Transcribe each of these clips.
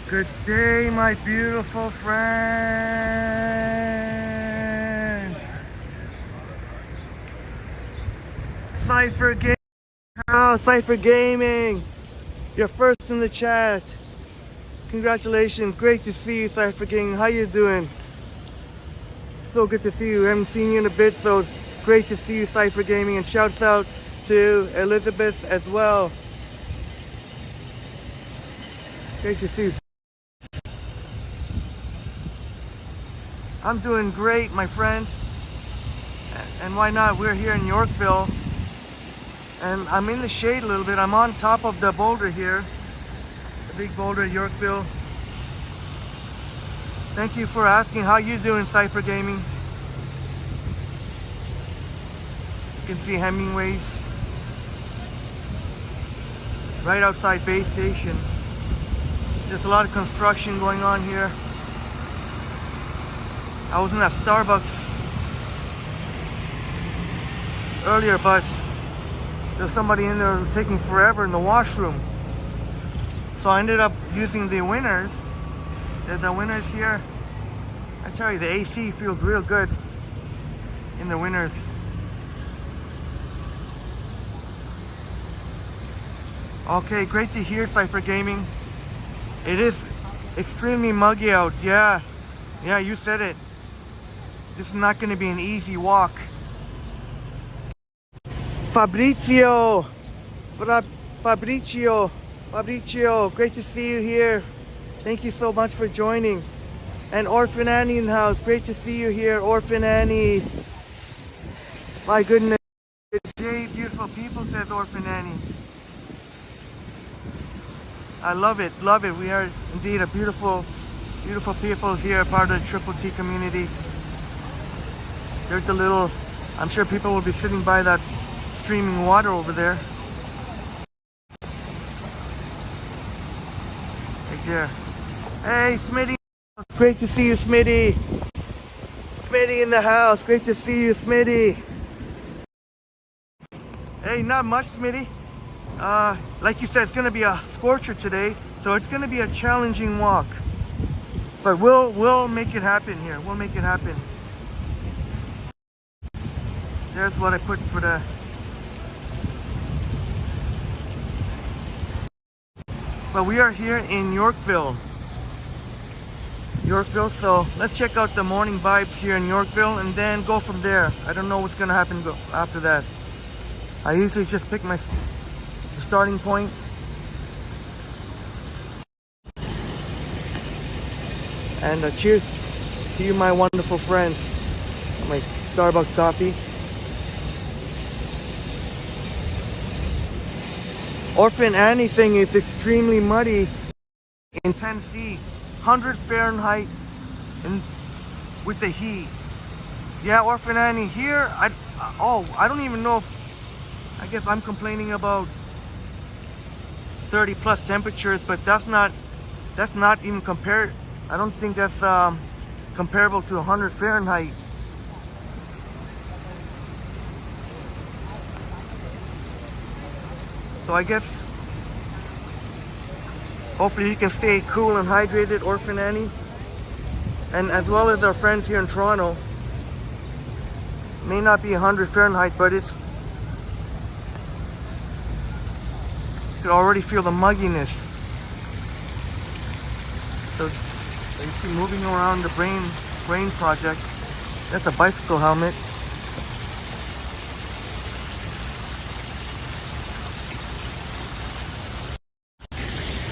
Good day, my beautiful friend. Cypher Gaming. Oh, Cypher Gaming. You're first in the chat. Congratulations. Great to see you, Cypher Gaming. How you doing? So good to see you. I haven't seen you in a bit, so it's great to see you, Cypher Gaming. And shouts out to Elizabeth as well. Great to see you. I'm doing great, my friend. And why not? We're here in Yorkville. And I'm in the shade a little bit. I'm on top of the boulder here. The big boulder, Yorkville. Thank you for asking. How you doing, Cypher Gaming? You can see Hemingway's right outside Bay Station. There's a lot of construction going on here. I was in that Starbucks earlier, but there's somebody in there taking forever in the washroom. So I ended up using the Winners. There's a Winners here. I tell you, the AC feels real good in the Winners. Okay, great to hear, Cypher Gaming. It is extremely muggy out. Yeah, you said it. This is not going to be an easy walk. Fabrizio, great to see you here. Thank you so much for joining. And Orphan Annie in the house, great to see you here, Orphan Annie. My goodness. Good day, beautiful people, says Orphan Annie. I love it, love it. We are indeed a beautiful people here, part of the Triple T community. There's a little, I'm sure people will be sitting by that streaming water over there. Right there. Hey, Smitty. Great to see you, Smitty. Smitty in the house. Great to see you, Smitty. Hey, not much, Smitty. Like you said, it's going to be a scorcher today, so it's going to be a challenging walk. But we'll make it happen here. We'll make it happen. There's what I put for the... But we are here in Yorkville. So let's check out the morning vibes here in Yorkville and then go from there. I don't know what's going to happen after that. I usually just pick the starting point. And cheers to you, my wonderful friends. My Starbucks coffee. Orphan Annie thing is extremely muddy in Tennessee. 100 Fahrenheit with the heat. Yeah, Orphan Annie here. I don't even know if, I guess I'm complaining about 30 plus temperatures, but that's not even compared. I don't think that's comparable to 100 Fahrenheit. So I guess hopefully you can stay cool and hydrated, Orphan Annie. And as well as our friends here in Toronto. May not be 100 Fahrenheit, but you can already feel the mugginess. So you keep moving around the brain project. That's a bicycle helmet.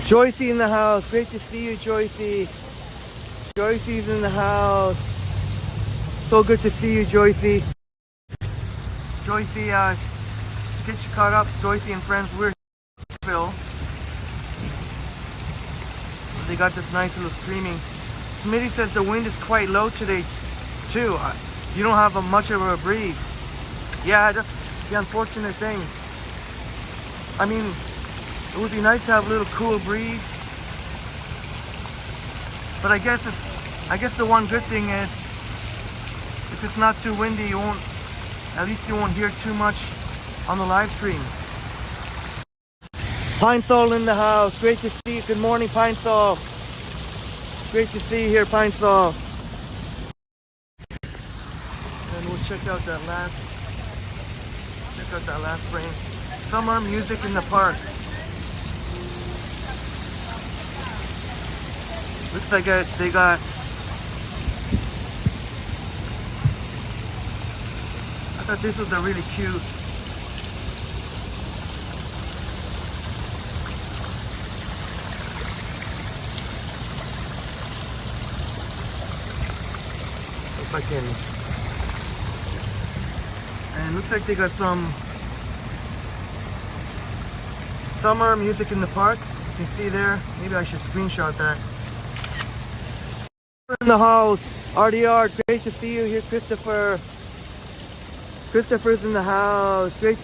Joycey in the house. Great to see you, Joycey. Joycey's in the house. So good to see you, Joycey. Joycey, to get you caught up, Joycey and friends, we're in Yorkville. They got this nice little streaming. Smitty says the wind is quite low today, too. You don't have much of a breeze. Yeah, that's the unfortunate thing. I mean, it would be nice to have a little cool breeze. But I guess the one good thing is, if it's not too windy, at least you won't hear too much on the live stream. Pine Sol in the house. Great to see you. Good morning, Pine Sol. Great to see you here, Pine Sol. And we'll check out that last frame. Summer music in the park. Looks like they got. I thought this was a really cute. If I can. And it looks like they got some summer music in the park. You can see there. Maybe I should screenshot that. In the house, RDR, great to see you here, Christopher. Christopher's in the house. Great.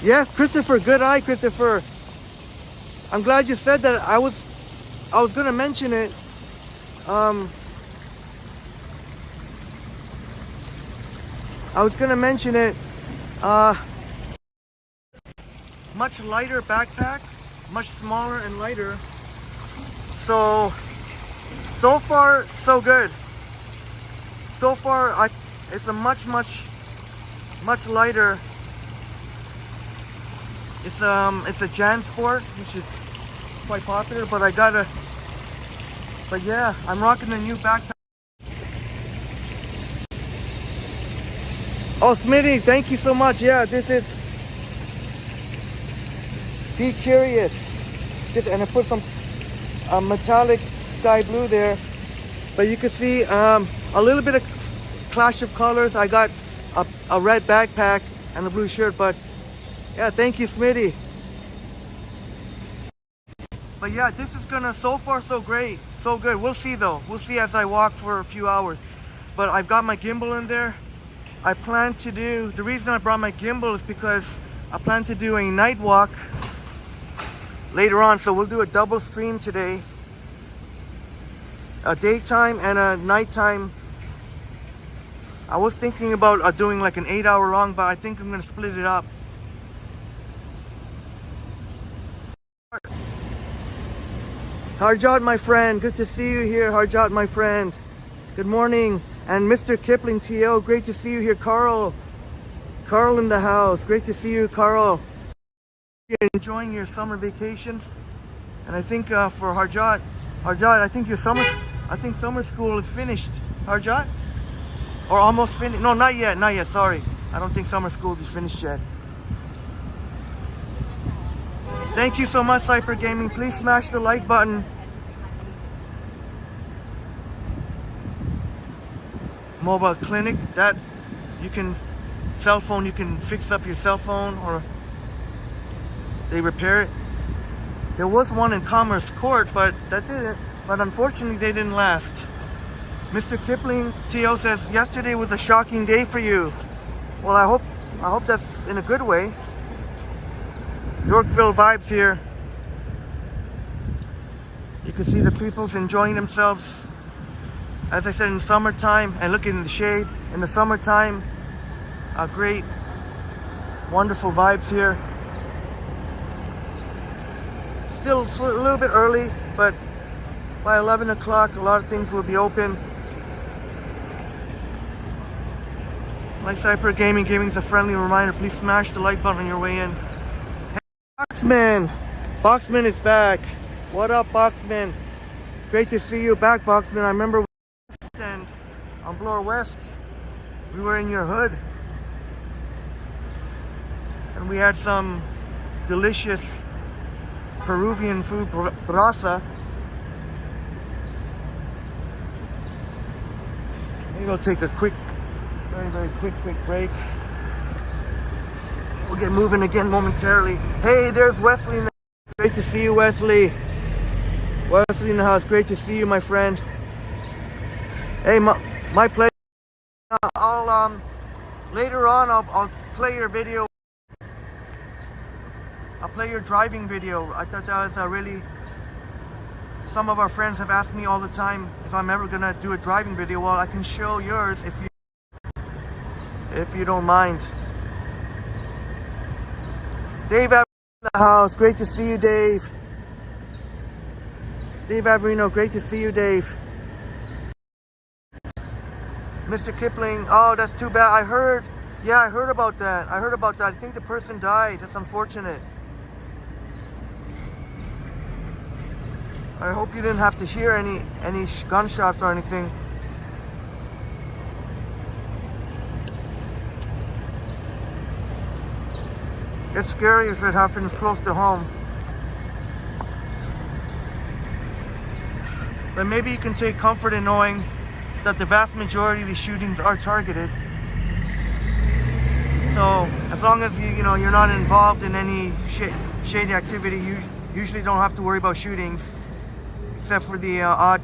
Yes, Christopher. Good eye, Christopher. I'm glad you said that. I was gonna mention it. I was gonna mention it. Much lighter backpack, much smaller and lighter. So far so good. So far it's a much lighter. It's a JanSport, which is quite popular, but yeah, I'm rocking the new backpack. Oh, Smitty, thank you so much. Yeah, this is Be Curious. And I put some metallic sky blue there, but you can see a little bit of clash of colors. I got a red backpack and a blue shirt, but yeah, thank you, Smitty. But yeah, this is gonna, so far so great, so good. We'll see though. We'll see as I walk for a few hours. But I've got my gimbal in there. I plan to do, the reason I brought my gimbal is because I plan to do a night walk later on. So we'll do a double stream today. A daytime and a nighttime. I was thinking about doing like an 8-hour long, but I think I'm going to split it up. Harjot, my friend, good to see you here. Harjot, my friend, good morning. And Mr. Kipling TL, great to see you here. Carl in the house, great to see you, Carl. You're enjoying your summer vacation, and I think for Harjot, I think summer school is finished. Harjot, or almost finished? No, not yet. Sorry, I don't think summer school is finished yet. Thank you so much, Cypher Gaming. Please smash the like button. Mobile clinic, that you can you can fix up your cell phone, or they repair it. There was one in Commerce Court, but unfortunately they didn't last. Mr. Kipling TO says yesterday was a shocking day for you. Well, I hope that's in a good way. Yorkville vibes here. You can see the people's enjoying themselves. As I said, in summertime, and look in the shade, in the summertime, great, wonderful vibes here. Still a little bit early, but by 11 o'clock, a lot of things will be open. Like Cypher Gaming, Gaming's a friendly reminder, please smash the like button on your way in. Hey, Boxman is back. What up, Boxman? Great to see you back, Boxman. I remember and on Bloor West, we were in your hood, and we had some delicious Peruvian food, brasa. Maybe we'll take a quick, very quick break. We'll get moving again momentarily. Hey, there's Wesly in the house. Great to see you, Wesly. Wesly in the house. Great to see you, my friend. Hey, my pleasure. I'll later on I'll play your video. I'll play your driving video. I thought that was a really. Some of our friends have asked me all the time if I'm ever gonna do a driving video. Well, I can show yours if you don't mind. Dave in the house. Great to see you, Dave. Dave Averino, great to see you, Dave. Mr. Kipling, oh, that's too bad. I heard about that. I think the person died. That's unfortunate. I hope you didn't have to hear any gunshots or anything. It's scary if it happens close to home. But maybe you can take comfort in knowing that the vast majority of these shootings are targeted. So as long as you're not involved in any shady activity, you usually don't have to worry about shootings, except for the odd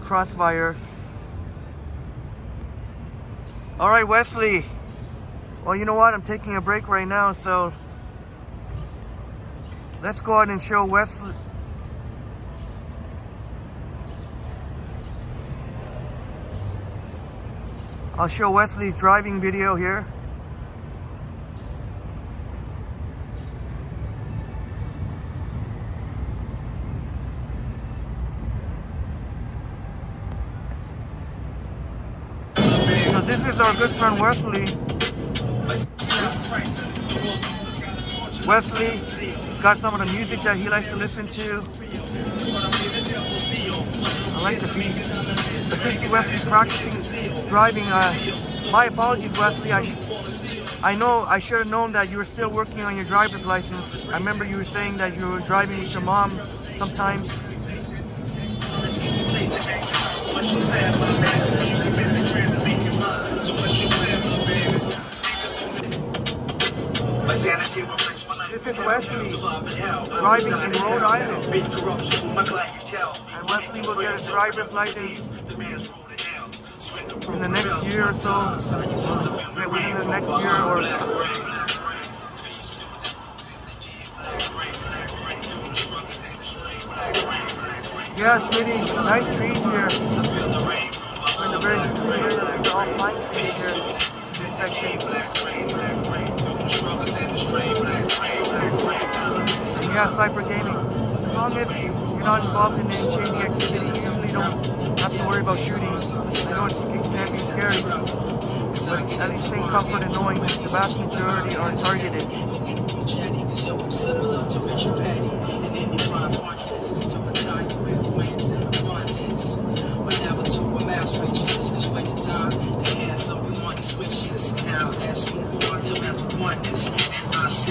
crossfire. All right, Wesly. Well, you know what? I'm taking a break right now, so let's go ahead and show Wesly. I'll show Wesly's driving video here. So this is our good friend Wesly. Wesly got some of the music that he likes to listen to. I like the beats. But this is Wesly practicing driving. My apologies, Wesly. I know I should have known that you were still working on your driver's license. I remember you were saying that you were driving with your mom sometimes. This is Wesly driving in Rhode Island. And Wesly will get a driver's license in the next year or so. Within the next year or... Yeah, Smitty, nice trees here. In the very they're all pine trees here in this section. Yeah, Cyber Gaming. As long as you're not involved in any shady activity, you usually don't have to worry about shootings. I know it can be scary, but at least take comfort in knowing that the vast majority are targeted.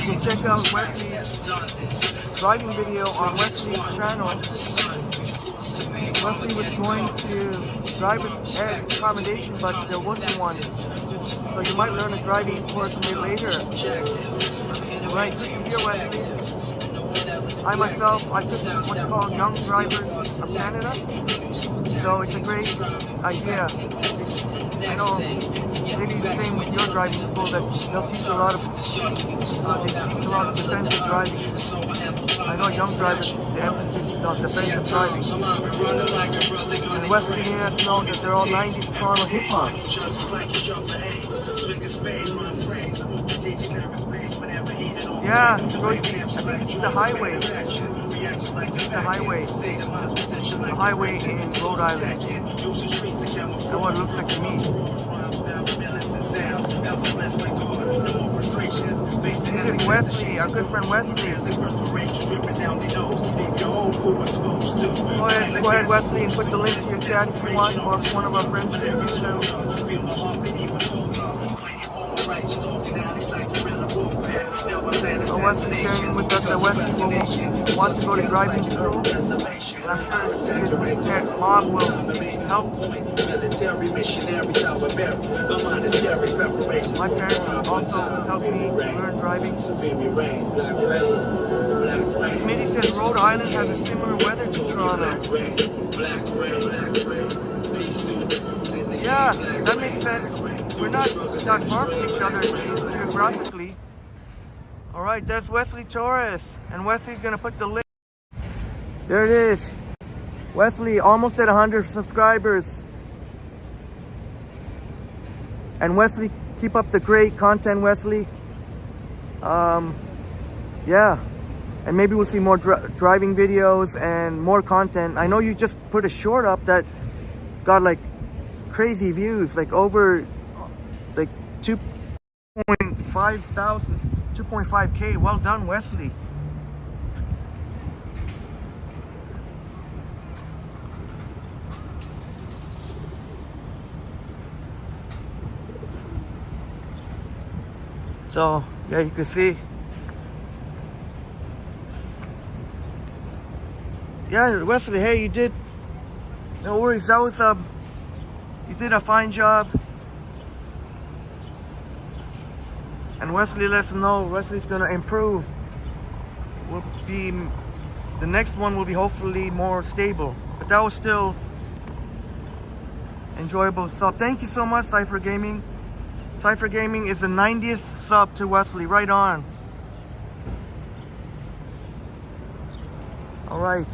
You can check out Wesly's driving video on Wesly's channel. Wesly was going to driver's ed accommodation, but there wasn't one. So you might learn a driving course later. Right, good to hear, Wesly. I myself, I took what's called Young Drivers of Canada. So it's a great idea. I know maybe the same with your driving school, that they'll teach a lot of defensive driving. I know Young Drivers, the emphasis is on defensive driving. And Wesly made us know that they're all 90s Toronto hip hop. Yeah, Joyce, I think it's the highway. It's the highway. The highway in Rhode Island. That's what it looks like to me. This is Wesly, our good friend Wesly. Go ahead, Wesly, and put the link to your chat if you want, or if one of our friends should do so. Wesly sharing with us that Wesly wants to go to driving school, and I'm sure his mom will help. My parents also helped me learn driving. Smitty says Rhode Island has a similar weather to Toronto. Yeah, that makes sense. We're not that far from each other geographically. Alright, that's Wesly Torres, and Wesly's gonna put the link. There it is. Wesly almost at 100 subscribers. And Wesly, keep up the great content, Wesly. Yeah. and maybe we'll see more driving videos and more content. I know you just put a short up that got like crazy views, like over like 2.5K. Well done, Wesly. So yeah, you can see. Yeah, Wesly, hey, you did. No worries. That was you did a fine job. And Wesly lets us know Wesly's gonna improve. Will be the next one will be hopefully more stable. But that was still enjoyable. So thank you so much, Cypher Gaming. Cypher Gaming is the 90th sub to Wesly. Right on. All right.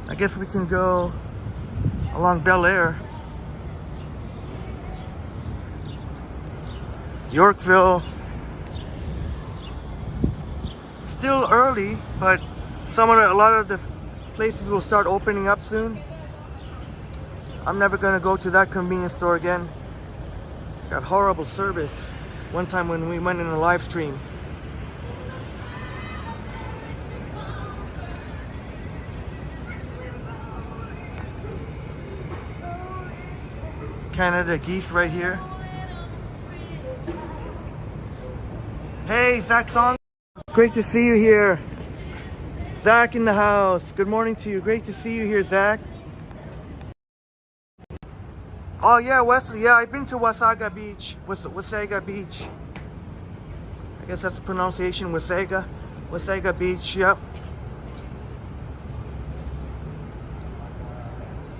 I guess we can go along Bel Air. Yorkville. Still early, but a lot of the places will start opening up soon. I'm never gonna go to that convenience store again. Got horrible service one time when we went in a live stream. Canada Geese right here. Hey, Zach Thong. Great to see you here. Zach in the house. Good morning to you. Great to see you here, Zach. Oh yeah, Wesly. Yeah, I've been to Wasaga Beach. Wasaga Beach. I guess that's the pronunciation. Wasaga. Wasaga Beach. Yep.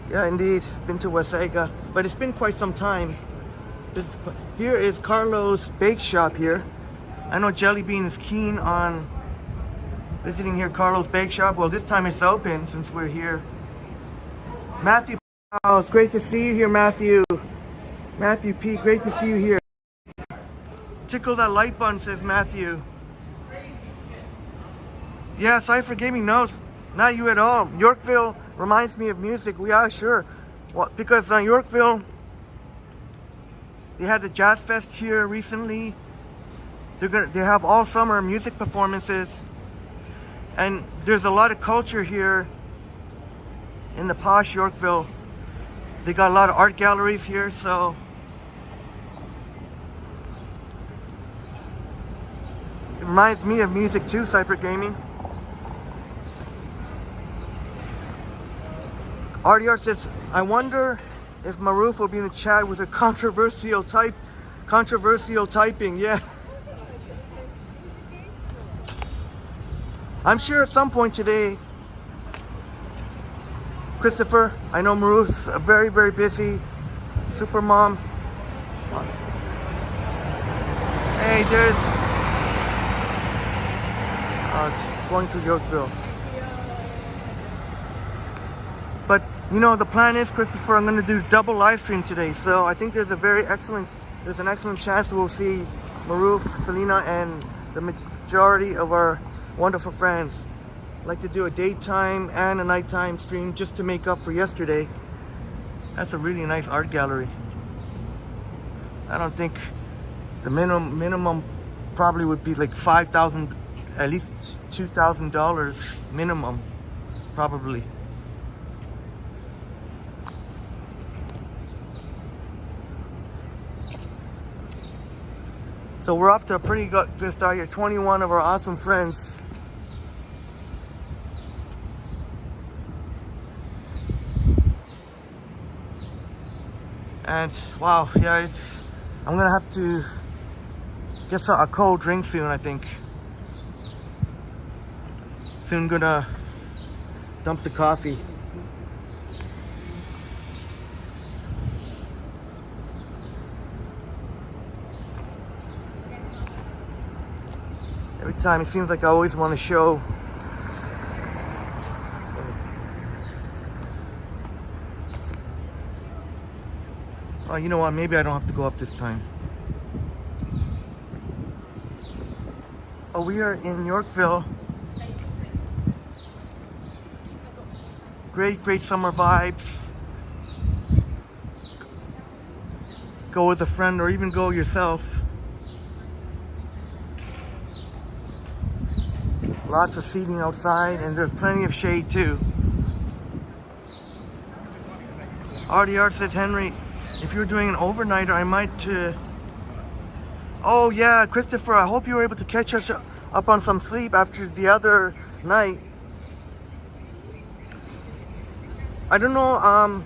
Yeah, indeed. Been to Wasaga, but it's been quite some time. Here is Carlo's Bake Shop here. I know Jellybean is keen on visiting here, Carlo's Bake Shop. Well, this time it's open since we're here. Matthew, oh, it's great to see you here, Matthew. Matthew P, great to see you here. Tickle that like button, says Matthew. Yeah, Cypher Gaming knows. Not you at all. Yorkville reminds me of music. Yeah, sure. Well, because Yorkville, they had the Jazz Fest here recently. They have all summer music performances, and there's a lot of culture here in the posh Yorkville. They got a lot of art galleries here, so it reminds me of music too, Cypher Gaming. RDR says, I wonder if Maroof will be in the chat with a controversial typing. Yeah. I'm sure at some point today, Christopher, I know Maroof's a very, very busy super mom. Hey, there's going to Yorkville. But you know, the plan is, Christopher, I'm going to do double live stream today. So I think there's an excellent chance we'll see Maroof, Selena, and the majority of our wonderful friends. I'd like to do a daytime and a nighttime stream just to make up for yesterday. That's a really nice art gallery. I don't think the minimum probably would be like $5,000, at least $2,000 minimum, probably. So we're off to a pretty good start here. 21 of our awesome friends. And wow, yeah, I'm gonna have to get a cold drink soon, I think. Soon gonna dump the coffee. Every time it seems like I always want to show. Oh, you know what? Maybe I don't have to go up this time. Oh, we are in Yorkville. Great summer vibes. Go with a friend or even go yourself. Lots of seating outside and there's plenty of shade too. RDR says, Henry, if you're doing an overnighter, I might... Oh yeah, Christopher, I hope you were able to catch us up on some sleep after the other night. I don't know,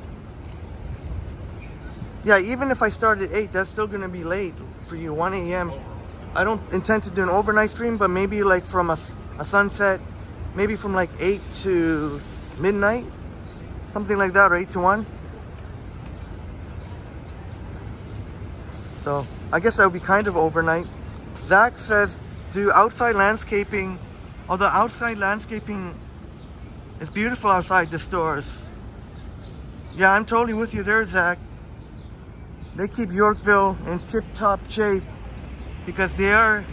yeah, even if I start at 8, that's still gonna be late for you, 1 a.m. I don't intend to do an overnight stream, but maybe like from a sunset, maybe from like 8 to midnight, something like that, or 8 to 1. So I guess that would be kind of overnight. Zach says, do outside landscaping. Although outside landscaping is beautiful outside the stores. Yeah, I'm totally with you there, Zach. They keep Yorkville in tip-top shape because they are,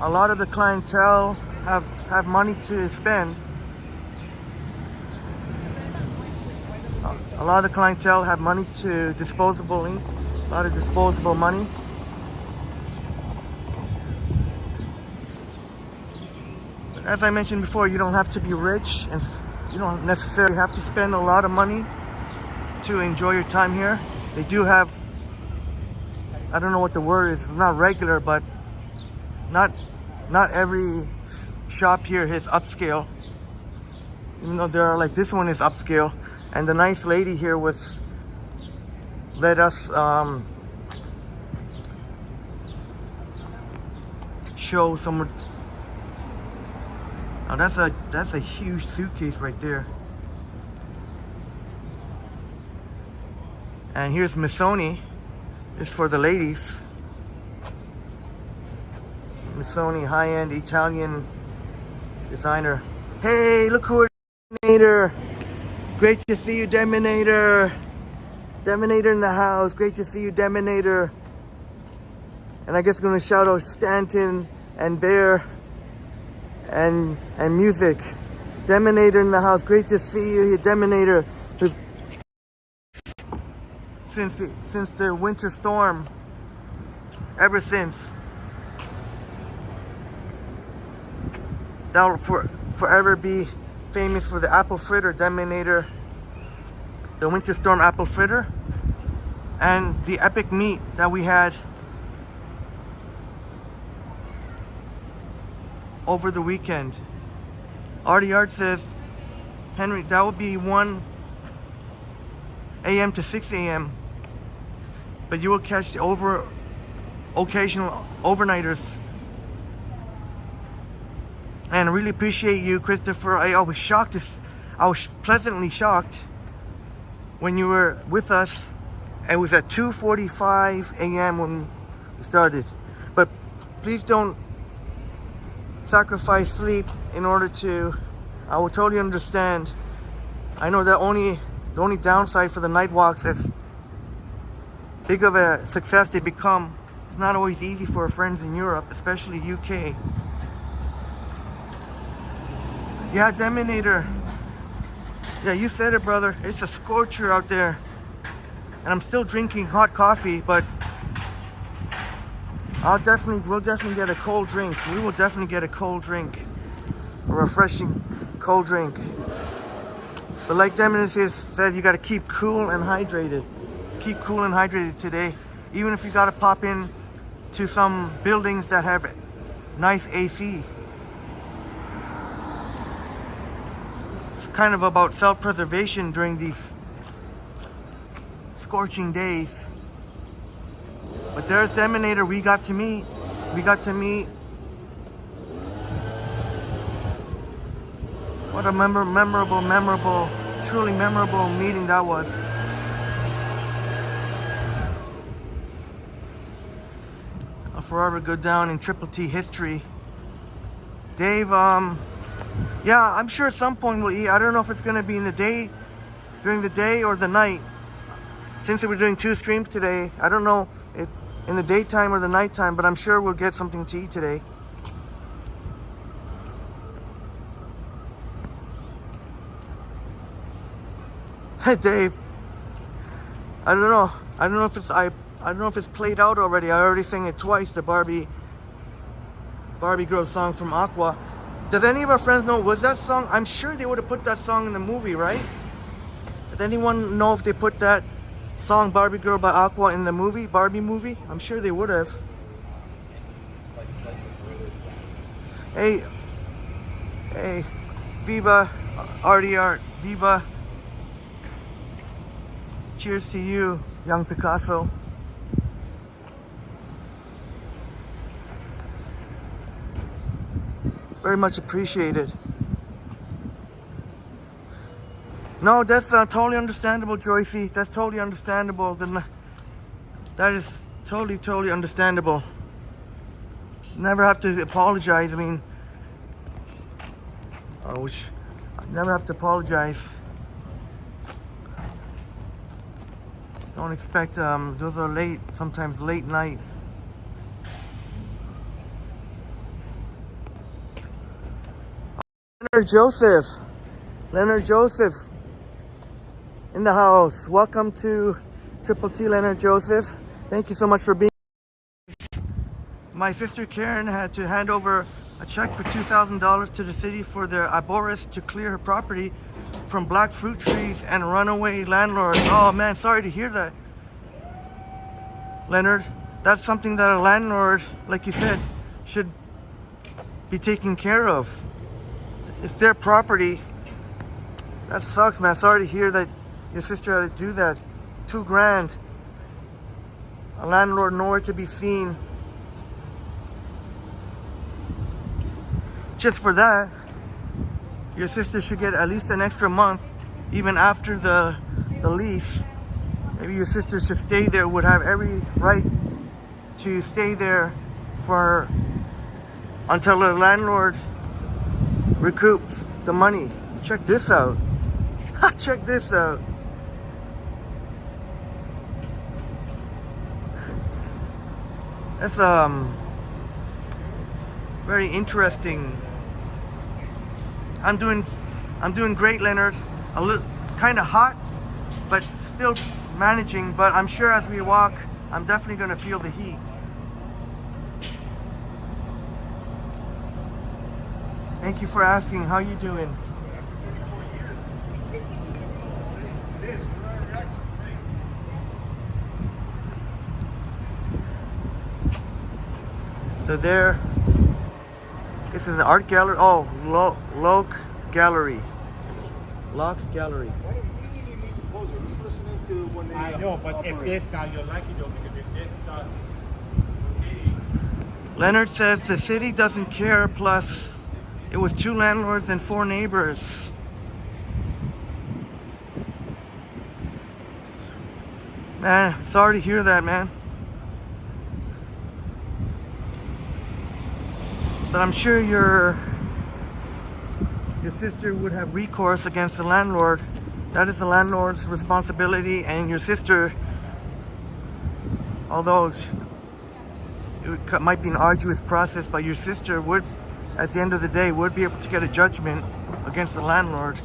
a lot of the clientele have money to spend. A lot of the clientele have money to a lot of disposable money. But as I mentioned before, you don't have to be rich and you don't necessarily have to spend a lot of money to enjoy your time here. They do have, I don't know what the word is, not regular, but not every shop here is upscale. Even though there are, like, this one is upscale. And the nice lady here let us show some. Now that's a huge suitcase right there. And here's Missoni. It's for the ladies. Missoni, high-end Italian designer. Hey, look who Deminator. Great to see you, Deminator. Deminator in the house. Great to see you, Deminator. And I guess I'm gonna shout out Stanton and Bear and Music. Deminator in the house. Great to see you here, Deminator. Since the winter storm, ever since. That'll forever be famous for the apple fritter, Deminator. The winter storm apple fritter. And the epic meat that we had over the weekend. RDR says, Henry, that would be 1 a.m. to 6 a.m. But you will catch the occasional overnighters. And I really appreciate you, Christopher. I was pleasantly shocked when you were with us. It was at 2:45 a.m. when we started. But please don't sacrifice sleep in order to. I will totally understand. I know that the only downside for the night walks, as big of a success they become, it's not always easy for our friends in Europe, especially UK. Yeah, Deminator. Yeah, you said it, brother. It's a scorcher out there. And I'm still drinking hot coffee, but we'll definitely get a cold drink. We will definitely get a cold drink. A refreshing cold drink. But like Deminator said, you gotta keep cool and hydrated. Keep cool and hydrated today. Even if you gotta pop in to some buildings that have nice AC. Kind of about self-preservation during these scorching days. But there's Deminator. We got to meet. What a memorable, truly memorable meeting that was. I'll forever go down in Triple T history. Dave, yeah, I'm sure at some point we'll eat. I don't know if it's going to be during the day or the night. Since we're doing 2 streams today, I don't know if in the daytime or the nighttime, but I'm sure we'll get something to eat today. Hey Dave, I don't know. I don't know if it's I don't know if it's played out already. I already sang it twice. The Barbie Girl song from Aqua. Does any of our friends know, was that song? I'm sure they would have put that song in the movie, right? Does anyone know if they put that song Barbie Girl by Aqua in the movie, Barbie movie? I'm sure they would have. Hey, Viva, Artie Art, Viva. Cheers to you, young Picasso. Very much appreciated. No, that's totally understandable, Joycey. That's totally understandable. That is totally understandable. Never have to apologize. I mean, I never have to apologize. Don't expect, those are late, sometimes late night. Leonard Joseph in the house. Welcome to Triple T, Leonard Joseph. Thank you so much for being. My sister Karen had to hand over a check for $2,000 to the city for their arborist to clear her property from black fruit trees and runaway landlords. Oh man, sorry to hear that, Leonard. That's something that a landlord, like you said, should be taking care of. It's their property. That sucks, man. Sorry to hear that your sister had to do that. $2,000. A landlord nowhere to be seen. Just for that, your sister should get at least an extra month, even after the lease. Maybe your sister should stay there, would have every right to stay there for until the landlord recoups the money. Check this out. Check this out. That's very interesting. I'm doing great, Leonard. A little kind of hot, but still managing. But I'm sure as we walk, I'm definitely gonna feel the heat. Thank you for asking. How you doing? So there, this is an art gallery. Oh, Loke Gallery. Lock Gallery. I know, but if this now you're lucky though, because if this stuff. Leonard says the city doesn't care, plus it was 2 landlords and 4 neighbors. Man, sorry to hear that, man. But I'm sure your sister would have recourse against the landlord. That is the landlord's responsibility, and your sister, although it might be an arduous process, but your sister would, at the end of the day, would be able to get a judgment against the landlord.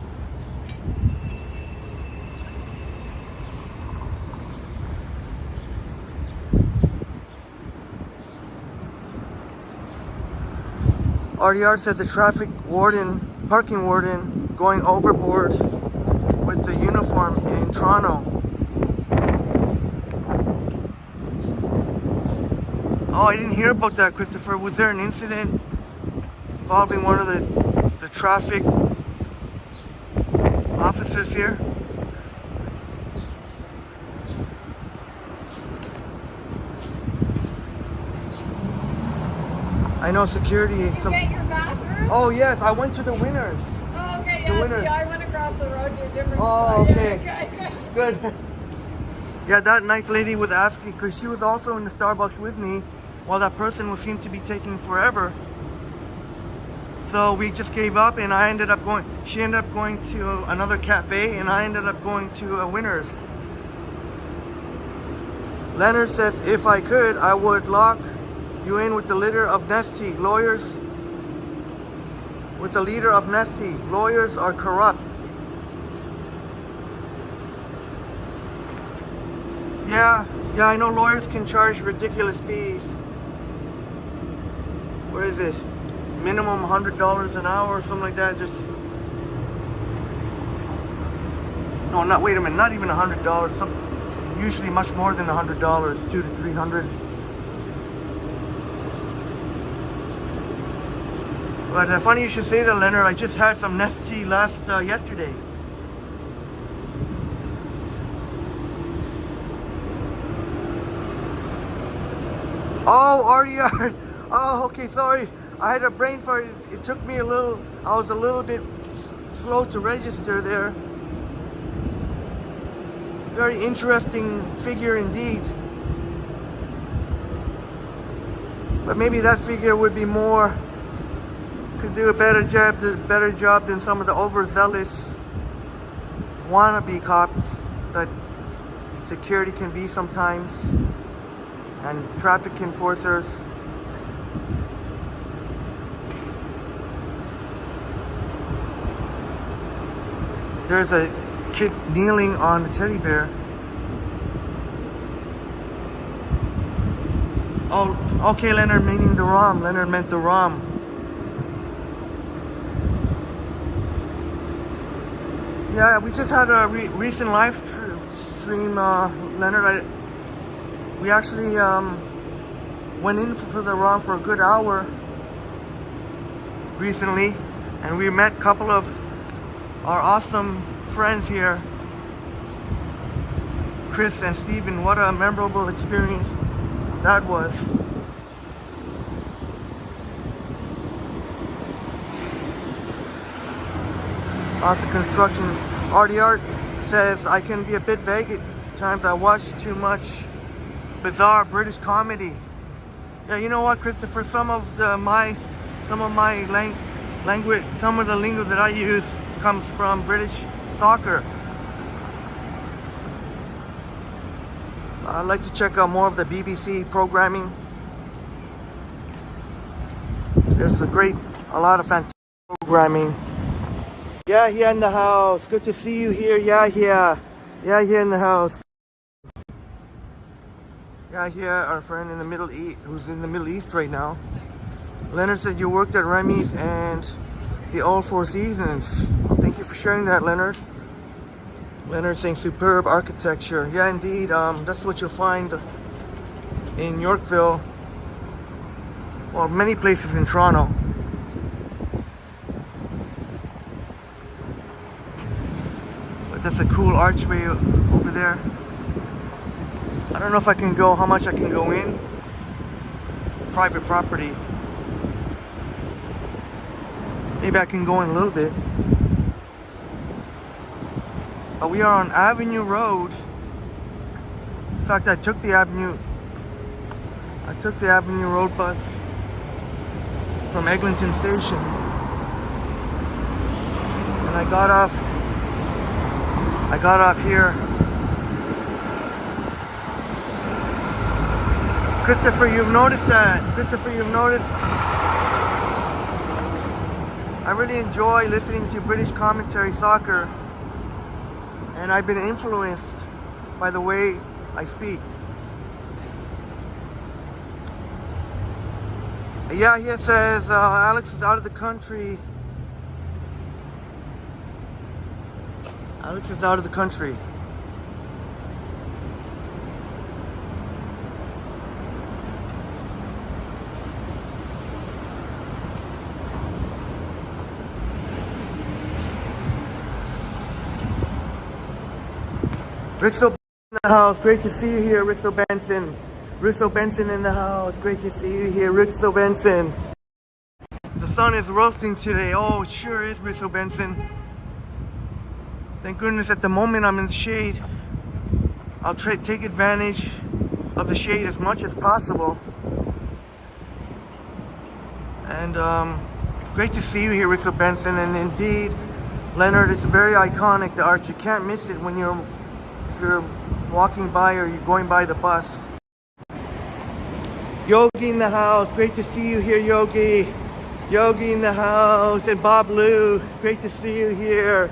RDR says the parking warden going overboard with the uniform in Toronto. Oh, I didn't hear about that, Christopher. Was there an incident involving one of the traffic officers here? I know security. Did you get your bathroom? Oh yes, I went to the Winners. Oh, okay, The yeah. Winners. See, I went across the road to a different Oh, spot. okay. Yeah, okay. Good. Yeah, that nice lady was asking, because she was also in the Starbucks with me, while that person seemed to be taking forever. So we just gave up, and she ended up going to another cafe, and I ended up going to a Winners. Leonard says, if I could, I would lock you in with the leader of Nestle. Lawyers with the leader of Nestle. Lawyers are corrupt. Yeah, I know lawyers can charge ridiculous fees. Where is it? Minimum $100 an hour or something like that. Just no, not wait a minute, not even $100. Some usually much more than $100, $200 to $300. But funny you should say that, Leonard. I just had some Nestea yesterday. Oh, RER. Oh, okay, sorry. I had a brain fart. It took me I was a little bit slow to register there. Very interesting figure indeed. But maybe that figure would be could do a better job than some of the overzealous wannabe cops that security can be sometimes, and traffic enforcers. There's a kid kneeling on the teddy bear. Oh, okay, Leonard meaning the ROM. Leonard meant the ROM. Yeah, we just had a recent live stream, Leonard. We actually went in for the ROM for a good hour recently, and we met a couple of our awesome friends here, Chris and Steven. What a memorable experience that was. Awesome construction. RDR says I can be a bit vague at times. I watch too much bizarre British comedy. Yeah, you know what, Christopher? Some of the lingo that I use comes from British soccer. I'd like to check out more of the BBC programming. There's a lot of fantastic programming. Yeah, here in the house. Good to see you here. Yeah, here in the house. Yeah, here our friend in the Middle East, who's in the Middle East right now. Leonard said you worked at Remy's and the All Four Seasons. Well, thank you for sharing that, Leonard. Leonard saying superb architecture. Yeah, indeed. That's what you'll find in Yorkville. Well, many places in Toronto. But that's a cool archway over there. I don't know if I can go, how much I can go in. Private property. Maybe I can go in a little bit. But we are on Avenue Road. In fact, I took the Avenue Road bus from Eglinton Station. And I got off here. Christopher, you've noticed that. I really enjoy listening to British commentary soccer, and I've been influenced by the way I speak. Yeah, here says Alex is out of the country. Alex is out of the country. Rixo in the house, great to see you here, Rixo Benson. Rixo Benson in the house, great to see you here, Rixo Benson. The sun is roasting today. Oh, it sure is, Rixo Benson. Thank goodness at the moment I'm in the shade. I'll take advantage of the shade as much as possible. And great to see you here, Rixo Benson. And indeed, Leonard, is very iconic, the arch. You can't miss it when if you're walking by or you're going by the bus. Yogi in the house, great to see you here, Yogi. Yogi in the house, and Bob Lou, great to see you here.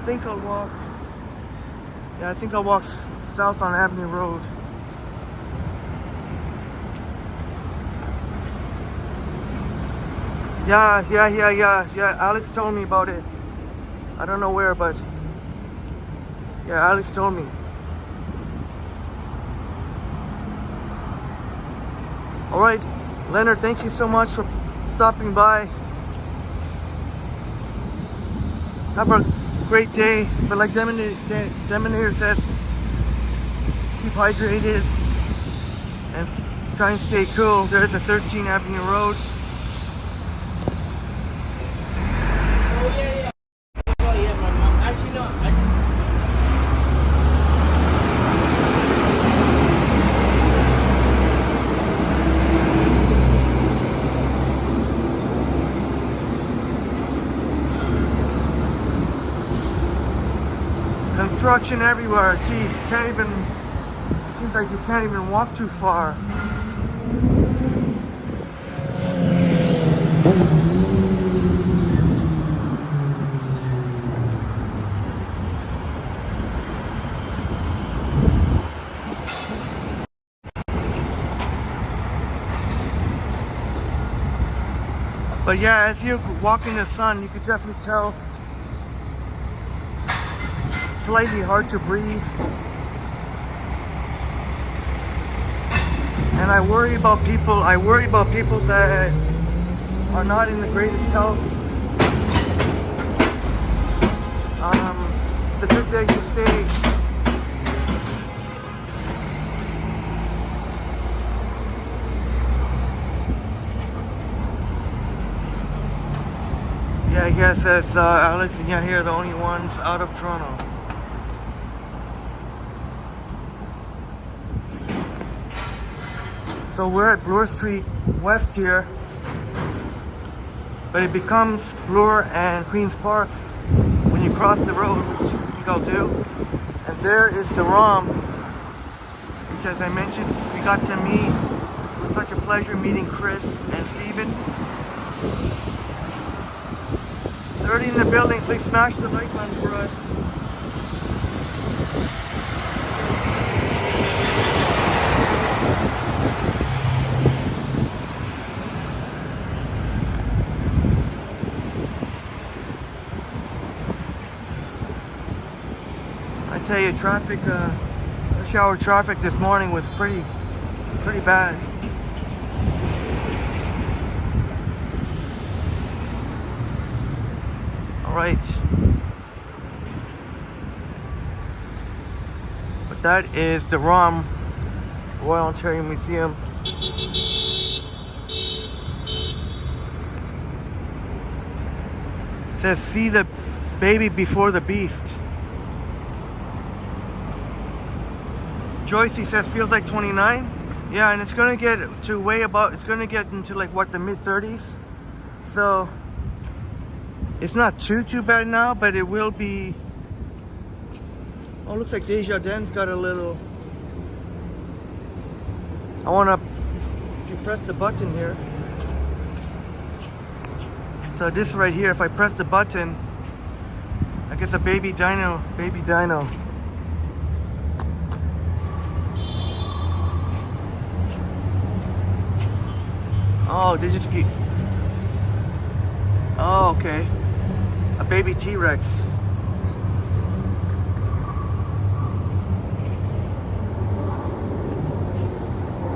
think I'll walk. Yeah, I think I'll walk south on Avenue Road. Yeah. Alex told me about it. I don't know where, but yeah, Alex told me. All right, Leonard, thank you so much for stopping by. Have a great day. But like Deminator says, keep hydrated and try and stay cool. There's a 13th Avenue Road. Construction everywhere. Geez, can't even. Seems like you can't even walk too far. But yeah, as you walk in the sun, you could definitely tell. Slightly hard to breathe, and I worry about people that are not in the greatest health. It's a good day to stay. Yeah, I guess that's Alex and yeah, here are the only ones out of Toronto. So we're at Bloor Street West here, but it becomes Bloor and Queen's Park when you cross the road, which I think I'll do. And there is the ROM, which as I mentioned, we got to meet. It was such a pleasure meeting Chris and Steven. 30 in the building, please smash the like button for us. I tell you, traffic, rush hour traffic this morning was pretty bad. All right, but that is the ROM, Royal Ontario Museum. It says, "See the baby before the beast." Joyce, he says, feels like 29. Yeah, and it's gonna get to it's gonna get into like what, the mid-30s. So it's not too bad now, but it will be. Oh, looks like Desjardins got a little. If you press the button here. So this right here, if I press the button, I guess a baby dino. Oh, they just keep. Oh, okay. A baby T-Rex.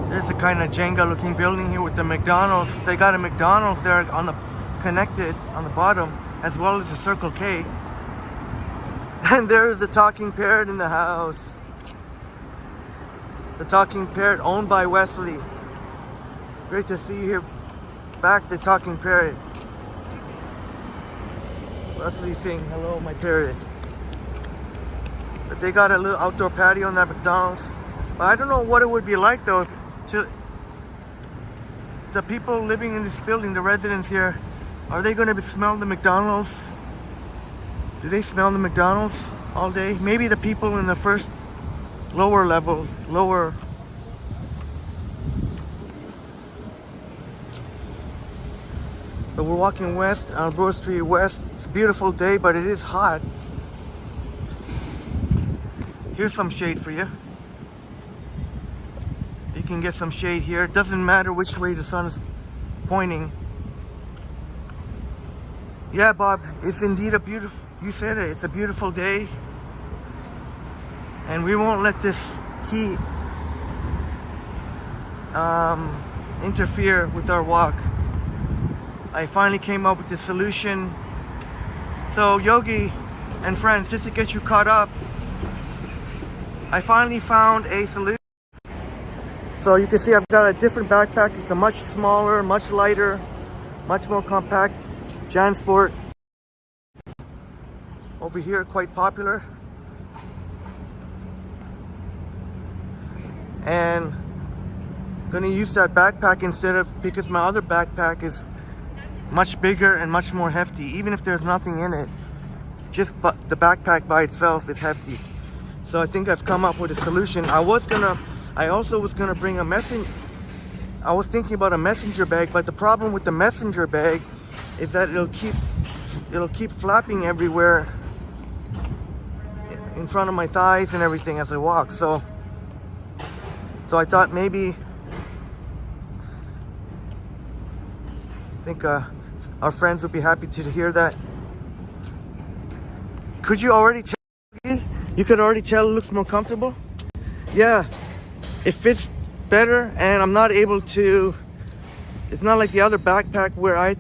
There's a kind of Jenga looking building here with the McDonald's. They got a McDonald's there connected on the bottom, as well as a Circle K. And there's the talking parrot in the house. The talking parrot owned by Wesly. Great to see you here. Back the talking parrot. Wesly saying hello, my parrot. But they got a little outdoor patio on that McDonald's. But I don't know what it would be like though. To the people living in this building, the residents here, are they going to smell the McDonald's? Do they smell the McDonald's all day? Maybe the people in the first lower levels, But we're walking west on Bloor Street West. It's a beautiful day, but it is hot. Here's some shade for you. You can get some shade here. It doesn't matter which way the sun is pointing. Yeah, Bob, it's indeed a beautiful, you said it, it's a beautiful day. And we won't let this heat interfere with our walk. I finally came up with the solution. So Yogi and friends, just to get you caught up, I finally found a solution. So you can see I've got a different backpack. It's a much smaller, much lighter, much more compact JanSport. Over here, quite popular. And I'm gonna use that backpack instead of, because my other backpack is much bigger and much more hefty. Even if there's nothing in it, just the backpack by itself is hefty. So I think I've come up with a solution. I also was gonna bring a I was thinking about a messenger bag, but the problem with the messenger bag is that it'll keep flapping everywhere in front of my thighs and everything as I walk. So I thought maybe, I think our friends would be happy to hear that. Could you already tell? You could already tell it looks more comfortable? Yeah, it fits better, and I'm not able to, it's not like the other backpack where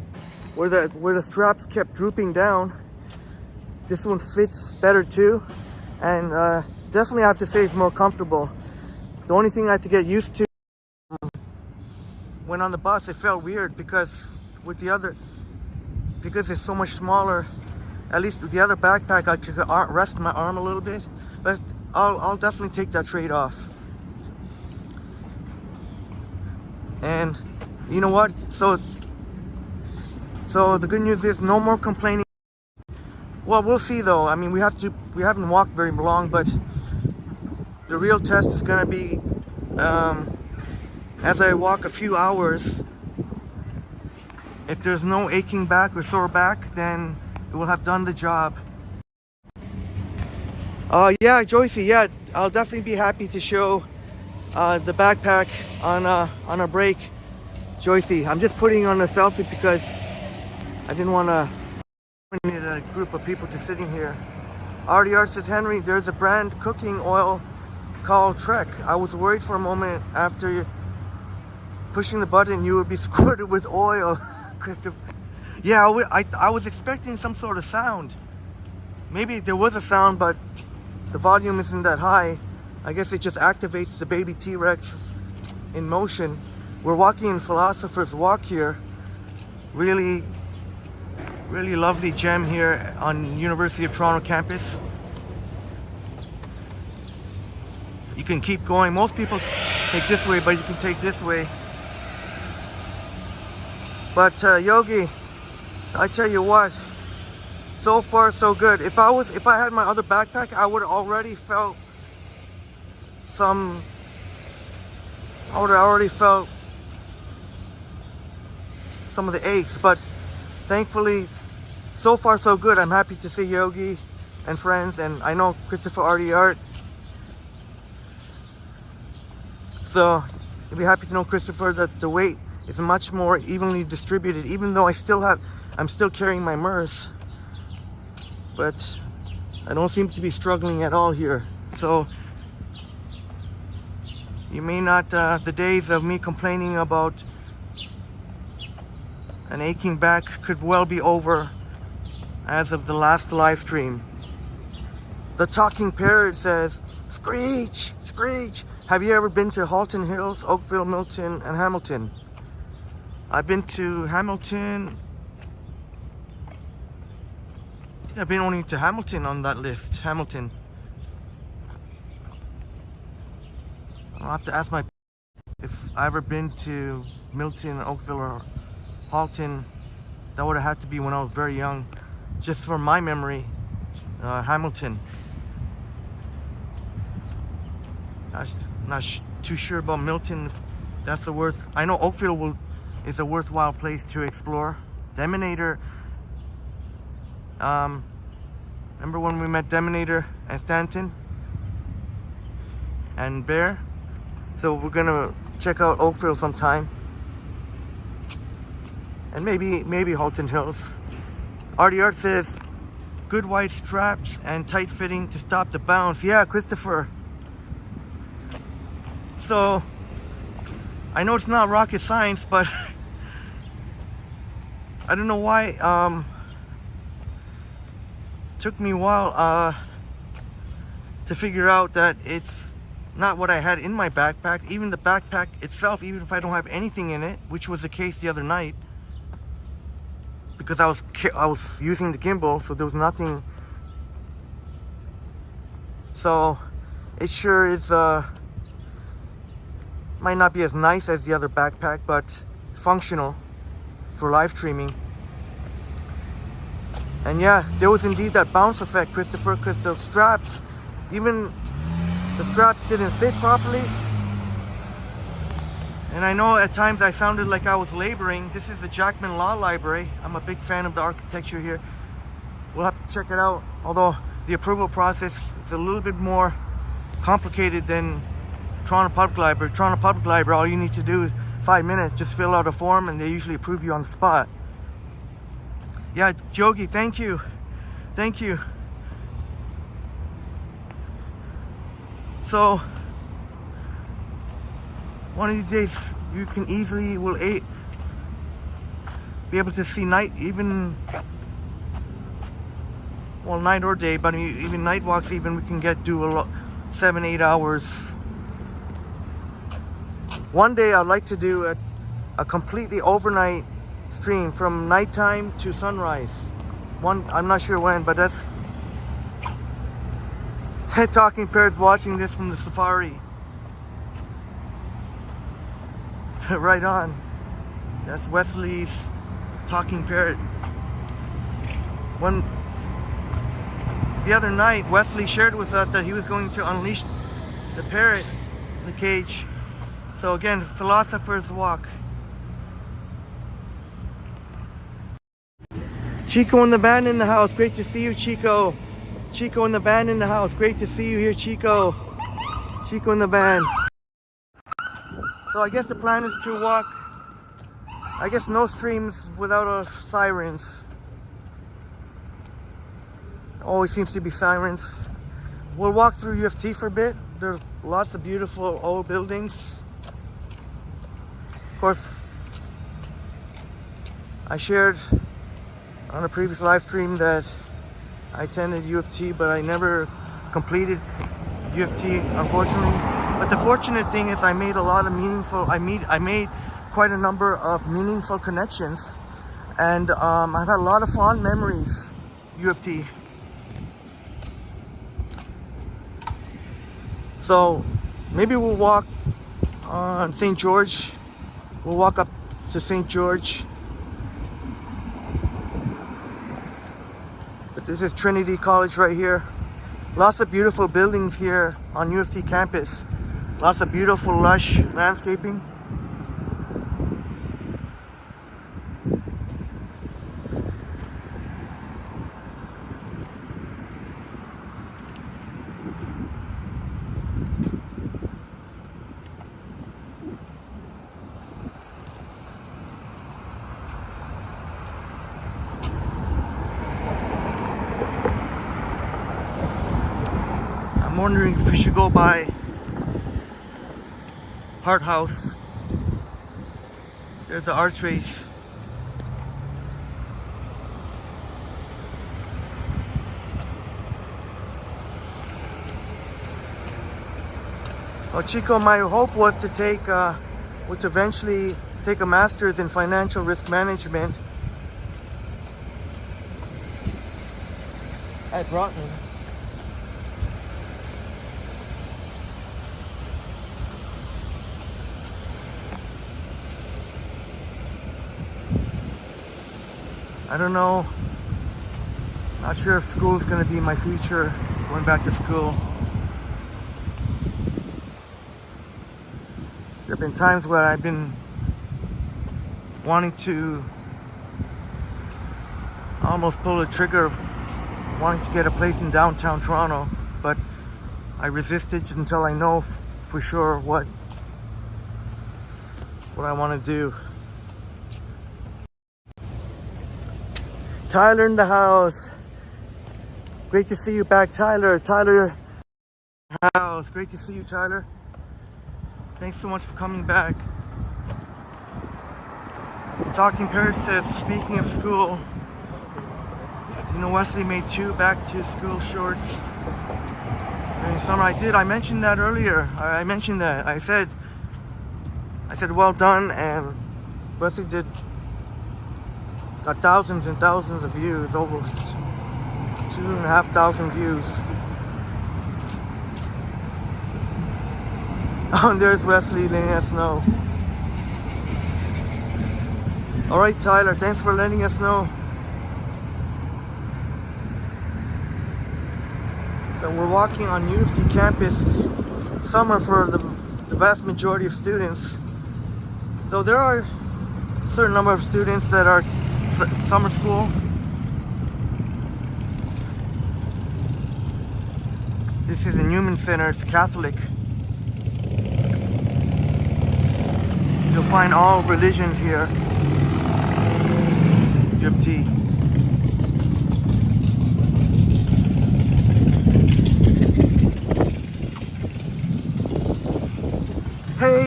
the straps kept drooping down. This one fits better too, and definitely I have to say it's more comfortable. The only thing I had to get used to when on the bus, it felt weird because with the other, because it's so much smaller, at least with the other backpack I could rest my arm a little bit, but I'll definitely take that trade off. And you know what? So the good news is no more complaining. Well, we'll see though. I mean, we haven't walked very long, but the real test is gonna be as I walk a few hours. If there's no aching back or sore back, then it will have done the job. Yeah, Joycey, yeah, I'll definitely be happy to show the backpack on a break. Joycey, I'm just putting on a selfie because I didn't want to limit a group of people to sitting here. RDR says, Henry, there's a brand cooking oil called Trek. I was worried for a moment after pushing the button you would be squirted with oil. Yeah, I was expecting some sort of sound. Maybe there was a sound, but the volume isn't that high. I guess it just activates the baby T-Rex in motion. We're walking in Philosopher's Walk here. Really, really lovely gem here on University of Toronto campus. You can keep going. Most people take this way, but you can take this way. But Yogi, I tell you what, so far so good. If I had my other backpack, I would have already felt some of the aches, but thankfully so far so good. I'm happy to see Yogi and friends, and I know Christopher RDR. So you'll be happy to know, Christopher, that the weight is much more evenly distributed, even though I'm still carrying my MERS, but I don't seem to be struggling at all here. So you may not, the days of me complaining about an aching back could well be over as of the last live stream. The Talking Parrot says, Screech, Screech. Have you ever been to Halton Hills, Oakville, Milton, and Hamilton? I've been to Hamilton. I've been only to Hamilton on that list. Hamilton. I'll have to ask if I ever been to Milton, Oakville, or Halton. That would have had to be when I was very young. Just from my memory, Hamilton. I'm not too sure about Milton. That's I know Oakville is a worthwhile place to explore. Deminator. Remember when we met Deminator and Stanton? and Bear. So we're gonna check out Oakville sometime. And maybe Halton Hills. Artie Art says, good wide straps and tight fitting to stop the bounce. Yeah, Christopher. So, I know it's not rocket science, but I don't know why, took me a while to figure out that it's not what I had in my backpack. Even the backpack itself, even if I don't have anything in it, which was the case the other night, because I was using the gimbal, so there was nothing. So it sure is might not be as nice as the other backpack, but functional for live streaming. And yeah, there was indeed that bounce effect, Christopher, because the straps, even the straps didn't fit properly. And I know at times I sounded like I was laboring. This is the Jackman Law Library. I'm a big fan of the architecture here. We'll have to check it out. Although the approval process is a little bit more complicated than Toronto Public Library. Toronto Public Library, all you need to do is 5 minutes, just fill out a form and they usually approve you on the spot. Yeah, Yogi, thank you. Thank you. So, one of these days, you can easily be able to see night, even, well, night or day, but even night walks, even we can do 7-8 hours. One day I'd like to do a completely overnight stream from nighttime to sunrise. I'm not sure when, but that's Talking Parrots watching this from the safari. Right on. That's Wesly's Talking Parrot. The other night, Wesly shared with us that he was going to unleash the parrot in the cage. So again, philosopher's walk. Chico and the band in the house. Great to see you, Chico. Chico and the band in the house. Great to see you here, Chico. Chico and the band. So I guess the plan is to walk, I guess no streams without sirens. Always seems to be sirens. We'll walk through UFT for a bit. There's lots of beautiful old buildings. Of course, I shared on a previous live stream that I attended UFT, but I never completed UFT, unfortunately. But the fortunate thing is I made a lot of I made quite a number of meaningful connections, and I've had a lot of fond memories, UFT. So maybe we'll walk on St. George. We'll walk up to St. George. But this is Trinity College right here. Lots of beautiful buildings here on UFT campus. Lots of beautiful, lush landscaping. I'm wondering if we should go by Hart House. There's the archways. Well, Chico, my hope was to eventually take a master's in financial risk management at Broughton. I don't know. Not sure if school is going to be my future, going back to school. There have been times where I've been wanting to almost pull the trigger of wanting to get a place in downtown Toronto, but I resisted until I know for sure what I want to do. Tyler in the house. Great to see you back, Tyler. Tyler house. Great to see you, Tyler. Thanks so much for coming back. The Talking Parrot says, speaking of school, you know, Wesly made 2 back to school shorts during summer. I did. I mentioned that earlier. I mentioned that. I said well done, and Wesly got thousands and thousands of views, over 2,500 views. Oh, and there's Wesly letting us know. All right, Tyler, thanks for letting us know. So we're walking on U of T campus. It's summer for the vast majority of students, though there are a certain number of students that are summer school. This is a Newman Center. It's Catholic. You'll find all religions here. U of T. Hey,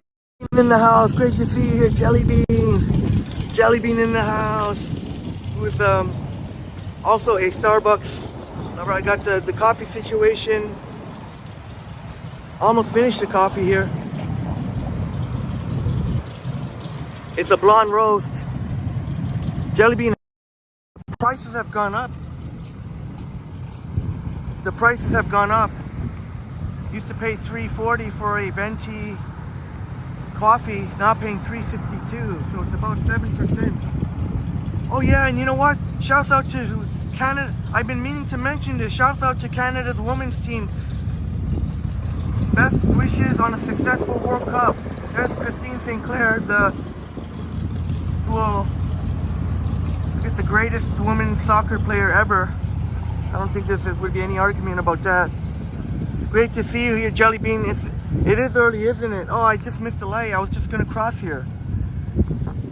in the house. Great to see you here, Jelly Bean. Jelly Bean in the house. With also a Starbucks. Remember, I got the coffee situation. Almost finished the coffee here. It's a blonde roast. Jelly Bean. Prices have gone up. The prices have gone up. Used to pay $3.40 for a venti coffee, now paying $3.62, so it's about 7%. Oh yeah, and you know what? Shouts out to Canada. I've been meaning to mention this. Shouts out to Canada's women's team. Best wishes on a successful World Cup. There's Christine St. Clair, the the greatest women's soccer player ever. I don't think there would be any argument about that. Great to see you here, Jelly Bean. It is early, isn't it? Oh, I just missed the light. I was just gonna cross here.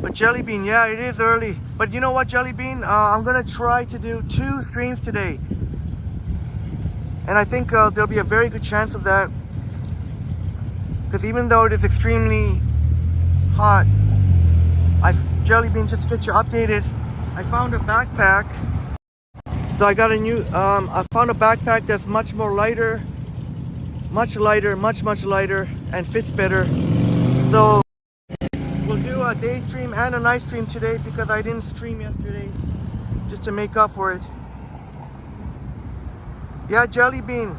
But Jelly Bean, yeah, it is early. But you know what, Jelly Bean? I'm gonna try to do 2 streams today, and I think there'll be a very good chance of that. Because even though it is extremely hot, Jelly Bean, just to get you updated, I found a backpack. So I got a new, I found a backpack that's much lighter, much lighter, and fits better. So we'll do a day stream and a night stream today because I didn't stream yesterday, just to make up for it. Yeah, Jelly Bean,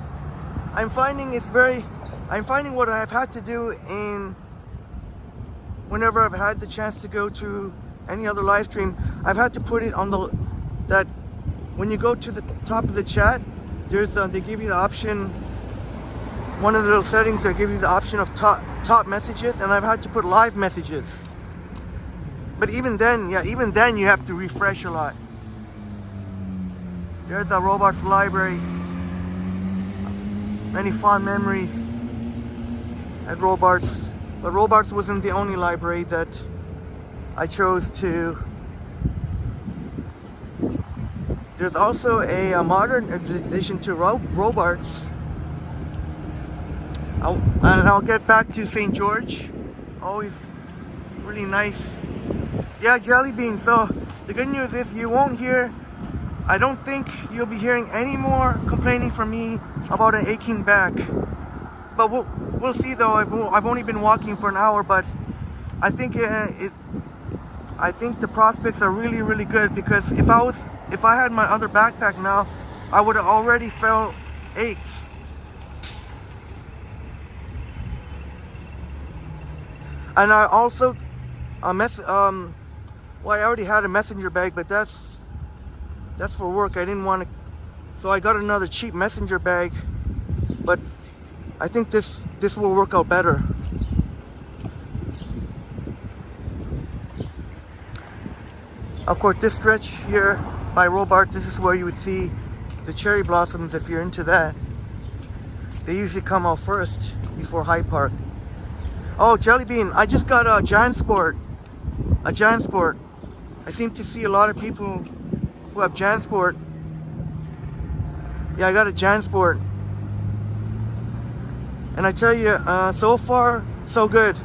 I'm finding what I've had to do whenever I've had the chance to go to any other live stream. I've had to put it on that when you go to the top of the chat, there's they give you the option, one of the little settings that give you the option of top messages, and I've had to put live messages. But even then you have to refresh a lot. There's the Robarts library. Many fond memories at Robarts, but Robarts wasn't the only library that I chose to. There's also a modern addition to Robarts. I'll get back to St. George. Always really nice. Yeah, Jelly Bean. So the good news is you won't hear, I don't think you'll be hearing any more complaining from me about an aching back. But we'll see though. I've only been walking for an hour, but I think I think the prospects are really good, because if I had my other backpack now, I would have already felt aches. And I also well, I already had a messenger bag, but that's for work. I didn't want to, so I got another cheap messenger bag, but I think this will work out better. Of course, this stretch here by Robarts, this is where you would see the cherry blossoms if you're into that. They usually come out first before Hyde Park. Oh, Jelly Bean, I just got a JanSport. A JanSport. I seem to see a lot of people who have JanSport. Yeah, I got a JanSport. And I tell you, so far, so good.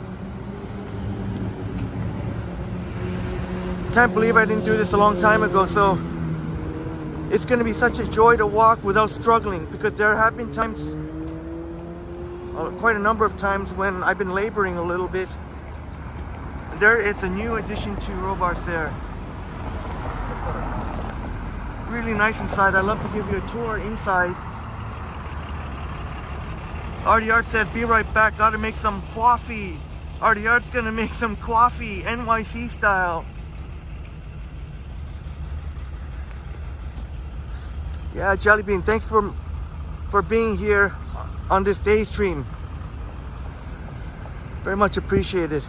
Can't believe I didn't do this a long time ago, so it's going to be such a joy to walk without struggling, because there have been times, quite a number of times, when I've been laboring a little bit. There is a new addition to Robarts there. Really nice inside. I'd love to give you a tour inside. Artie Art says, be right back, gotta make some coffee. Artie Art's gonna make some coffee, NYC style. Yeah, Jelly Bean, thanks for being here on this day stream. Very much appreciated.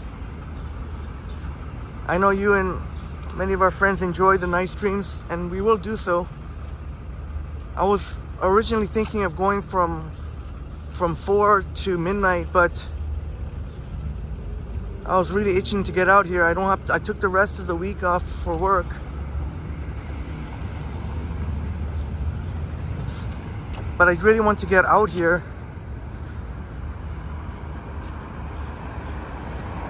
I know you and many of our friends enjoy the night streams, and we will do so. I was originally thinking of going from 4 to midnight, but I was really itching to get out here. I took the rest of the week off for work. But I really want to get out here.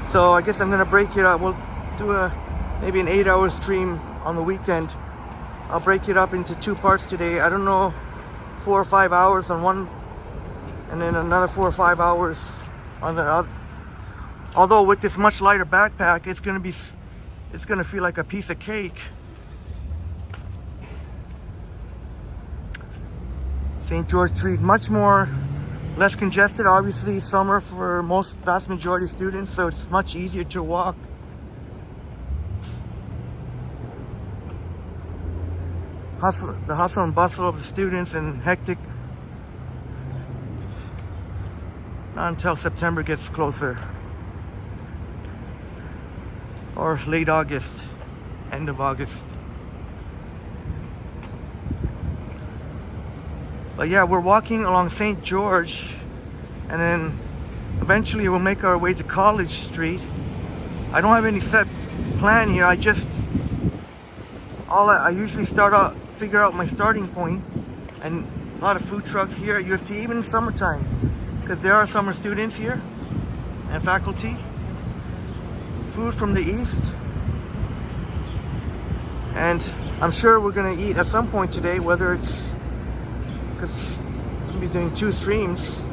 So I guess I'm gonna break it up. We'll do maybe an 8-hour stream on the weekend. I'll break it up into 2 parts today. I don't know, 4 or 5 hours on one, and then another 4 or 5 hours on the other. Although with this much lighter backpack, it's gonna feel like a piece of cake. St. George Street, less congested. Obviously, summer for vast majority of students, so it's much easier to walk. The hustle and bustle of the students and hectic. Not until September gets closer. Or late August, end of August. But yeah, we're walking along St. George, and then eventually we'll make our way to College Street. I don't have any set plan here. I usually figure out my starting point, and a lot of food trucks here at U of T, even in summertime, because there are summer students here and faculty. Food from the east, and I'm sure we're gonna eat at some point today, whether it's because I'm gonna be doing 2 streams,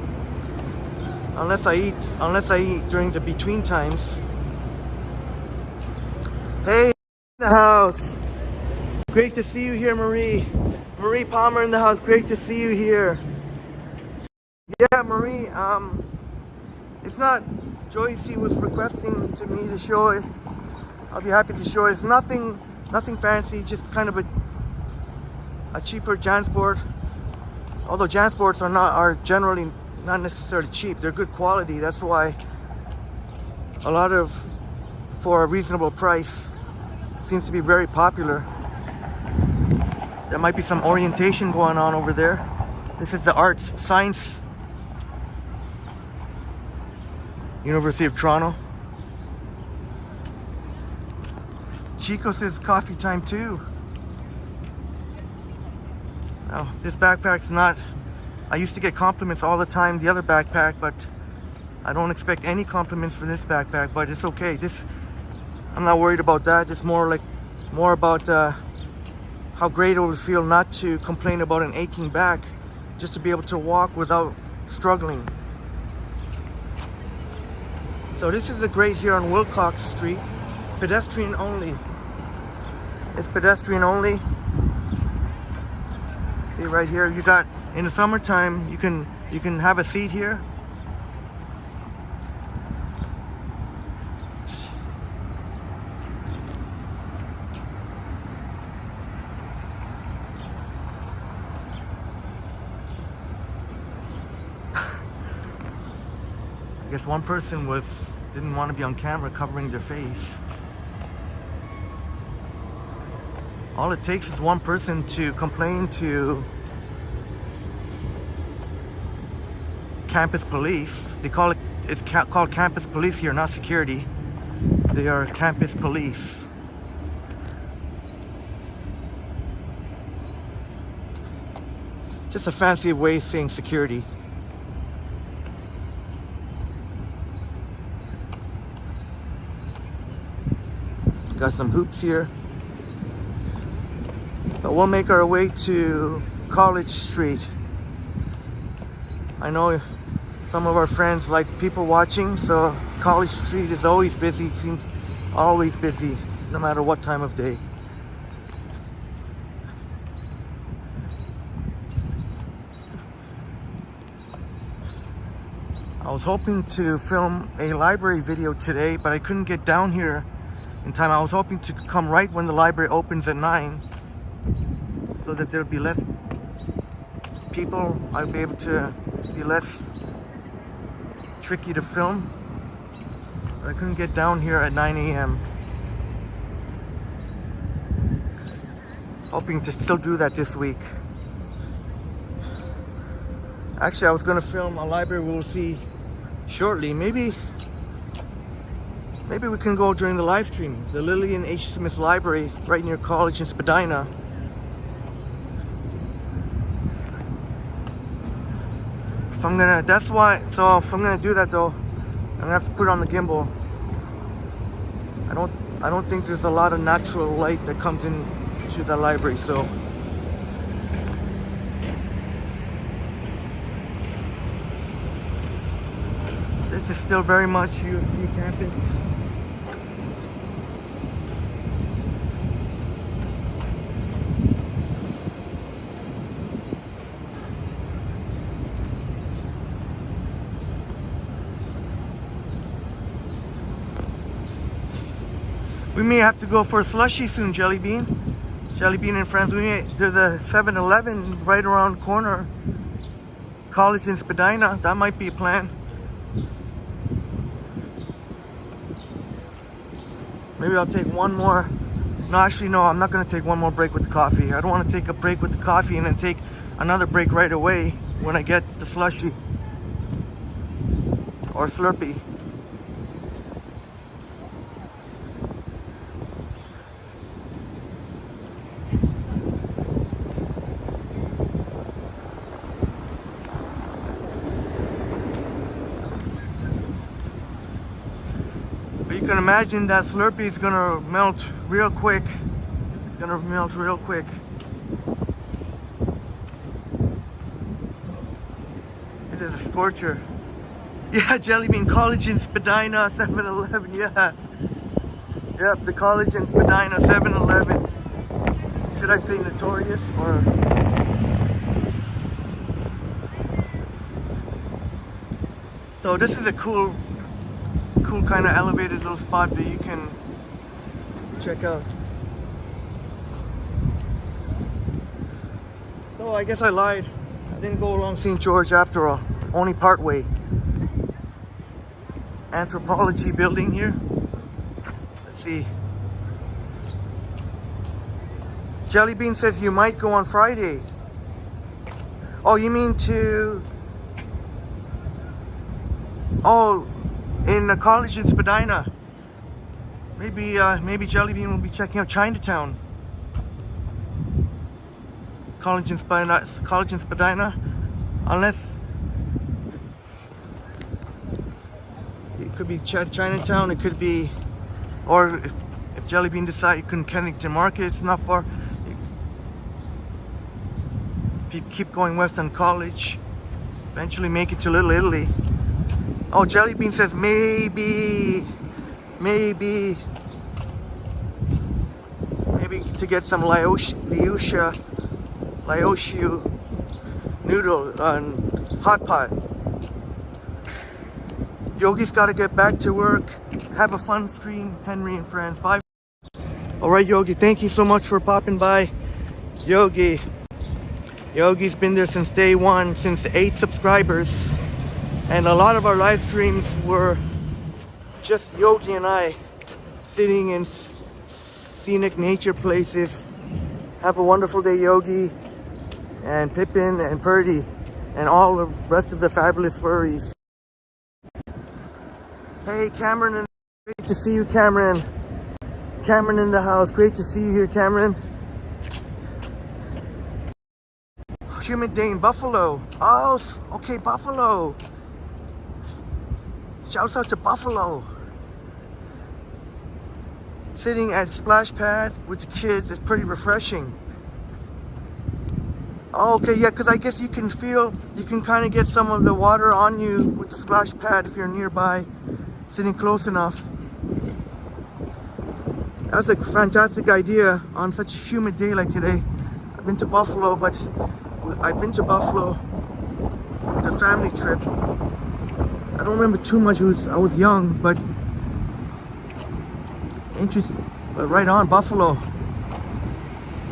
unless I eat during the between times. Hey, in the house. Great to see you here, Marie. Marie Palmer in the house. Great to see you here. Yeah, Marie. It's not. Joycey was requesting to me to show it. I'll be happy to show it. It's nothing fancy. Just kind of a cheaper JanSport. Although JanSports are generally not necessarily cheap. They're good quality. That's why for a reasonable price, seems to be very popular. There might be some orientation going on over there. This is the Arts Science University of Toronto. Chico says coffee time too. Now, this backpack's not, I used to get compliments all the time, the other backpack, but I don't expect any compliments for this backpack, but it's okay. I'm not worried about that. It's more about how great it would feel not to complain about an aching back, just to be able to walk without struggling. So this is the grate here on Wilcox Street. Pedestrian only. It's pedestrian only. See right here, you got, in the summertime, you can have a seat here. I guess one person didn't want to be on camera covering their face. All it takes is one person to complain to campus police. They call it it's called campus police here, not security. They are campus police. Just a fancy way of saying security. Got some hoops here. But we'll make our way to College Street. I know some of our friends like people watching, so College Street is always busy. It seems always busy, no matter what time of day. I was hoping to film a library video today, but I couldn't get down here in time. I was hoping to come right when the library opens at 9, so that there'd be less people. I'd be able to be less tricky to film. But I couldn't get down here at 9 a.m. Hoping to still do that this week. Actually, I was going to film a library we'll see shortly. Maybe we can go during the live stream. The Lillian H. Smith Library right near College in Spadina. If I'm gonna do that though, I'm gonna have to put on the gimbal. I don't think there's a lot of natural light that comes in to the library, so this is still very much U of T campus. We may have to go for a slushie soon, Jellybean. Jellybean and friends, there's a 7-Eleven right around the corner. College in Spadina, that might be a plan. Maybe I'll take one more. No, actually, no, I'm not going to take one more break with the coffee. I don't want to take a break with the coffee and then take another break right away when I get the slushie or Slurpee. You can imagine that Slurpee is gonna melt real quick. It's gonna melt real quick. It is a scorcher. Yeah, Jellybean, College in Spadina, 7-Eleven, yeah. Yep, the College in Spadina, 7-Eleven. Should I say notorious or? So this is a cool kind of elevated little spot that you can check out. So I guess I lied. I didn't go along St. George after all. Only part way. Anthropology building here. Let's see. Jellybean says you might go on Friday. Oh, you mean to... Oh, in the College in Spadina. Maybe Jellybean will be checking out Chinatown. College in Spadina. Unless it could be Chinatown, it could be, or if Jellybean decides you can Kennington Market, it's not far. If you keep going west on College, eventually make it to Little Italy. Oh, Jellybean says maybe to get some Liushia noodle on hot pot. Yogi's got to get back to work. Have a fun stream, Henry and friends. Bye. All right, Yogi, thank you so much for popping by. Yogi's been there since day one, since 8 subscribers. And a lot of our live streams were just Yogi and I sitting in scenic nature places. Have a wonderful day, Yogi, and Pippin and Purdy, and all the rest of the fabulous furries. Hey, Cameron, great to see you, Cameron. Cameron in the house. Great to see you here, Cameron. Humid day in Buffalo. Oh, okay, Buffalo. Shouts out to Buffalo. Sitting at splash pad with the kids is pretty refreshing. Oh, okay, yeah, because I guess you can kind of get some of the water on you with the splash pad if you're nearby, sitting close enough. That's a fantastic idea on such a humid day like today. I've been to Buffalo, but I've been to Buffalo with a family trip. I don't remember too much. I was young, but interesting. But right on, Buffalo.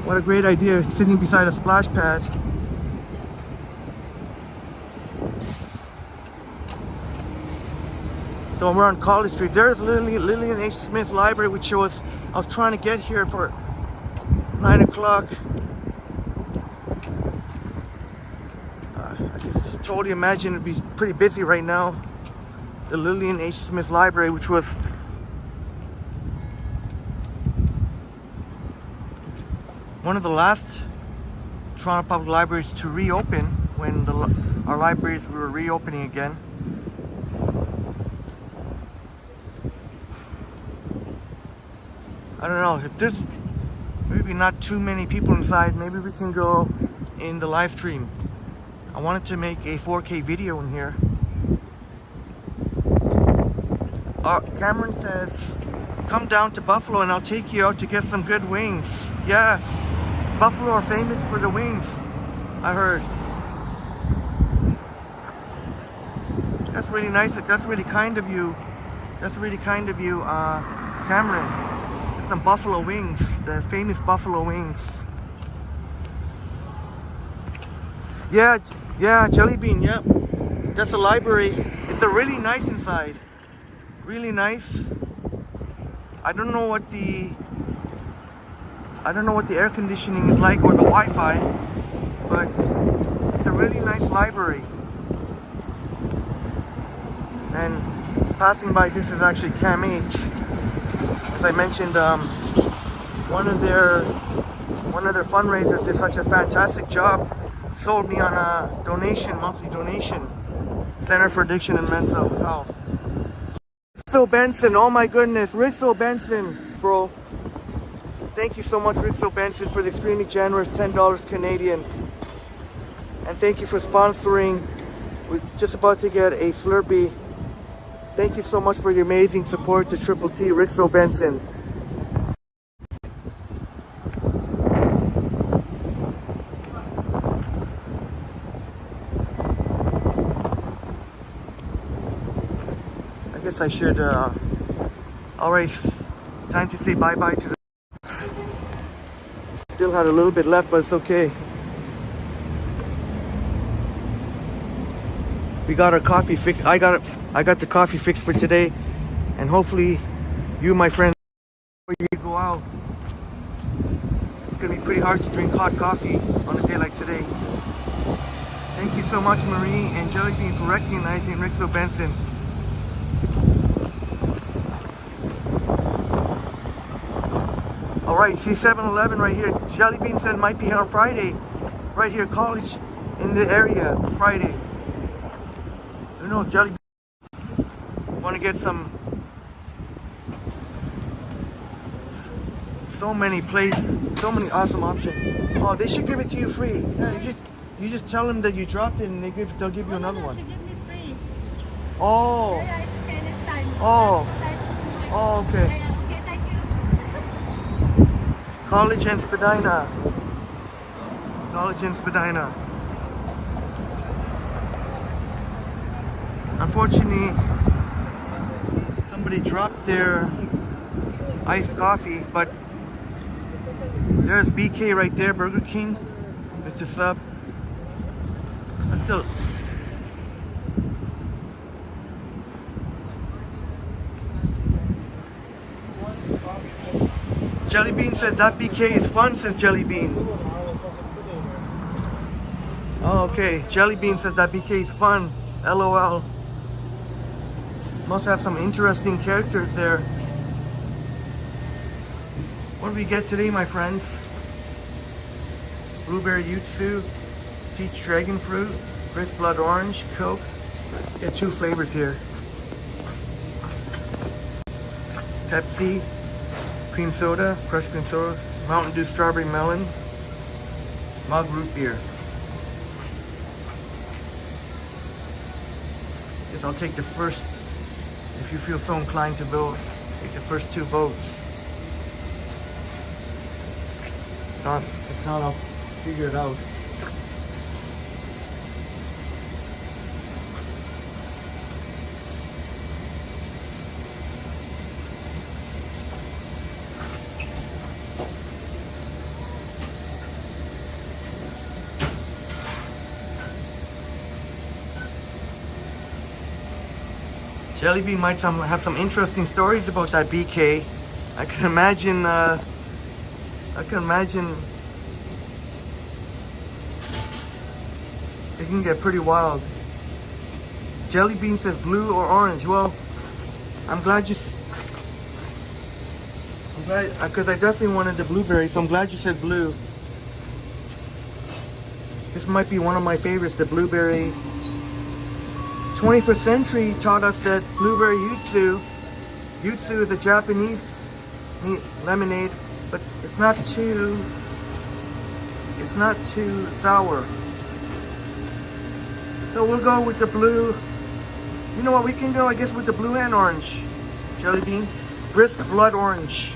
What a great idea, sitting beside a splash pad. So we're on College Street. There's Lillian H. Smith Library, which I was trying to get here for 9 o'clock. I can totally imagine it'd be pretty busy right now. The Lillian H. Smith Library, which was one of the last Toronto Public Libraries to reopen when our libraries were reopening again. I don't know, if there's maybe not too many people inside, maybe we can go in the live stream. I wanted to make a 4K video in here. Cameron says, come down to Buffalo and I'll take you out to get some good wings. Yeah, Buffalo are famous for the wings, I heard. That's really nice. That's really kind of you. That's really kind of you, Cameron. Some buffalo wings, the famous buffalo wings. Yeah, Jelly Bean, yeah. That's a library. It's a really nice inside. Really nice. I don't know what the air conditioning is like or the Wi-Fi, but it's a really nice library. And passing by, this is actually Camh. As I mentioned, one of their fundraisers did such a fantastic job. Sold me on a monthly donation. Center for Addiction and Mental Health. Rickso Benson, oh my goodness, Rickso Benson, bro. Thank you so much, Rickso Benson, for the extremely generous $10 Canadian. And thank you for sponsoring. We're just about to get a Slurpee. Thank you so much for your amazing support to Triple T, Rickso Benson. I guess I should, alright, time to say bye-bye to the... Still had a little bit left, but it's okay. We got our coffee fixed. I got the coffee fixed for today, and hopefully you, my friend, before you go out, it's gonna be pretty hard to drink hot coffee on a day like today. Thank you so much, Marie and Jelly Bean, for recognizing Rickso Benson. All right, see 7-Eleven right here. Jelly Bean said might be here on Friday, right here, College in the area, Friday. Who knows, Jelly Bean. Want to get some. So many places, so many awesome options. Oh, they should give it to you free. Yeah, you just tell them that you dropped it, and they'll give you another one. She give me free. Oh. Yeah, it's okay next time. Oh. Oh, okay. Yeah, okay, thank you. College and Spadina. College and Spadina. Unfortunately, somebody dropped their iced coffee, but there's BK right there, Burger King, Mr. Sub. That's still. Jelly Bean says that BK is fun, says Jelly Bean. Oh, okay. Jelly Bean says that BK is fun. LOL. Must have some interesting characters there. What do we get today, my friends? Blueberry Yutsu, peach dragon fruit, crisp blood orange, Coke. Get 2 flavors here. Pepsi, cream soda, crushed cream soda, Mountain Dew strawberry melon, mug root beer. Guess I'll take the first, if you feel so inclined to vote, take the first 2 votes. If not, I'll figure it out. Jelly Bean might have some interesting stories about that BK. I can imagine. It can get pretty wild. Jelly Bean says blue or orange. Well, I'm glad because I definitely wanted the blueberry, so I'm glad you said blue. This might be one of my favorites, the blueberry. 21st century taught us that blueberry Yutsu is a Japanese lemonade, but it's not too sour. So we'll go with the blue. You know what, we can go, I guess, with the blue and orange. Jelly Bean. Brisk blood orange.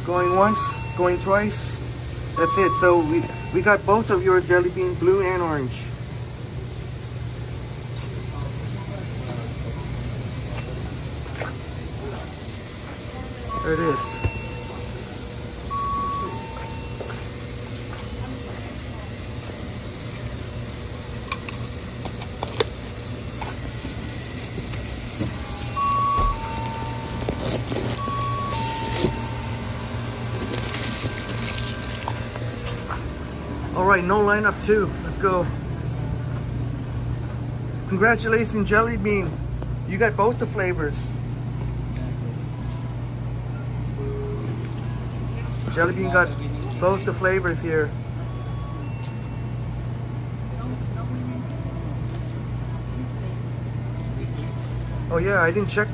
Going once, going twice. That's it. So we got both of your Jelly Bean, blue and orange. There it is. Alright, no lineup 2. Let's go. Congratulations, Jelly Bean. You got both the flavors. Jelly Bean got both the flavors here. Oh yeah, I didn't check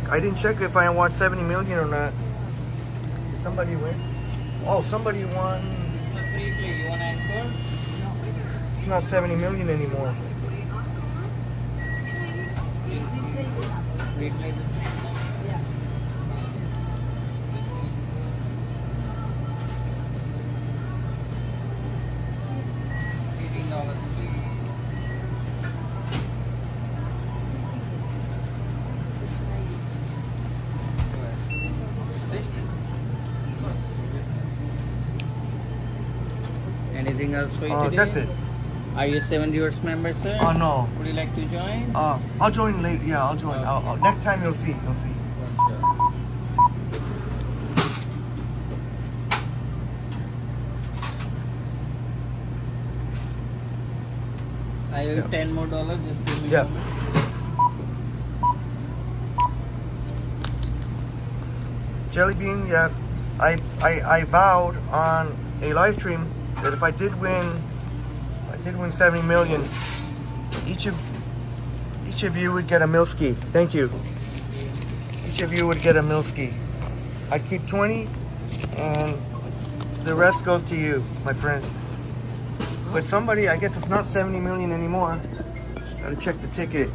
if I won 70 million or not. Did somebody win? Oh, somebody won. It's not 70 million anymore. Anything else for you today? That's it. Are you 70 years member, sir? Oh no. Would you like to join? I'll join late. Yeah, I'll join. Next time you'll see. You'll see. I will $10 more. Just give me. Yeah. Jelly Bean, yeah. I vowed on a live stream that if I did win 70 million, each of you would get a Milski. Thank you. Each of you would get a Milski. I'd keep 20 and the rest goes to you, my friend. But somebody, I guess it's not 70 million anymore. Gotta check the ticket.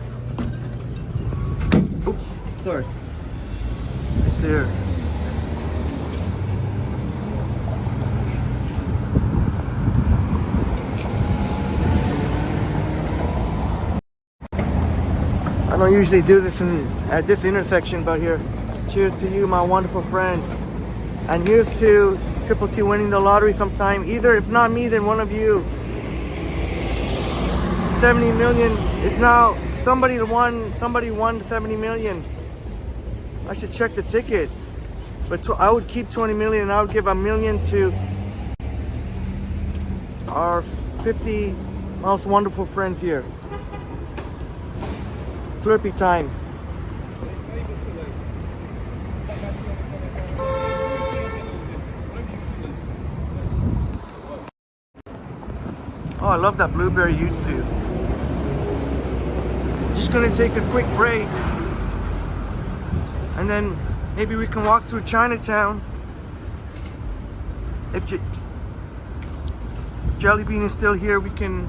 Oops, sorry. Right there. I don't usually do this at this intersection, but here, cheers to you, my wonderful friends. And here's to Triple T winning the lottery sometime. Either, if not me, then one of you. 70 million is now, somebody won 70 million. I should check the ticket. But I would keep 20 million and I would give $1 million to our 50 most wonderful friends here. Slurpee time. Oh, I love that blueberry yuzu. Just gonna take a quick break, and then maybe we can walk through Chinatown. If Jelly Bean is still here, we can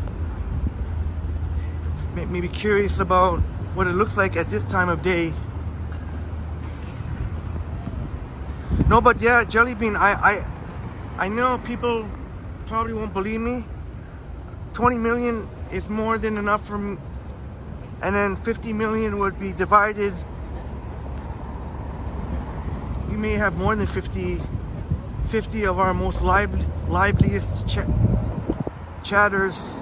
maybe curious about what it looks like at this time of day. No, but yeah, Jelly Bean, I know people probably won't believe me. 20 million is more than enough for me, and then 50 million would be divided. You may have more than 50 of our most liveliest chatters.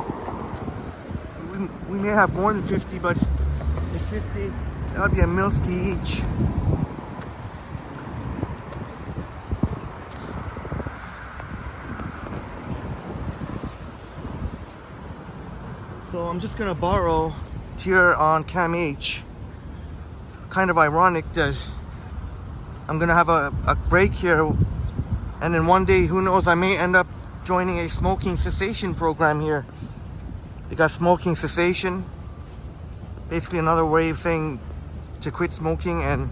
We may have more than 50, but if 50, that would be a milski each. So I'm just gonna borrow here on Camh. Kind of ironic that I'm gonna have a break here, and then one day, who knows, I may end up joining a smoking cessation program here. They got smoking cessation, basically another way of saying to quit smoking. And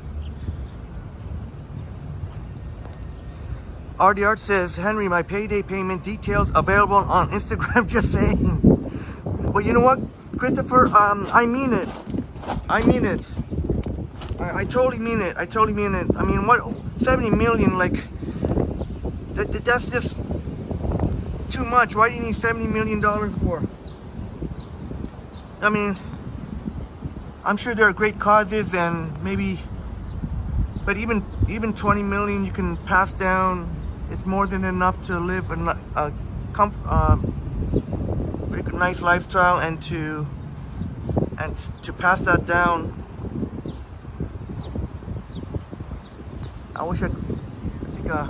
RDR says, Henry, my payday payment details available on Instagram. Just saying. But you know what, Christopher, I mean it. I mean it. I totally mean it. I totally mean it. I mean, what, 70 million, like, that's just too much. Why do you need $70 million for? I mean, I'm sure there are great causes, and maybe, but even 20 million you can pass down. It's more than enough to live a nice lifestyle, and to pass that down. I wish I think I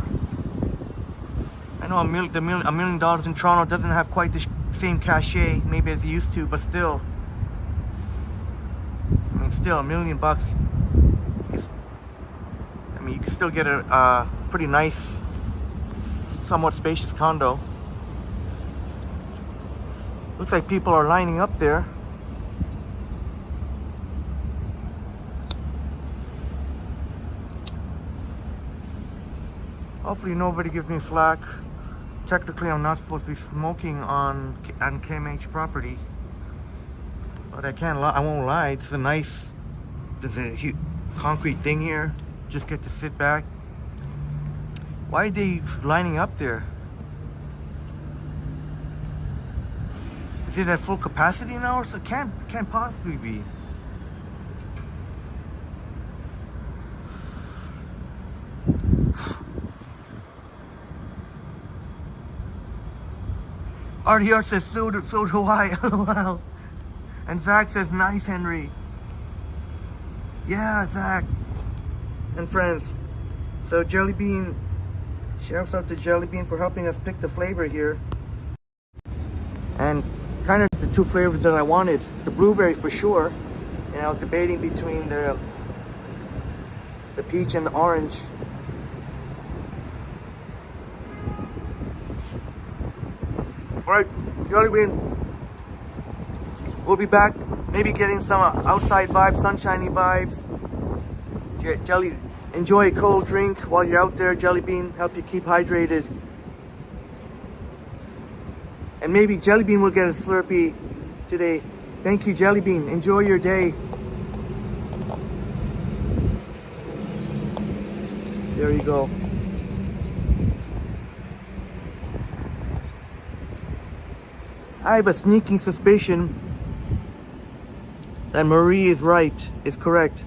know $1 million in Toronto doesn't have quite the same cachet maybe as it used to, but still, I mean, still $1 million bucks. I mean, you can still get a pretty nice, somewhat spacious condo. Looks like people are lining up there. Hopefully nobody gives me flack. Technically, I'm not supposed to be smoking on Camh property, but I won't lie. It's a nice, there's a huge concrete thing here. Just get to sit back. Why are they lining up there? Is it at full capacity now, or so? Can't possibly be. RDR says, so do I, LOL. And Zach says, nice, Henry. Yeah, Zach. And friends. So Jelly Bean, shouts out to Jelly Bean for helping us pick the flavor here. And kind of the two flavors that I wanted. The blueberry for sure. And I was debating between the peach and the orange. Alright, Jelly Bean. We'll be back, maybe getting some outside vibes, sunshiny vibes. Enjoy a cold drink while you're out there. Jelly Bean, help you keep hydrated. And maybe Jelly Bean will get a Slurpee today. Thank you, Jelly Bean. Enjoy your day. There you go. I have a sneaking suspicion that Marie is right, is correct.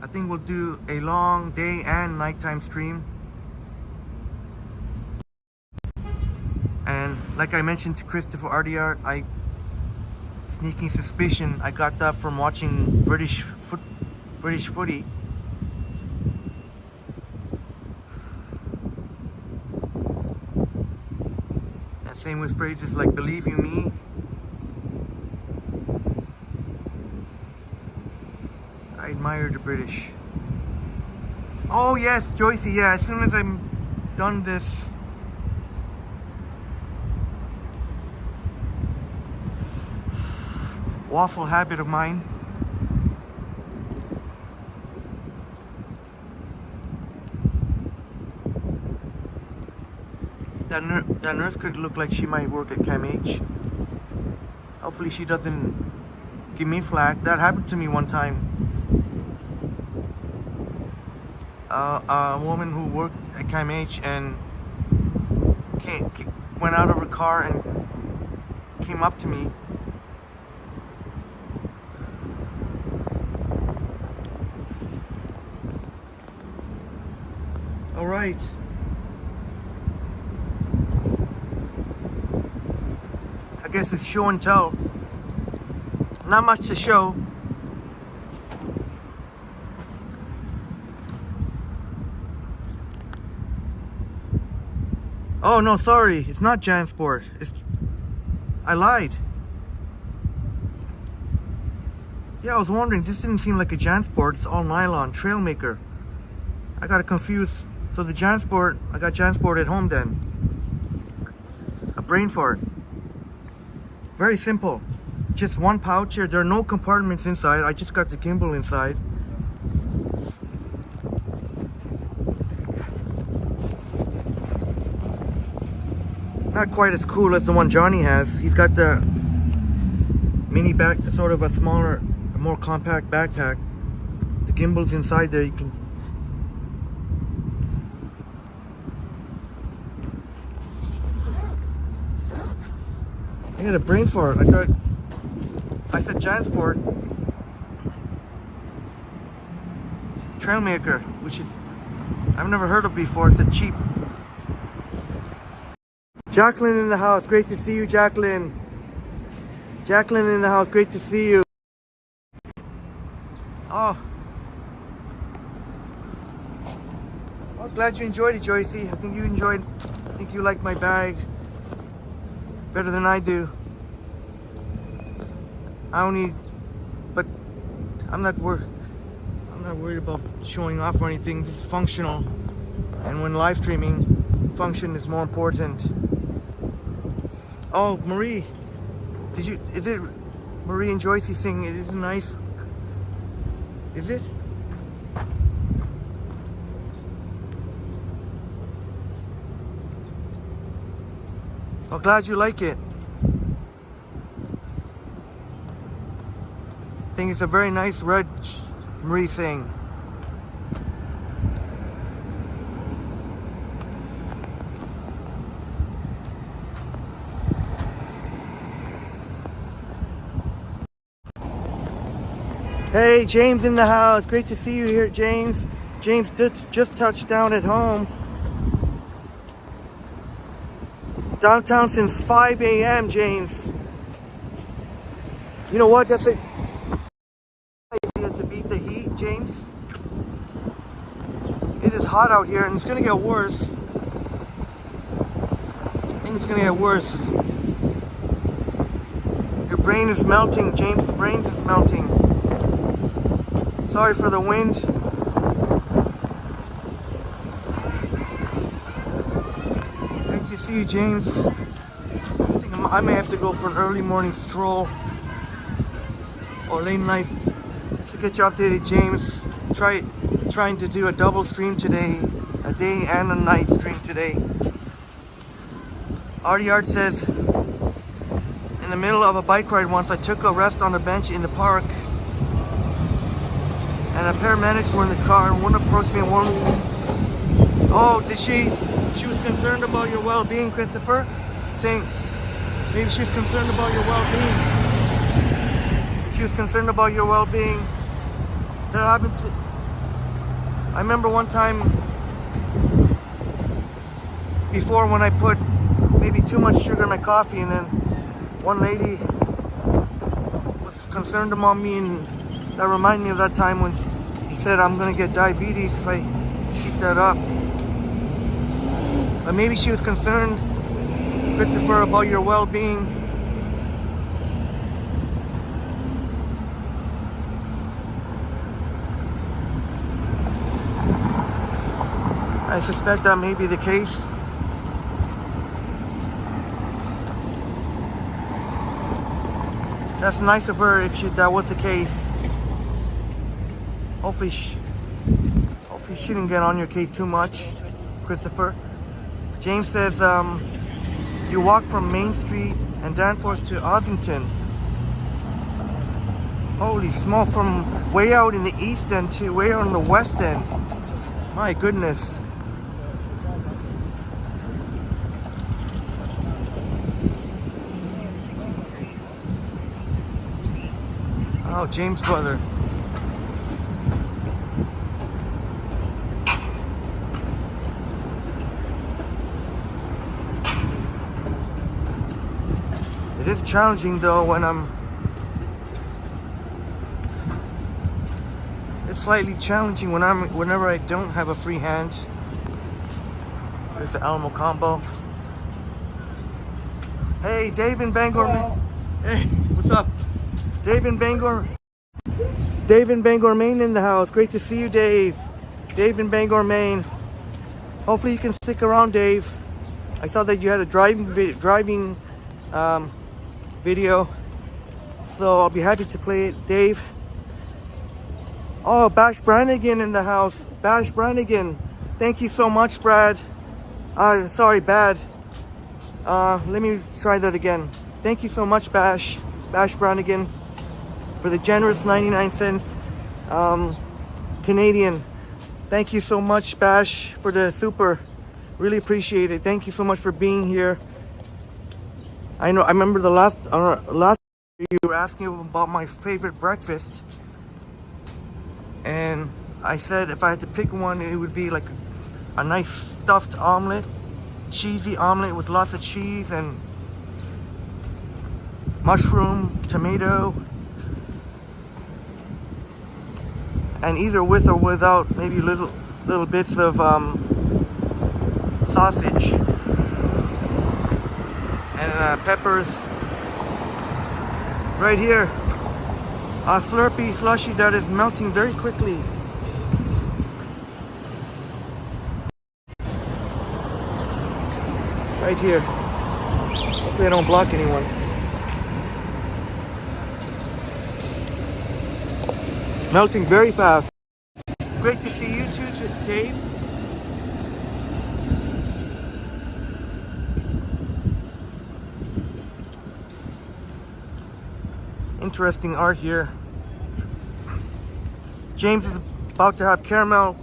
I think we'll do a long day and nighttime stream. And like I mentioned to Christopher RDR, sneaking suspicion, I got that from watching British footy. And same with phrases like believe you me. admire the British. Oh yes, Joycey, yeah, as soon as I'm done this. Awful habit of mine. That nurse could look like she might work at Camh. Hopefully she doesn't give me flack. That happened to me one time. A woman who worked at Camh and went out of her car and came up to me. All right. I guess it's show and tell. Not much to show. Oh no, sorry. It's not JanSport. I lied. Yeah, I was wondering. This didn't seem like a JanSport. It's all nylon. Trailmaker. I got it confused. So the JanSport, I got JanSport at home then. A brain fart. Very simple. Just one pouch here. There are no compartments inside. I just got the gimbal inside. Not quite as cool as the one Johnny has. He's got the mini back, sort of a smaller, more compact backpack. The gimbal's inside there. You can. I got a brain fart. I said JanSport. Trailmaker, which is I've never heard of before. It's a cheap. Jacqueline in the house. Great to see you, Jacqueline. Jacqueline in the house. Great to see you. Oh. Well, glad you enjoyed it, Joycey. I think you liked my bag better than I do. But I'm not worried about showing off or anything. This is functional, and when live streaming, function is more important. Oh, Marie, is it Marie and Joycey sing? It is nice. Is it? Oh, glad you like it. I think it's a very nice red Marie saying. Hey, James in the house. Great to see you here, James. James just touched down at home. Downtown since 5 a.m., James. You know what? That's it. Idea to beat the heat, James. It is hot out here, and it's gonna get worse. I think it's gonna get worse. Your brain is melting, James' brain is melting. Sorry for the wind. Great to see you, James. I think I may have to go for an early morning stroll or late night just to get you updated, James. Trying to do a double stream today, a day and a night stream today. Artie Art says, in the middle of a bike ride once, I took a rest on a bench in the park, and a paramedics were in the car, and one approached me and one. Oh, did she? She was concerned about your well-being, Christopher. Saying maybe she's concerned about your well-being. She was concerned about your well-being. That happened to. I remember one time before when I put maybe too much sugar in my coffee, and then one lady was concerned about me, and that reminded me of that time when he said I'm gonna get diabetes if I keep that up. But maybe she was concerned, Christopher, about your well-being. I suspect that may be the case. That's nice of her if that was the case. Hopefully she didn't get on your case too much, Christopher. James says, you walk from Main Street and Danforth to Ossington. Holy smoke, from way out in the east end to way out in the west end. My goodness. Oh, James' brother. It is challenging though when it's slightly challenging whenever I don't have a free hand. There's the Alamo combo. Hey, Dave in Bangor. Hey, what's up? Dave in Bangor. Dave in Bangor, Maine in the house. Great to see you, Dave. Dave in Bangor, Maine. Hopefully you can stick around, Dave. I saw that you had a driving video, so I'll be happy to play it, Dave. Oh, Bash Brannigan in the house. Bash Brannigan. Thank you so much, Brad. Sorry, Bad. Let me try that again. Thank you so much, Bash Brannigan, for the generous 99 cents Canadian. Thank you so much, Bash, for the super. Really appreciate it. Thank you so much for being here. I remember the last you were asking about my favorite breakfast, and I said if I had to pick one, it would be like a nice stuffed omelet, cheesy omelet with lots of cheese and mushroom, tomato, and either with or without maybe little bits of sausage and peppers. Right here, a Slurpee slushy that is melting very quickly. Right here. Hopefully I don't block anyone. Melting very fast. Great to see you too, Dave. Interesting art here. James is about to have caramel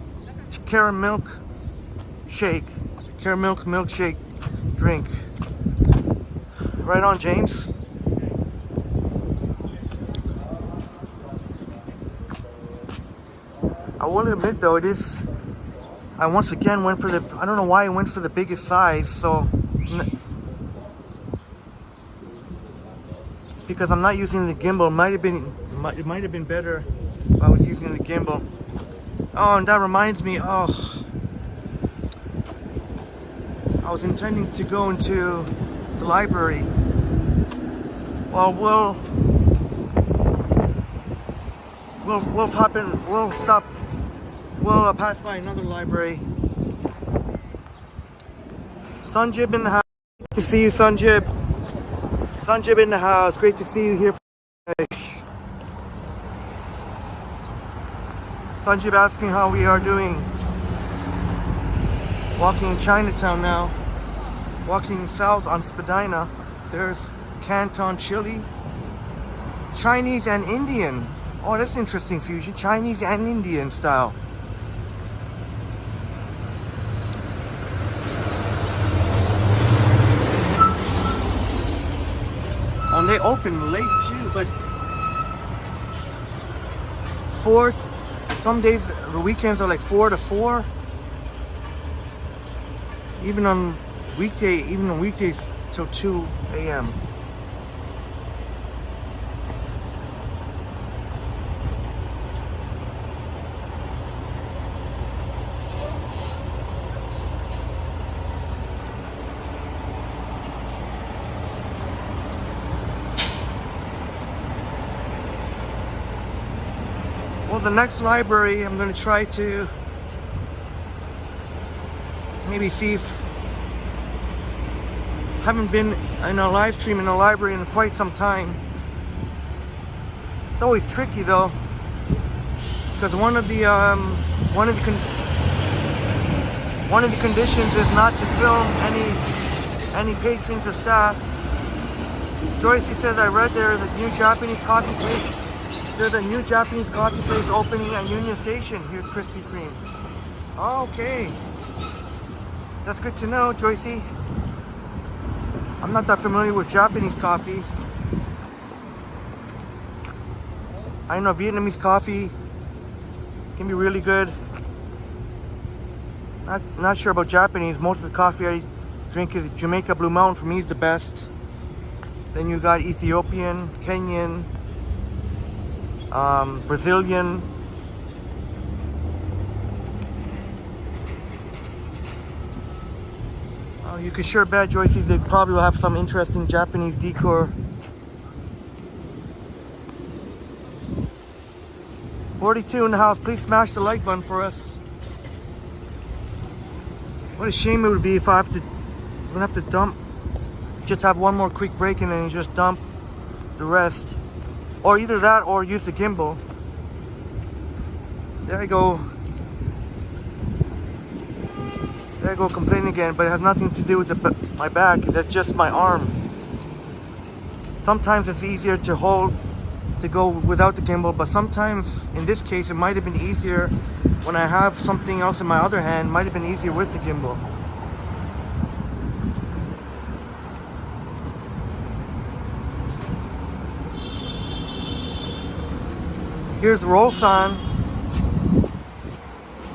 milkshake drink. Right on, James. I will admit though, I once again went for I don't know why I went for the biggest size, so because I'm not using the gimbal. It might have been better if I was using the gimbal. Oh, and that reminds me, I was intending to go into the library. Well, we'll pass by another library. Sunjib in the house. Great to see you, Sunjib. Sunjib in the house. Great to see you here. Sunjib asking how we are doing. Walking in Chinatown now. Walking south on Spadina. There's Canton chili. Chinese and Indian. Oh, that's interesting fusion. Chinese and Indian style. And they open late too, but some days the weekends are like 4 to 4. Even on weekdays till 2 a.m. Well, the next library I'm going to try to maybe see if... Haven't been in a live stream in a library in quite some time. It's always tricky though, because one of the conditions is not to film any patrons or staff. Joyce said I read there's a new Japanese coffee place. There's a new Japanese coffee place opening at Union Station. Here's Krispy Kreme. Okay, that's good to know, Joycey. I'm not that familiar with Japanese coffee. I know Vietnamese coffee can be really good. Not sure about Japanese. Most of the coffee I drink is Jamaica Blue Mountain. For me, is the best. Then you got Ethiopian, Kenyan, Brazilian. Oh, you could sure bet, Joyce, they probably will have some interesting Japanese decor. 42 in the house. Please smash the like button for us. What a shame it would be if I'm gonna have to dump. Just have one more quick break and then you just dump the rest. Or either that or use the gimbal. There I go. There I go complaining again, but it has nothing to do with my back. That's just my arm. Sometimes it's easier to hold, to go without the gimbal, but sometimes, in this case, it might have been easier when I have something else in my other hand. Might have been easier with the gimbal. Here's Rolsan.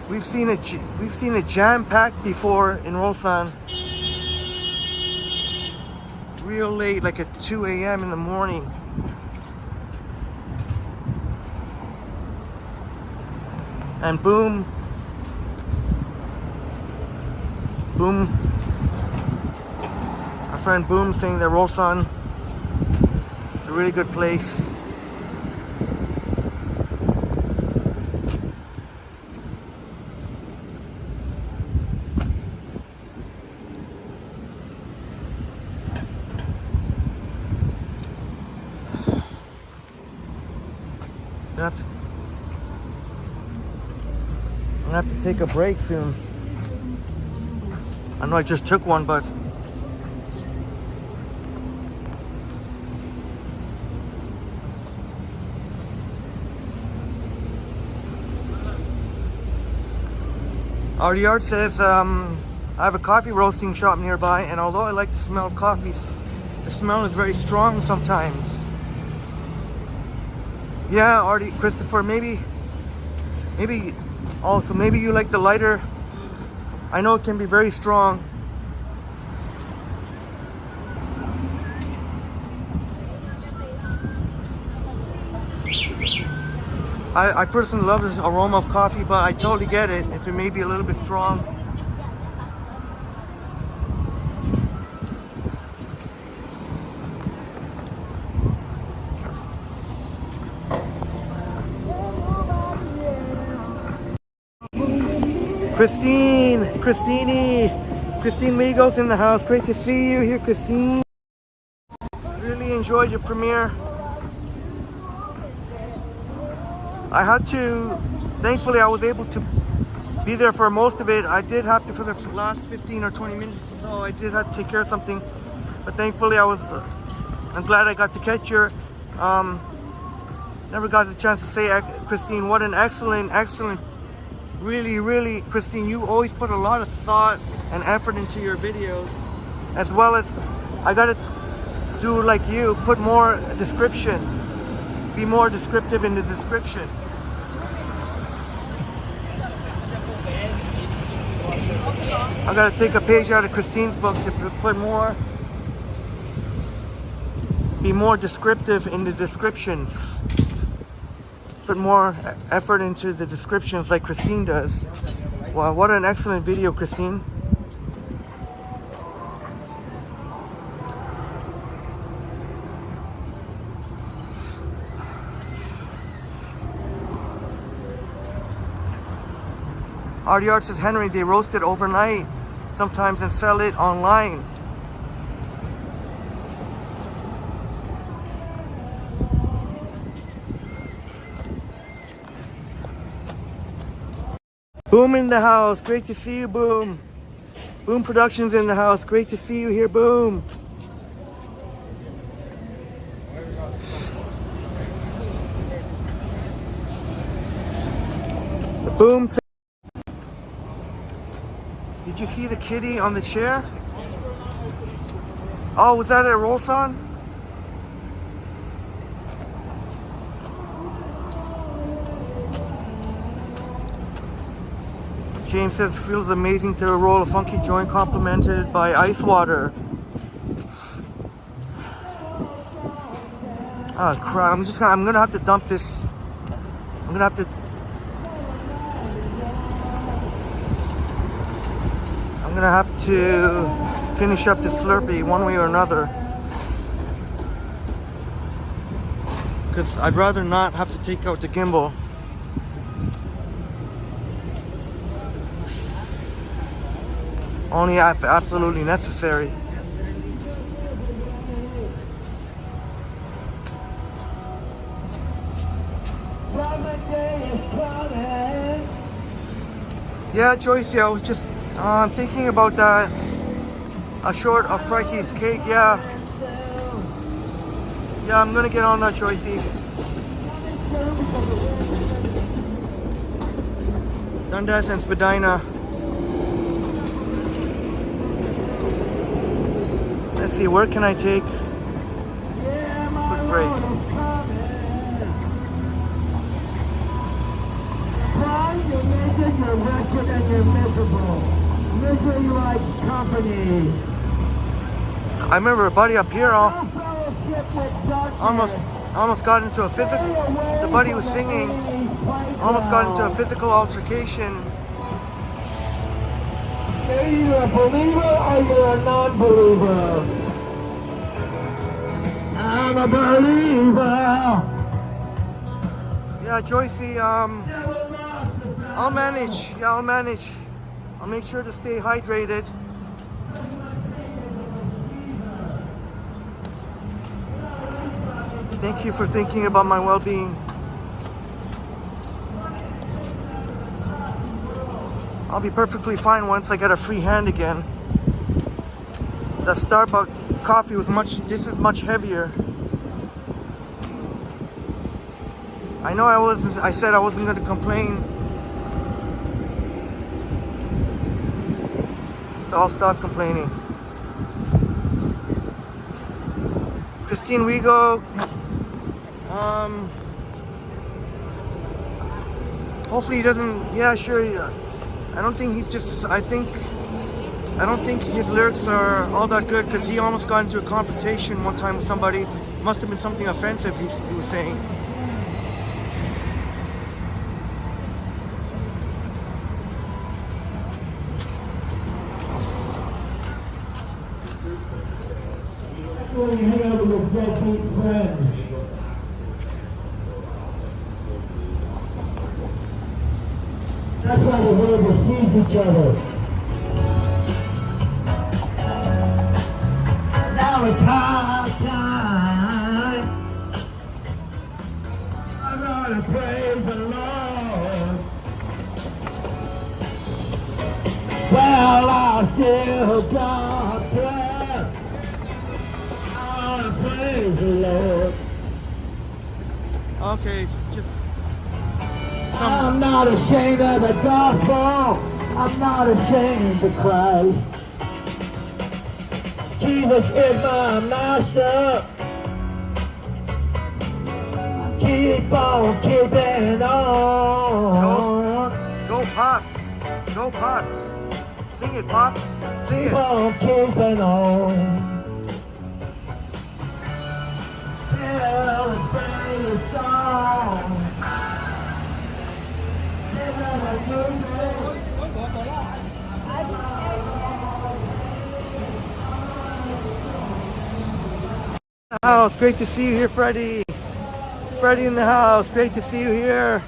We've seen a jam-packed before in Rolsan. Real late, like at 2 a.m. in the morning. And boom. Our friend Boom saying that Rolsan is a really good place. I'm gonna have to take a break soon. I know I just took one, but Our yard says I have a coffee roasting shop nearby, and although I like the smell of coffee, the smell is very strong sometimes. Yeah, Artie, Christopher, maybe, oh, so maybe you like the lighter. I know it can be very strong. I personally love the aroma of coffee, but I totally get it if it may be a little bit strong. Christine Migos in the house. Great to see you here, Christine. Really enjoyed your premiere. I had to, thankfully I was able to be there for most of it. I did have to, for the last 15 or 20 minutes or so, I did have to take care of something. But thankfully I'm glad I got to catch you. Never got the chance to say, Christine, what an excellent, really, Christine, you always put a lot of thought and effort into your videos. As well as, I gotta do like you, put more description. Be more descriptive in the description. I gotta take a page out of Christine's book to put more, be more descriptive in the descriptions. Put more effort into the descriptions like Christine does. Wow, what an excellent video, Christine. RDR says, Henry, they roasted overnight. sometimes and sell it online. Boom in the house. Great to see you, Boom. Boom Productions in the house. Great to see you here, Boom. The Boom. Did you see the kitty on the chair? Oh, was that a Rolson? James says it feels amazing to roll a funky joint complimented by ice water. Oh crap, I'm gonna have to dump this. I'm gonna have to finish up the Slurpee one way or another. Because I'd rather not have to take out the gimbal. Only if absolutely necessary. Yeah, Joyce, I was just thinking about that. A short of Crikey's cake, yeah. Yeah, I'm gonna get on that, Joycey. Dundas and Spadina. Let's see, where can I take quick break? I remember a buddy up here almost got into a physical. The buddy was singing, almost got into a physical altercation. Are you a believer or you're a non-believer? I'm a believer. Yeah, Joycey, I'll manage. Yeah, I'll manage. I'll make sure to stay hydrated. Thank you for thinking about my well-being. I'll be perfectly fine once I get a free hand again. The Starbucks coffee was this is much heavier. I know I said I wasn't going to complain. So I'll stop complaining. Christine Rigo. Hopefully he doesn't, yeah, sure. I don't think he's just, I don't think his lyrics are all that good because he almost got into a confrontation one time with somebody. Must have been something offensive he was saying. When you hang out with your deadbeat friends. That's why the world deceives each other. Now it's high time. I'm gonna praise the Lord. Well, I still got breath. I wanna praise the Lord. Okay, just I'm not ashamed of the gospel. I'm not ashamed of Christ. Jesus is my master. Keep on keeping on. Go Pops. Go Pops. Sing it, Pops. Sing Keep it. on keeping on. Tell the praise song. House, great to see you here, Freddie. Freddie in the house, great to see you here.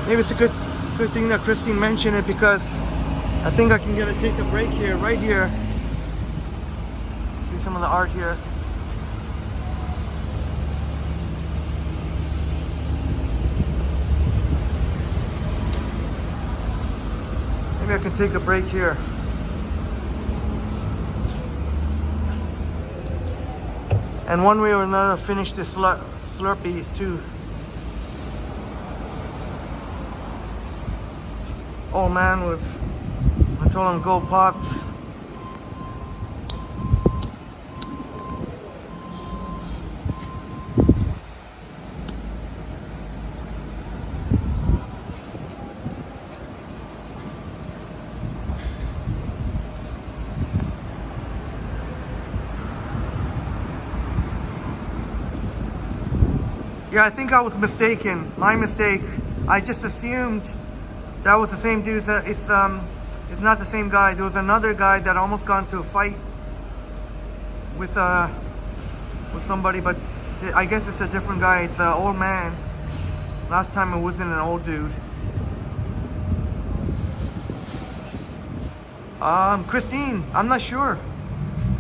Maybe it's a good thing that Christine mentioned it, because I think I can take a break here, right here. See some of the art here. Maybe I can take a break here. And one way or another, finish this Slurpees too. Old man I told him go pops. Yeah, I think I was mistaken. My mistake. I just assumed that was the same dude. It's not the same guy. There was another guy that almost got into a fight with somebody, but I guess it's a different guy. It's an old man. Last time it wasn't an old dude. Christine, I'm not sure.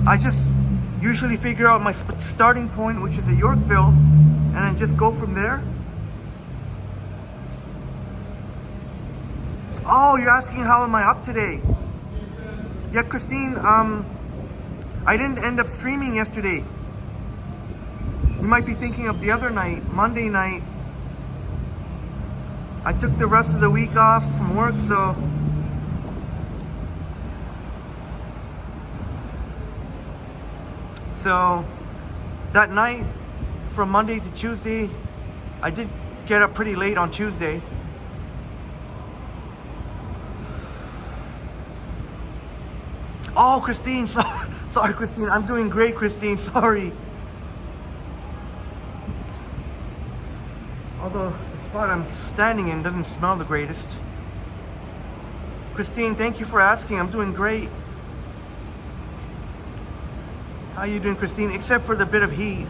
I just usually figure out my starting point, which is at Yorkville, and then just go from there. Oh, you're asking how am I up today? Yeah, Christine, I didn't end up streaming yesterday. You might be thinking of the other night, Monday night. I took the rest of the week off from work, so that night from Monday to Tuesday, I did get up pretty late on Tuesday. Oh, Christine, sorry, Christine. I'm doing great, Christine. Sorry. Although the spot I'm standing in doesn't smell the greatest. Christine, thank you for asking. I'm doing great. How you doing, Christine? Except for the bit of heat.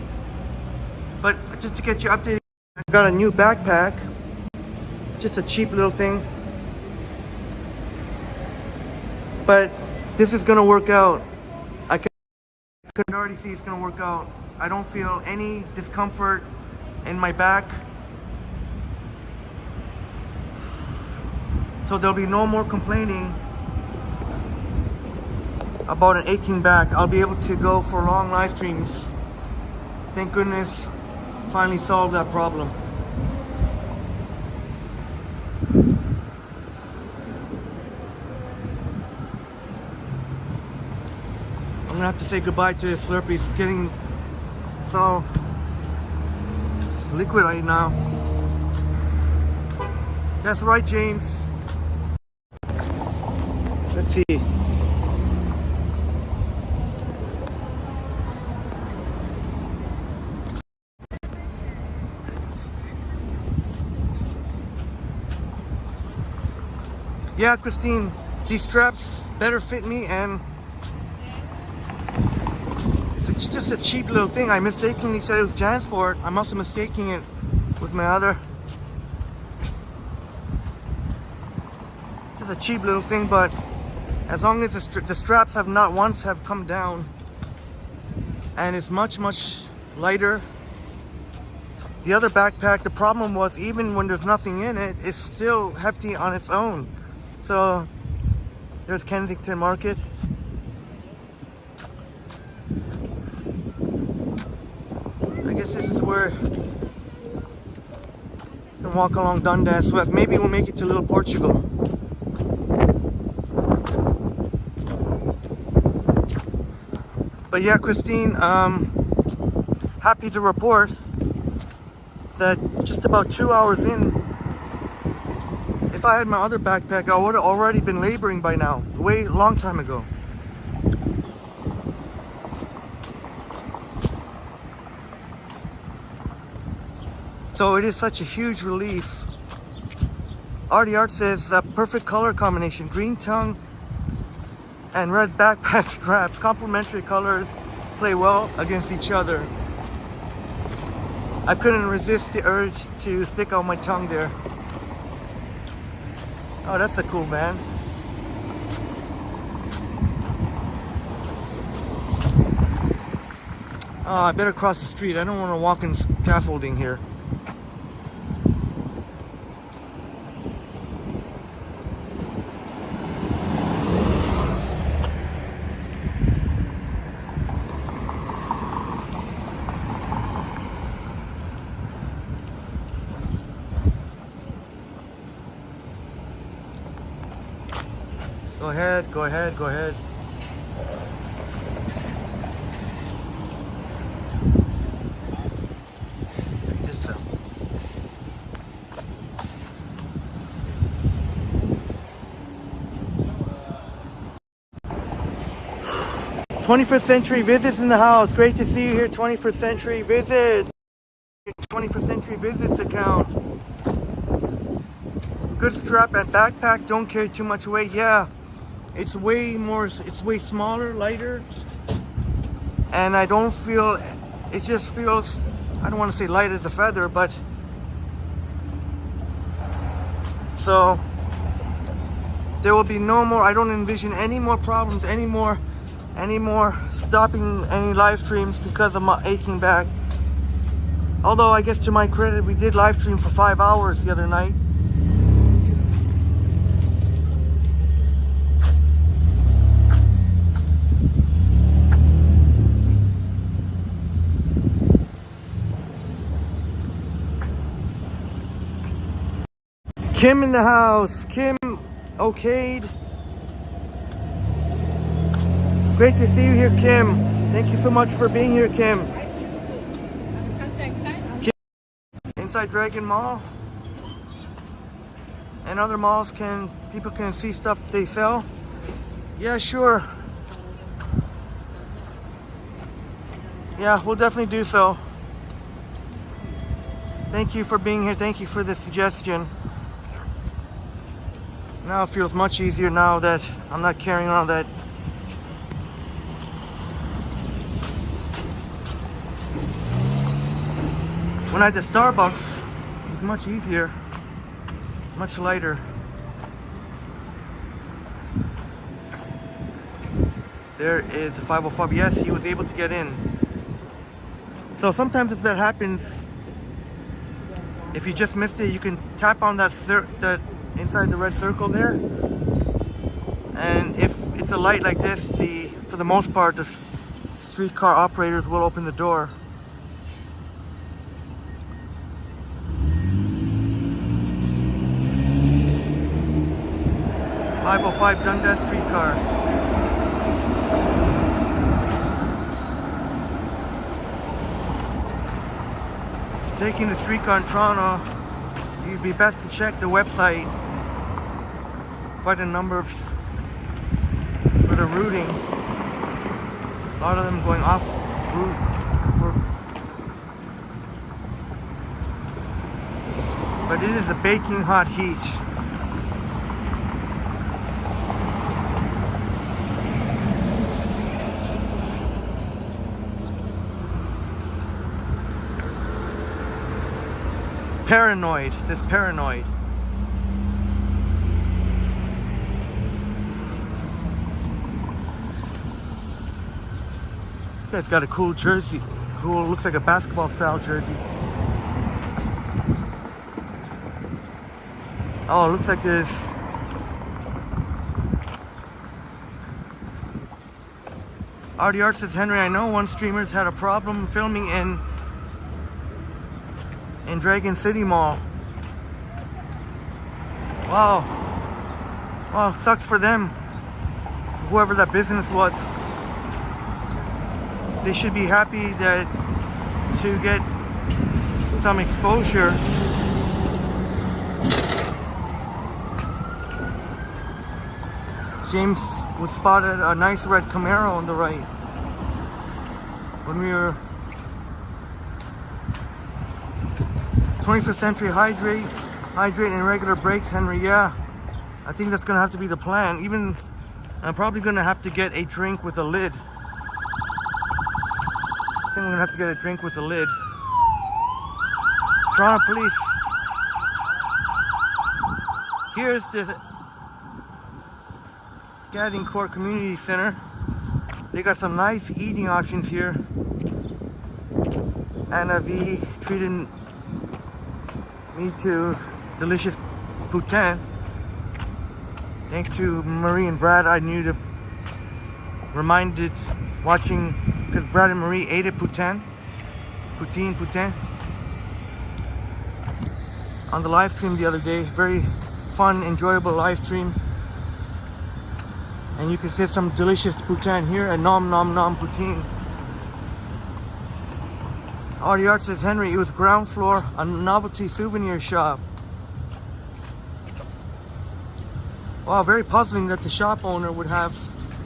But just to get you updated, I got a new backpack. Just a cheap little thing. But this is gonna work out. I can already see it's gonna work out. I don't feel any discomfort in my back. So there'll be no more complaining about an aching back. I'll be able to go for long live streams. Thank goodness, finally solved that problem. I'm gonna have to say goodbye to the Slurpee. It's getting so liquid right now. That's right, James. Let's see. Yeah, Christine, these straps better fit me, and it's just a cheap little thing. I mistakenly said it was JanSport. I must have mistaken it with my other. Just a cheap little thing, but as long as the straps have not once have come down, and it's much lighter. The other backpack, the problem was even when there's nothing in it, it's still hefty on its own. So there's Kensington Market. I guess this is where you can walk along Dundas West. Maybe we'll make it to Little Portugal. But yeah, Christine, happy to report that just about 2 hours in, if I had my other backpack, I would have already been laboring by now, way long time ago. So it is such a huge relief. Artie Art says perfect color combination, green tongue and red backpack straps. Complementary colors play well against each other. I couldn't resist the urge to stick out my tongue there. Oh, that's a cool van. Oh, I better cross the street. I don't want to walk in scaffolding here. Go ahead, go ahead, go ahead. Check this out. "21st Century Visits in the house. Great to see you here, 21st Century Visit. 21st Century Visits account. Good strap and backpack. Don't carry too much weight." Yeah. It's way smaller, lighter, and I don't feel, it just feels, I don't want to say light as a feather, but so there will be no more, I don't envision any more problems, any more stopping any live streams because of my aching back. Although I guess to my credit, we did live stream for 5 hours the other night. Kim in the house. Kim, okayed. Great to see you here, Kim. Thank you so much for being here, Kim. Kim inside Dragon Mall and other malls, people can see stuff they sell. Yeah, sure. Yeah, we'll definitely do so. Thank you for being here. Thank you for the suggestion. Now it feels much easier now that I'm not carrying around that. When I had the Starbucks, it was much easier, much lighter. There is a 505. Yes, he was able to get in. So sometimes if that happens, if you just missed it, you can tap on that inside the red circle there, and if it's a light like this, for the most part the streetcar operators will open the door. "505 Dundas streetcar." Taking the streetcar in Toronto, you'd be best to check the website. Quite a number of for the routing. A lot of them going off route. But it is a baking hot heat. Paranoid. It says paranoid. This guy's got a cool jersey. Cool, looks like a basketball style jersey. Oh, it looks like this. Artie Art says, "Henry, I know one streamer's had a problem filming in Dragon City Mall." Wow. Well, sucks for them. Whoever that business was. They should be happy to get some exposure. James was spotted a nice red Camaro on the right when we were 21st Century hydrate and regular brakes, Henry. Yeah, I think that's gonna have to be the plan. Even I'm probably gonna have to get a drink with a lid. I think I'm gonna have to get a drink with a lid. Toronto Police. Here's Scanning Court Community Center. They got some nice eating options here. Anna V treated me to delicious poutine. Thanks to Marie and Brad, I knew to reminded watching, because Brad and Marie ate at poutine on the live stream the other day. Very fun, enjoyable live stream. And you could get some delicious poutine here at Nom Nom Nom Poutine. Audie Art says, Henry, it was ground floor, a novelty souvenir shop. Wow, very puzzling that the shop owner would have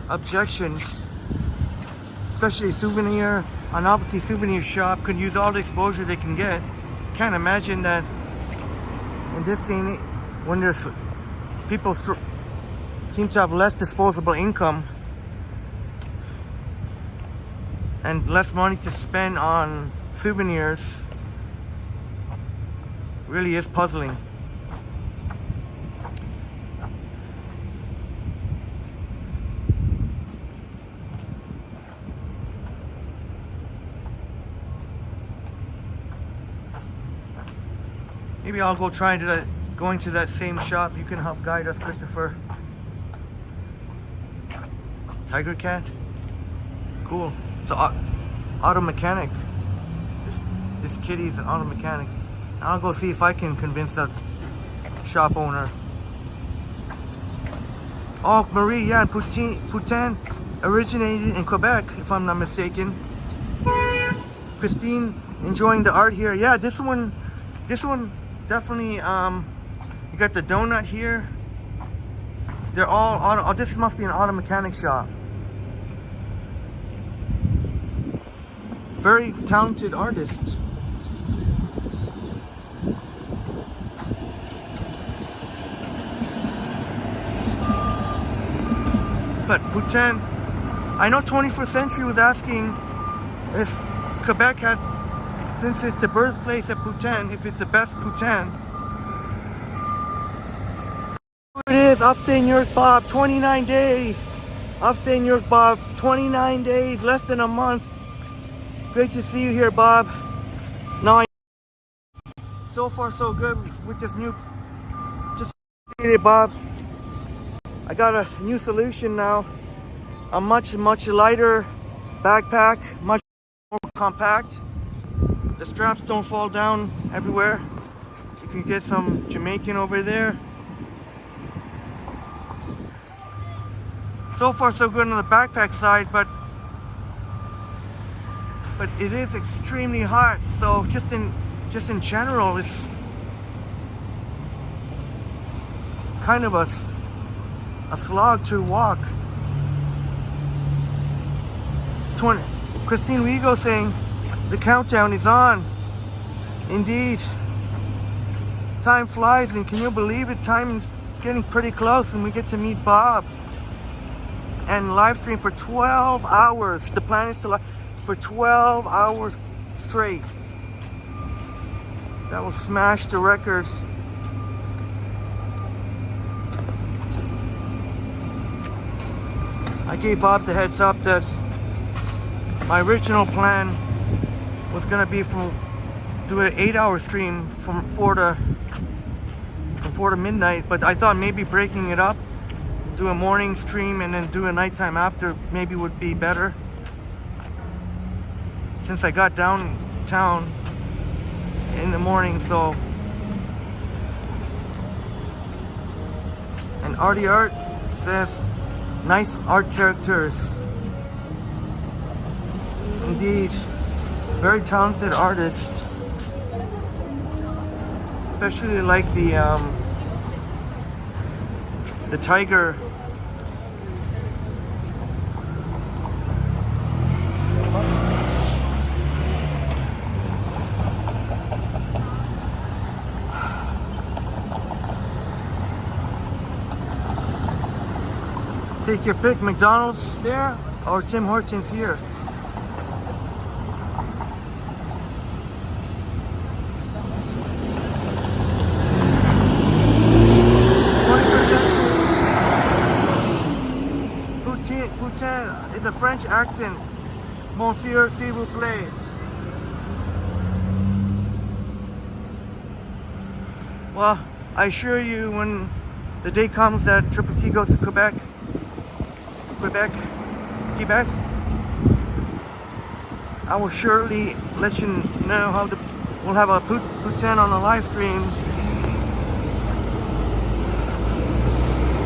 objections. Especially a novelty souvenir shop could use all the exposure they can get. Can't imagine that in this scene, when there's people seem to have less disposable income and less money to spend on souvenirs, really is puzzling. Maybe I'll go try going to that same shop. You can help guide us, Christopher. Tiger cat? Cool. It's an auto mechanic. This kitty's an auto mechanic. I'll go see if I can convince that shop owner. Oh, Marie, yeah, and poutine originated in Quebec, if I'm not mistaken. Christine, enjoying the art here. Yeah, this one definitely, you got the donut here. They're all auto, oh, this must be an auto mechanic shop. Very talented artist. But poutine, I know 21st Century was asking if Quebec has, since it's the birthplace of poutine, if it's the best poutine. It is, upstate New York Bob, 29 days. Upstate New York Bob, 29 days, less than a month. Great to see you here, Bob. Now, so far so good with this new, just Bob. I got a new solution now. A much lighter backpack, much more compact. The straps don't fall down everywhere. You can get some Jamaican over there. So far so good on the backpack side, but it is extremely hot. So just in general, it's kind of a slog to walk. Christine Rigo saying the countdown is on. Indeed. Time flies, and can you believe it? Time is getting pretty close and we get to meet Bob and live stream for 12 hours. The plan is to live for 12 hours straight. That will smash the record. I gave Bob the heads up that my original plan was gonna be do an 8-hour stream from 4 to midnight, but I thought maybe breaking it up, do a morning stream and then do a nighttime after maybe would be better. Since I got downtown in the morning, so. And Artie Art says, nice art characters. Indeed, very talented artist. Especially like the tiger. Take your pick, McDonald's there or Tim Hortons here. accent. Monsieur, s'il vous plaît. Well, I assure you, when the day comes that Triple T goes to Quebec, I will surely let you know how we'll have a poutine on a live stream.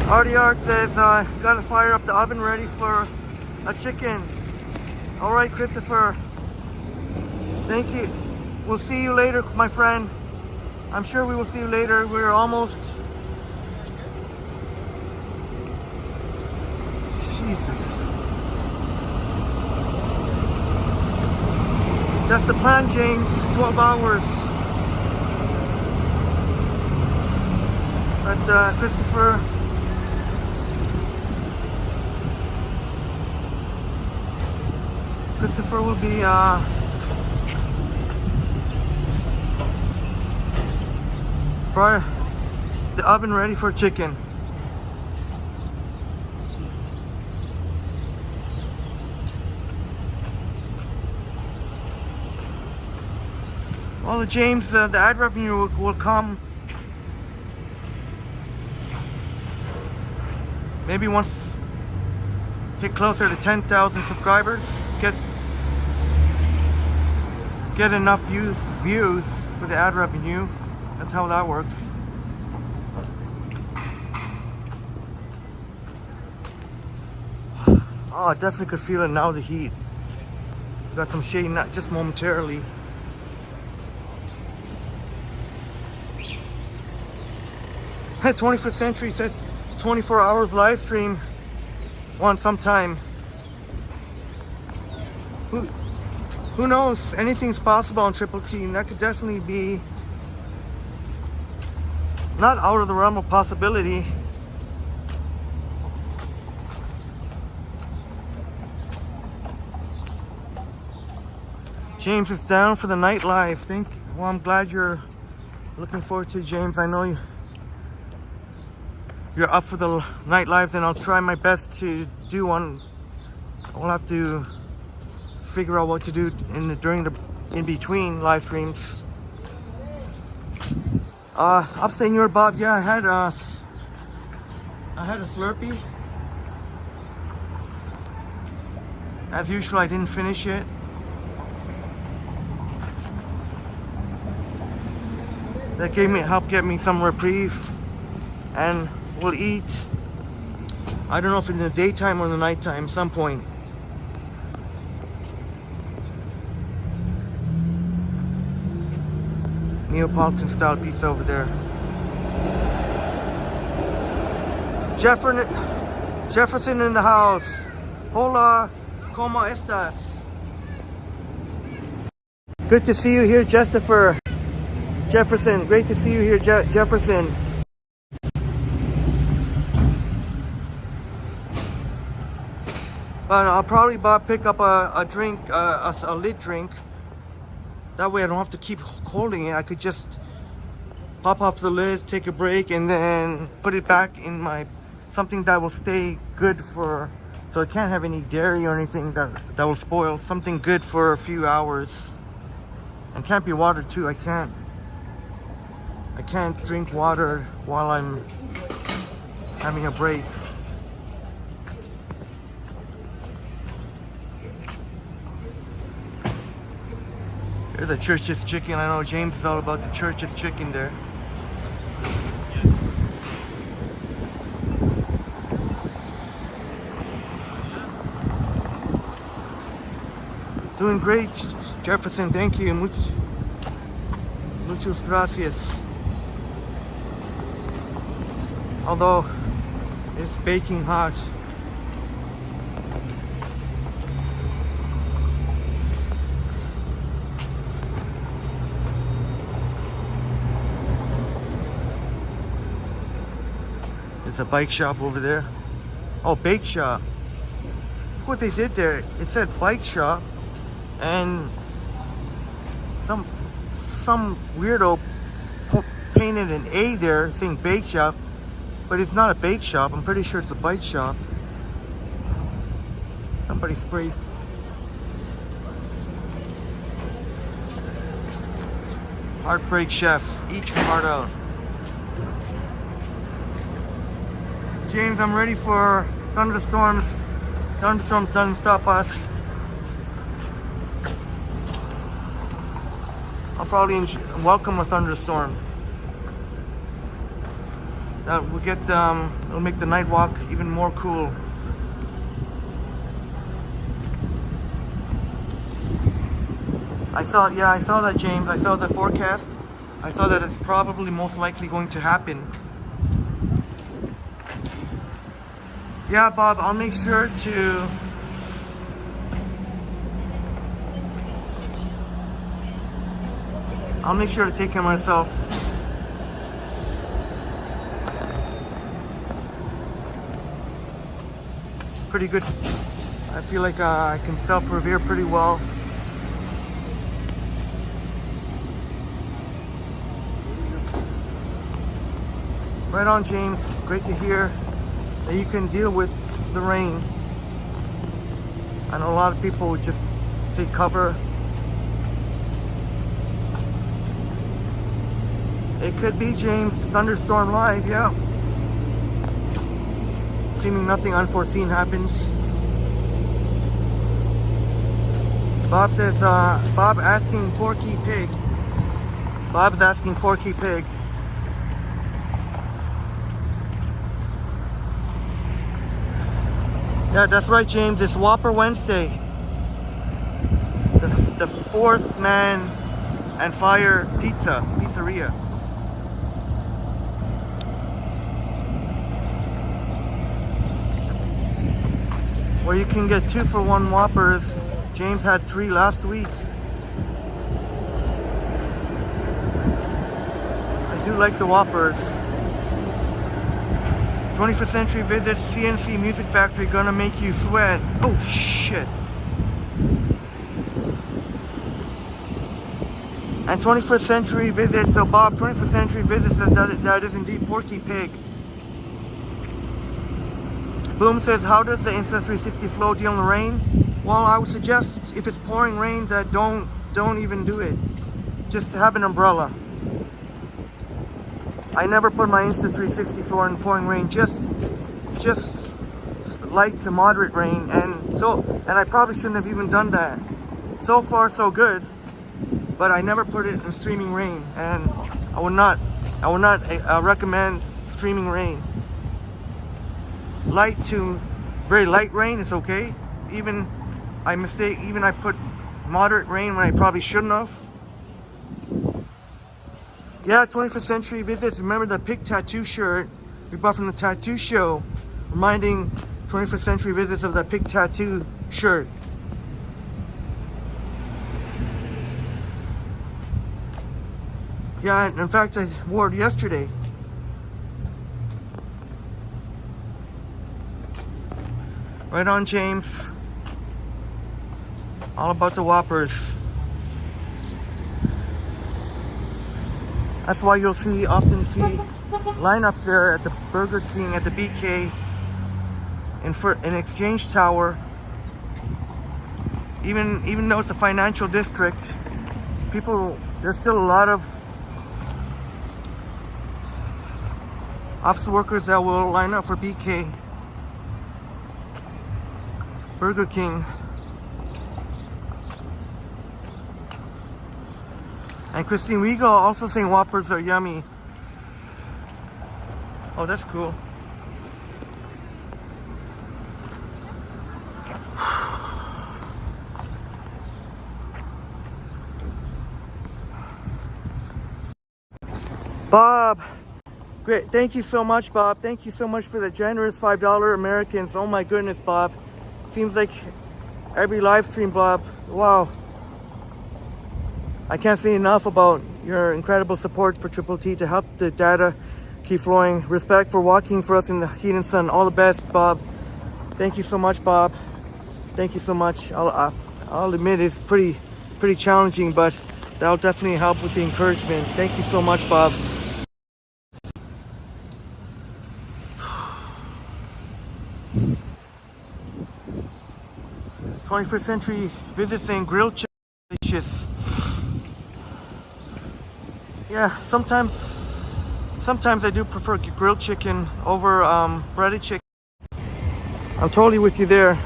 RDR says, gotta fire up the oven ready for a chicken. Alright, Christopher. Thank you. We'll see you later, my friend. I'm sure we will see you later. We're almost... Jesus. That's the plan, James. 12 hours. But Christopher... Christopher will be fry the oven ready for chicken. Well, James, the ad revenue will come maybe once hit closer to 10,000 subscribers. Get enough views for the ad revenue. That's how that works. Oh, I definitely could feel it now, the heat. Got some shade, not just momentarily. Hey, 21st Century says 24 hours live stream on sometime. Who knows? Anything's possible on Triple T, and that could definitely be not out of the realm of possibility. James is down for the nightlife. Well, I'm glad you're looking forward to it, James. I know you're up for the nightlife, and I'll try my best to do one. I'll have to figure out what to do during the in-between live streams. Upstate New York, Bob. Yeah, I had a Slurpee. As usual, I didn't finish it. That helped get me some reprieve, and we'll eat. I don't know if in the daytime or the nighttime, some point. Neapolitan style pizza over there. Jefferson in the house. Hola, ¿cómo estás? Good to see you here, Jefferson. Great to see you here, Jefferson. But I'll probably pick up a drink, a lit drink. That way I don't have to keep holding it. I could just pop off the lid, take a break, and then put it back in something that will stay good for, so it can't have any dairy or anything that will spoil. Something good for a few hours. And can't be water too. I can't drink water while I'm having a break. Here's the Church's chicken. I know James is all about the Church's chicken there. Doing great, Jefferson. Thank you. Muchas gracias. Although it's baking hot. It's a bike shop over there. Oh, bake shop. Look what they did there. It said bike shop, and some weirdo painted an A there saying bake shop, but it's not a bake shop. I'm pretty sure it's a bike shop. Somebody sprayed. Heartbreak Chef. Eat your heart out. James, I'm ready for thunderstorms. Thunderstorms doesn't stop us. I'll probably welcome a thunderstorm. We'll get it'll make the night walk even more cool. I saw that, James. I saw the forecast. I saw that it's probably most likely going to happen. Yeah, Bob, I'll make sure to take care of myself. Pretty good. I feel like I can self-revere pretty well. Right on, James. Great to hear that you can deal with the rain. I know a lot of people would just take cover. It could be, James. Thunderstorm live, yeah. Seeming nothing unforeseen happens. Bob says, Bob asking Porky Pig. Bob's asking Porky Pig. Yeah, that's right, James. It's Whopper Wednesday. The fourth man and fire pizzeria. Where you can get 2-for-1 Whoppers. James had 3 last week. I do like the Whoppers. 21st Century visits CNC Music Factory, gonna make you sweat. Oh shit. And 21st Century visits, so Bob, 21st Century visits that is indeed Porky Pig. Boom says, how does the Insta360 Flow deal in the rain? Well, I would suggest if it's pouring rain that don't even do it. Just have an umbrella. I never put my Insta360 Flow in pouring rain, just light to moderate rain, and I probably shouldn't have even done that. So far so good, but I never put it in streaming rain, and I would not recommend streaming rain. Light to very light rain is okay. Even I put moderate rain when I probably shouldn't have. Yeah, 21st Century visits. Remember the pig tattoo shirt we bought from the tattoo show, reminding 21st Century visits of that pig tattoo shirt. Yeah, in fact, I wore it yesterday. Right on, James. All about the Whoppers. That's why you'll often see lineups there at the Burger King, at the BK, in Exchange Tower. Even though it's a financial district, there's still a lot of office workers that will line up for BK, Burger King. And Christine Regal also saying Whoppers are yummy. Oh, that's cool. Bob, great. Thank you so much, Bob. Thank you so much for the generous $5 Americans. Oh my goodness, Bob. Seems like every live stream, Bob. Wow. I can't say enough about your incredible support for Triple T to help the data keep flowing. Respect for walking for us in the heat and sun. All the best, Bob. Thank you so much, Bob. Thank you so much. I'll admit it's pretty challenging, but that'll definitely help with the encouragement. Thank you so much, Bob. 21st Century Visits and Grilled Chicken. Delicious. Yeah, sometimes I do prefer grilled chicken over breaded chicken. I'm totally with you there.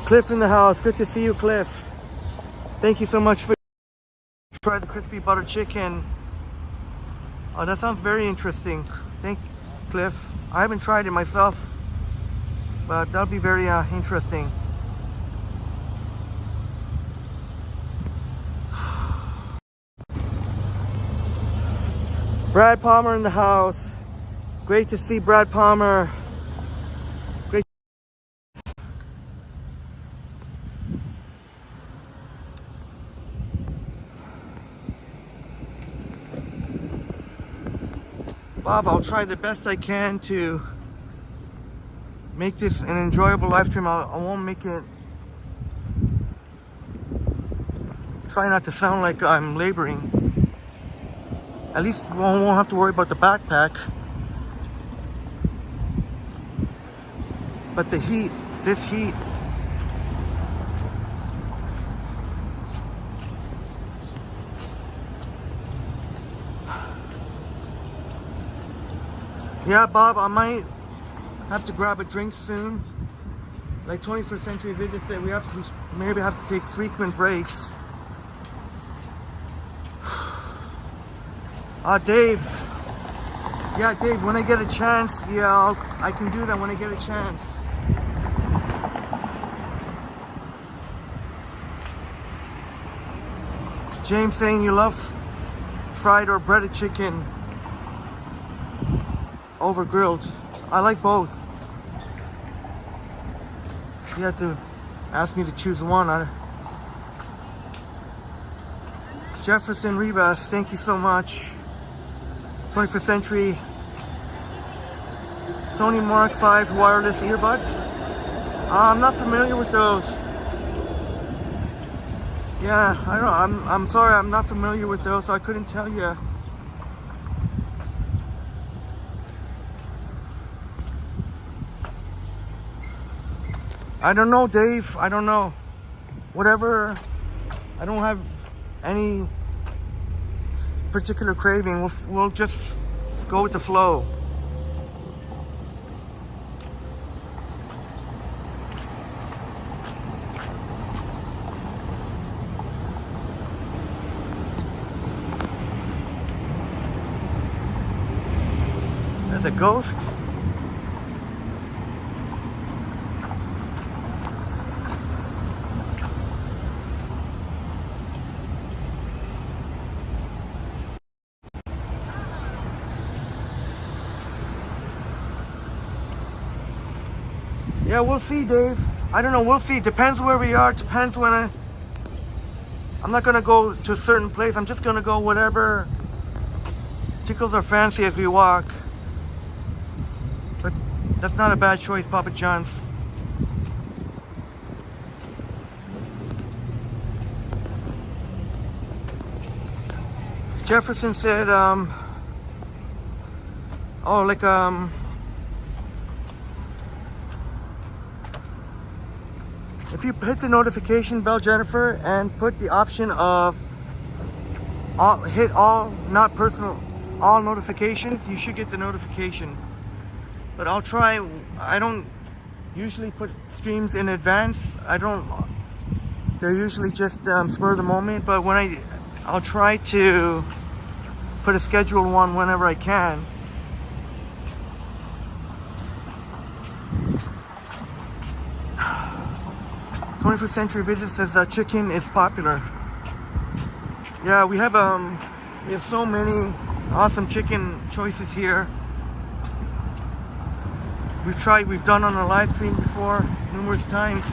Cliff in the house. Good to see you, Cliff. Thank you so much for trying the crispy butter chicken. Oh, that sounds very interesting. Thank you, Cliff. I haven't tried it myself, but that'll be very interesting. Brad Palmer in the house. Great to see Brad Palmer. Great. Bob, I'll try the best I can to make this an enjoyable live stream. I won't make it. Try not to sound like I'm laboring. At least we won't have to worry about the backpack. But the heat, this heat. Yeah, Bob, I might have to grab a drink soon. Like 21st Century Visits said, we maybe have to take frequent breaks. Dave. Yeah, Dave, when I get a chance, yeah, I can do that when I get a chance. James saying you love fried or breaded chicken over grilled. I like both. You have to ask me to choose one. Jefferson Rivas, thank you so much. 21st Century Sony Mark V wireless earbuds. I'm not familiar with those. Yeah, I don't know. I'm sorry, I'm not familiar with those, so I couldn't tell you. I don't know, Dave. I don't know. Whatever. I don't have any particular craving. We'll just go with the flow. There's a ghost. Yeah, we'll see, Dave. I don't know, we'll see. Depends where we are. Depends when I'm not gonna go to a certain place. I'm just gonna go whatever tickles our fancy as we walk. But that's not a bad choice, Papa John's. Jefferson said, if you hit the notification bell, Jennifer, and put the option of hit all, not personal, all notifications, you should get the notification. But I'll try. I don't usually put streams in advance. They're usually just spur of the moment. But when I'll try to put a scheduled one whenever I can. "21st Century Visit says that chicken is popular." Yeah, we have so many awesome chicken choices here. We've done on a live stream before numerous times.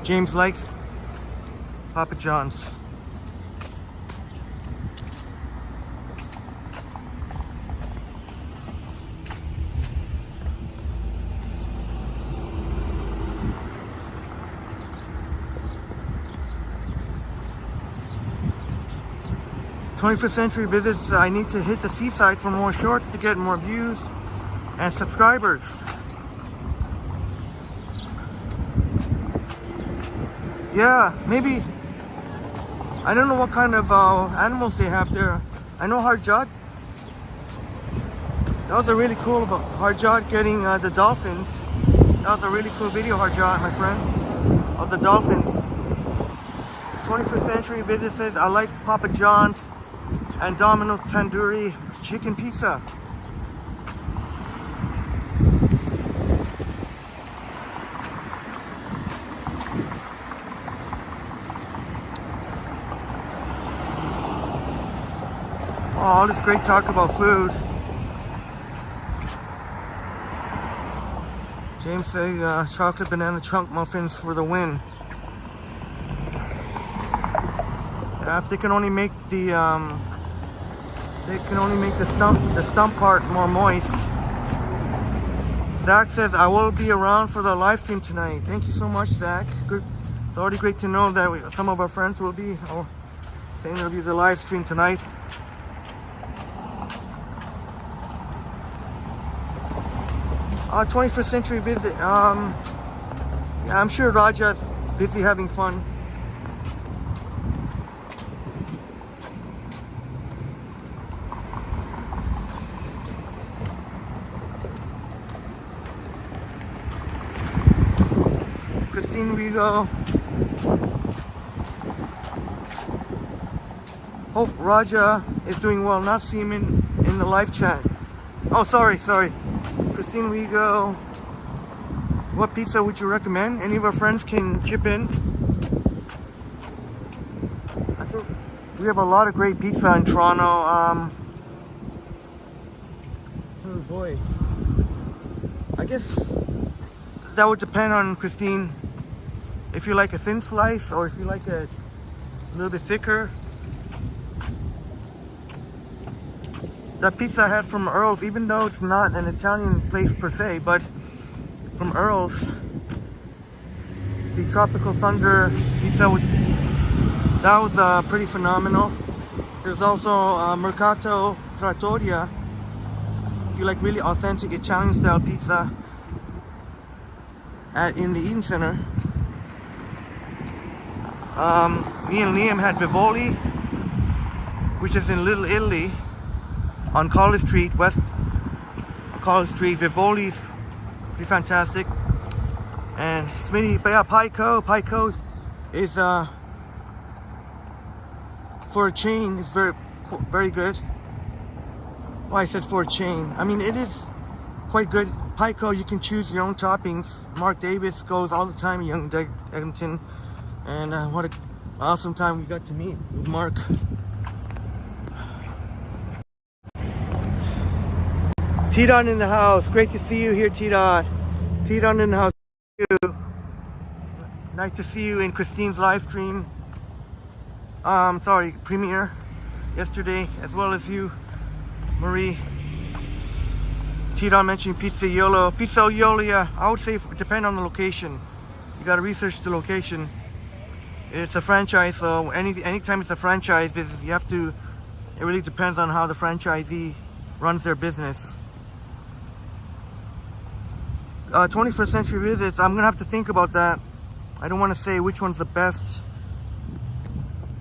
James likes Papa John's. 21st Century Visits. I need to hit the seaside for more shorts to get more views and subscribers. Yeah, maybe. I don't know what kind of animals they have there. I know Harjot. That was a really cool about Harjot getting the dolphins. That was a really cool video, Harjot, my friend, of the dolphins. 21st Century Visit says, I like Papa John's and Domino's Tandoori Chicken Pizza. Oh, all this great talk about food. James say chocolate banana chunk muffins for the win. Yeah, if they can only make the stump part more moist. Zach says I will be around for the live stream tonight. Thank you so much, Zach. Good. It's already great to know that some of our friends will be saying there'll be the live stream tonight. 21st Century Visit. Yeah, I'm sure Raja's busy having fun. Christine Rigo. Hope Raja is doing well. Not see him in the live chat. Oh, sorry. Christine Rigo. What pizza would you recommend? Any of our friends can chip in. I think we have a lot of great pizza in Toronto. Oh boy. I guess that would depend on Christine. If you like a thin slice or if you like a little bit thicker. That pizza I had from Earl's, even though it's not an Italian place per se, but from Earl's, the Tropical Thunder pizza, that was pretty phenomenal. There's also Mercato Trattoria. If you like really authentic Italian style pizza in the Eaton Center. Me and Liam had Vivoli, which is in Little Italy. On College Street, West College Street. Vivoli's pretty fantastic. And Smitty, but yeah, Pico is for a chain, it's very good. Well, I said for a chain. I mean, it is quite good. Pico, you can choose your own toppings. Mark Davis goes all the time, Young Eglinton. And what an awesome time we got to meet with Mark. T-Don in the house. Great to see you here, T-Don. T-Don in the house. Nice to see you in Christine's live stream. Premiere yesterday, as well as you, Marie. T-Don mentioned Pizza Yolo. Pizza Yolo, yeah, I would say it depends on the location. You gotta research the location. It's a franchise, so anytime it's a franchise business, you have to, it really depends on how the franchisee runs their business. 21st Century Visits, I'm gonna have to think about that. I don't want to say which one's the best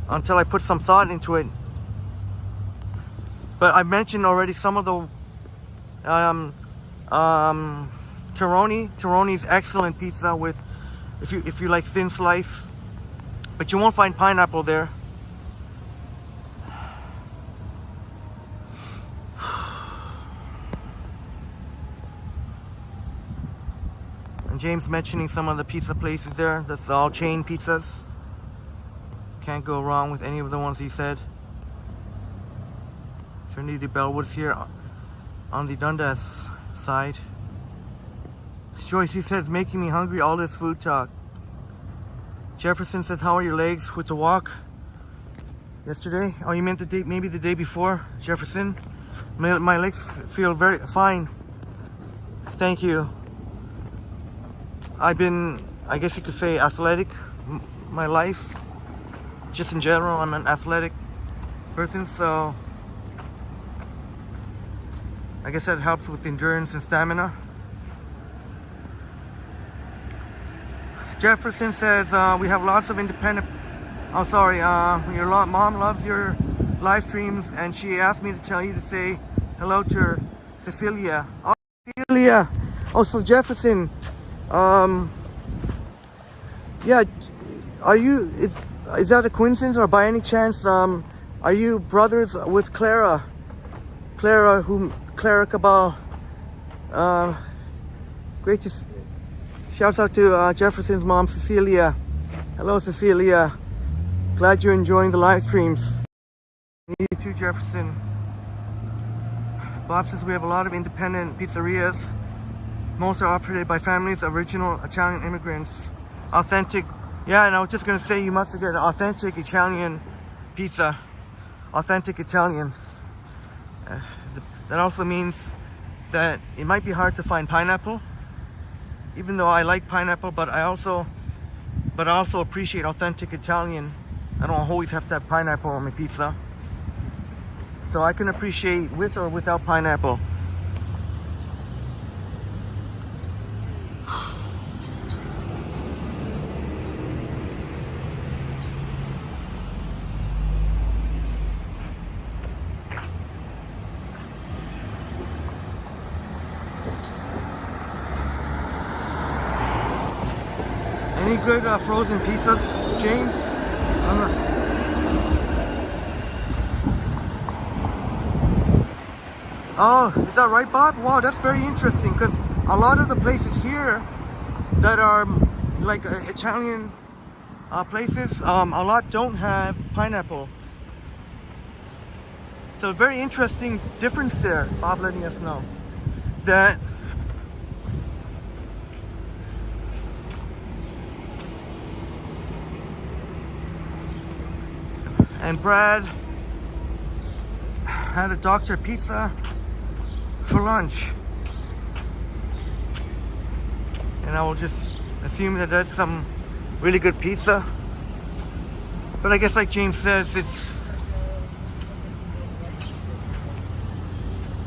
until I put some thought into it. But I mentioned already some of the Tironi's excellent pizza with, if you like thin slice, but you won't find pineapple there. James mentioning some of the pizza places there. That's all chain pizzas. Can't go wrong with any of the ones he said. Trinity Bellwoods here on the Dundas side. Joyce, he says, making me hungry, all this food talk. Jefferson says, how are your legs with the walk yesterday? Oh, you meant maybe the day before, Jefferson? My legs feel very fine. Thank you. I've been, I guess you could say, athletic my life. Just in general, I'm an athletic person, so I guess that helps with endurance and stamina. Jefferson says we have lots of independent. Oh, sorry. Your mom loves your live streams, and she asked me to tell you to say hello to her, Cecilia. Oh, Cecilia. Oh, so Jefferson. Yeah. Are you? Is that a coincidence, or by any chance, are you brothers with Clara? Clara Cabal. Great to. Shouts out to Jefferson's mom, Cecilia. Hello, Cecilia. Glad you're enjoying the live streams. You too, Jefferson. Bob says we have a lot of independent pizzerias. Most are operated by families of original Italian immigrants. Authentic. Yeah, and I was just going to say you must get authentic Italian pizza. Authentic Italian. That also means that it might be hard to find pineapple. Even though I like pineapple, but I also appreciate authentic Italian. I don't always have to have pineapple on my pizza. So I can appreciate with or without pineapple. Any good frozen pizzas, James? Oh, is that right, Bob? Wow, that's very interesting, because a lot of the places here that are like Italian places, a lot don't have pineapple. So very interesting difference there, Bob letting us know that. And Brad had a Dr. Pizza for lunch. And I will just assume that that's some really good pizza. But I guess like James says, it's,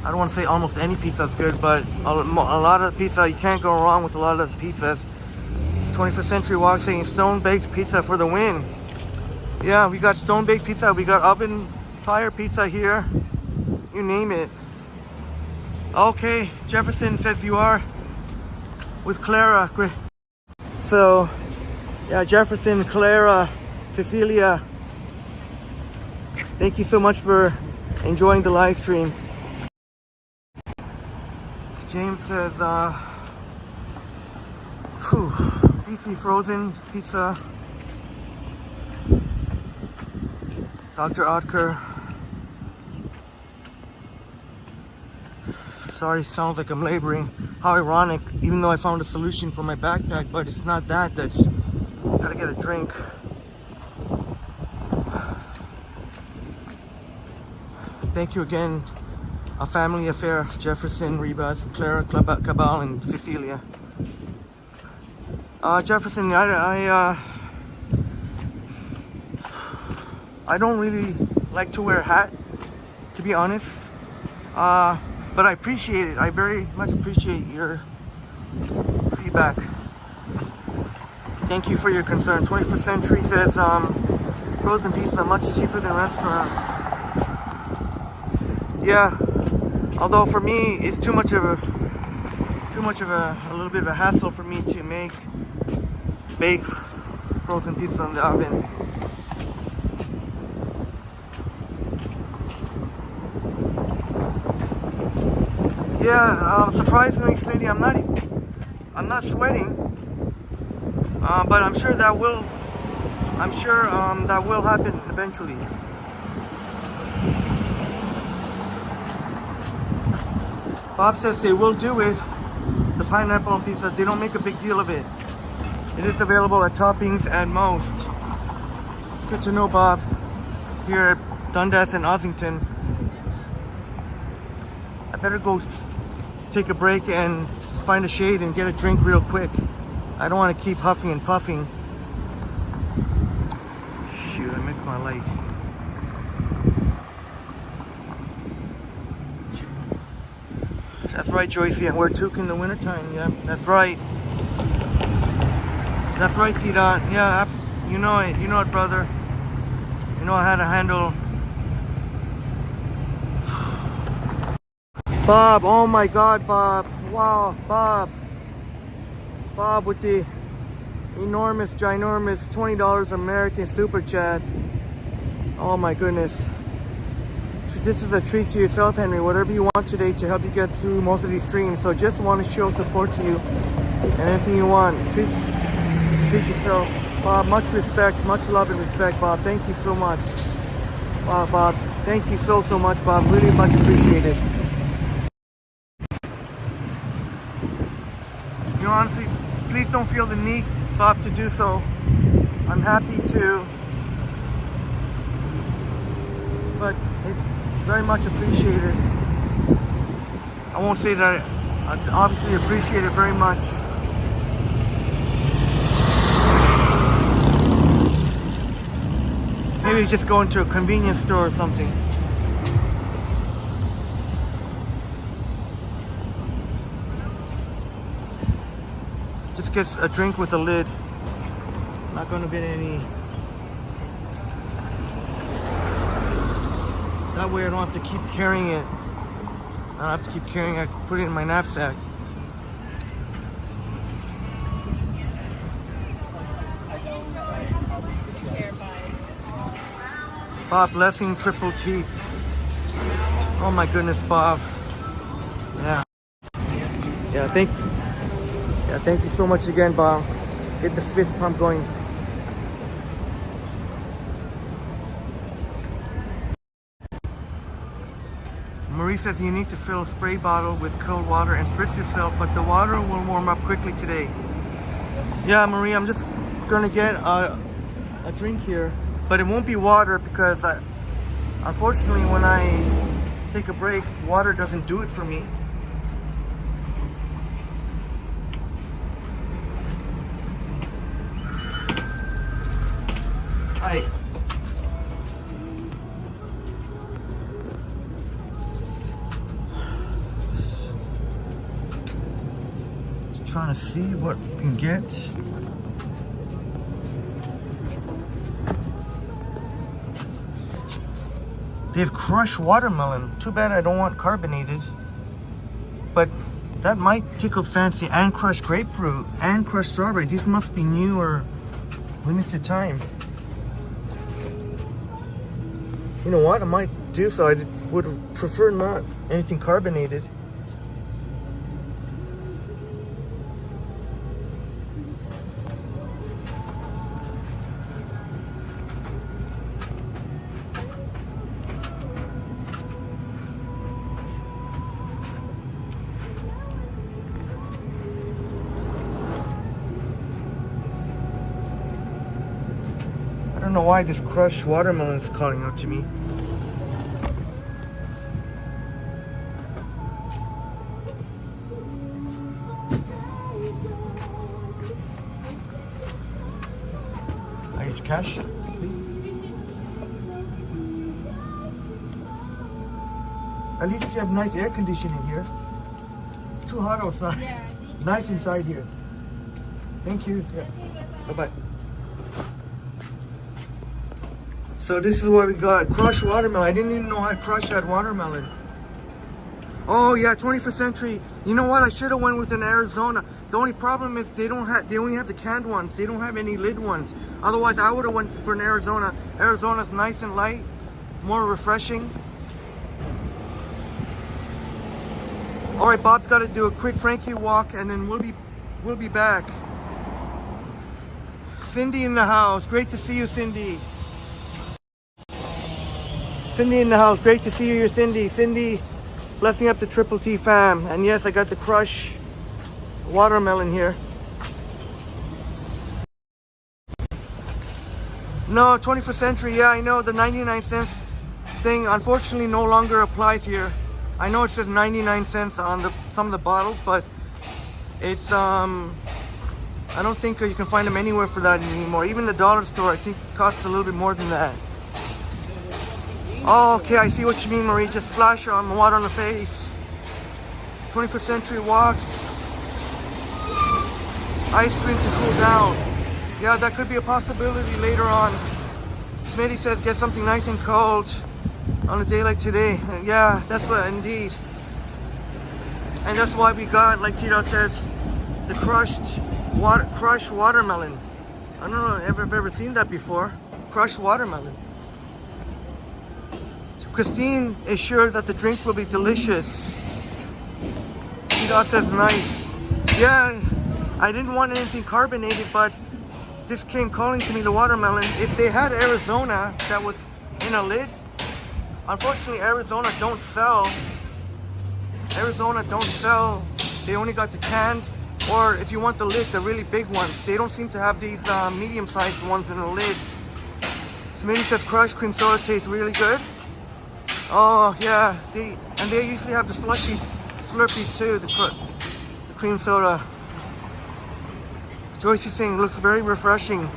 I don't want to say almost any pizza is good, but a lot of the pizza, you can't go wrong with a lot of the pizzas. 21st Century Walk saying stone-baked pizza for the win. Yeah, we got stone-baked pizza, we got oven fire pizza here, you name it. Okay, Jefferson says you are with Clara. Great. So, yeah, Jefferson, Clara, Cecilia, thank you so much for enjoying the live stream. James says, beefy frozen pizza. Dr. Otker. Sorry, sounds like I'm laboring. How ironic, even though I found a solution for my backpack, but it's not that, that's, gotta get a drink. Thank you again. A family affair, Jefferson, Rebus, Clara, Cabal, and Cecilia. Jefferson, I don't really like to wear a hat, to be honest, but I appreciate it. I very much appreciate your feedback. Thank you for your concern. 21st Century says frozen pizza much cheaper than restaurants. Yeah, although for me it's too much of a little bit of a hassle for me to bake frozen pizza in the oven. Yeah, surprisingly, Trinity, I'm not sweating, but I'm sure that will happen eventually. Bob says they will do it. The pineapple on pizza, they don't make a big deal of it. It is available at Toppings and most. It's good to know, Bob. Here at Dundas and Ossington. I better go take a break and find a shade and get a drink real quick. I don't want to keep huffing and puffing. Shoot, I missed my light. That's right, Joycey. And we're took in the wintertime. Yeah, that's right. That's right, T-Dot. Yeah, you know it. You know it, brother. You know how to handle. Bob, oh my God, Bob. Wow, Bob. Bob with the enormous, ginormous $20 American super chat. Oh my goodness. This is a treat to yourself, Henry. Whatever you want today to help you get through most of these streams. So just want to show support to you. And anything you want, treat yourself. Bob, much respect, much love and respect, Bob. Thank you so much. Wow, Bob. Thank you so much, Bob. Really much appreciated. You know, honestly, please don't feel the need, Bob, to do so. I'm happy to, but it's very much appreciated. I won't say that I obviously appreciate it very much. Maybe just go into a convenience store or something. Just get a drink with a lid. Not gonna get any. That way I don't have to keep carrying it. I don't have to keep carrying it. I can put it in my knapsack. Bob, blessing triple teeth. Oh my goodness, Bob. Yeah. Yeah, thank you so much again, Bob. Get the fist pump going. Marie says you need to fill a spray bottle with cold water and spritz yourself, but the water will warm up quickly today. Yeah, Marie, I'm just gonna get a drink here, but it won't be water because unfortunately when I take a break, water doesn't do it for me. Hi. Just trying to see what we can get. They have crushed watermelon. Too bad I don't want carbonated. But that might tickle fancy. And crushed grapefruit and crushed strawberry. These must be new or limited time. You know what? I might do so. I would prefer not anything carbonated. I don't know why this crushed watermelon is calling out to me. I use cash, please. At least you have nice air conditioning here. Too hot outside. Yeah. Nice inside here. Thank you. Yeah. Bye-bye. So this is what we got. Crushed watermelon. I didn't even know I crushed that watermelon. Oh yeah, 21st century. You know what? I should have went with an Arizona. The only problem is they only have the canned ones. They don't have any lid ones. Otherwise I would have went for an Arizona. Arizona's nice and light, more refreshing. All right, Bob's got to do a quick Frankie walk and then we'll be back. Cindy in the house. Great to see you, Cindy. Cindy in the house. Great to see you here, Cindy. Cindy, blessing up the Triple T fam. And yes, I got the crush watermelon here. No, 21st century. Yeah, I know the 99 cents thing unfortunately no longer applies here. I know it says 99 cents on some of the bottles, but it's I don't think you can find them anywhere for that anymore. Even the dollar store, I think, costs a little bit more than that. Oh, okay, I see what you mean, Marie. Just splash water on the face. 21st Century Walks. Ice cream to cool down. Yeah, that could be a possibility later on. Smitty says get something nice and cold on a day like today. Yeah, that's what, indeed. And that's why we got, like Tito says, the crushed watermelon. I don't know if I've ever seen that before. Crushed watermelon. So Christine is sure that the drink will be delicious. Tito says nice. Yeah, I didn't want anything carbonated, but this came calling to me, the watermelon. If they had Arizona that was in a lid, unfortunately Arizona don't sell. They only got the canned, or if you want the lid, the really big ones. They don't seem to have these medium-sized ones in a lid. Smitty says crushed cream soda tastes really good. Oh yeah, they usually have the slushy Slurpees too, the cream soda. Joyce is saying looks very refreshing.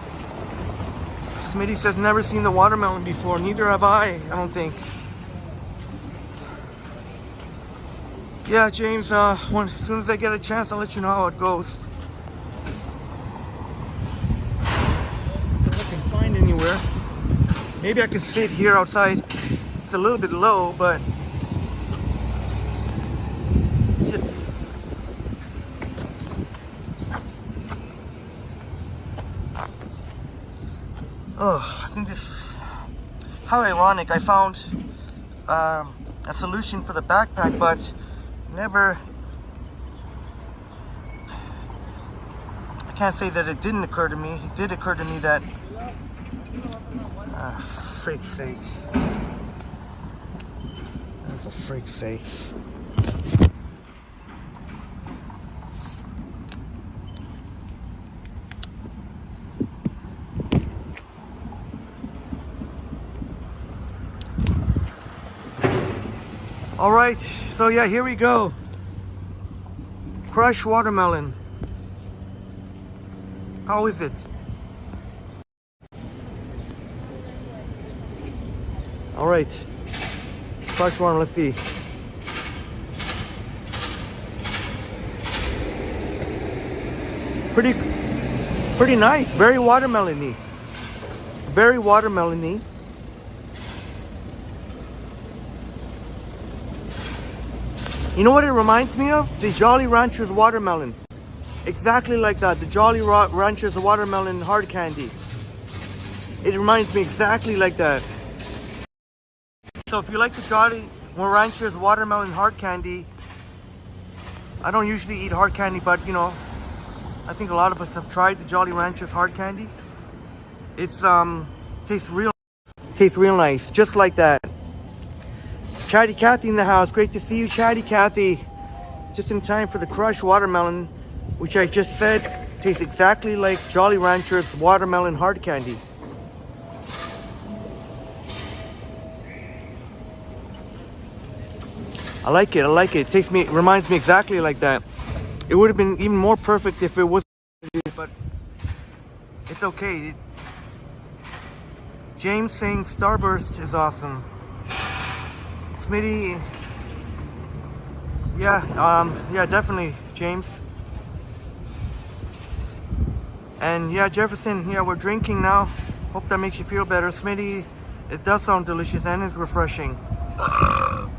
Smitty says never seen the watermelon before. Neither have I don't think. Yeah, James, as soon as I get a chance, I'll let you know how it goes. If I can find anywhere. Maybe I can sit here outside. It's a little bit low, but just... Oh, I think this... How ironic. I found a solution for the backpack, but never... I can't say that it didn't occur to me. It did occur to me that... freak's sakes. For freak's sakes. All right, so yeah, here we go. Crushed watermelon. How is it? All right, crushed one. Let's see. Pretty nice. Very watermelony. Very watermelony. You know what it reminds me of? The Jolly Ranchers watermelon. Exactly like that. The Jolly Ranchers watermelon hard candy. It reminds me exactly like that. So if you like the Jolly Ranchers watermelon hard candy, I don't usually eat hard candy, but you know, I think a lot of us have tried the Jolly Ranchers hard candy. It's tastes real nice, just like that. Chatty Cathy in the house. Great to see you, Chatty Cathy. Just in time for the crushed watermelon, which I just said tastes exactly like Jolly Ranchers watermelon hard candy. I like it. It reminds me exactly like that. It would have been even more perfect if it wasn't, but it's okay. James saying Starburst is awesome. Smitty, yeah, definitely, James. And yeah, Jefferson, yeah, we're drinking now. Hope that makes you feel better. Smitty, it does sound delicious and it's refreshing.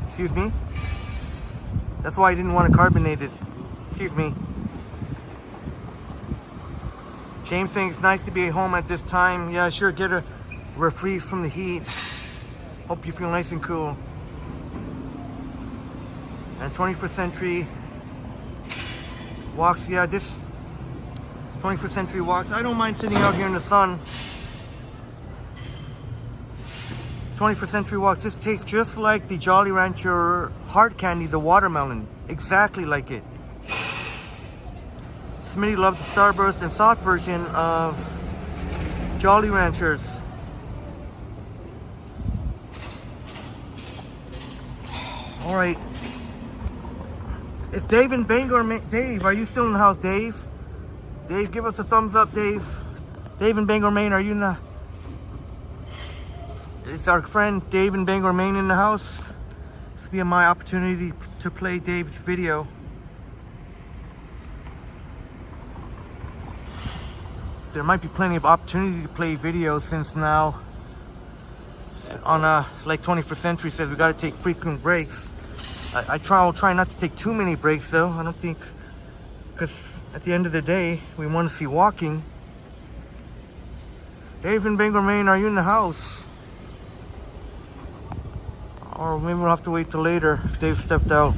Excuse me. That's why I didn't want to carbonate it. Excuse me. James saying it's nice to be at home at this time. Yeah, sure, get a reprieve from the heat. Hope you feel nice and cool. And 21st Century Walks, yeah, this 21st Century Walks, I don't mind sitting out here in the sun. 21st Century Walks, this tastes just like the Jolly Rancher hard candy, the watermelon, exactly like it. Smitty loves the Starburst and soft version of Jolly Ranchers. All right. It's Dave in Bangor. Dave, are you still in the house, Dave? Dave, give us a thumbs up, Dave. Dave in Bangor, Maine, are you in the... It's our friend Dave in Bangor, Maine in the house. This will be my opportunity to play Dave's video. there might be plenty of opportunity to play videos, since now on like 21st Century says we got to take frequent breaks. I'll try not to take too many breaks though. I don't think, because at the end of the day we want to see walking. Dave in Bangor, Maine, are you in the house? Or maybe we'll have to wait till later if Dave stepped out.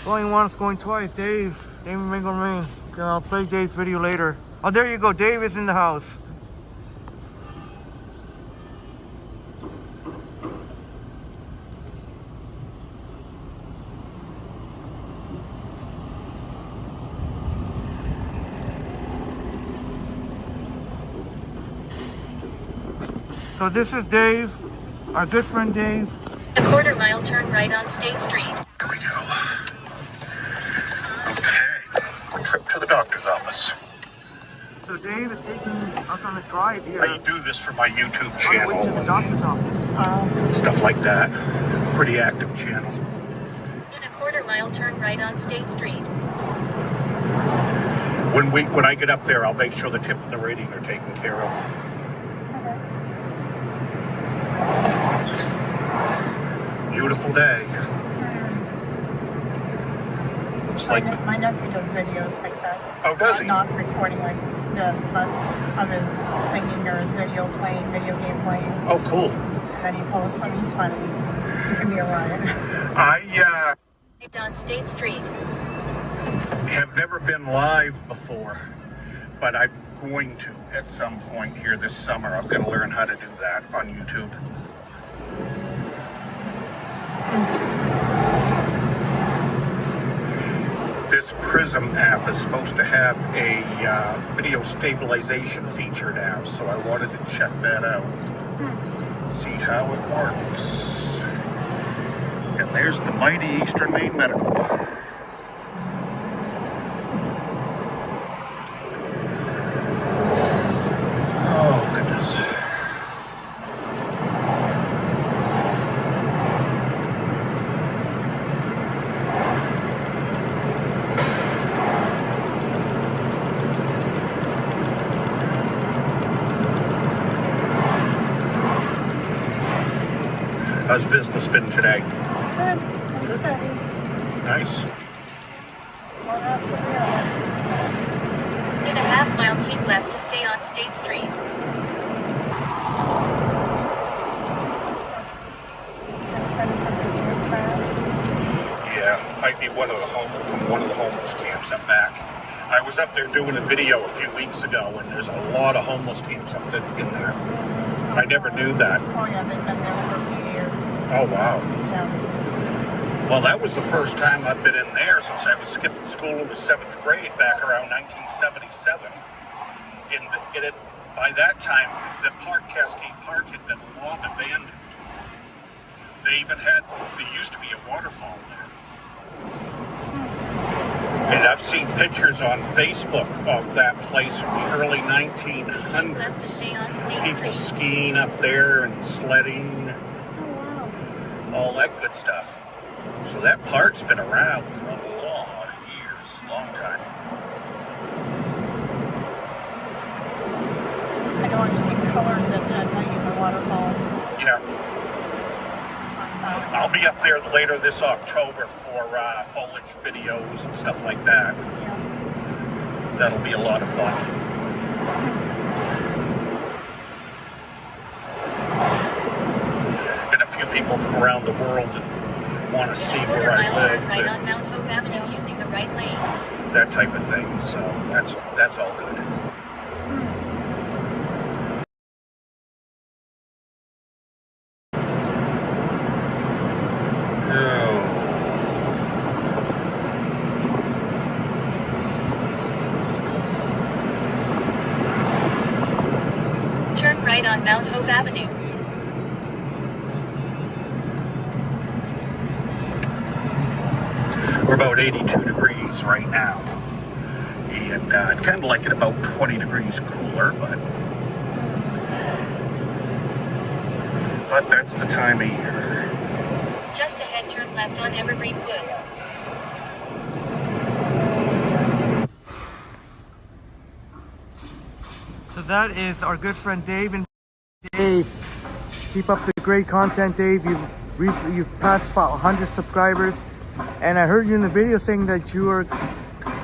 Going once, going twice. Dave in Bangor, Maine. Okay, I'll play Dave's video later. Oh, there you go. Dave is in the house. So this is Dave, our good friend Dave. A quarter-mile turn right on State Street. Here we go. Okay, trip to the doctor's office. So Dave is taking us on a drive here. I do this for my YouTube On the way to the channel, doctor's office. stuff like that. Pretty active channel. In a quarter-mile turn right on State Street. When I get up there, I'll make sure the tip and the rating are taken care of. Beautiful day. It's like My nephew does videos like that. Oh, does he? Not recording like this, but of his singing or his video game playing. oh, cool. And then he posts them. He's funny. He can be a riot. I On State Street. have never been live before, but I'm going to at some point here this summer. I'm going to learn how to do that on YouTube. This Prism app is supposed to have a video stabilization feature now, so I wanted to check that out. See how it works. And there's the mighty Eastern Maine Medical. Oh, goodness. How's business been today? Good. Pretty steady. Nice. One after the other. In a half-mile, keep left to stay on State Street. And send somebody to your crowd. Yeah, might be one of the homeless camps up back. I was up there doing a video a few weeks ago, and there's a lot of homeless camps up there in there. I never knew that. Oh yeah, they've been there for a few years. Oh, wow. Yeah. Well, that was the first time I've been in there since I was skipping school in the 7th grade back around 1977. By that time, the park, Cascade Park, had been long abandoned. There used to be a waterfall there. And I've seen pictures on Facebook of that place from the early 1900s. Left to stay on State People Street. skiing up there and sledding, Oh wow. all that good stuff. So that park's been around for a lot of years, long time. I know I've seen colors at night in the waterfall. Yeah, I'll be up there later this October for foliage videos and stuff like that. Yeah. That'll be a lot of fun. And a few people from around the world that want to see where I Quarter-mile turn live right on and Mount Hope Avenue using the right lane. that type of thing. So that's all good. Turn right on Mount Hope Avenue. We're about 82 degrees right now. And I'd kind of like it about 20 degrees cooler, but but that's the time of year. Just ahead, turn left on Evergreen Woods. So that is our good friend Dave. And Dave, keep up the great content, Dave. You've passed 100 subscribers, and I heard you in the video saying that you are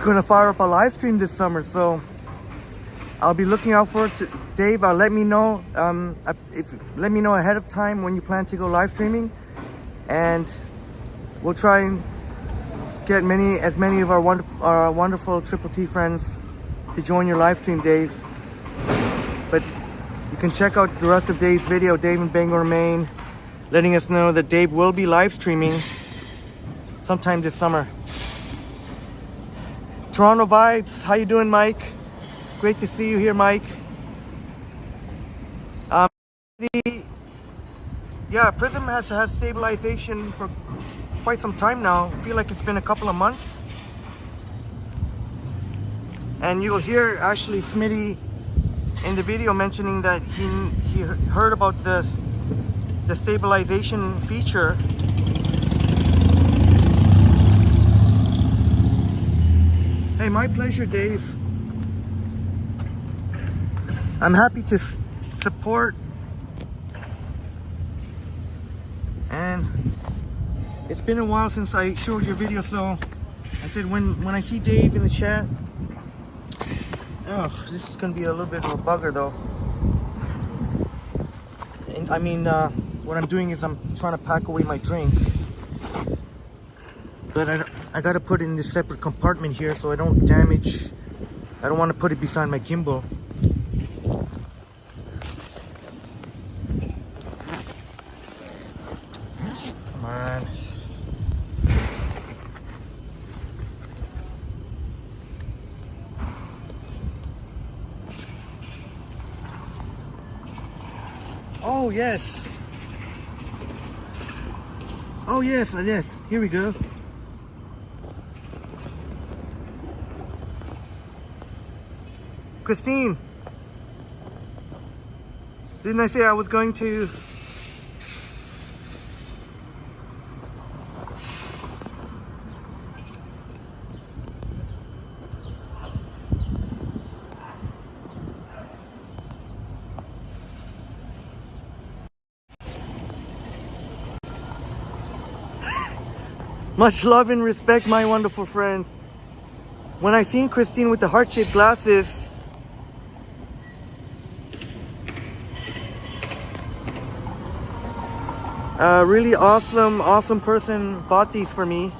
gonna fire up a live stream this summer. So I'll be looking out for it. Dave, let me know. Let me know ahead of time when you plan to go live streaming, and we'll try and get as many of our wonderful Triple T friends to join your live stream, Dave. But you can check out the rest of Dave's video, Dave in Bangor, Maine, letting us know that Dave will be live streaming sometime this summer. Toronto Vibes, how you doing, Mike? Great to see you here, Mike. Yeah, Prism has had stabilization for quite some time now. I feel like it's been a couple of months. And you'll hear actually Smitty in the video mentioning that he heard about the stabilization feature. Hey, my pleasure, Dave. I'm happy to support, and it's been a while since I showed your video, so I said when I see Dave in the chat, oh, this is gonna be a little bit of a bugger though. And I mean, what I'm doing is I'm trying to pack away my drink, but I gotta put it in this separate compartment here so I don't damage. I don't want to put it beside my gimbal. Come on. Oh yes. Oh yes, yes. Here we go. Christine, didn't I say I was going to? Much love and respect, my wonderful friends. When I seen Christine with the heart-shaped glasses, a really awesome person bought these for me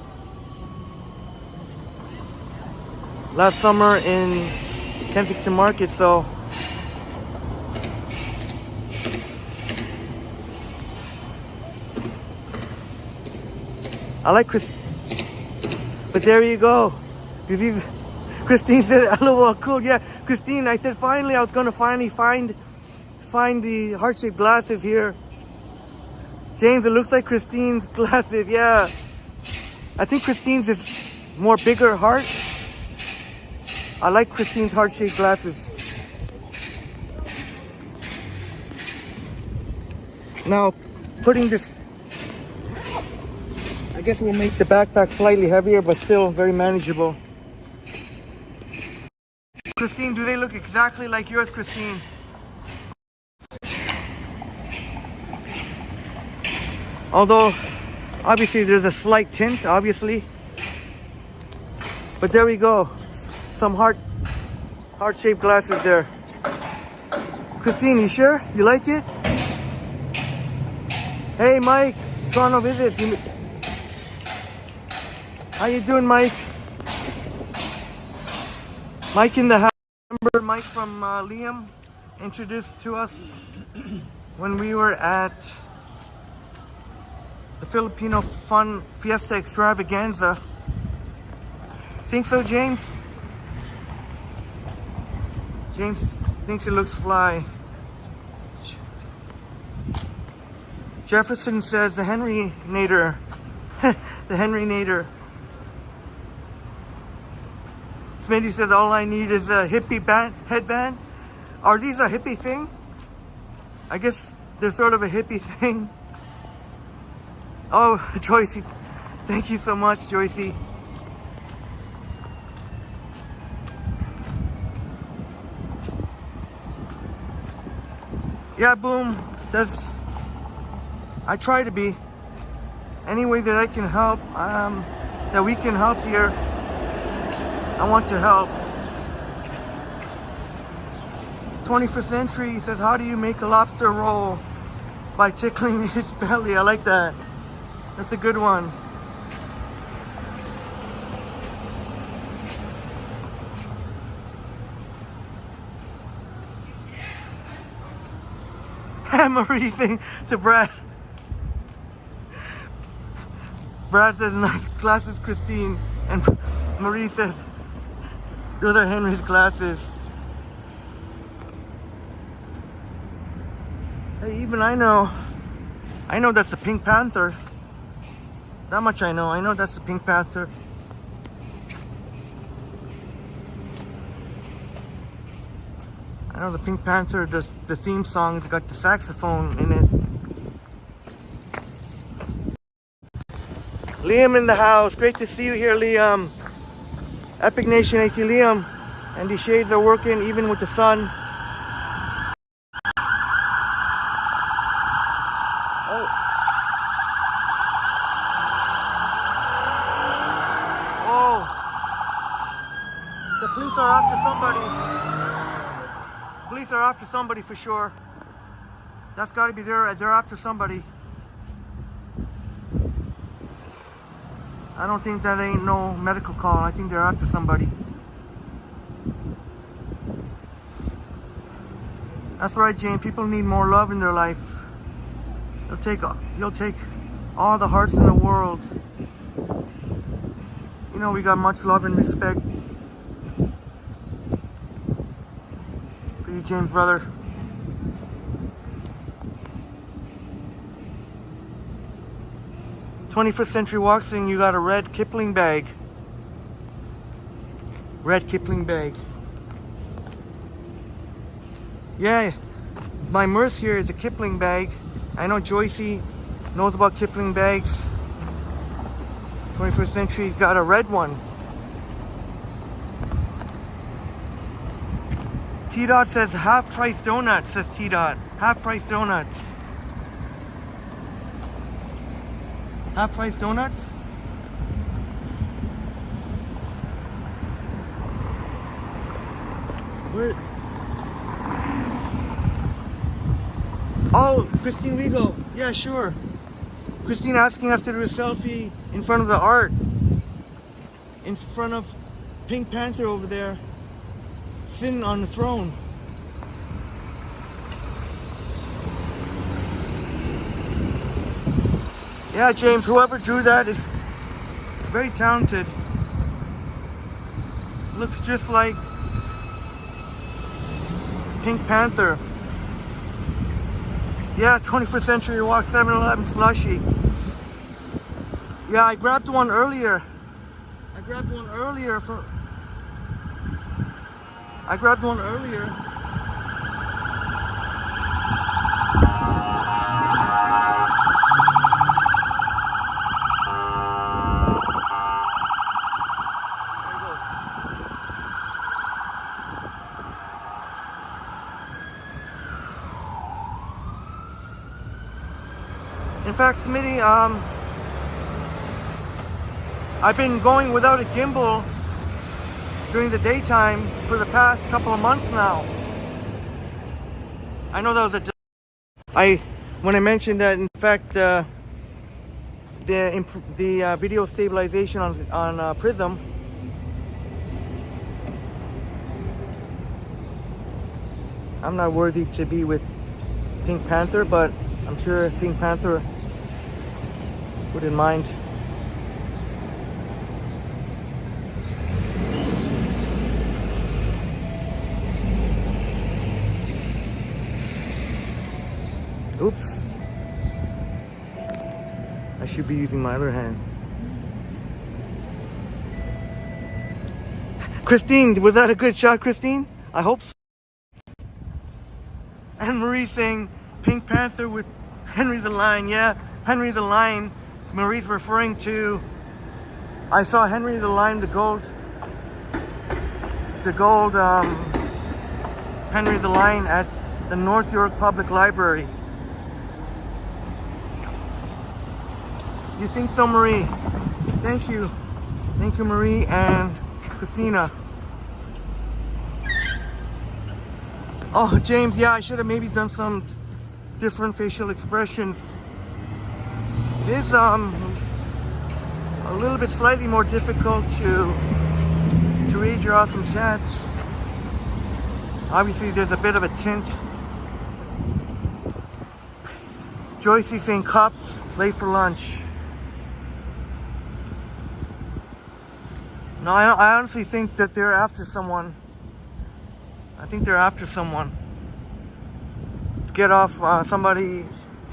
last summer in Kensington Market, so I like Chris. But there you go. You see, Christine said, "LOL, cool." Yeah, Christine, I said finally I was gonna finally find the heart-shaped glasses here. James, it looks like Christine's glasses. Yeah, I think Christine's is more bigger heart. I like Christine's heart-shaped glasses. Now, putting this, I guess we'll make the backpack slightly heavier, but still very manageable. Christine, do they look exactly like yours, Christine? Although, obviously there's a slight tint, obviously. But there we go. Some heart-shaped glasses there. Christine, you sure? You like it? Hey, Mike, Toronto Visits. How you doing, Mike? Mike in the house. Remember Mike from Liam introduced to us when we were at the Filipino Fun Fiesta Extravaganza. Think so, James? James thinks it looks fly. Jefferson says the Henry Nader. The Henry Nader. Smitty says all I need is a hippie headband. Are these a hippie thing? I guess They're sort of a hippie thing. Oh, Joycey, thank you so much, Joycey. Yeah, boom. I try to be. Any way that I can help, that we can help here, I want to help. 21st Century says, how do you make a lobster roll? By tickling its belly. I like that. That's a good one. Marie thing to Brad. Brad says, nice glasses, Christine. And Marie says, those are Henry's glasses. Hey, even I know that's the Pink Panther. That much I know. I know that's the Pink Panther. I know the Pink Panther, the theme song, it's got the saxophone in it. Liam in the house. Great to see you here, Liam. Epic Nation AT Liam. And these shades are working even with the sun. Oh. Oh. The police are after somebody. Police are after somebody for sure. That's got to be they're after somebody. I don't think that ain't no medical call. I think they're after somebody. That's right, Jane. People need more love in their life. You'll take all the hearts in the world. You know, we got much love and respect for you, James, brother. "21st Century Boxing, you got a red Kipling bag." Red Kipling bag. Yeah, my Merce here is a Kipling bag. I know Joycey knows about Kipling bags. 21st Century got a red one. T-Dot says half price donuts, says T-Dot. Half price donuts. Half price donuts? Where? Oh, Christine Rigo. Yeah, sure. Christine asking us to do a selfie in front of the art. In front of Pink Panther over there. Sitting on the throne. Yeah, James, whoever drew that is very talented. Looks just like Pink Panther. Yeah, 21st Century Walk 7-Eleven slushy. Yeah, I grabbed one earlier. I grabbed one earlier. In fact, Smitty, I've been going without a gimbal during the daytime for the past couple of months now. I know that was when I mentioned that, in fact, the video stabilization on Prism. I'm not worthy to be with Pink Panther, but I'm sure Pink Panther wouldn't mind. Oops. I should be using my other hand. Christine, was that a good shot, Christine? I hope so. And Marie saying, Pink Panther with Henry the Lion. Yeah, Henry the Lion. Marie's referring to. I saw Henry the Lion, the gold Henry the Lion at the North York Public Library. You think so, Marie? Thank you, Marie and Christina. Oh, James, yeah, I should have maybe done some different facial expressions. It is a little bit slightly more difficult to read your awesome chats. Obviously, there's a bit of a tint. Joycey saying cops late for lunch. No, I honestly think that they're after someone. I think they're after someone to get off somebody,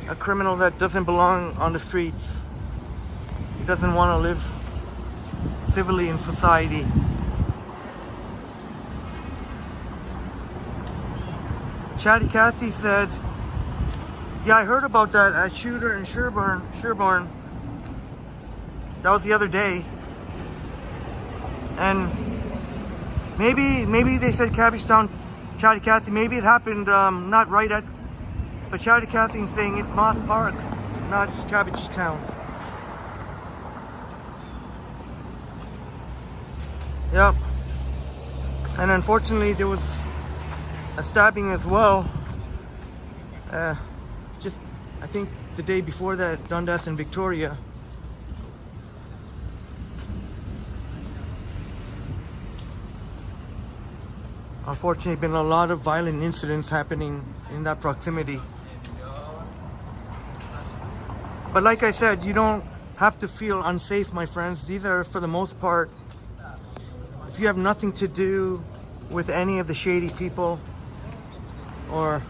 a criminal that doesn't belong on the streets. He doesn't want to live civilly in society. Chatty Cathy said, yeah, I heard about that shooter in Sherborne. That was the other day. And maybe they said Cabbagetown, Chatty Cathy. Maybe it happened not right at, but Chatty Cathy is saying it's Moss Park, not Cabbagetown. Yep. And unfortunately, there was a stabbing as well. Just, I think the day before that, Dundas and Victoria. Unfortunately, been a lot of violent incidents happening in that proximity. But like I said, you don't have to feel unsafe, my friends. These are, for the most part, if you have nothing to do with any of the shady people, or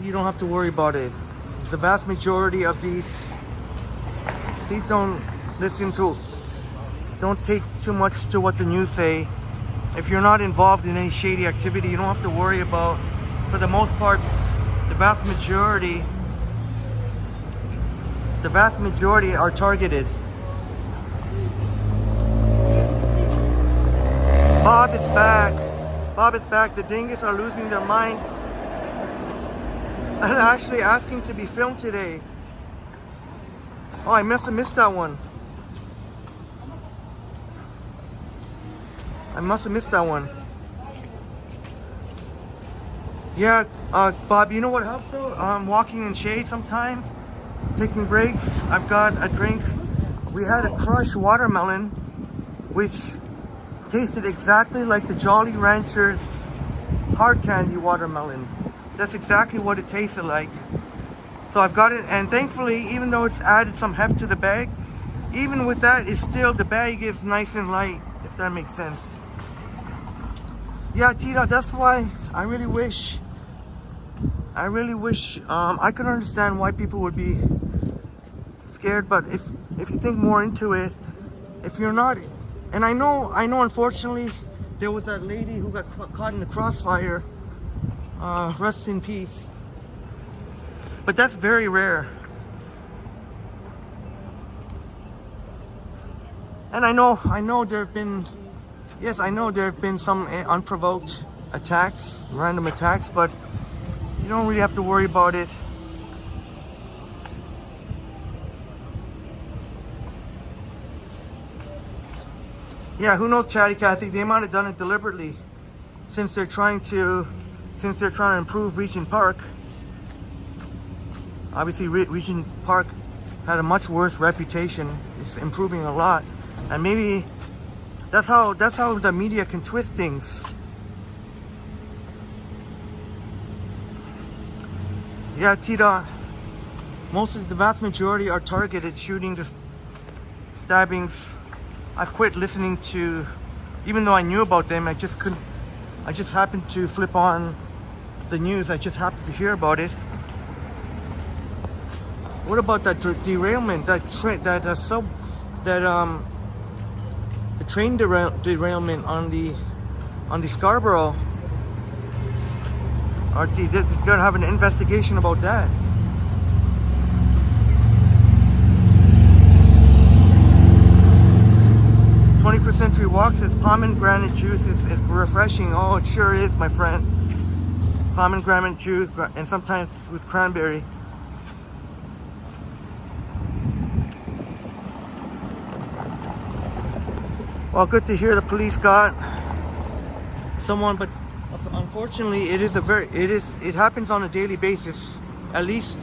you don't have to worry about it. The vast majority of these, please don't take too much to what the news say. If you're not involved in any shady activity, you don't have to worry about, for the most part, the vast majority are targeted. Bob is back. The dingus are losing their mind and actually asking to be filmed today. Oh, I must have missed that one. Yeah, Bob, you know what helps though? Walking in shade sometimes, taking breaks. I've got a drink. We had a crushed watermelon, which tasted exactly like the Jolly Ranchers hard candy watermelon. That's exactly what it tasted like. So I've got it, and thankfully, even though it's added some heft to the bag, even with that, it's still, the bag is nice and light, if that makes sense. Yeah, Tita, that's why I really wish I could understand why people would be scared, but if you think more into it, if you're not, and I know unfortunately there was that lady who got caught in the crossfire, rest in peace, but that's very rare. And I know there have been some unprovoked attacks, random attacks, but you don't really have to worry about it. Yeah, who knows, Chatty Cathy? They might have done it deliberately, since they're trying to improve Regent Park. Obviously, Regent Park had a much worse reputation. It's improving a lot, and maybe that's how the media can twist things. Yeah, Tita, the vast majority are targeted, shootings, stabbings. I've quit listening to, even though I knew about them, I just happened to flip on the news. I just happened to hear about it. What about that derailment, the train derailment on the Scarborough? RT, this is gonna have an investigation about that. "21st Century Walk" says pomegranate juice is refreshing. Oh, it sure is, my friend. Pomegranate juice, and sometimes with cranberry. Well, good to hear the police got someone, but unfortunately, it happens on a daily basis. At least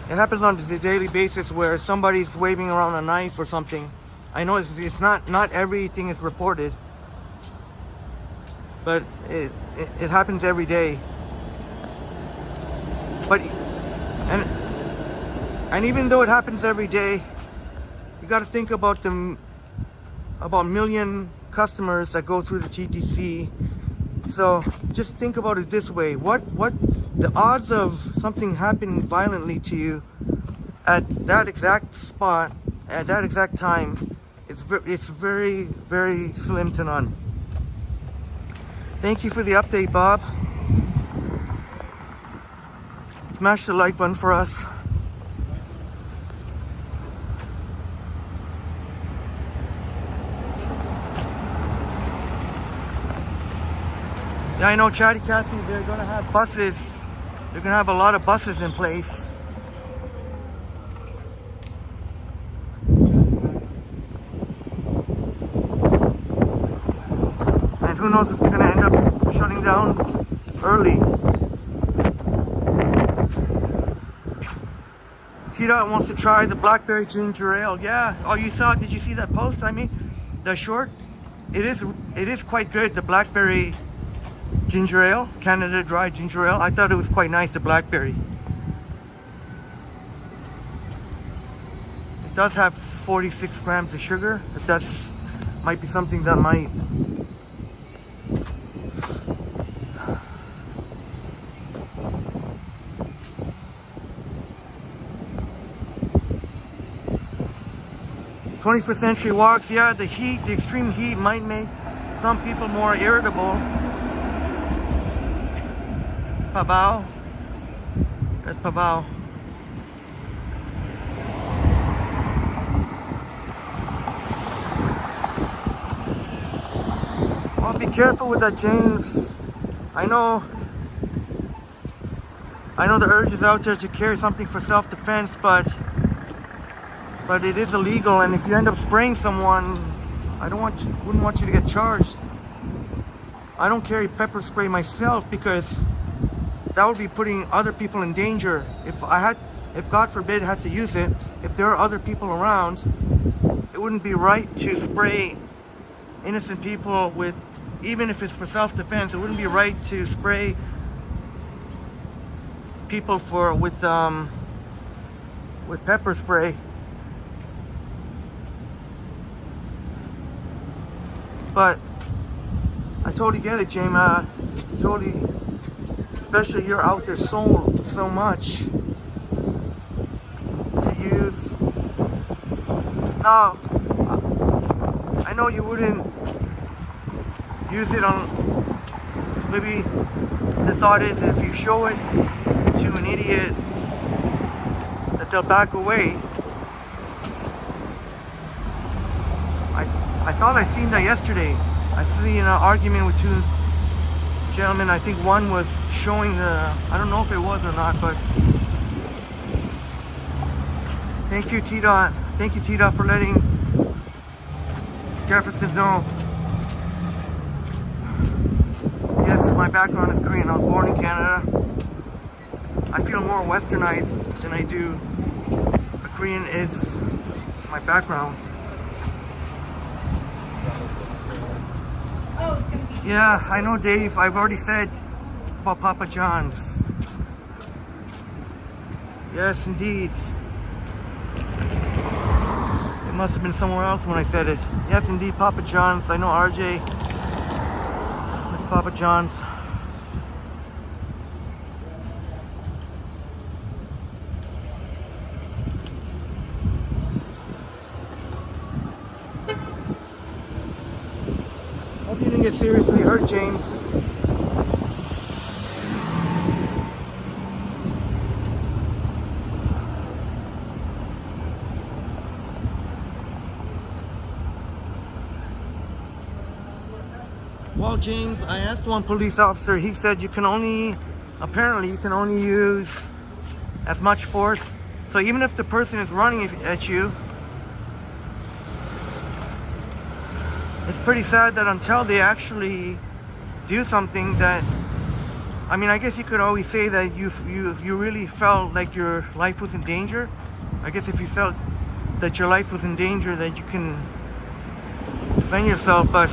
it happens on a daily basis where somebody's waving around a knife or something. I know it's not everything is reported, but it happens every day. But and even though it happens every day, you got to think about about million customers that go through the TTC. So just think about it this way: what the odds of something happening violently to you at that exact spot at that exact time, it's very, very slim to none. Thank you for the update, Bob. Smash the like button for us. Yeah, I know, Chatty Cathy, they're gonna have buses. They're gonna have a lot of buses in place. And who knows if they're gonna end up shutting down early. T-Dot wants to try the blackberry ginger ale. Yeah. Oh, did you see that post I made? The short? It is quite good, the blackberry ginger ale, Canada Dry ginger ale. I thought it was quite nice, the blackberry. It does have 46 grams of sugar. If that's might be something that might. "21st Century Walks," yeah, the extreme heat might make some people more irritable. Pabao. That's Pabao. Well, be careful with that, James. I know the urge is out there to carry something for self-defense, but it is illegal, and if you end up spraying someone, wouldn't want you to get charged. I don't carry pepper spray myself because that would be putting other people in danger. If God forbid, had to use it, if there are other people around, it wouldn't be right to spray innocent people with, even if it's for self-defense, it wouldn't be right to spray people with pepper spray. But I totally get it, James. Totally. Especially you're out there so much to use. Now, I know you wouldn't use it on. Maybe the thought is if you show it to an idiot, that they'll back away. I thought I seen that yesterday. I seen an argument with two gentlemen. I think one was showing I don't know if it was or not, but thank you, T-Dot. Thank you, T-Dot, for letting Jefferson know. Yes, my background is Korean. I was born in Canada. I feel more westernized than I do. But Korean is my background. Yeah, I know, Dave. I've already said about Papa John's. Yes, indeed. It must have been somewhere else when I said it. Yes, indeed, Papa John's. I know RJ. It's Papa John's. Hope you didn't get seriously hurt, James. Well, James, I asked one police officer. He said apparently you can only use as much force. So even if the person is running at you, it's pretty sad that until they actually do something that, I mean, I guess you could always say that you really felt like your life was in danger. I guess if you felt that your life was in danger, that you can defend yourself. But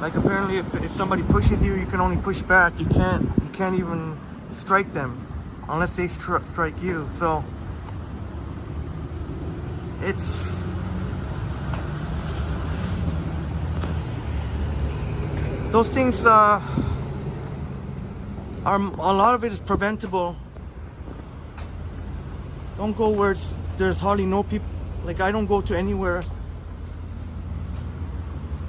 like apparently, if somebody pushes you, you can only push back. You can't even strike them unless they strike you. So it's those things are a lot of it is preventable. Don't go where there's hardly no people. Like I don't go to anywhere,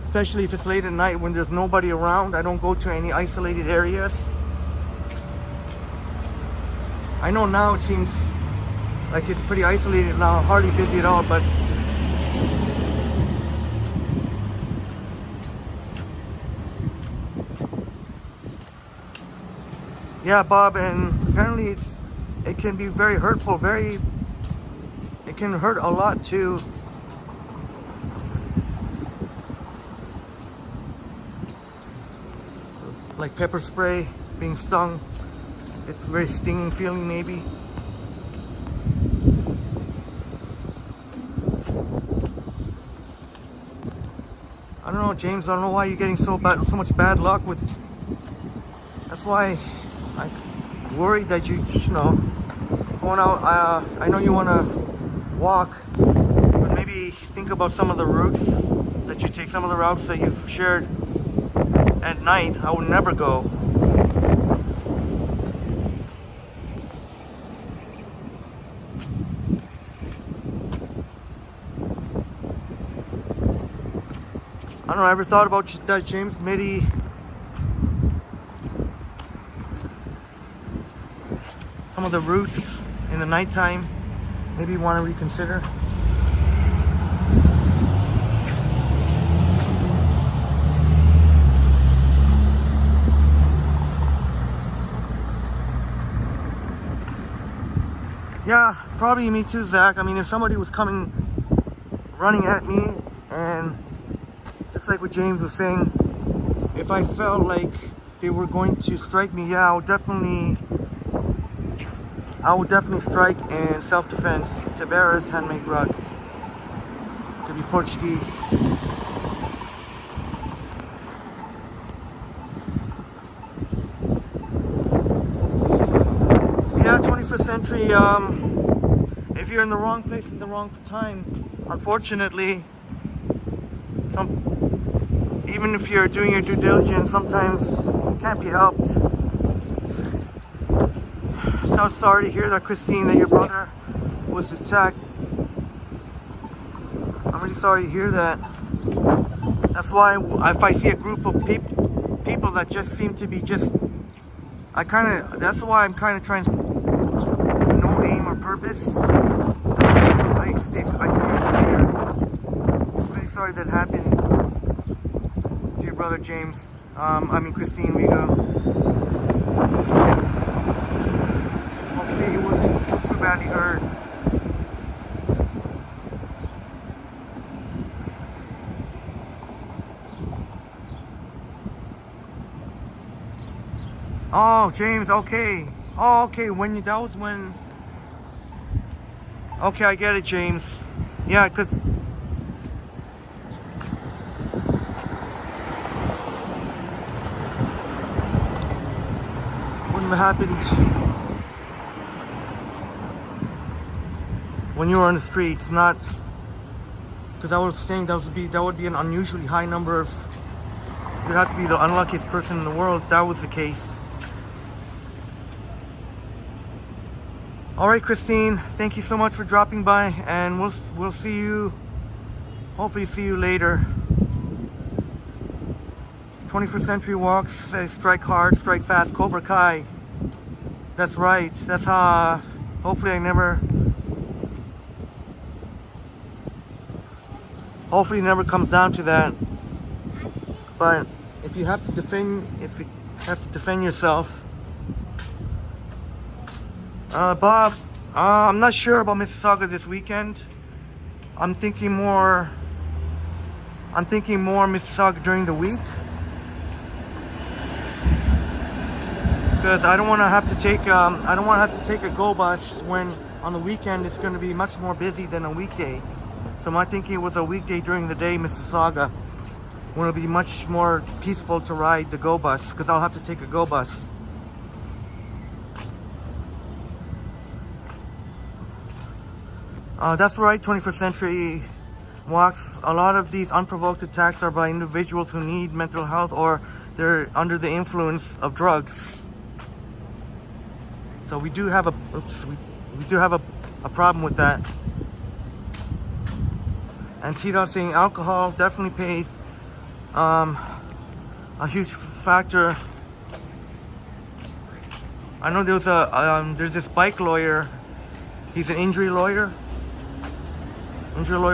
especially if it's late at night when there's nobody around. I don't go to any isolated areas. I know now it seems like it's pretty isolated now, hardly busy at all, but yeah, Bob, and apparently it can be very hurtful, it can hurt a lot too. Like pepper spray, being stung. It's a very stinging feeling maybe. I don't know, James, I don't know why you're getting so much bad luck with. That's why I'm worried that you know, going out. I know you want to walk, but maybe think about some of the routes that you take, some of the routes that you've shared at night. I would never go. I don't know, ever thought about that, James? Maybe some of the routes in the nighttime, maybe you want to reconsider. Yeah, probably me too, Zach. I mean, if somebody was coming running at me, and just like what James was saying, if I felt like they were going to strike me, yeah, I would definitely strike in self-defense. Tavares handmade rugs. Could be Portuguese. Yeah, 21st century. If you're in the wrong place at the wrong time, unfortunately, even if you're doing your due diligence, sometimes it can't be helped. So sorry to hear that, Christine, that your brother was attacked. I'm really sorry to hear that. That's why if I see a group of people that just seem to be that's why I'm kind of trying to, no aim or purpose. I stay clear. I'm really sorry that happened to your brother James. Christine, we go. Hopefully he wasn't too badly hurt. Oh, James, okay. Oh, okay, that was when... Okay, I get it, James. Yeah, because... Wouldn't have happened when you were on the streets, not... Because I was saying that would be an unusually high number of... You'd have to be the unluckiest person in the world if that was the case. All right, Christine, thank you so much for dropping by, and we'll see you, hopefully see you later. 21st Century Walks say strike hard, strike fast, Cobra Kai. That's right. That's how, hopefully it never comes down to that. But if you have to defend yourself. Bob, I'm not sure about Mississauga this weekend. I'm thinking more Mississauga during the week, because I don't want to have to take a go bus when on the weekend it's going to be much more busy than a weekday. So my thinking was a weekday during the day, Mississauga, when it'll be much more peaceful to ride the go bus, because I'll have to take a go bus. That's right, 21st Century Walks. A lot of these unprovoked attacks are by individuals who need mental health or they're under the influence of drugs. So we do have a problem with that. And T-Dot saying alcohol definitely plays a huge factor. I know there's this bike lawyer. He's an injury lawyer,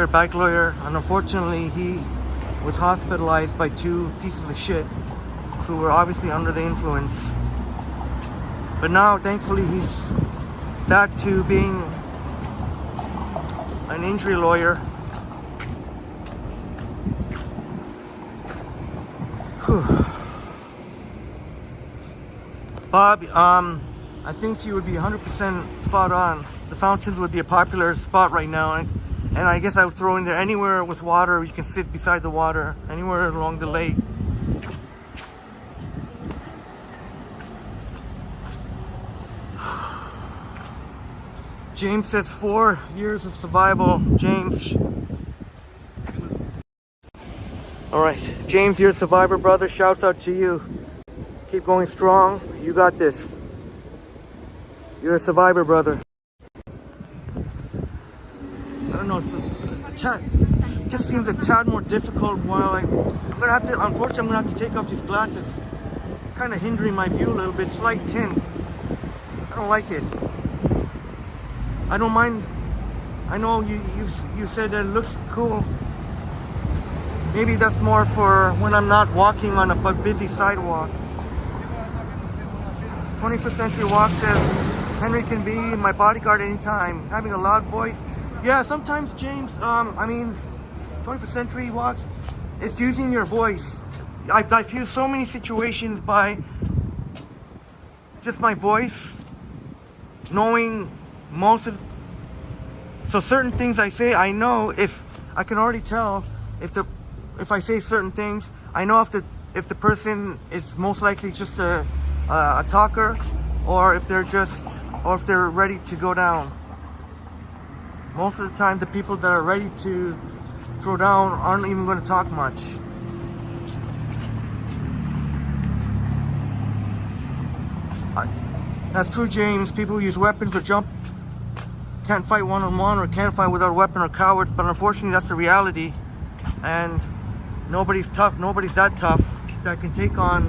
bike lawyer, and unfortunately he was hospitalized by two pieces of shit who were obviously under the influence. But now, thankfully, he's back to being an injury lawyer. Whew. Bob, I think you would be 100% spot on. The fountains would be a popular spot right now, and I guess I would throw in there anywhere with water. You can sit beside the water, anywhere along the lake. James says 4 years of survival. James. All right, James, you're a survivor, brother. Shouts out to you. Keep going strong. You got this. You're a survivor, brother. I don't know. It just seems a tad more difficult. While unfortunately, I'm gonna have to take off these glasses. It's kind of hindering my view a little bit. Slight tint. I don't like it. I don't mind. I know you said that it looks cool. Maybe that's more for when I'm not walking on a busy sidewalk. 21st Century Walk says Henry can be my bodyguard anytime. Having a loud voice. Yeah, sometimes, James. 21st Century Walks. It's using your voice. I've used so many situations by just my voice, knowing so certain things I say, I know if I can already tell if I say certain things, I know if the person is most likely just a talker, or if they're ready to go down. Most of the time, the people that are ready to throw down aren't even going to talk much. That's true, James. People who use weapons or can't fight one-on-one, or can't fight without a weapon, or cowards, but unfortunately that's the reality. And nobody's tough, nobody's that tough that can take on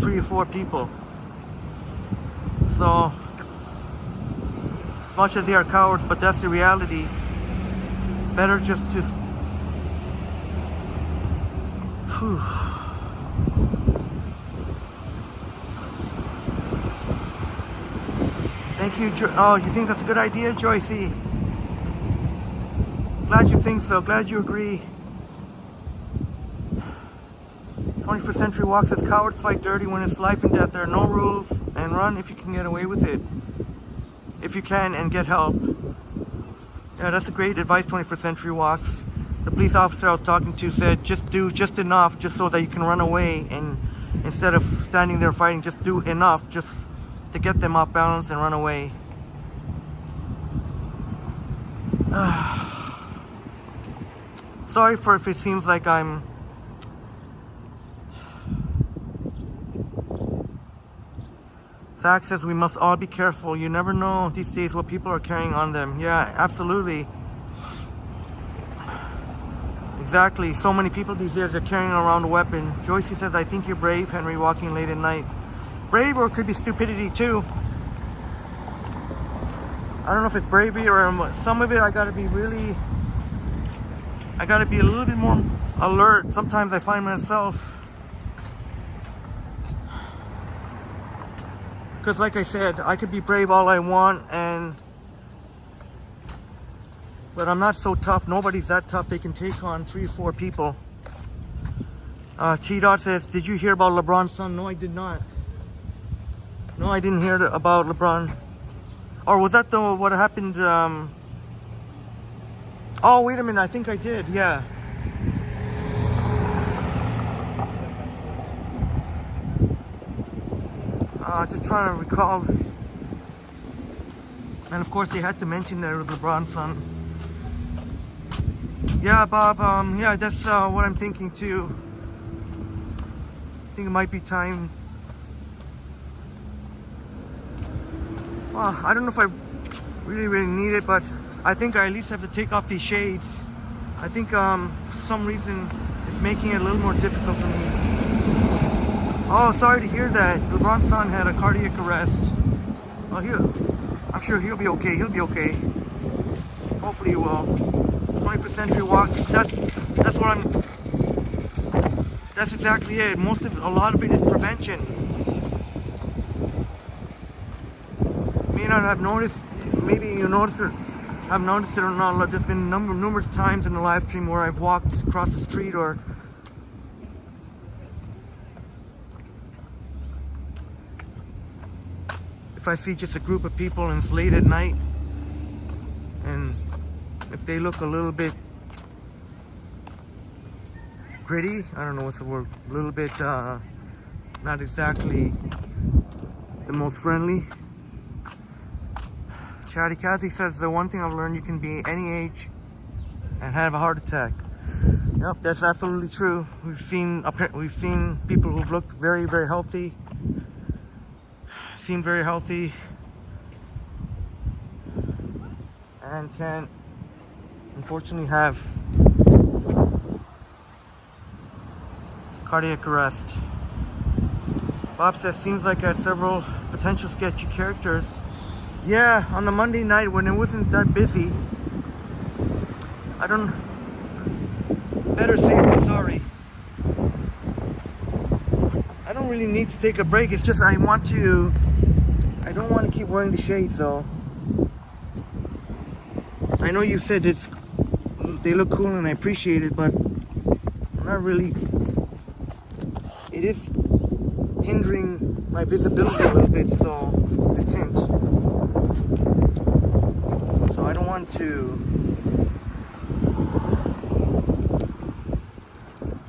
3 or 4 people. So, as much as they are cowards, but that's the reality. Better just to... Whew. Thank you, oh, you think that's a good idea, Joycey? Glad you think so, glad you agree. 21st Century Walk says cowards fight dirty when it's life and death. There are no rules, and run if you can get away with it. If you can, and get help. Yeah, that's a great advice, 21st Century Walks. The police officer I was talking to said just do just enough just so that you can run away, and instead of standing there fighting, just do enough just to get them off balance and run away. Sorry for if it seems like I'm... Zach says we must all be careful. You never know these days what people are carrying on them. Yeah, absolutely. Exactly. So many people these days are carrying around a weapon. Joycey says, I think you're brave, Henry, walking late at night. Brave, or it could be stupidity too. I don't know if it's bravery or some of it. I gotta be a little bit more alert. Sometimes I find myself Because like I said, I could be brave all I want, but I'm not so tough. Nobody's that tough. They can take on 3 or 4 people. T-Dot says, did you hear about LeBron's son? No, I did not. No, I didn't hear about LeBron. Or was that what happened? Oh, wait a minute. I think I did. Yeah. Just trying to recall. And of course, they had to mention that it was LeBron's son. Yeah, Bob. Yeah, that's what I'm thinking too. I think it might be time. Well, I don't know if I really need it, but I think I at least have to take off these shades. I think for some reason it's making it a little more difficult for me. Oh, sorry to hear that. LeBron's son had a cardiac arrest. Well, I'm sure he'll be okay. He'll be okay. Hopefully he will. 21st Century Walks. That's exactly it. A lot of it is prevention. May not have noticed. Maybe you notice it. I've noticed it or not. There's been numerous times in the live stream where I've walked across the street or if I see just a group of people and it's late at night, and if they look a little bit gritty, I don't know what's the word, a little bit not exactly the most friendly. Chatty Cathy says the one thing I've learned, you can be any age and have a heart attack. Yep, that's absolutely true. We've seen people who've looked very, very healthy, seem very healthy, and can unfortunately have cardiac arrest. Bob says, seems like I had several potential sketchy characters. Yeah, on the Monday night when it wasn't that busy. Better safe than sorry. I don't really need to take a break. It's just I don't want to keep wearing the shades though. I know you said they look cool and I appreciate it, but I'm not really. It is hindering my visibility a little bit, so the tint. So I don't want to.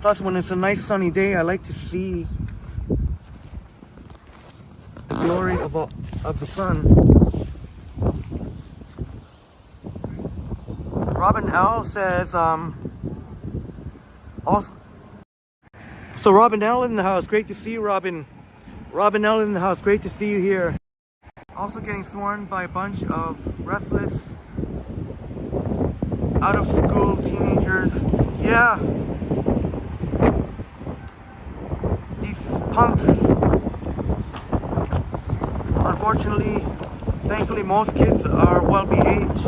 Plus, when it's a nice sunny day, I like to see the glory of the sun. Robin L says, also. So Robin L in the house, great to see you, Robin. Robin L in the house, great to see you here. Also getting sworn by a bunch of restless, out of school teenagers. Yeah. These punks. Unfortunately, thankfully most kids are well behaved.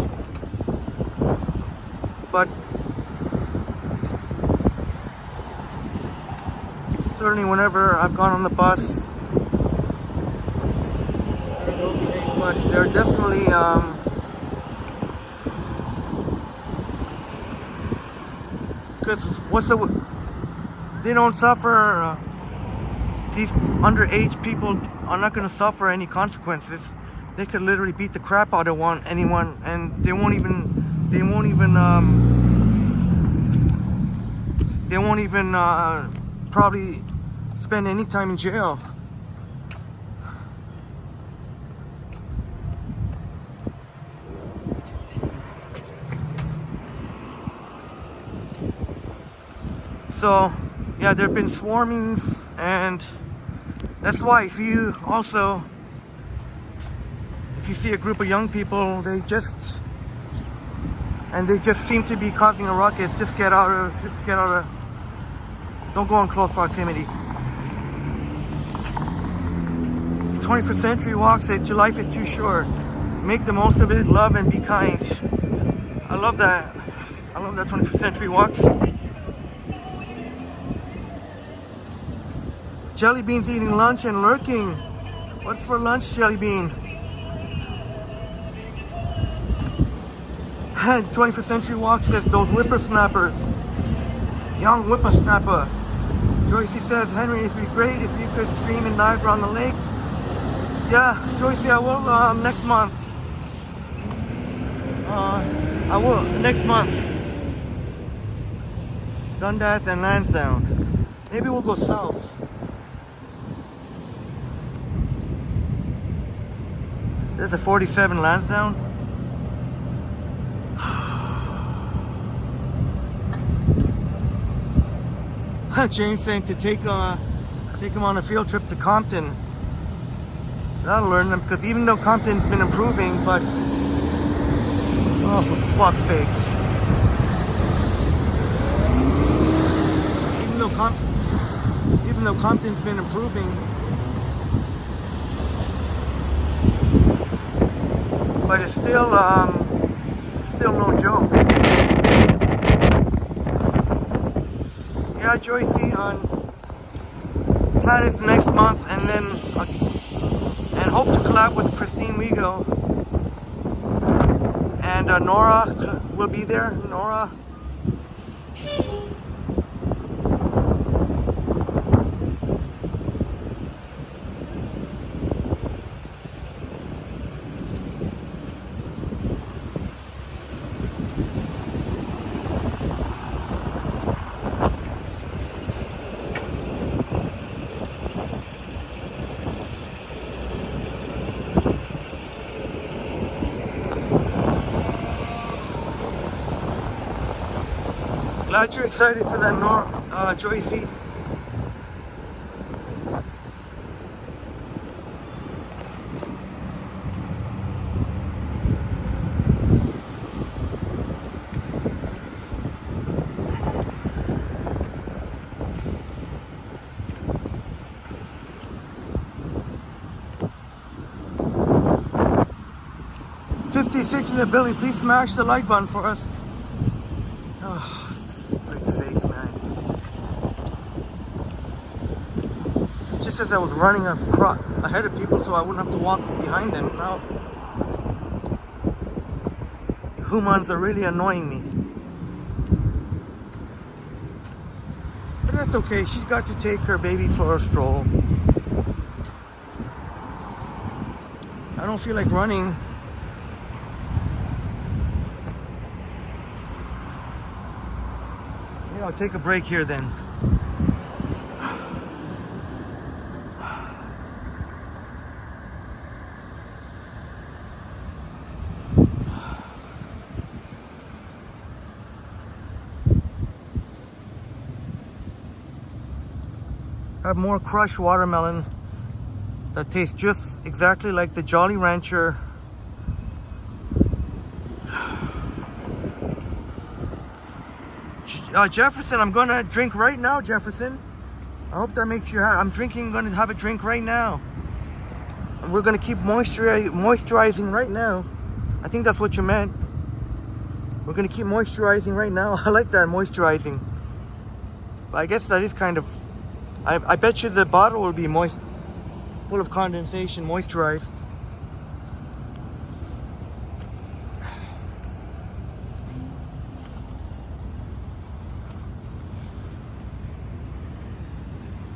But certainly whenever I've gone on the bus, but they're definitely because they don't suffer. These underage people are not going to suffer any consequences. They could literally beat the crap out of anyone, and they won't even probably spend any time in jail. So yeah, there have been swarmings, and that's why if you see a group of young people, they just seem to be causing a ruckus, just get out of, don't go in close proximity. 21st Century Walk says your life is too short. Make the most of it, love and be kind. I love that. I love that 21st Century Walks. Jelly Beans eating lunch and lurking. What's for lunch, Jelly Bean? 21st Century Walk says those whippersnappers. Young whippersnapper. Joycey says, Henry, it'd be great if you could stream in Niagara on the lake. Yeah, Joycey, I will next month. I will next month. Dundas and Lansdowne. Maybe we'll go south. There's a 47 Lansdowne. James saying to take him on a field trip to Compton. That'll learn them, because even though Compton's been improving, but oh, for fuck's sakes! Even though Compton's been improving, but it's still no joke. Yeah, Joycey, plan is next month, and then and hope to collab with Christine Wigo, and Nora will be there. Nora. Glad you're excited for that, Joycey. $56 in the building. Please smash the like button for us. Oh, for sakes, man. Just as I was running ahead of people so I wouldn't have to walk behind them. Now, humans are really annoying me. But that's okay. She's got to take her baby for a stroll. I don't feel like running. Maybe I'll take a break here then. I have more crushed watermelon that tastes just exactly like the Jolly Rancher. Jefferson, I'm gonna drink right now, Jefferson. I hope that makes you happy. Gonna have a drink right now. And we're gonna keep moisturizing right now. I think that's what you meant. We're gonna keep moisturizing right now. I like that, moisturizing. But I guess that is kind of, I bet you the bottle will be moist, full of condensation, moisturized.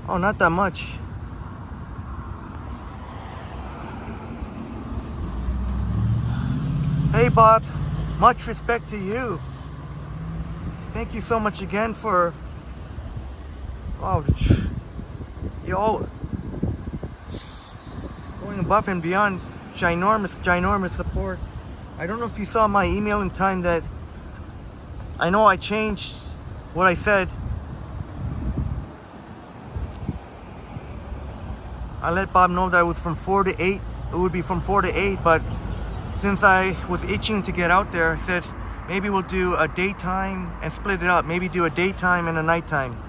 Oh, not that much. Hey, Bob. Much respect to you. Thank you so much again for... Oh, you're all going above and beyond. Ginormous support. I don't know if you saw my email in time that... I know I changed what I said. I let Bob know that it was from 4 to 8. It would be from 4 to 8, but since I was itching to get out there, I said maybe we'll do a daytime and split it up. Maybe do a daytime and a nighttime.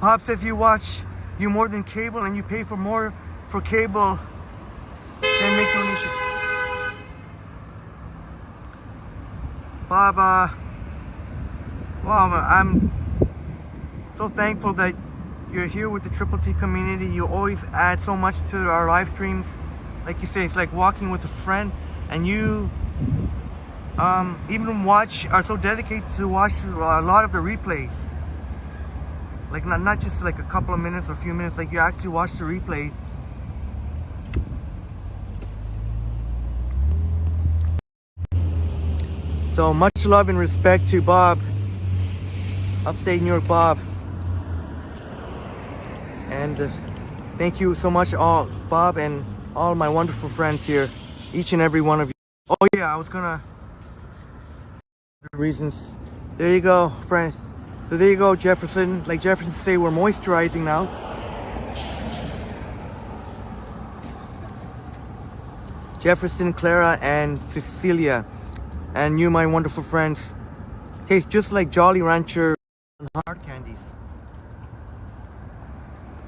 Bob says you watch you more than cable and you pay for more for cable than make donation. Bob, wow, I'm so thankful that you're here with the Triple T community. You always add so much to our live streams. Like you say, it's like walking with a friend, and you even are so dedicated to watch a lot of the replays. Like not just like a couple of minutes or a few minutes, like you actually watch the replays. So much love and respect to Bob, upstate New York Bob. And thank you so much, all Bob and all my wonderful friends here, each and every one of you. Oh yeah, I was gonna the reasons. There you go, friends. So there you go, Jefferson. Like Jefferson say, we're moisturizing now. Jefferson, Clara, and Cecilia, and you, my wonderful friends, taste just like Jolly Rancher hard candies.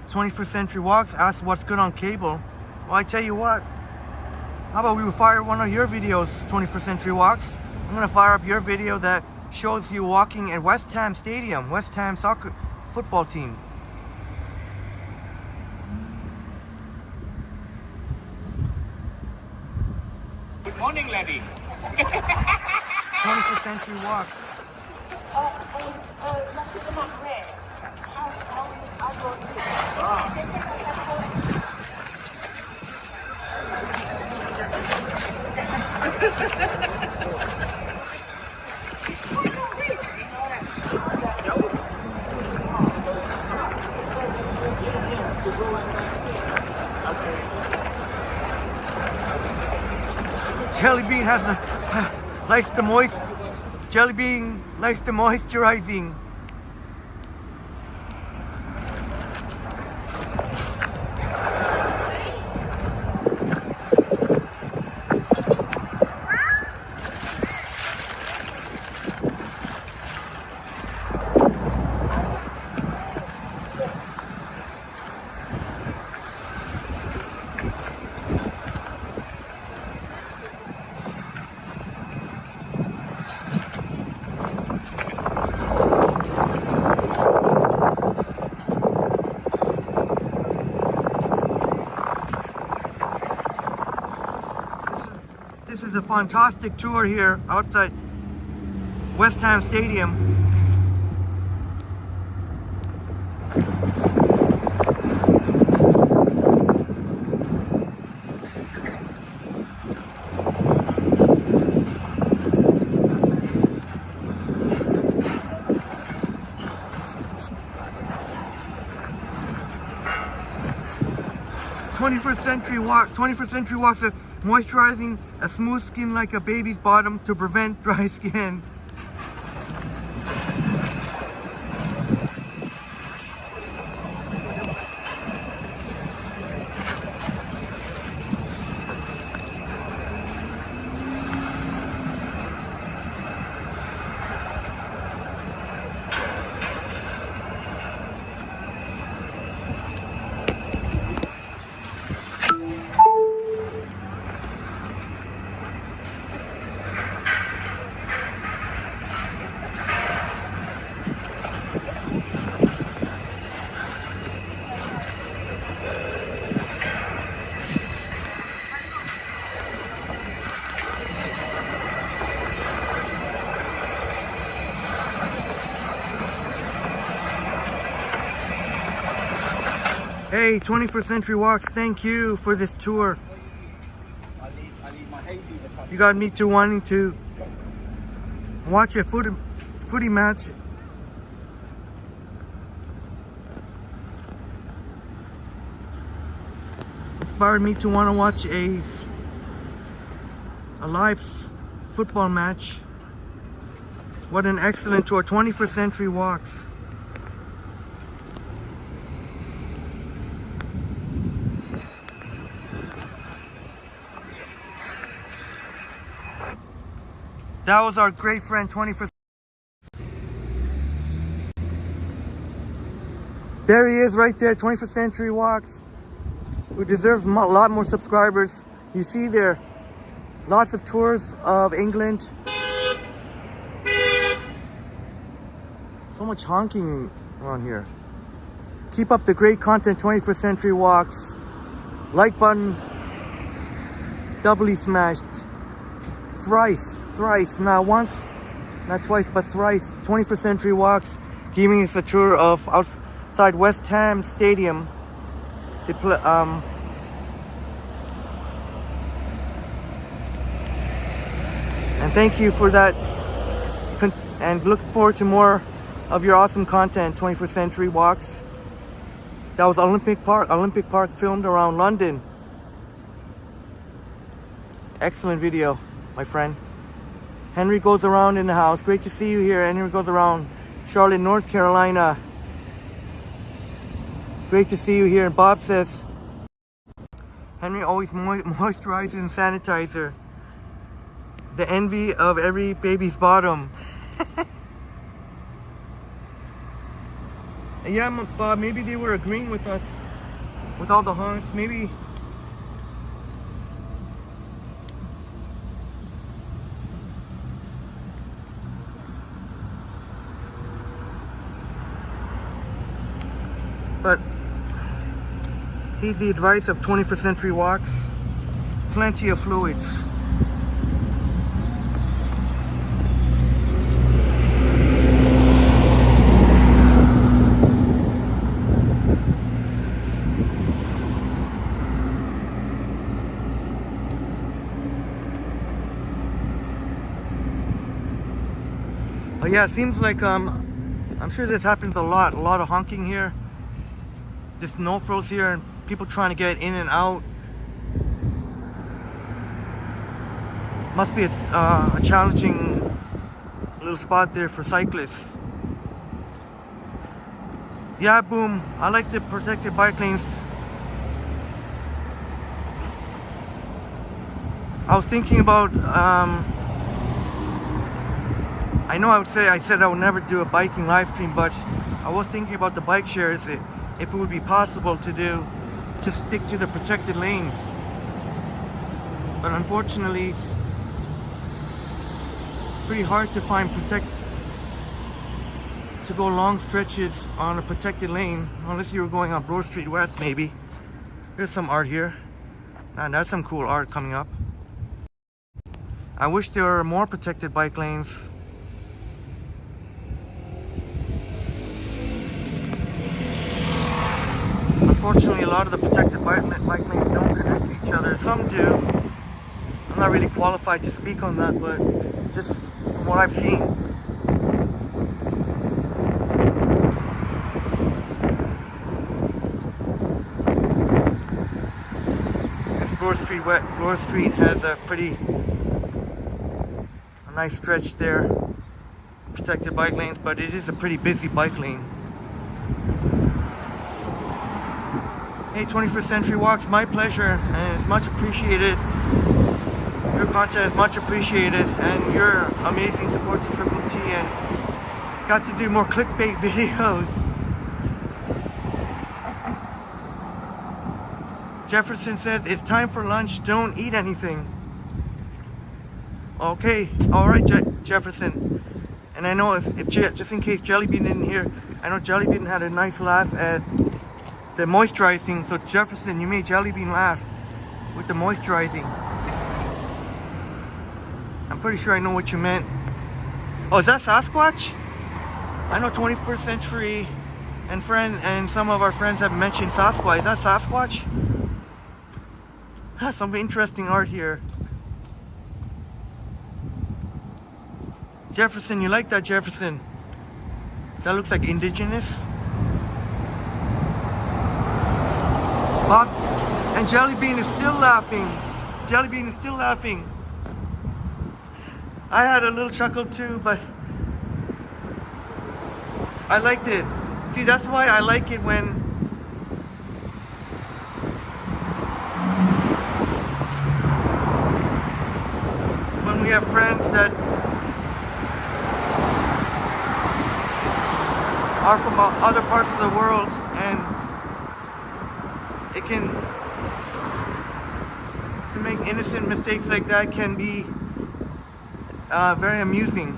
21st Century Walks asked what's good on cable. Well, I tell you what, how about we fire one of your videos, 21st Century Walks. I'm gonna fire up your video that shows you walking at West Ham Stadium, West Ham soccer football team. Good morning, lady. 21st Century Walks. Jelly Bean likes the Jelly Bean likes the moisturizing. This is a fantastic tour here outside West Ham Stadium. Twenty-first Century Walks are moisturizing a smooth skin like a baby's bottom to prevent dry skin. Hey, 21st Century Walks, thank you for this tour. You got me to wanting to watch a footy match. Inspired me to want to watch a live football match. What an excellent tour, 21st Century Walks. That was our great friend, 21st. There he is right there, 21st Century Walks, who deserves a lot more subscribers. You see there, lots of tours of England. So much honking around here. Keep up the great content, 21st Century Walks. Like button, doubly smashed. Thrice, not once, not twice, but thrice. 21st Century Walks, giving us a tour of outside West Ham Stadium. They play, and thank you for that, and look forward to more of your awesome content, 21st Century Walks. That was Olympic Park filmed around London. Excellent video, my friend. Henry goes around in the house. Great to see you here. Henry goes around Charlotte, North Carolina. Great to see you here. And Bob says, Henry always moisturizes and sanitizer. The envy of every baby's bottom. Yeah, Bob, maybe they were agreeing with us with all the honks. Maybe. But heed the advice of 21st Century Walks. Plenty of fluids. Oh yeah, it seems like I'm sure this happens a lot of honking here. Just no frills here and people trying to get in and out. Must be a challenging little spot there for cyclists. Yeah, boom. I like the protected bike lanes. I was thinking about I know I said I would never do a biking live stream, but I was thinking about the bike shares, if it would be possible to stick to the protected lanes. But unfortunately, it's pretty hard to to go long stretches on a protected lane, unless you were going on Bloor Street West maybe. There's some art here. Man, that's some cool art coming up. I wish there were more protected bike lanes. Unfortunately, a lot of the protected bike lanes don't connect to each other. Some do. I'm not really qualified to speak on that, but just from what I've seen. Bloor Street has a nice stretch there. Protected bike lanes, but it is a pretty busy bike lane. Hey, 21st Century Walks, my pleasure, and it's much appreciated. Your content is much appreciated, and your amazing support to Triple T, and got to do more clickbait videos. Jefferson says, it's time for lunch, don't eat anything. Okay, alright Jefferson. And I know if just in case Jellybean didn't hear, I know Jellybean had a nice laugh at the moisturizing, so Jefferson, you made Jellybean laugh with the moisturizing. I'm pretty sure I know what you meant. Oh, is that Sasquatch? I know 21st Century and some of our friends have mentioned Sasquatch. Is that Sasquatch? Some interesting art here. Jefferson, you like that, Jefferson? That looks like indigenous. Bob and Jellybean is still laughing. Jellybean is still laughing. I had a little chuckle too, but I liked it. See, that's why I like it when we have friends that are from other parts of the world and it can, to make innocent mistakes like that can be very amusing.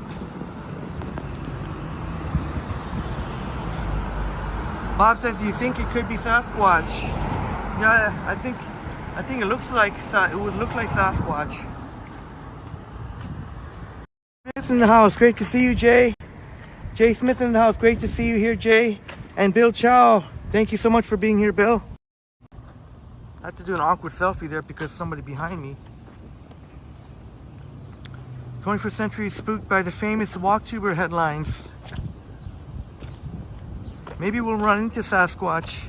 Bob says, you think it could be Sasquatch? Yeah, I think it looks like, it would look like Sasquatch. Smith in the house, great to see you, Jay. Jay Smith in the house, great to see you here, Jay. And Bill Chow, thank you so much for being here, Bill. I have to do an awkward selfie there because somebody behind me. 21st century spooked by the famous Walktuber headlines. Maybe we'll run into Sasquatch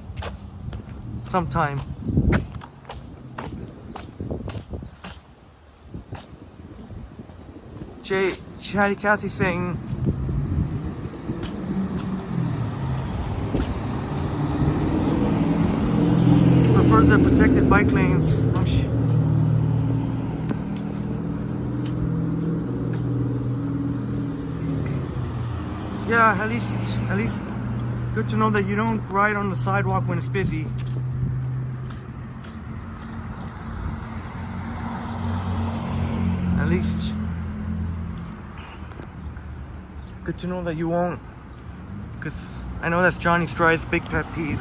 sometime. Chatty Cathy saying, prefer the protected bike lanes. Yeah, at least good to know that you don't ride on the sidewalk when it's busy. At least good to know that you won't, because I know that's Johnny Stride's big pet peeve.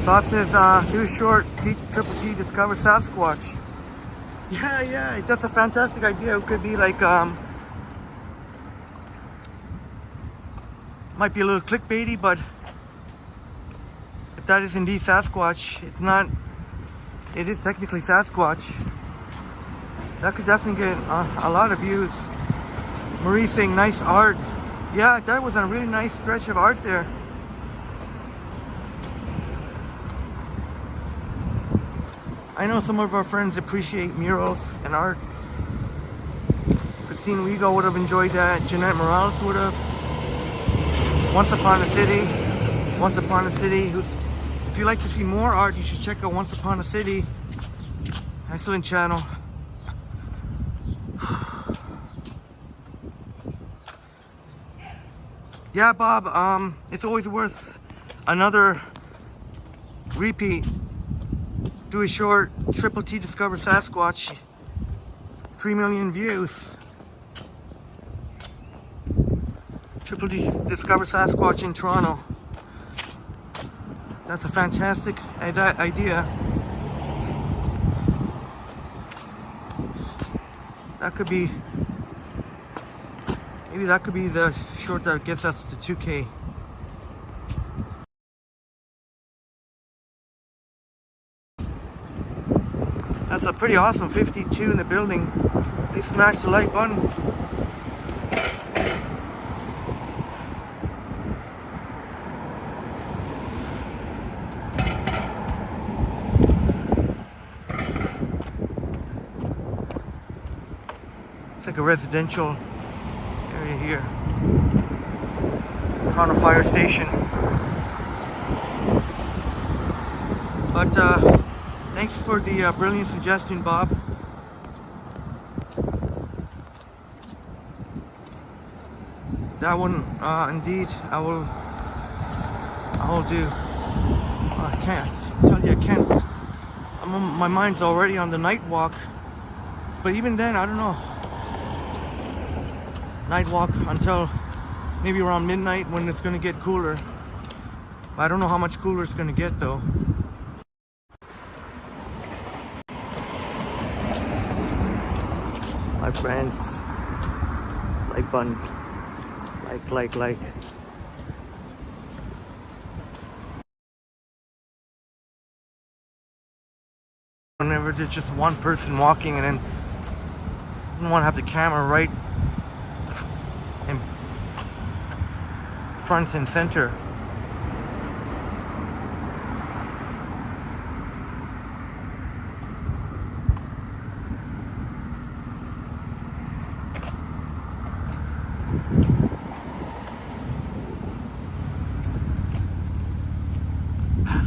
Bob says, too short, Triple T discover Sasquatch. Yeah, that's a fantastic idea. It could be like, might be a little clickbaity, but if that is indeed Sasquatch, it is technically Sasquatch. That could definitely get a lot of views. Marie saying nice art. Yeah, that was a really nice stretch of art there. I know some of our friends appreciate murals and art. Christine Wigo would have enjoyed that. Jeanette Morales would have. Once Upon a City. If you like to see more art, you should check out Once Upon a City. Excellent channel. Yeah, Bob, it's always worth another repeat. Do a short, Triple T discover Sasquatch. 3 million views. Triple T discover Sasquatch in Toronto. That's a fantastic idea. That could be, maybe that could be the short that gets us to 2K. That's a pretty awesome 52 in the building. Please smash the like button. It's like a residential area here. Toronto Fire Station. But thanks for the brilliant suggestion, Bob. That one, indeed, I will do. I can't tell you, I can't. My mind's already on the night walk, but even then, I don't know. Night walk until maybe around midnight when it's gonna get cooler. I don't know how much cooler it's gonna get though. My friends, like button, like. Whenever there's just one person walking, and then you don't want to have the camera right in front and center.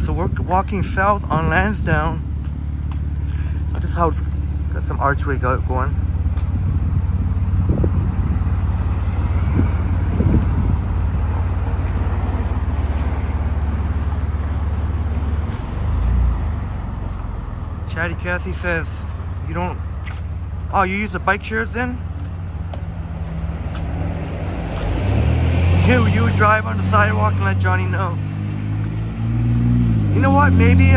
So we're walking south on Lansdowne. This house got some archway going. Chatty Cathy says you don't. Oh, you use the bike shares then? You would drive on the sidewalk and let Johnny know. You know what? Maybe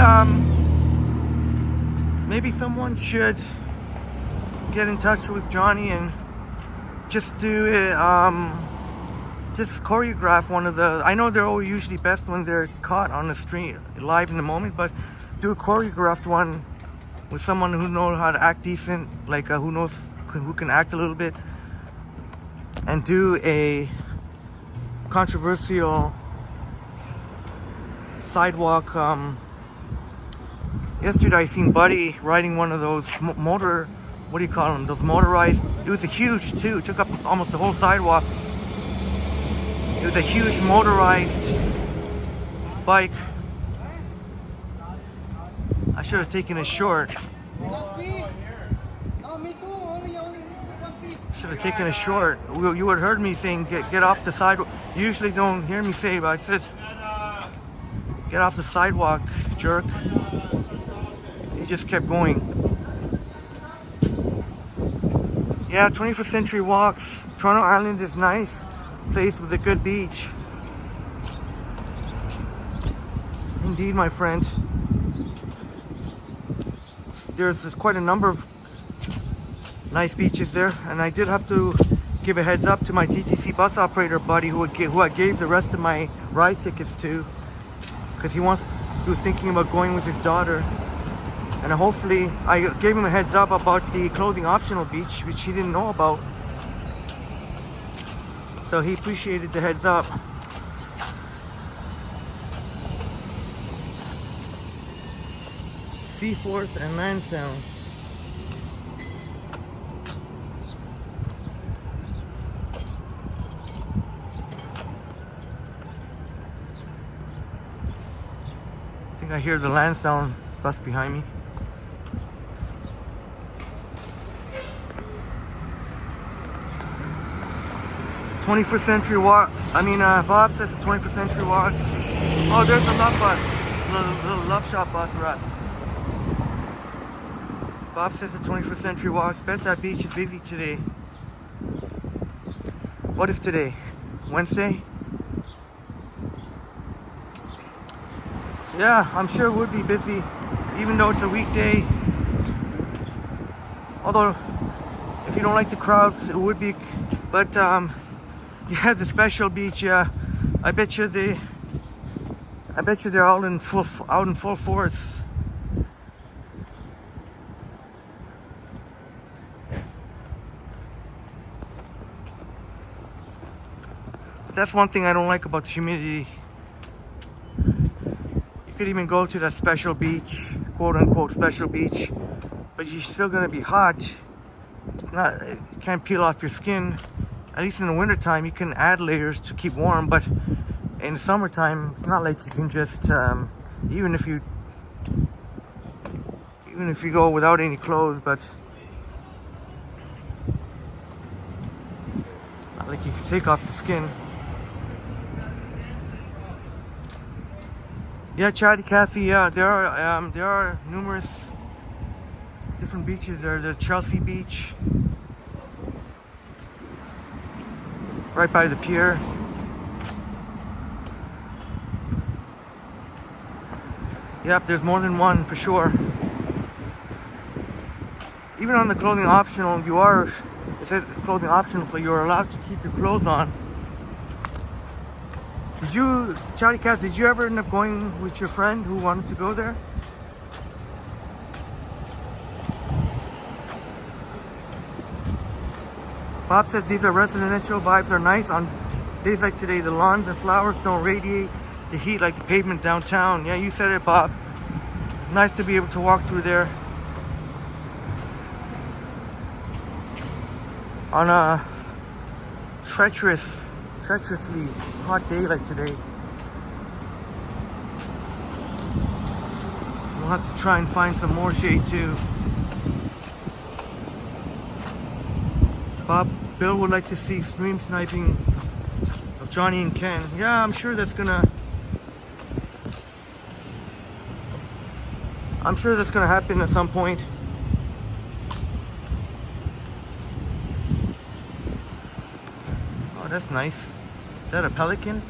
someone should get in touch with Johnny and just do it. Just choreograph one of the. I know they're all usually best when they're caught on the street, live in the moment, but do a choreographed one with someone who knows how to act decent, like who can act a little bit, and do a controversial sidewalk. Yesterday I seen Buddy riding one of those motor, what do you call them, those motorized. It was a huge too, it took up almost the whole sidewalk. It was a huge motorized bike. I should have taken it short. Should have taken it short. You would have heard me saying get off the sidewalk. You usually don't hear me say, but I said get off the sidewalk, jerk. He just kept going. Yeah, 21st Century Walks. Toronto Island is nice place with a good beach. Indeed, my friend. There's quite a number of nice beaches there, and I did have to give a heads up to my TTC bus operator buddy who I gave the rest of my ride tickets to, because he was thinking about going with his daughter, and hopefully I gave him a heads up about the clothing optional beach, which he didn't know about, so he appreciated the heads up. Seaforth and Lansdowne. I think I hear the Lansdowne bus behind me. "21st Century Walk." Bob says the 21st Century Walks. Oh, there's the Love bus, the little Love Shop bus we're at. Bob says the 21st Century Walks. Bet that beach is busy today. What is today? Wednesday? Yeah, I'm sure it would be busy, even though it's a weekday. Although, if you don't like the crowds, it would be. But yeah, the special beach. Yeah, I bet you they're out in full force. That's one thing I don't like about the humidity. You could even go to that special beach, quote unquote special beach, but you're still gonna be hot. You can't peel off your skin. At least in the wintertime, you can add layers to keep warm, but in the summertime, it's not like you can just, even if you go without any clothes, but not like you can take off the skin. Yeah, Chatty Cathy, yeah, there are numerous different beaches there. There's Chelsea Beach, right by the pier. Yep, there's more than one for sure. Even on the clothing optional, it says it's clothing optional, so you're allowed to keep your clothes on. Chatty Cat, did you ever end up going with your friend who wanted to go there? Bob says these are residential, vibes are nice. On days like today, the lawns and flowers don't radiate the heat like the pavement downtown. Yeah, you said it, Bob. Nice to be able to walk through there on a treacherously hot day like today. We'll have to try and find some more shade too. Bill would like to see stream sniping of Johnny and Ken. Yeah, I'm sure that's gonna I'm sure that's gonna happen at some point. Oh, that's nice. Is that a pelican?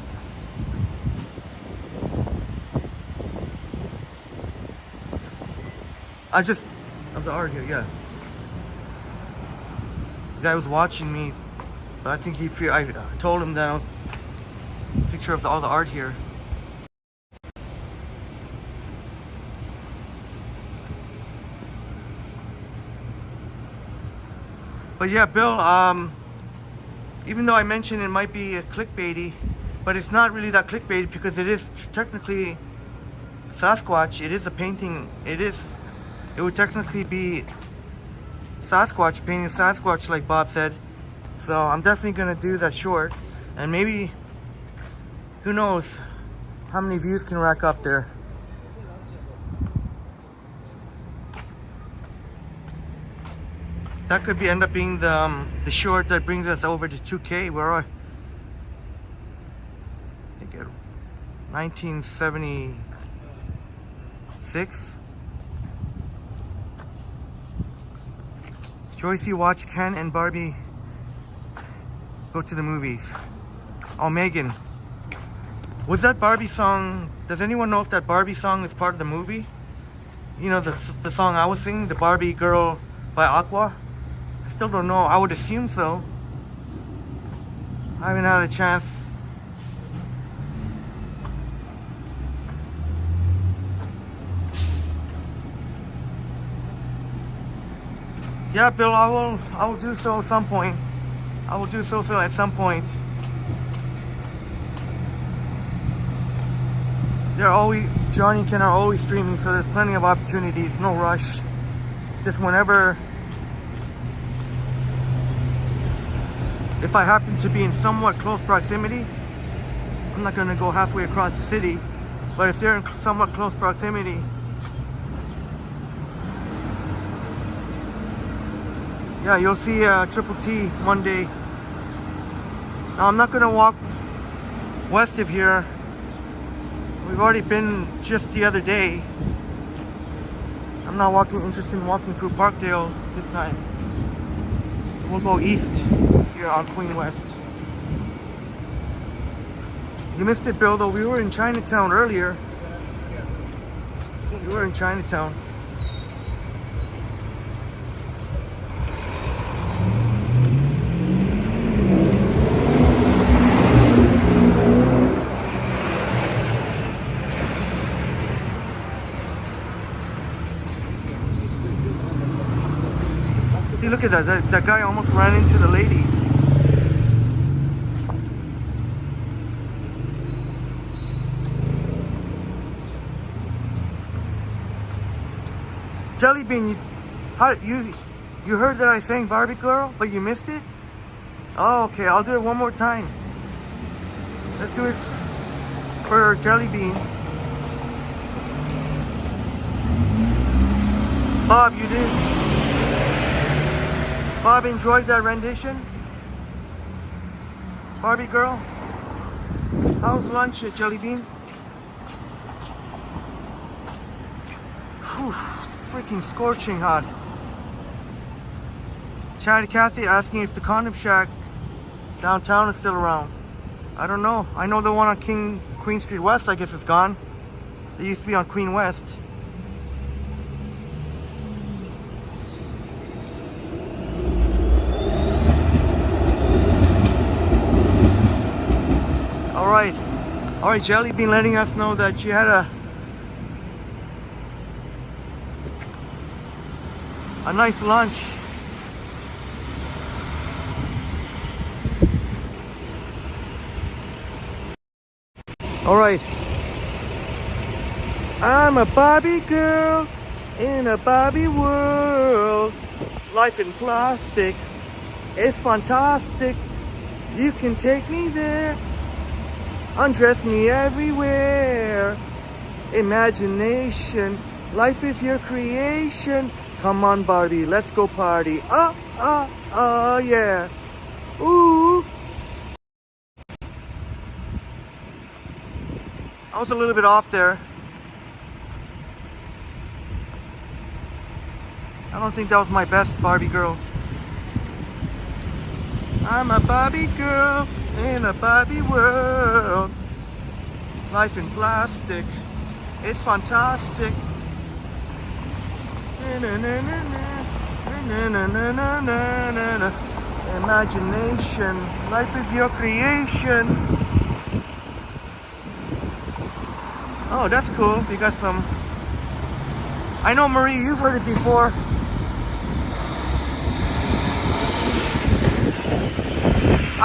Of the art here, yeah. The guy was watching me, but I think I told him that I was a picture of all the art here. But yeah, Bill, even though I mentioned it might be a clickbaity, but it's not really that clickbaity because it is technically Sasquatch. It is a painting. It would technically be Sasquatch, painting Sasquatch like Bob said. So I'm definitely gonna do that short, and maybe, who knows how many views can rack up there. That could end up being the short that brings us over to 2K. Where are I think it 1976. Joycey watched Ken and Barbie go to the movies. Oh, Megan. Was that Barbie song, does anyone know if that Barbie song is part of the movie? You know, the song I was singing, the Barbie Girl by Aqua? I still don't know. I would assume so. I haven't had a chance. Yeah, Bill, I will do so at some point. I will do so, Phil, at some point. Johnny and Ken are always streaming, so there's plenty of opportunities, no rush. Just whenever, if I happen to be in somewhat close proximity, I'm not gonna go halfway across the city, but if they're in somewhat close proximity, yeah, you'll see Triple T one day. Now, I'm not gonna walk west of here. We've already been just the other day. I'm not interested in walking through Parkdale this time. We'll go east here on Queen West. You missed it, Bill, though. We were in Chinatown earlier. We were in Chinatown. See, look at that. That guy almost ran into the lady. Jelly Bean, you heard that I sang Barbie Girl, but you missed it? Oh, okay, I'll do it one more time. Let's do it for Jelly Bean. Bob, you did? Bob enjoyed that rendition? Barbie Girl? How's lunch at Jelly Bean? Whew, freaking scorching hot. Chatty Cathy asking if the condom shack downtown is still around. I don't know. I know the one on Queen Street West, I guess, is gone. It used to be on Queen West. All right, Jelly Bean letting us know that she had a nice lunch. All right. I'm a Barbie girl in a Barbie world. Life in plastic is fantastic. You can take me there. Undress me everywhere. Imagination. Life is your creation. Come on, Barbie, let's go party. Yeah. Ooh. I was a little bit off there. don't think that was my best Barbie girl. I'm a Barbie girl in a Barbie world. Life in plastic, it's fantastic. Imagination, life is your creation. Oh, that's cool. You got some. I know, Marie, you've heard it before.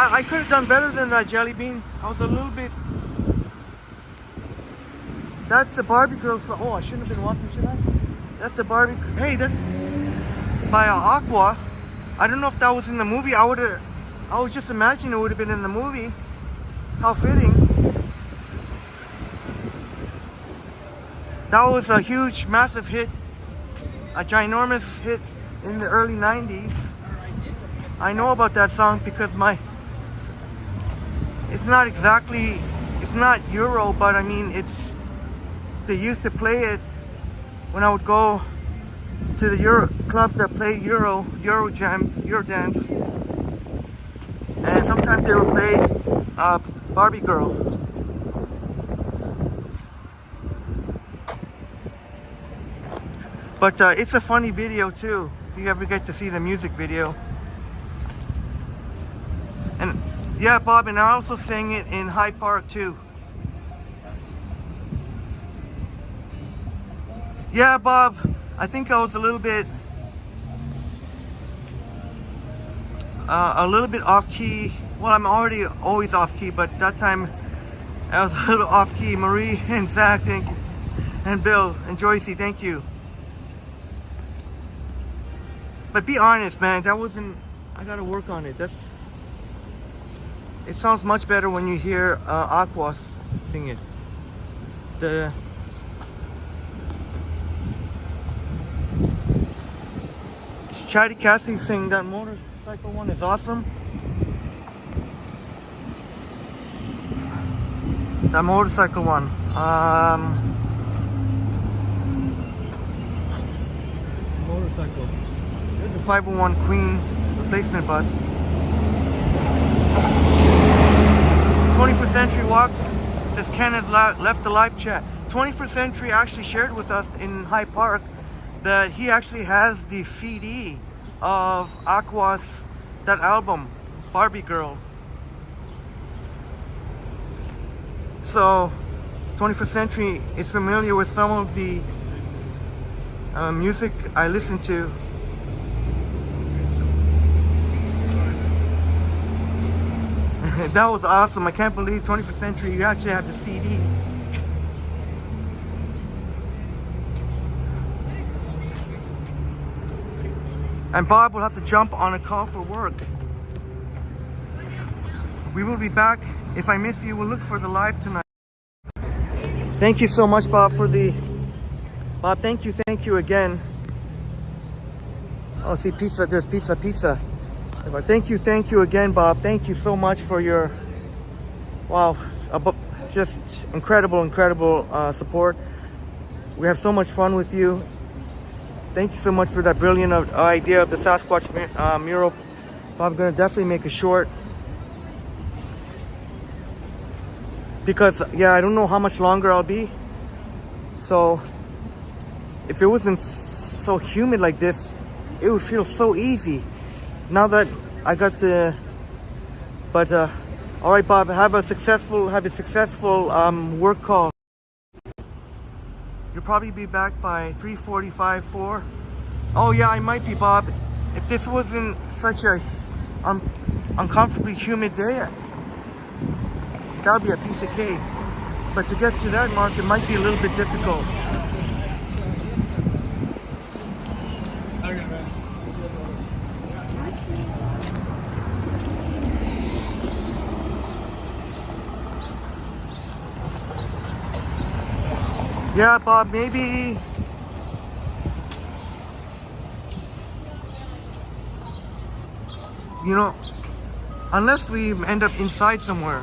I could have done better than that, Jelly Bean. I was a little bit. That's the Barbie girl. So, oh, I shouldn't have been walking, should I? That's the Barbie. Hey, that's by Aqua. I don't know if that was in the movie. I was just imagining it would have been in the movie. How fitting. That was a huge, massive hit. A ginormous hit in the early 90s. I know about that song because it's not Euro, but I mean, they used to play it when I would go to the Euro clubs that play Euro jams, Eurodance, and sometimes they would play Barbie Girl. But it's a funny video too, if you ever get to see the music video. And yeah, Bob, and I also sang it in Hyde Park too. Yeah, Bob, I think I was a little bit off key. Well, I'm always off key, but that time I was a little off key. Marie and Zach, thank you. And Bill and Joycey, thank you. But be honest, man, that wasn't, I gotta work on it. It sounds much better when you hear Aqua sing it. Chatty Cathy saying that motorcycle one is awesome. That motorcycle one. Motorcycle. There's a 501 Queen replacement bus. 21st Century Walks says Ken has left the live chat. 21st Century actually shared with us in Hyde Park that he actually has the CD of Aqua's, that album, Barbie Girl. So 21st Century is familiar with some of the music I listen to. That was awesome. I can't believe 21st Century, you actually have the CD. And Bob will have to jump on a call for work. We will be back. If I miss you, we'll look for the live tonight. Thank you so much, Bob, Bob, thank you again. Oh, see, pizza, there's pizza. Thank you again, Bob. Thank you so much for your, wow, just incredible support. We have so much fun with you. Thank you so much for that brilliant idea of the Sasquatch mural. I'm going to definitely make a short. Because, yeah, I don't know how much longer I'll be. So, if it wasn't so humid like this, it would feel so easy. Now that I got the, but all right, Bob, have a successful work call. You'll probably be back by 3:45, 4. Oh yeah, I might be, Bob. If this wasn't such a uncomfortably humid day, that would be a piece of cake. But to get to that mark, it might be a little bit difficult. Yeah, Bob, maybe. You know, unless we end up inside somewhere.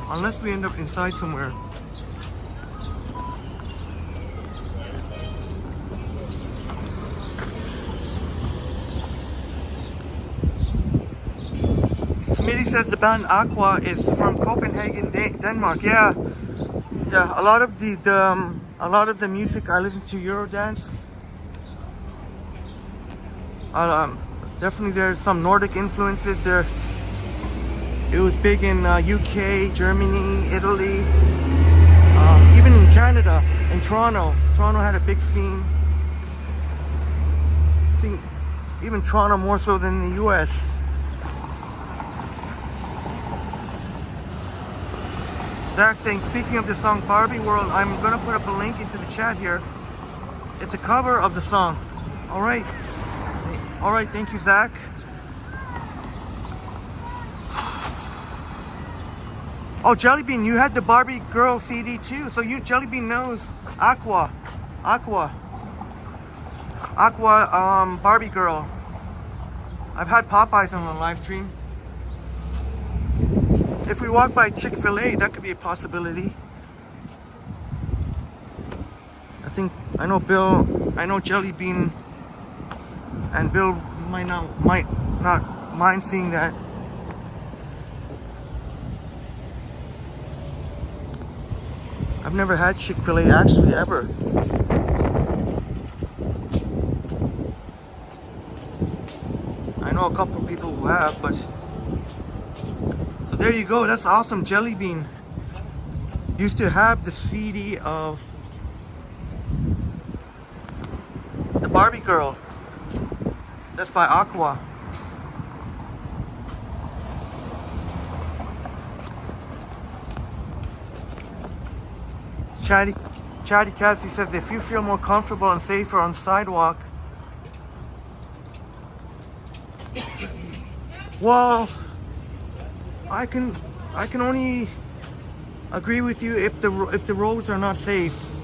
says the band Aqua is from Copenhagen, Denmark. Yeah, yeah. A lot of the music I listen to Eurodance. Definitely there's some Nordic influences there. It was big in UK, Germany, Italy, even in Canada, in Toronto. Toronto had a big scene. I think even Toronto more so than the US. Zach saying, speaking of the song Barbie World, I'm gonna put up a link into the chat here. It's a cover of the song. All right, thank you, Zach. Oh, Jellybean, you had the Barbie Girl CD too. So Jellybean knows Aqua, Barbie Girl. I've had Popeyes on the live stream. If we walk by Chick-fil-A, that could be a possibility. I know Jellybean and Bill might not mind seeing that. I've never had Chick-fil-A actually ever. I know a couple of people who have, but so there you go. That's awesome. Jellybean used to have the CD of the Barbie Girl. That's by Aqua. Chatty Capsy says, if you feel more comfortable and safer on the sidewalk. Well, I can only agree with you if the roads are not safe.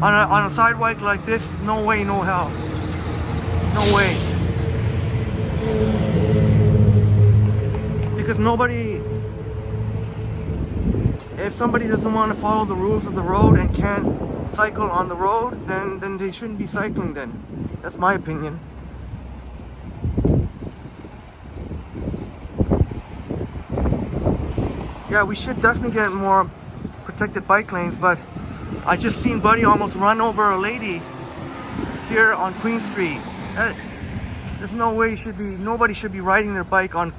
On a sidewalk like this, no way, no how. No way. Because if somebody doesn't want to follow the rules of the road and can't cycle on the road, then they shouldn't be cycling then. That's my opinion. Yeah, we should definitely get more protected bike lanes, but I just seen Buddy almost run over a lady here on Queen Street. There's no way nobody should be riding their bike on.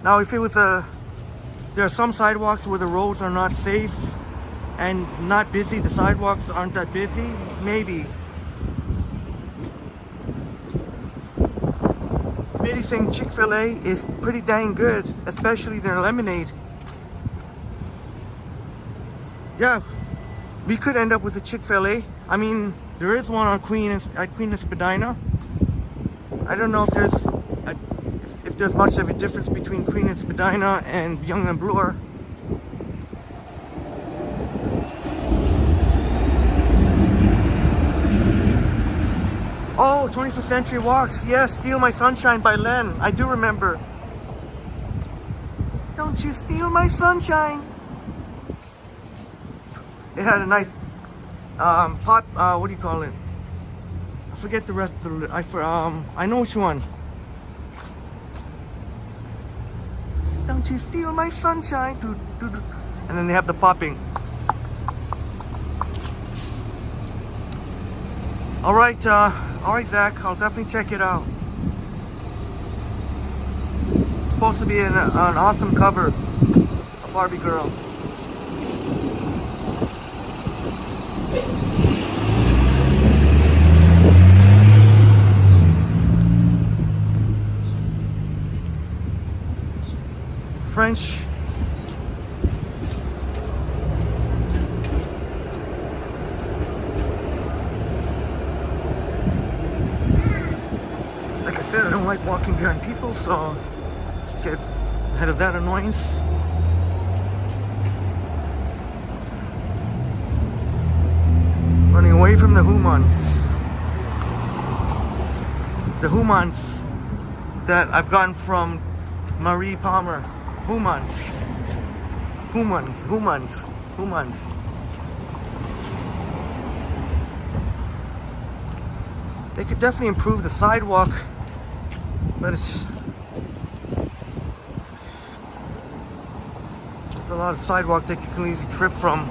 Now, if it was there are some sidewalks where the roads are not safe and not busy. The sidewalks aren't that busy. Maybe. Smitty saying Chick-fil-A is pretty dang good, especially their lemonade. Yeah, we could end up with a Chick-fil-A. I mean, there is one on Queen and Spadina. I don't know if there's much of a difference between Queen and Spadina and Young and Bloor. Oh, 21st Century Walks. Yes, Steal My Sunshine by Len. I do remember. Don't you steal my sunshine. It had a nice pop, what do you call it? I forget the rest of the, I know which one. Don't you steal my sunshine. And then they have the popping. All right, Zach, I'll definitely check it out. It's supposed to be an awesome cover of Barbie Girl. French. Like I said, I don't like walking behind people, so just get ahead of that annoyance. Running away from the humans. The humans that I've gotten from Marie Palmer. Humans. They could definitely improve the sidewalk But it's a lot of sidewalk that you can easily trip from.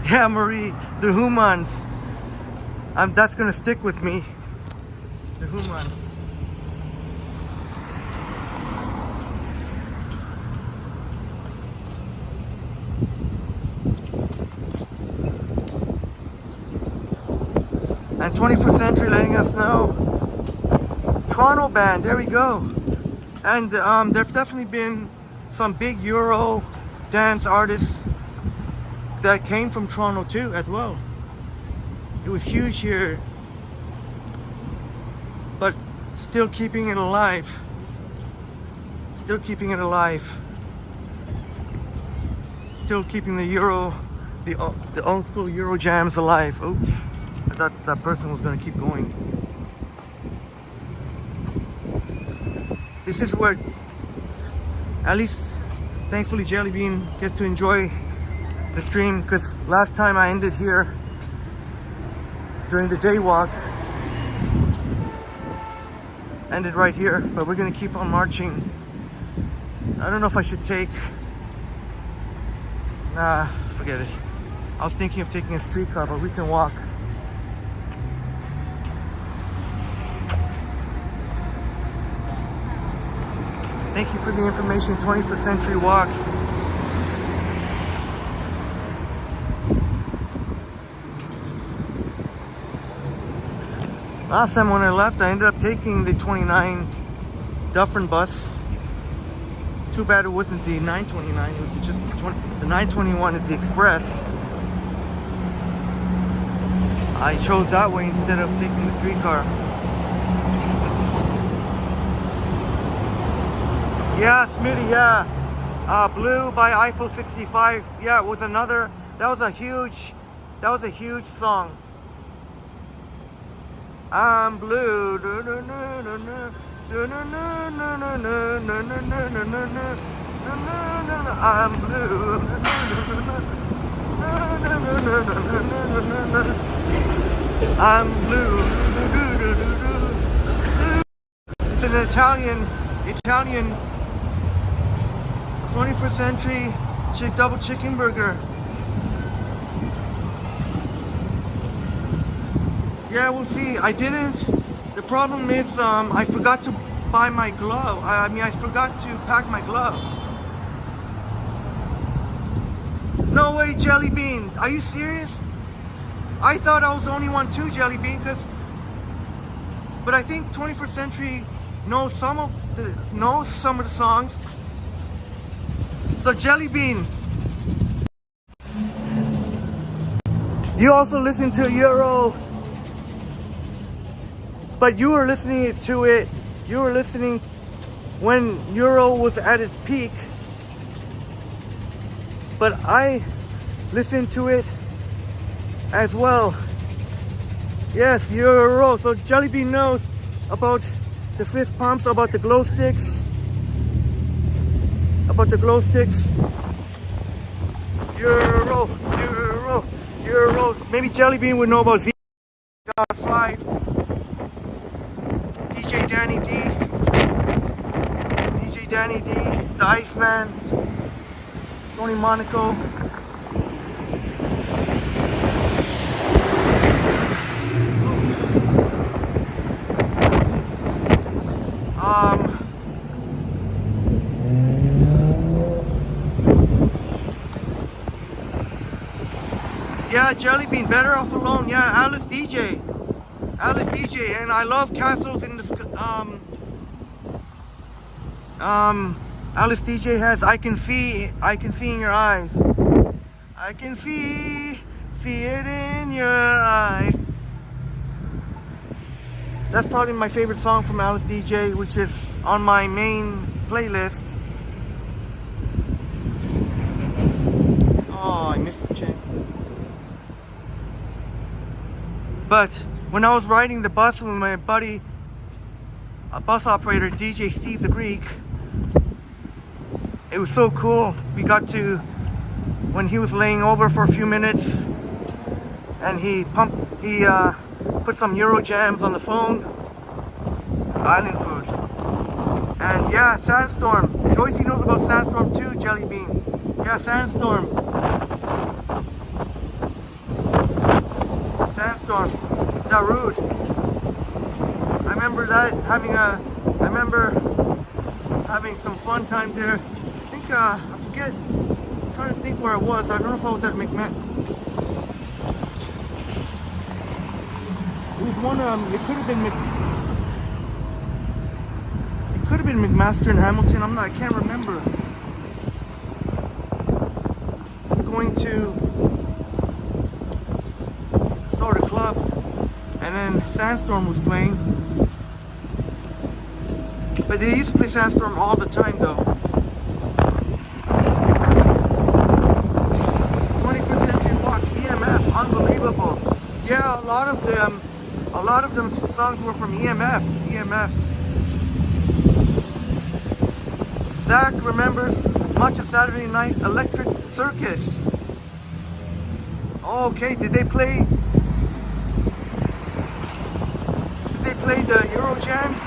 Yeah, Marie, the humans. That's gonna stick with me. The humans. And 21st Century letting us know. Toronto band, there we go. And there've definitely been some big Euro dance artists that came from Toronto too, as well. It was huge here, but still keeping it alive. Still keeping it alive. Still keeping the Euro, the old school Euro jams alive. Oops, I thought that person was gonna keep going. This is where, at least, thankfully, Jelly Bean gets to enjoy the stream, because last time I ended here during the day walk, ended right here, but we're gonna keep on marching. I don't know if I should take, nah, forget it. I was thinking of taking a streetcar, but we can walk. Thank you for the information, 21st Century Walks. Last time when I left, I ended up taking the 29 Dufferin bus. Too bad it wasn't the 929, it was just the 921 is the express. I chose that way instead of taking the streetcar. Yeah, Smitty, yeah. Blue by Eiffel 65. Yeah, it was another, that was a huge song. I'm blue. I'm blue. I'm blue. It's an Italian 21st Century double chicken burger. Yeah, we'll see. I didn't. The problem is I forgot to buy my glove. I forgot to pack my glove. No way, Jelly Bean. Are you serious? I thought I was the only one too, Jelly Bean, but I think 21st Century knows some of the songs. So Jelly Bean, you also listen to Euro, but you were listening to it. You were listening when Euro was at its peak, but I listened to it as well. Yes, Euro. So Jelly Bean knows about the fist pumps, about the glow sticks. Euro. Maybe Jelly Bean would know about Z5. DJ Danny D, the Iceman, Tony Monaco. Yeah, Jelly Bean, Better Off Alone. Yeah, Alice DJ, and I love Castles in the Sky. Alice DJ has I can see in your eyes. I can see it in your eyes. That's probably my favorite song from Alice DJ, which is on my main playlist. Oh, I missed the chance. But when I was riding the bus with my buddy, a bus operator, DJ Steve the Greek, it was so cool. We got to, when he was laying over for a few minutes, and he put some Euro jams on the phone. Island food. And yeah, Sandstorm. Joycey knows about Sandstorm too, Jelly Bean. Yeah, Sandstorm. Sandstorm. Darude. I remember that I remember having some fun time there. I think I forget. I'm trying to think where I was. I don't know if I was at McMahon. It was one it could have been McMaster and Hamilton. I can't remember. Going to sort of club, and then Sandstorm was playing. But they used to play Sandstorm all the time though. 21st Century Watch, EMF, unbelievable. Yeah, a lot of them songs were from EMF. Zach remembers much of Saturday Night Electric Circus. Oh, okay, did they play the Euro jams?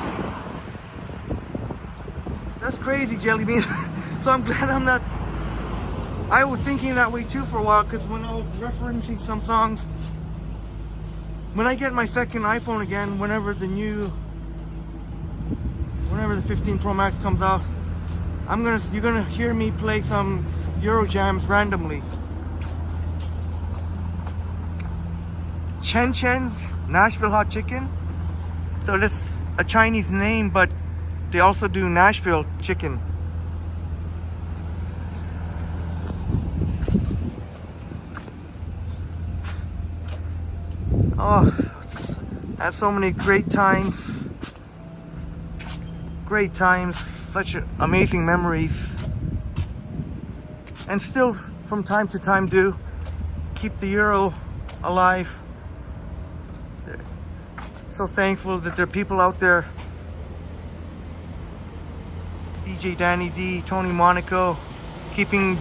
That's crazy, Jelly Bean. So I'm glad I'm not. I was thinking that way too for a while, because when I was referencing some songs, when I get my second iPhone again, whenever the 15 Pro Max comes out, you're gonna hear me play some Euro jams randomly. Chen Chen's Nashville Hot Chicken. So that's a Chinese name, but they also do Nashville chicken. Oh, had so many great times. Great times, such amazing memories. And still, from time to time, do keep the Euro alive. So thankful that there are people out there. DJ Danny D, Tony Monaco, keeping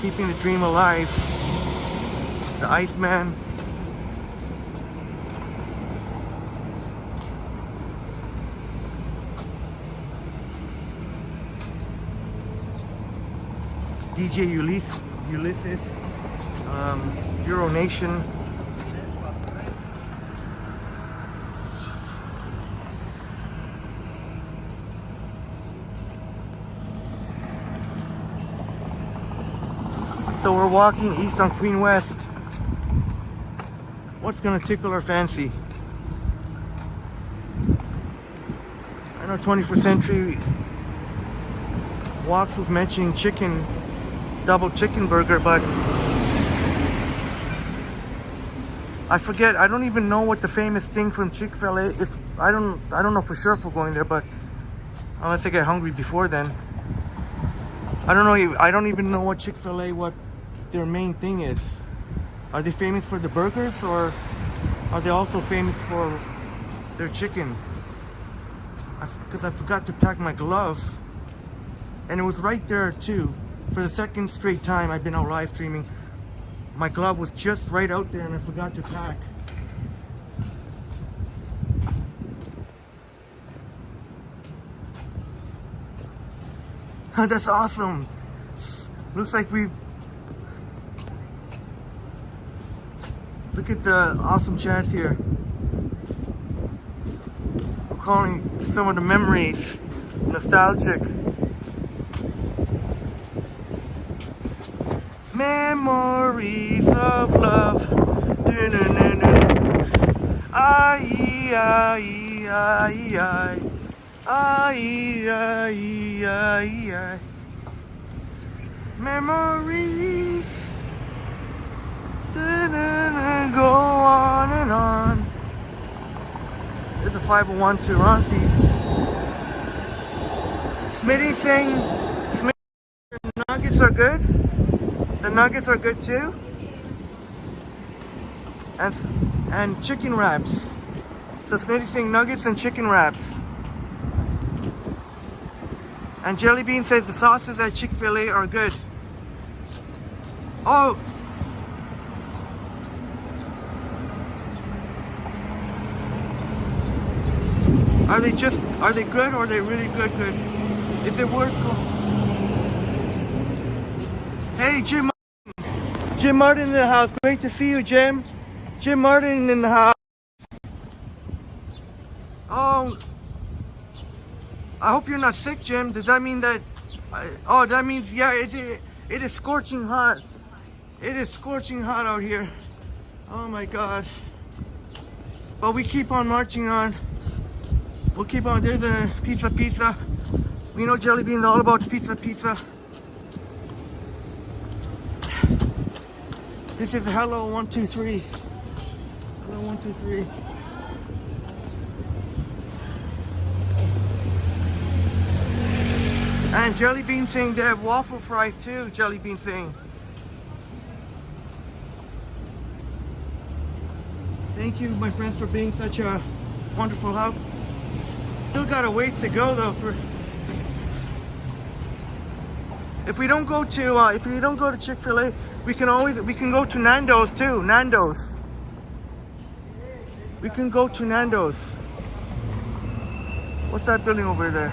the dream alive. The Iceman. DJ Ulysses, Euro Nation. So we're walking east on Queen West. What's gonna tickle our fancy? I know 21st Century walks with mentioning double chicken burger, but I forget. I don't even know what the famous thing from Chick-fil-A. I don't know for sure if we're going there, but unless I get hungry before then. I don't know. I don't even know what Chick-fil-A, what their main thing is. Are they famous for the burgers, or are they also famous for their chicken? Because I forgot to pack my glove, and it was right there too. For the second straight time I've been out live streaming, my glove was just right out there and I forgot to pack. That's awesome. Looks like look at the awesome chats here. We're calling some of the memories nostalgic. Memories of love. Memories. Go on and on. There's a 501 to Ronsies. Smitty saying nuggets are good. The nuggets are good too. And chicken wraps. So Smitty's saying nuggets and chicken wraps. And Jelly Bean says the sauces at Chick-fil-A are good. Oh! Are they good or are they really good? Is it worth going? Hey, Jim Martin in the house. Great to see you, Jim. Jim Martin in the house. Oh, I hope you're not sick, Jim. Does that mean that? Oh, that means, yeah, it is scorching hot. It is scorching hot out here. Oh my gosh. But we keep on marching on. We'll keep on. There's a pizza. We know Jelly Bean's all about pizza. This is Hello 123. Hello 123. And Jelly Bean saying they have waffle fries too. Jelly Bean saying. Thank you, my friends, for being such a wonderful help. Still got a ways to go though. If we don't go to Chick-fil-A, we can go to Nando's too. Nando's. We can go to Nando's. What's that building over there?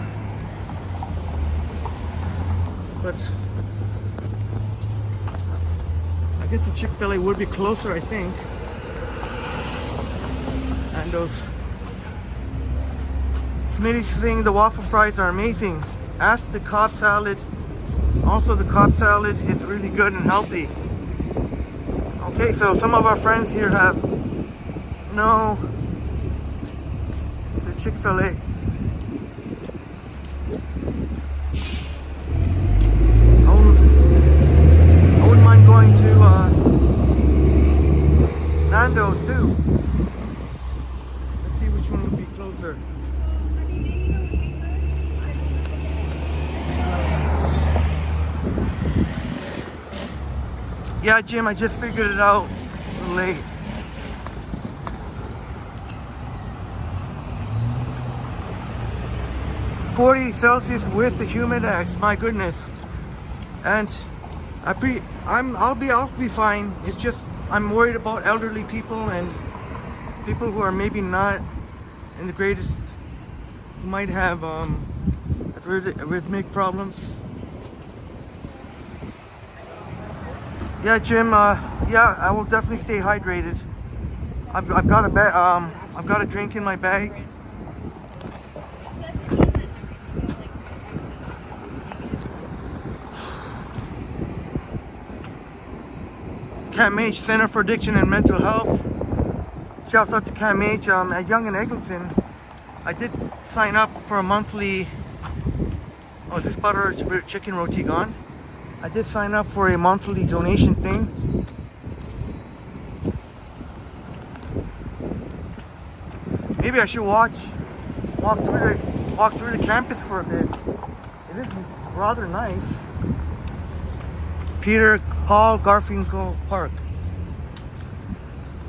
But I guess the Chick-fil-A would be closer, I think. Nando's. Smitty's saying the waffle fries are amazing. Ask the Cobb salad. Also, the Cobb salad is really good and healthy. Okay, so some of our friends here have the Chick-fil-A. I wouldn't mind going to Nando's too. Let's see which one would be closer. Yeah, Jim, I just figured it out. A little late. $40 Celsius with the Humidex. My goodness. And I'll be fine. It's just I'm worried about elderly people and people who are maybe not in the greatest, who might have arrhythmic problems. Yeah, Jim. Yeah, I will definitely stay hydrated. I've got a drink in my bag. Camh Center for Addiction and Mental Health. Shouts out to Camh at Yonge and Eglinton. I did sign up for a monthly. Oh, is this butter chicken roti gone? I did sign up for a monthly donation thing. Maybe I should walk through the campus for a bit. It is rather nice. Peter Paul Garfinkel Park.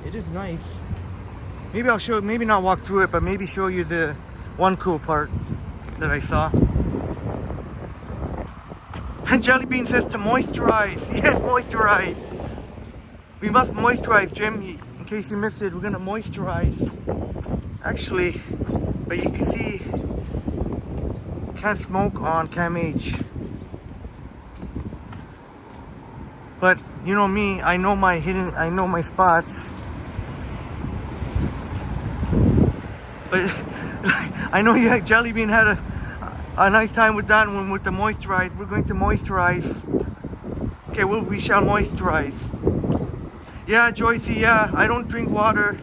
It is nice. Maybe maybe not walk through it, but maybe show you the one cool part that I saw. And Jelly Bean says to moisturize. Yes, moisturize. We must moisturize, Jim. In case you missed it, we're gonna moisturize. Actually, but you can see, can't smoke on Camh. But you know me, I know my spots. But I know Jelly Bean had a nice time with that one with the moisturize. We're going to moisturize. Okay, we shall moisturize. Yeah, Joycey, yeah, I don't drink water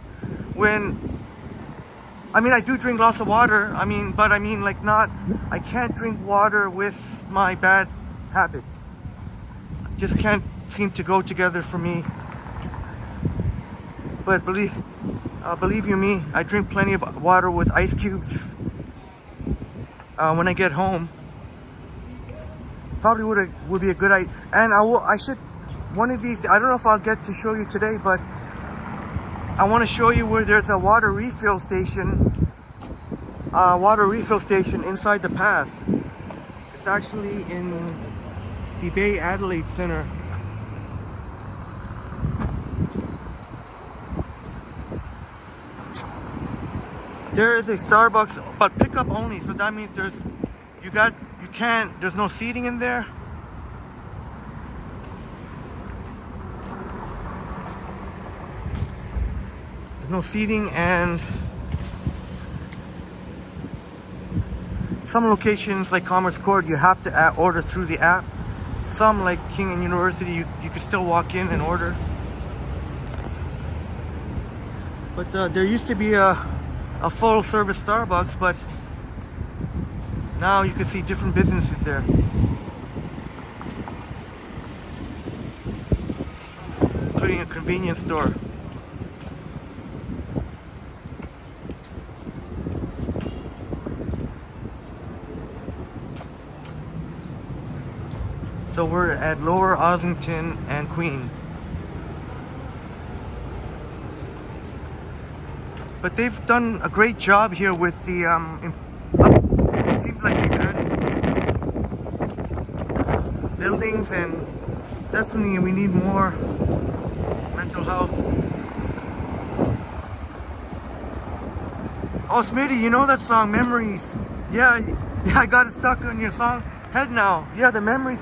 I do drink lots of water. I can't drink water with my bad habit. Just can't seem to go together for me. But believe you me, I drink plenty of water with ice cubes. When I get home, probably would be a good idea. And I should one of these. I don't know if I'll get to show you today, but I want to show you where there's a water refill station. Inside the path. It's actually in the Bay Adelaide Center. There is a Starbucks, but pickup only. So that means there's no seating in there. There's no seating, and some locations like Commerce Court, you have to order through the app. Some like King and University, you can still walk in and order. But there used to be a full service Starbucks, but now you can see different businesses there. Including a convenience store. So we're at Lower Ossington and Queen. But they've done a great job here with the it seems like they've added some buildings, and definitely we need more mental health. Oh, Smitty, you know that song, Memories? Yeah, I got it stuck on your song head now. Yeah, the Memories.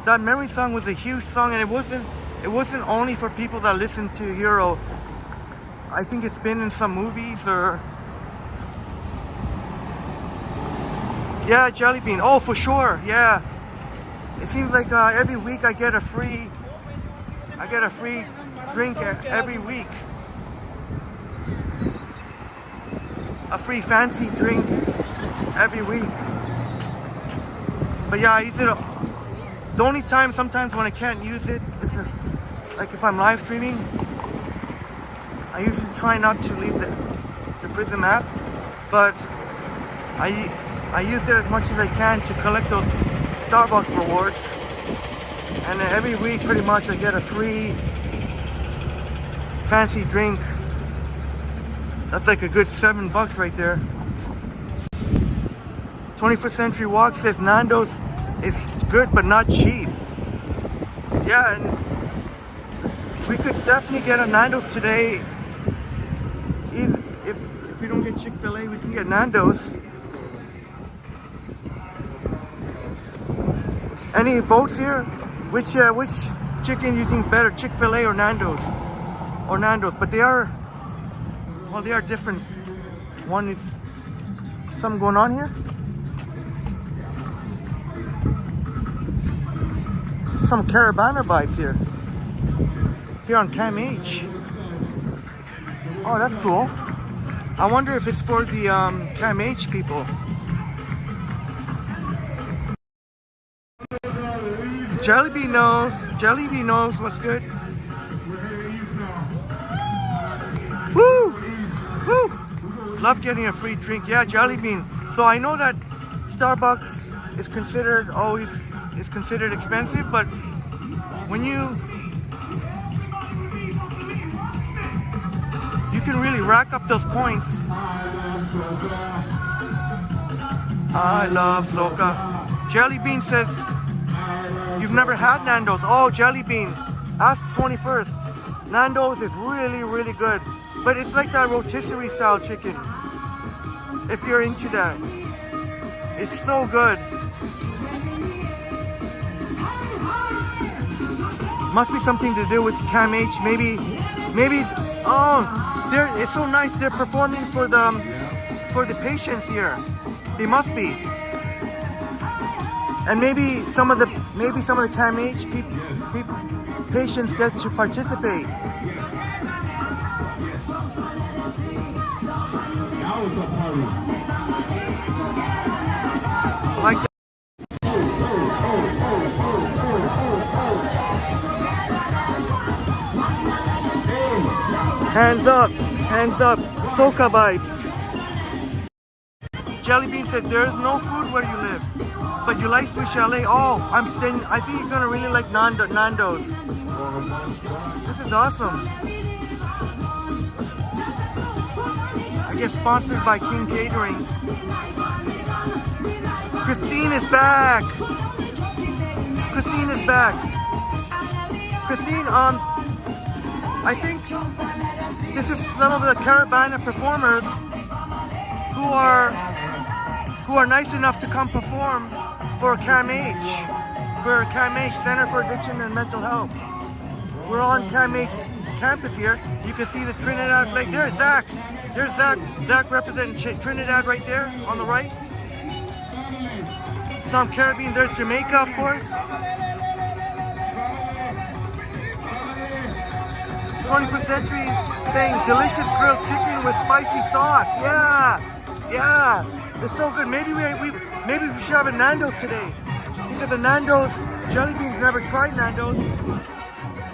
That Memory song was a huge song, and it wasn't only for people that listen to Hero. I think it's been in some movies or... Yeah, Jelly Bean. Oh, for sure. Yeah. It seems like every week I get a free drink every week. A free fancy drink every week. But yeah, I use it. The only time sometimes when I can't use it is like if I'm live streaming. I usually try not to leave the Prism app, but I use it as much as I can to collect those Starbucks rewards. And every week pretty much I get a free fancy drink. That's like a good $7 right there. 21st Century Walk says Nando's is good but not cheap. Yeah, and we could definitely get a Nando's today. If we don't get Chick-fil-A, we can get Nando's. Any votes here? Which chicken do you think is better, Chick-fil-A or Nando's? Or Nando's, but they are different. One, something going on here? Some Caravana vibes here. Here on Camh. Oh, that's cool. I wonder if it's for the Camh people. Jellybean knows what's good. Woo! Woo! Love getting a free drink. Yeah, Jellybean. So I know that Starbucks is considered expensive, but when you can really rack up those points. I love Soca. Jellybean says you've never had Nando's. Oh, Jellybean, ask 21st. Nando's is really, really good, but it's like that rotisserie style chicken. If you're into that, it's so good. Must be something to do with Camh. Maybe. Oh, it's so nice. They're performing for the patients here. They must be. And maybe some of the Camh patients get to participate. Like that. Hands up, Soca vibes. Jellybean said there's no food where you live, but you like Swiss Chalet. Oh, I think you're gonna really like Nando's. This is awesome. I guess sponsored by King Catering. Christine is back. Christine, I think this is some of the Caravana performers who are nice enough to come perform for Camh, Center for Addiction and Mental Health. We're on Camh campus here. You can see the Trinidad flag. There's Zach. There's Zach. Zach representing Trinidad right there on the right. Some Caribbean. There's Jamaica, of course. 21st Century saying delicious grilled chicken with spicy sauce. Yeah, it's so good. Maybe we should have a Nando's today, because the Nando's jelly beans, never tried Nando's.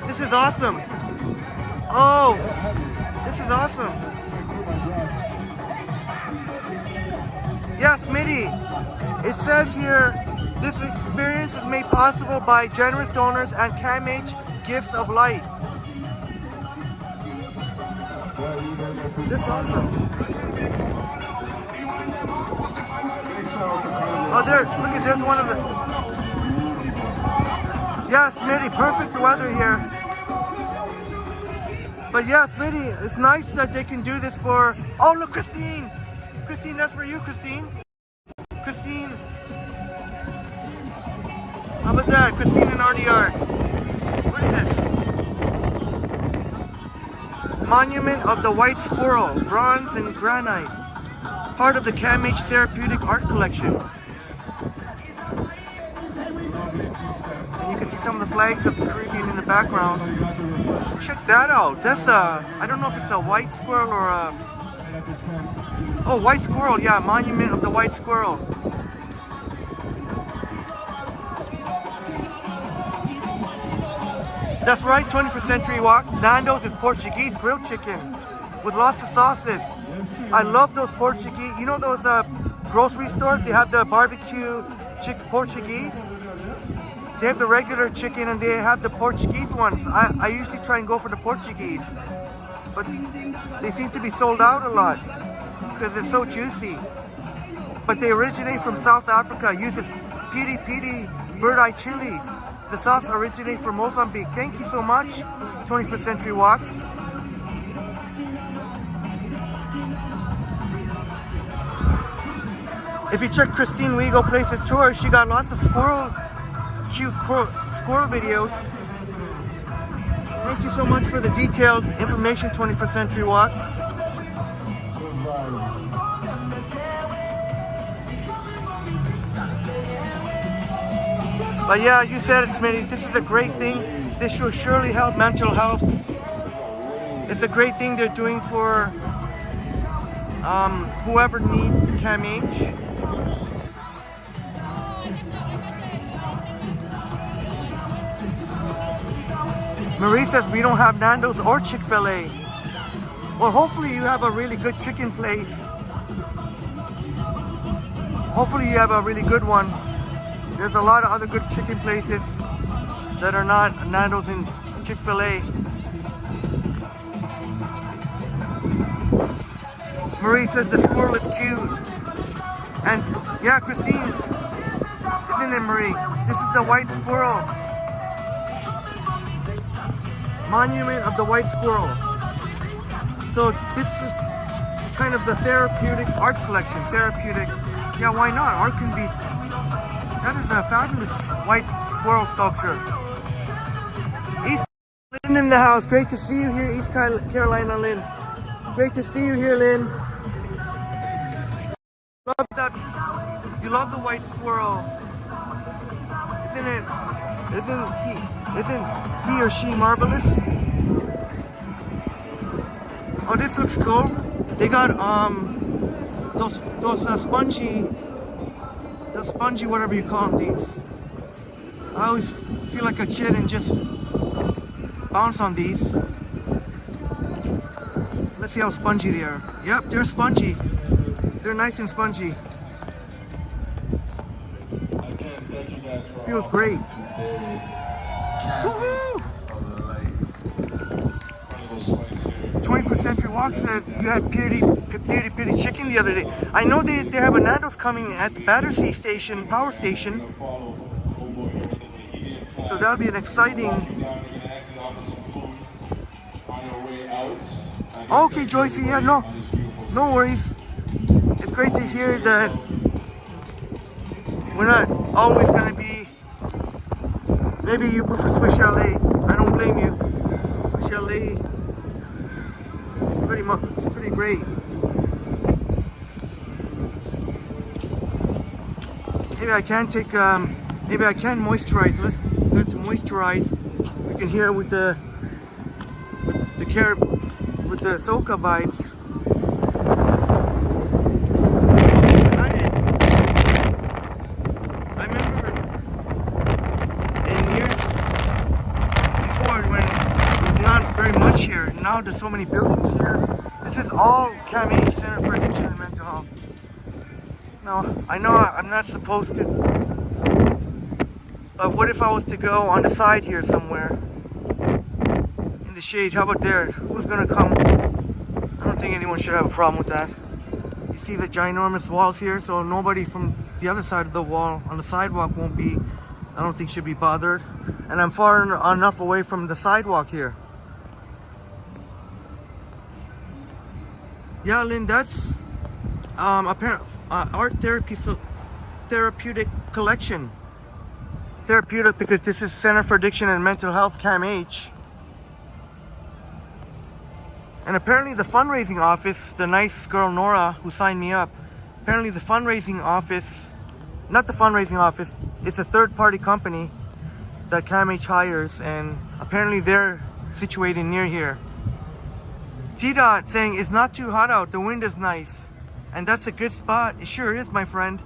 This is awesome. Oh, this is awesome. Yeah, Smitty. It says here, this experience is made possible by generous donors and Camh Gifts of Light. This is awesome. Oh, there's one of the. Yeah, Smitty, perfect weather here. But yeah, Smitty, it's nice that they can do this for. Oh, look, Christine. Christine, that's for you, Christine. Christine. How about that? Christine and RDR. What is this? Monument of the White Squirrel, bronze and granite. Part of the Camh Therapeutic Art Collection. And you can see some of the flags of the Caribbean in the background. Check that out. That's I don't know if it's a white squirrel or a... Oh, white squirrel, yeah, Monument of the White Squirrel. That's right, 21st Century Walks. Nando's is Portuguese grilled chicken with lots of sauces. I love those Portuguese, you know those grocery stores, they have the barbecue Portuguese? They have the regular chicken and they have the Portuguese ones. I usually try and go for the Portuguese, but they seem to be sold out a lot because they're so juicy. But they originate from South Africa, uses piri bird eye chilies. The sauce originates from Mozambique. Thank you so much, 21st Century Walks. If you check Christine Wego Places Tour, she got lots of cute squirrel videos. Thank you so much for the detailed information, 21st Century Walks. But yeah, you said it, Smitty. This is a great thing. This will surely help mental health. It's a great thing they're doing for whoever needs Camh. Marie says we don't have Nando's or Chick-fil-A. Well, hopefully you have a really good chicken place. Hopefully you have a really good one. There's a lot of other good chicken places that are not Nando's and Chick-fil-A. Marie says the squirrel is cute. And yeah, Christine, isn't it, Marie? This is the white squirrel. Monument of the White Squirrel. So this is kind of the therapeutic art collection. Therapeutic. Yeah, why not? Art can be... That is a fabulous white squirrel sculpture. East Lynn in the house. Great to see you here, East Carolina, Lynn. Great to see you here, Lynn. Love that. You love the white squirrel, isn't it? Isn't he or she marvelous? Oh, this looks cool. They got those spongy whatever you call them, these. I always feel like a kid and just bounce on these. Let's see how spongy they are. Yep, they're spongy. They're nice and spongy. Feels great. Woohoo! 21st Century Walk said you had piri chicken the other day. I know they have a Nando's coming at the Battersea Station, power station. So that'll be an exciting... Okay, Joycey, yeah, no worries. it's great to hear that we're not always going to be. Maybe you prefer Swiss Chalet. I don't blame you. Swiss Chalet, pretty great. Maybe I can take. Maybe I can moisturize. Let's go to moisturize. We can hear with the Soca vibes. I remember in years before when it was not very much here. Now there's so many buildings here. This is all Camh Center for Addiction and Mental Health. No, I know I'm not supposed to. But what if I was to go on the side here somewhere? In the shade, how about there? Who's gonna come? I don't think anyone should have a problem with that. You see the ginormous walls here, so nobody from the other side of the wall on the sidewalk won't be, I don't think should be bothered. And I'm far enough away from the sidewalk here. Yeah, Lynn, that's art therapeutic collection. Therapeutic because this is Center for Addiction and Mental Health, Camh. And apparently the fundraising office, the nice girl Nora who signed me up, apparently the fundraising office, not the fundraising office, it's a third-party company that Camh hires, and apparently they're situated near here. T-Dot saying it's not too hot out, the wind is nice. And that's a good spot. It sure is, my friend.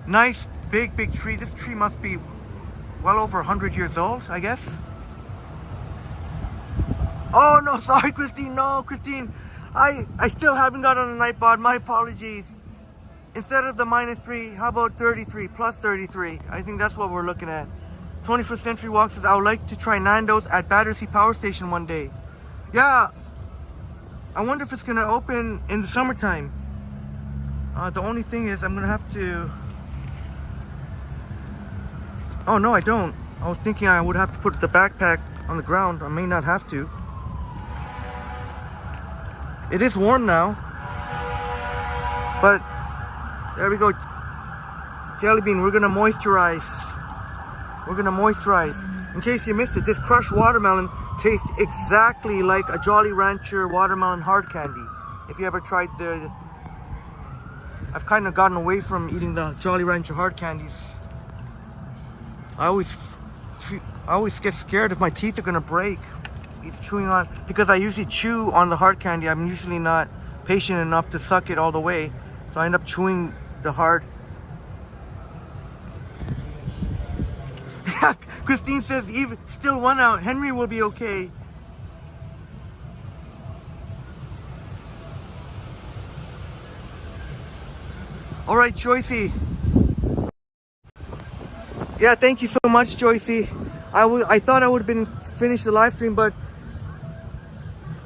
Nice, big tree. This tree must be well over 100 years old, I guess. Oh, no, sorry, Christine. No, Christine. I still haven't got on a night bod. My apologies. Instead of the -3, how about 33, plus 33? I think that's what we're looking at. 21st Century Walk says, I would like to try Nando's at Battersea Power Station one day. Yeah. I wonder if it's going to open in the summertime. The only thing is I'm going to have to... Oh, no, I don't. I was thinking I would have to put the backpack on the ground. I may not have to. It is warm now. But there we go. Jelly bean, we're going to moisturize. We're going to moisturize. In case you missed it, this crushed watermelon tastes exactly like a Jolly Rancher watermelon hard candy. If you ever tried the... I've kind of gotten away from eating the Jolly Rancher hard candies. I always get scared if my teeth are gonna break. Chewing on, because I usually chew on the hard candy. I'm usually not patient enough to suck it all the way, so I end up chewing the hard. Christine says, even still one out, Henry will be okay. All right, Joycey. Yeah, thank you so much, Joycey. I thought I would have been finished the live stream, but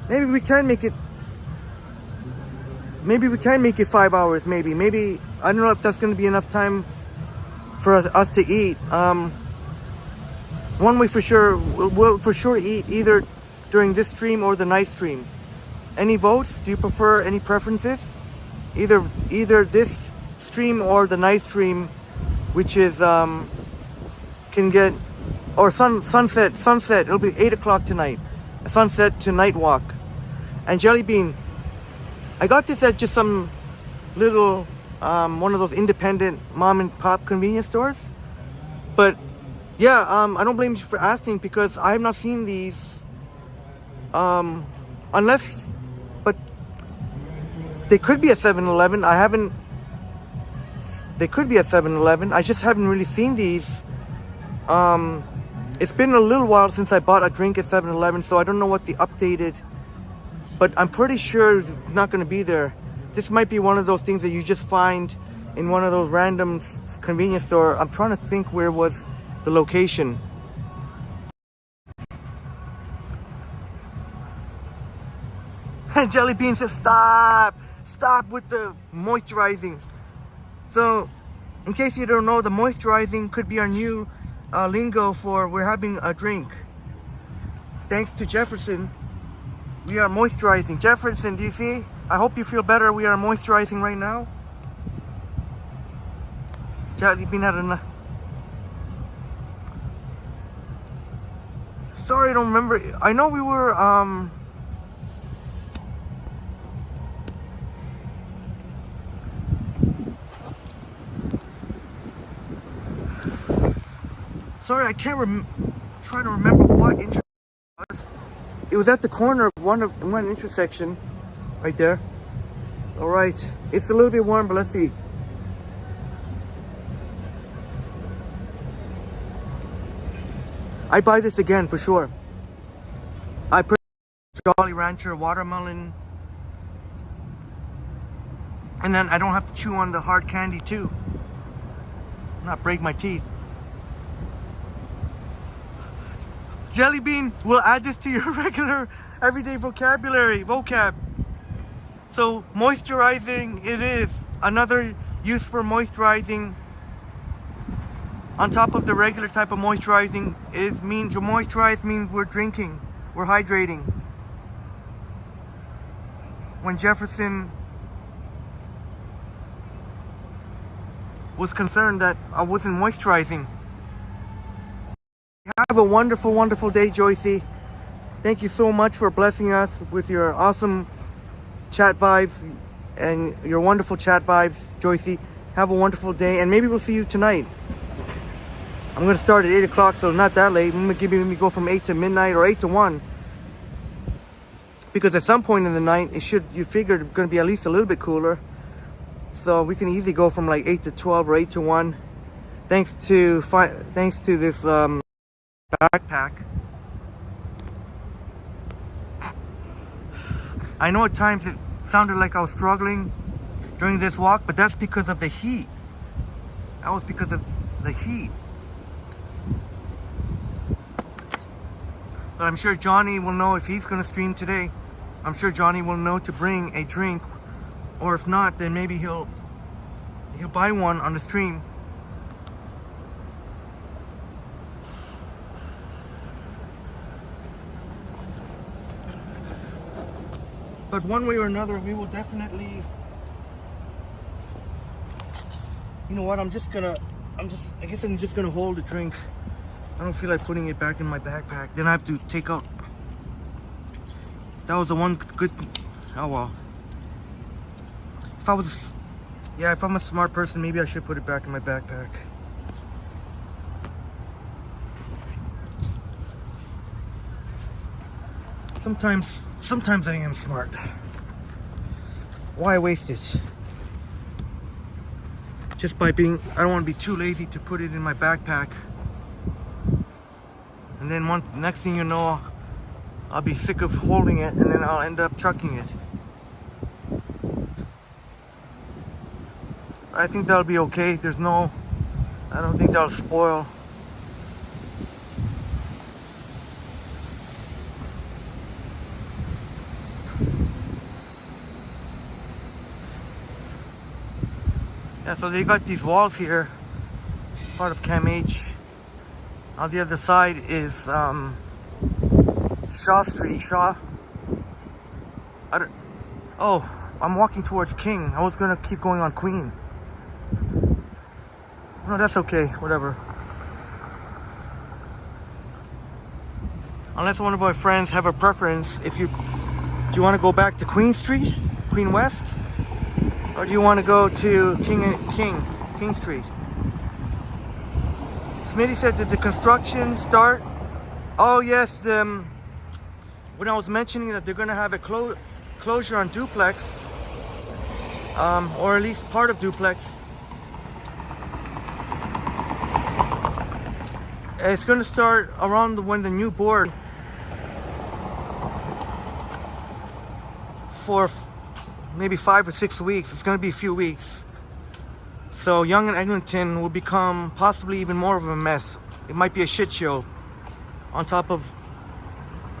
maybe we can make it. Maybe we can make it 5 hours. Maybe I don't know if that's going to be enough time for us to eat. One way for sure, we'll for sure eat either during this stream or the night stream. Any votes? Do you prefer any preferences? Either this stream or the night stream, which is can get, or sunset. It'll be 8 o'clock tonight. A sunset to night walk. And Jelly Bean, I got this at just some little one of those independent mom and pop convenience stores, but. Yeah, I don't blame you for asking because I have not seen these, unless, but they could be at 7-Eleven. They could be at 7-Eleven. I just haven't really seen these. It's been a little while since I bought a drink at 7-Eleven, so I don't know what the updated, but I'm pretty sure it's not going to be there. This might be one of those things that you just find in one of those random convenience store. I'm trying to think where was the location. Jelly Bean says stop with the moisturizing. So in case you don't know, the moisturizing could be our new lingo for we're having a drink. Thanks to Jefferson, we are moisturizing. Jefferson, do you see? I hope you feel better. We are moisturizing right now. Jelly bean had enough. Sorry, I don't remember. I know we were sorry, I can't try to remember what intersection it was. It was at the corner of one intersection, right there. All right, it's a little bit warm, but let's see. I buy this again for sure. I put Jolly Rancher watermelon, and then I don't have to chew on the hard candy too. Not break my teeth. Jelly bean will add this to your regular everyday vocab. So moisturizing it is. Another use for moisturizing on top of the regular type of moisturizing means moisturize means we're drinking, we're hydrating. When Jefferson was concerned that I wasn't moisturizing. Have a wonderful, wonderful day, Joycey. Thank you so much for blessing us with your awesome chat vibes and your wonderful chat vibes, Joycey. Have a wonderful day, and maybe we'll see you tonight. I'm going to start at 8 o'clock, so not that late. I'm going to maybe go from 8 to midnight or 8 to 1. Because at some point in the night, you figure it's going to be at least a little bit cooler. So we can easily go from like 8 to 12 or 8 to 1. Thanks to this backpack. I know at times it sounded like I was struggling during this walk, but that's because of the heat. That was because of the heat. But I'm sure Johnny will know if he's going to stream today. I'm sure Johnny will know to bring a drink, or if not, then maybe he'll buy one on the stream. But one way or another, we will definitely. You know what? I guess I'm just gonna hold the drink. I don't feel like putting it back in my backpack. Then I have to take out. That was the one good. Oh well. If I'm a smart person, maybe I should put it back in my backpack. Sometimes I am smart. Why waste it? Just by being, I don't want to be too lazy to put it in my backpack. And then next thing you know, I'll be sick of holding it, and then I'll end up chucking it. I think that'll be okay. I don't think that'll spoil. Yeah, so they got these walls here, part of Camh. On the other side is Shaw Street. I'm walking towards King. I was gonna keep going on Queen. No, that's okay, whatever. Unless one of my friends have a preference, do you want to go back to Queen Street, Queen West? Or do you want to go to King Street? Smitty said, did the construction start? Oh yes, when I was mentioning that they're going to have a closure on Duplex, or at least part of Duplex. It's going to start around when the new board for maybe 5 or 6 weeks. It's going to be a few weeks. So Yonge and Eglinton will become possibly even more of a mess. It might be a shit show on top of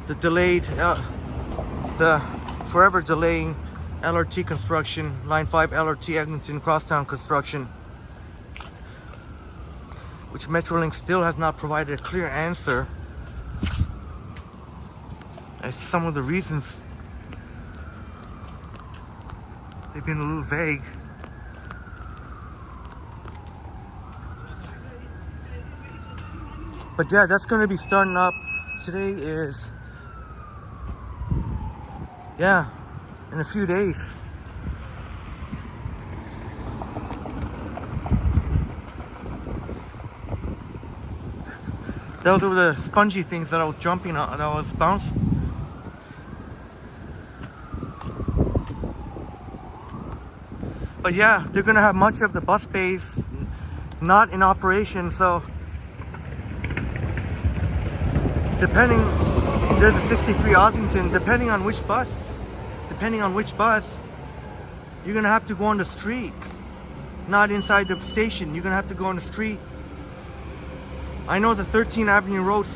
the delayed, the forever delaying LRT construction, Line 5 LRT Eglinton Crosstown construction, which Metrolink still has not provided a clear answer as some of the reasons They've been a little vague. But yeah, that's going to be starting up. Today is, yeah, in a few days. Those were the spongy things that I was jumping on, that I was bouncing. But yeah, they're gonna have much of the bus bays not in operation, so depending, there's a 63 Ossington, depending on which bus, you're gonna have to go on the street, not inside the station. You're gonna have to go on the street. I know the 13th Avenue Road,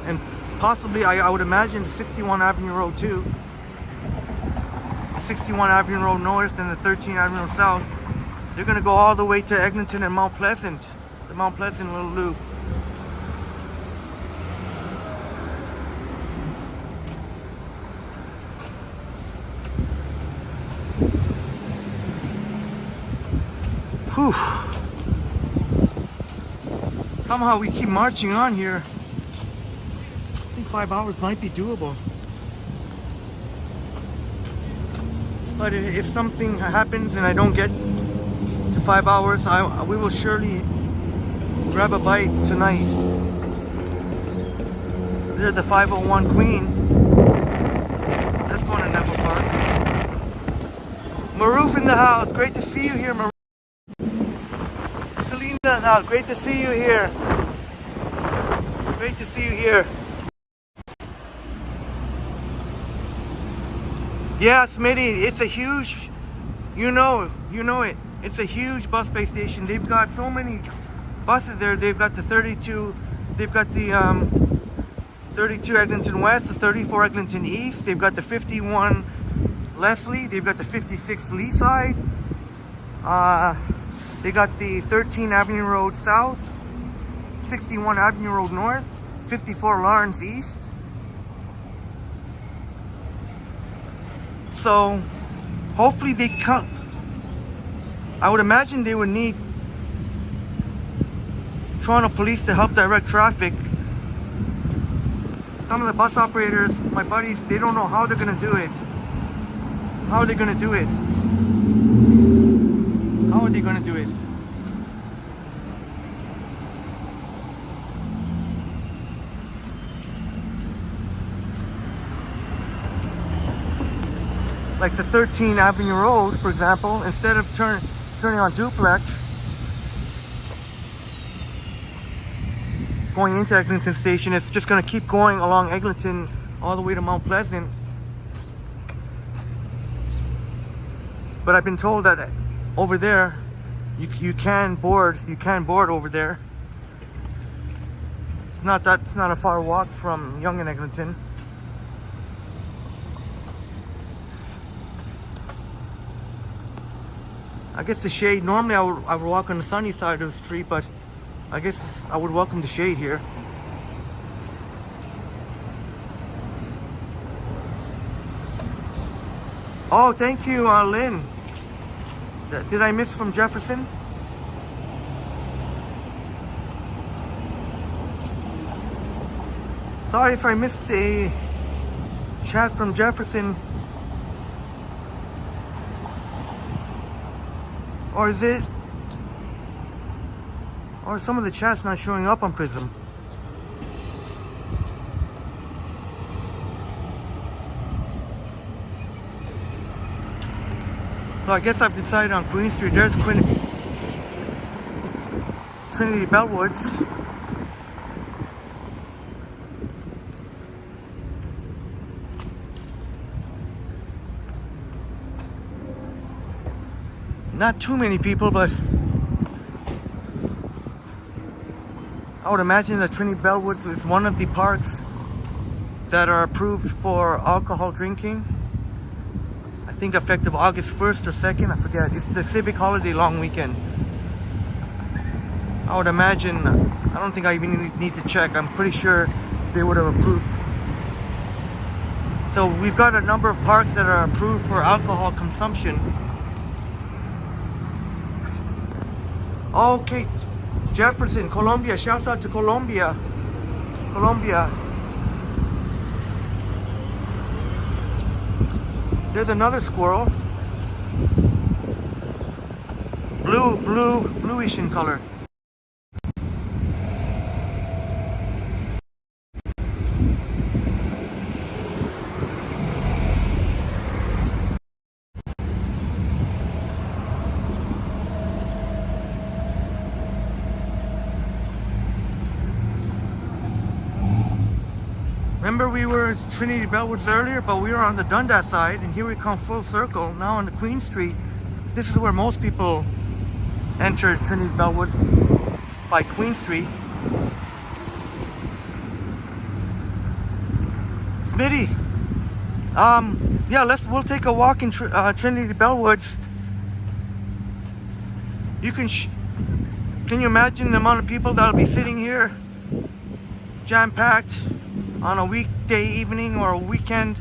and possibly I would imagine the 61 Avenue Road too. 61 Avenue Road North and the 13th Avenue Road South. They're gonna go all the way to Eglinton and Mount Pleasant, the Mount Pleasant little loop. Whew. Somehow we keep marching on here. I think 5 hours might be doable. But if something happens and I don't get to 5 hours, we will surely grab a bite tonight. There's the 501 Queen. That's going to Neville Park. Maroof in the house. Great to see you here, Maroof. Selena, great to see you here. Great to see you here. Yeah, Smitty, it's a huge, you know it. It's a huge bus bay station. They've got so many buses there. They've got the 32, they've got the 32 Eglinton West, the 34 Eglinton East. They've got the 51 Wesly. They've got the 56 Leaside. They got the 13 Avenue Road South, 61 Avenue Road North, 54 Lawrence East. So hopefully they come. I would imagine they would need Toronto Police to help direct traffic. Some of the bus operators, my buddies, they don't know how they're gonna do it. How are they gonna do it? How are they gonna do it? Like the 13th Avenue Road, for example, instead of turning on duplex, going into Eglinton Station, it's just going to keep going along Eglinton all the way to Mount Pleasant. But I've been told that over there, you can board over there. It's not a far walk from Yonge and Eglinton. I guess the shade, normally I would walk on the sunny side of the street, but I guess I would welcome the shade here. Oh, thank you, Lynn. Did I miss from Jefferson? Sorry if I missed a chat from Jefferson. Or is it? Or some of the chat's not showing up on Prism. So I guess I've decided on Queen Street. There's Trinity Bellwoods. Not too many people, but I would imagine that Trinity Bellwoods is one of the parks that are approved for alcohol drinking. I think effective August 1st or 2nd, I forget. It's the civic holiday long weekend. I would imagine, I don't think I even need to check. I'm pretty sure they would have approved. So we've got a number of parks that are approved for alcohol consumption. Okay, Jefferson, Colombia. Shouts out to Colombia. Colombia. There's another squirrel. Bluish in color. Remember we were at Trinity Bellwoods earlier, but we were on the Dundas side, and here we come full circle, now on the Queen Street. This is where most people enter Trinity Bellwoods, by Queen Street. Smitty, yeah, we'll take a walk in Trinity Bellwoods. You can you imagine the amount of people that'll be sitting here, jam-packed, on a weekday evening or a weekend,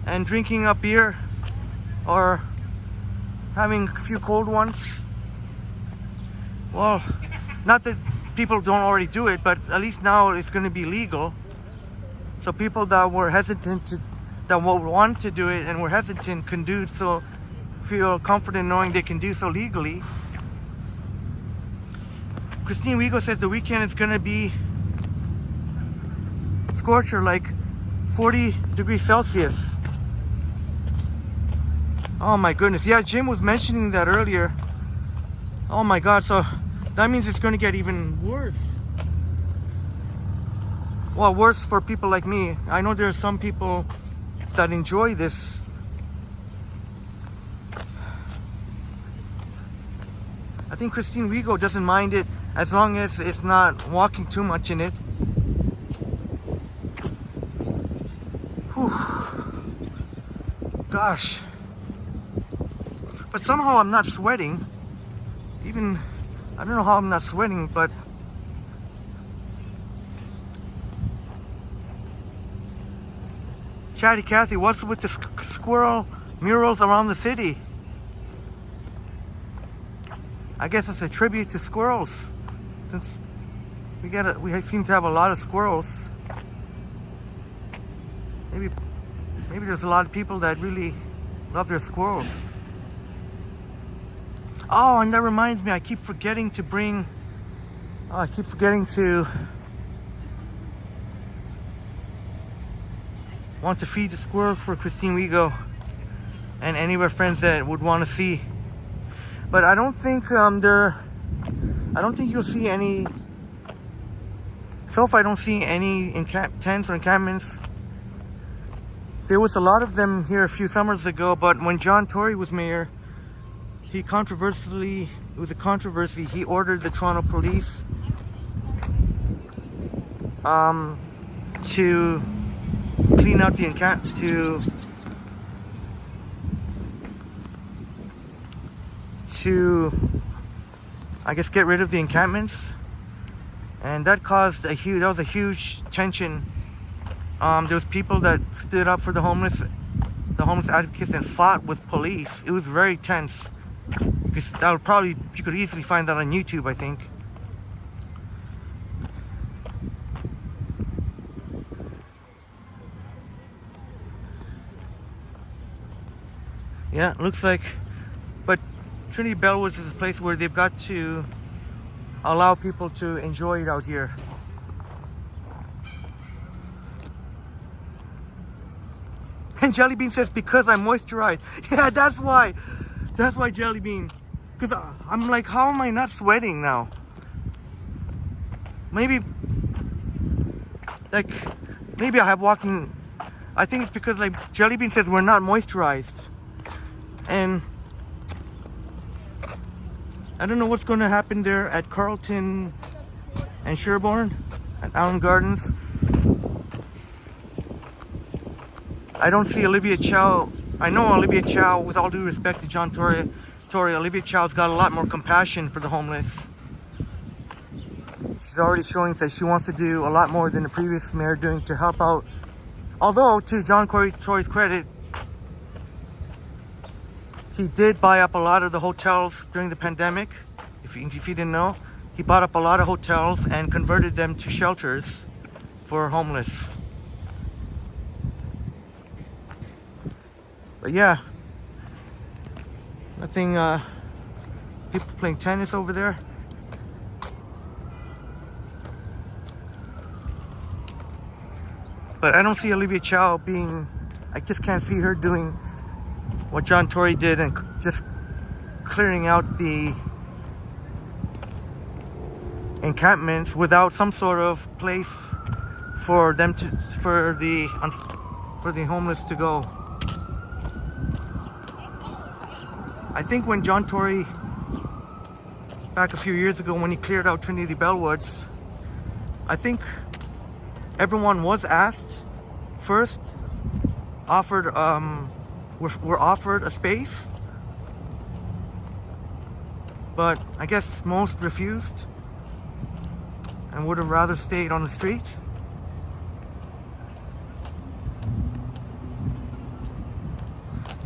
and drinking a beer or having a few cold ones? Well, not that people don't already do it, but at least now it's going to be legal. So people that were hesitant that want to do it and were hesitant can do so, feel confident knowing they can do so legally. Christine Wigo says the weekend is going to be scorcher, like 40 degrees Celsius. Oh my goodness. Yeah, Jim was mentioning that earlier. Oh my God, so that means it's going to get even worse. Well, worse for people like me. I know there are some people that enjoy this. I think Christine Wigo doesn't mind it as long as it's not walking too much in it. Whew. Gosh. But somehow I'm not sweating. Even, I don't know how I'm not sweating, but Chatty Cathy, what's with the squirrel murals around the city? I guess it's a tribute to squirrels, since we seem to have a lot of squirrels. Maybe there's a lot of people that really love their squirrels. Oh, and that reminds me, I keep forgetting to want to feed the squirrels for Christine Wigo and any of our friends that would want to see. But I don't think you'll see any. So far, I don't see any tents or encampments. There was a lot of them here a few summers ago, but when John Tory was mayor, it was a controversy. He ordered the Toronto police to clean out the to I guess get rid of the encampments, and that caused a huge tension. There was people that stood up for the homeless advocates and fought with police. It was very tense. Because you could easily find that on YouTube, I think. Yeah, it looks like, but Trinity Bellwoods is a place where they've got to allow people to enjoy it out here. And Jellybean says, because I'm moisturized. Yeah, that's why. That's why, Jellybean. Because I'm like, how am I not sweating now? Maybe I have walking. I think it's because, like Jellybean says, we're not moisturized. And I don't know what's going to happen there at Carlton and Sherbourne, at Allen Gardens. I don't see Olivia Chow. I know Olivia Chow, with all due respect to John Tory, Olivia Chow's got a lot more compassion for the homeless. She's already showing that she wants to do a lot more than the previous mayor doing to help out Although, to John Troy's credit, he did buy up a lot of the hotels during the pandemic. If you didn't know, he bought up a lot of hotels and converted them to shelters for homeless. But yeah, nothing, people playing tennis over there. But I don't see Olivia Chow being, I just can't see her doing what John Tory did and just clearing out the encampments without some sort of place for them to, for the homeless to go. I think when John Tory, back a few years ago when he cleared out Trinity Bellwoods, I think everyone was asked first, were offered a space, but I guess most refused and would have rather stayed on the streets.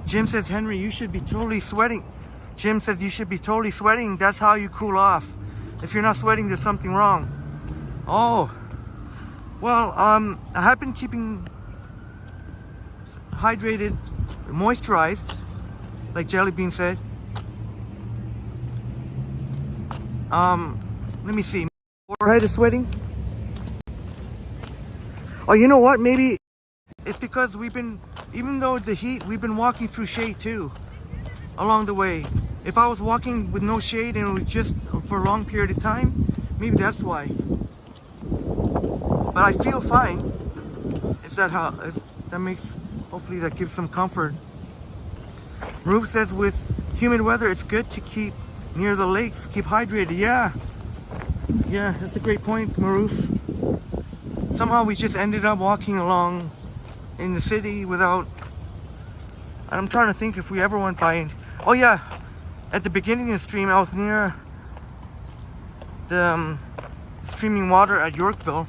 Jim says, Henry, you should be totally sweating. Jim says you should be totally sweating. That's how you cool off. If you're not sweating, there's something wrong. Oh, well, I have been keeping hydrated, moisturized, like Jelly Bean said. Let me see. Forehead is sweating. Oh, you know what? Maybe it's because we've been, even though the heat, we've been walking through shade too, along the way. If I was walking with no shade and it was just for a long period of time, maybe that's why. But I feel fine. If that makes, hopefully that gives some comfort. Roof says with humid weather, it's good to keep near the lakes, keep hydrated. Yeah, that's a great point, Maroof. Somehow we just ended up walking along in the city without, I'm trying to think if we ever went by. Oh yeah, at the beginning of the stream I was near the streaming water at Yorkville.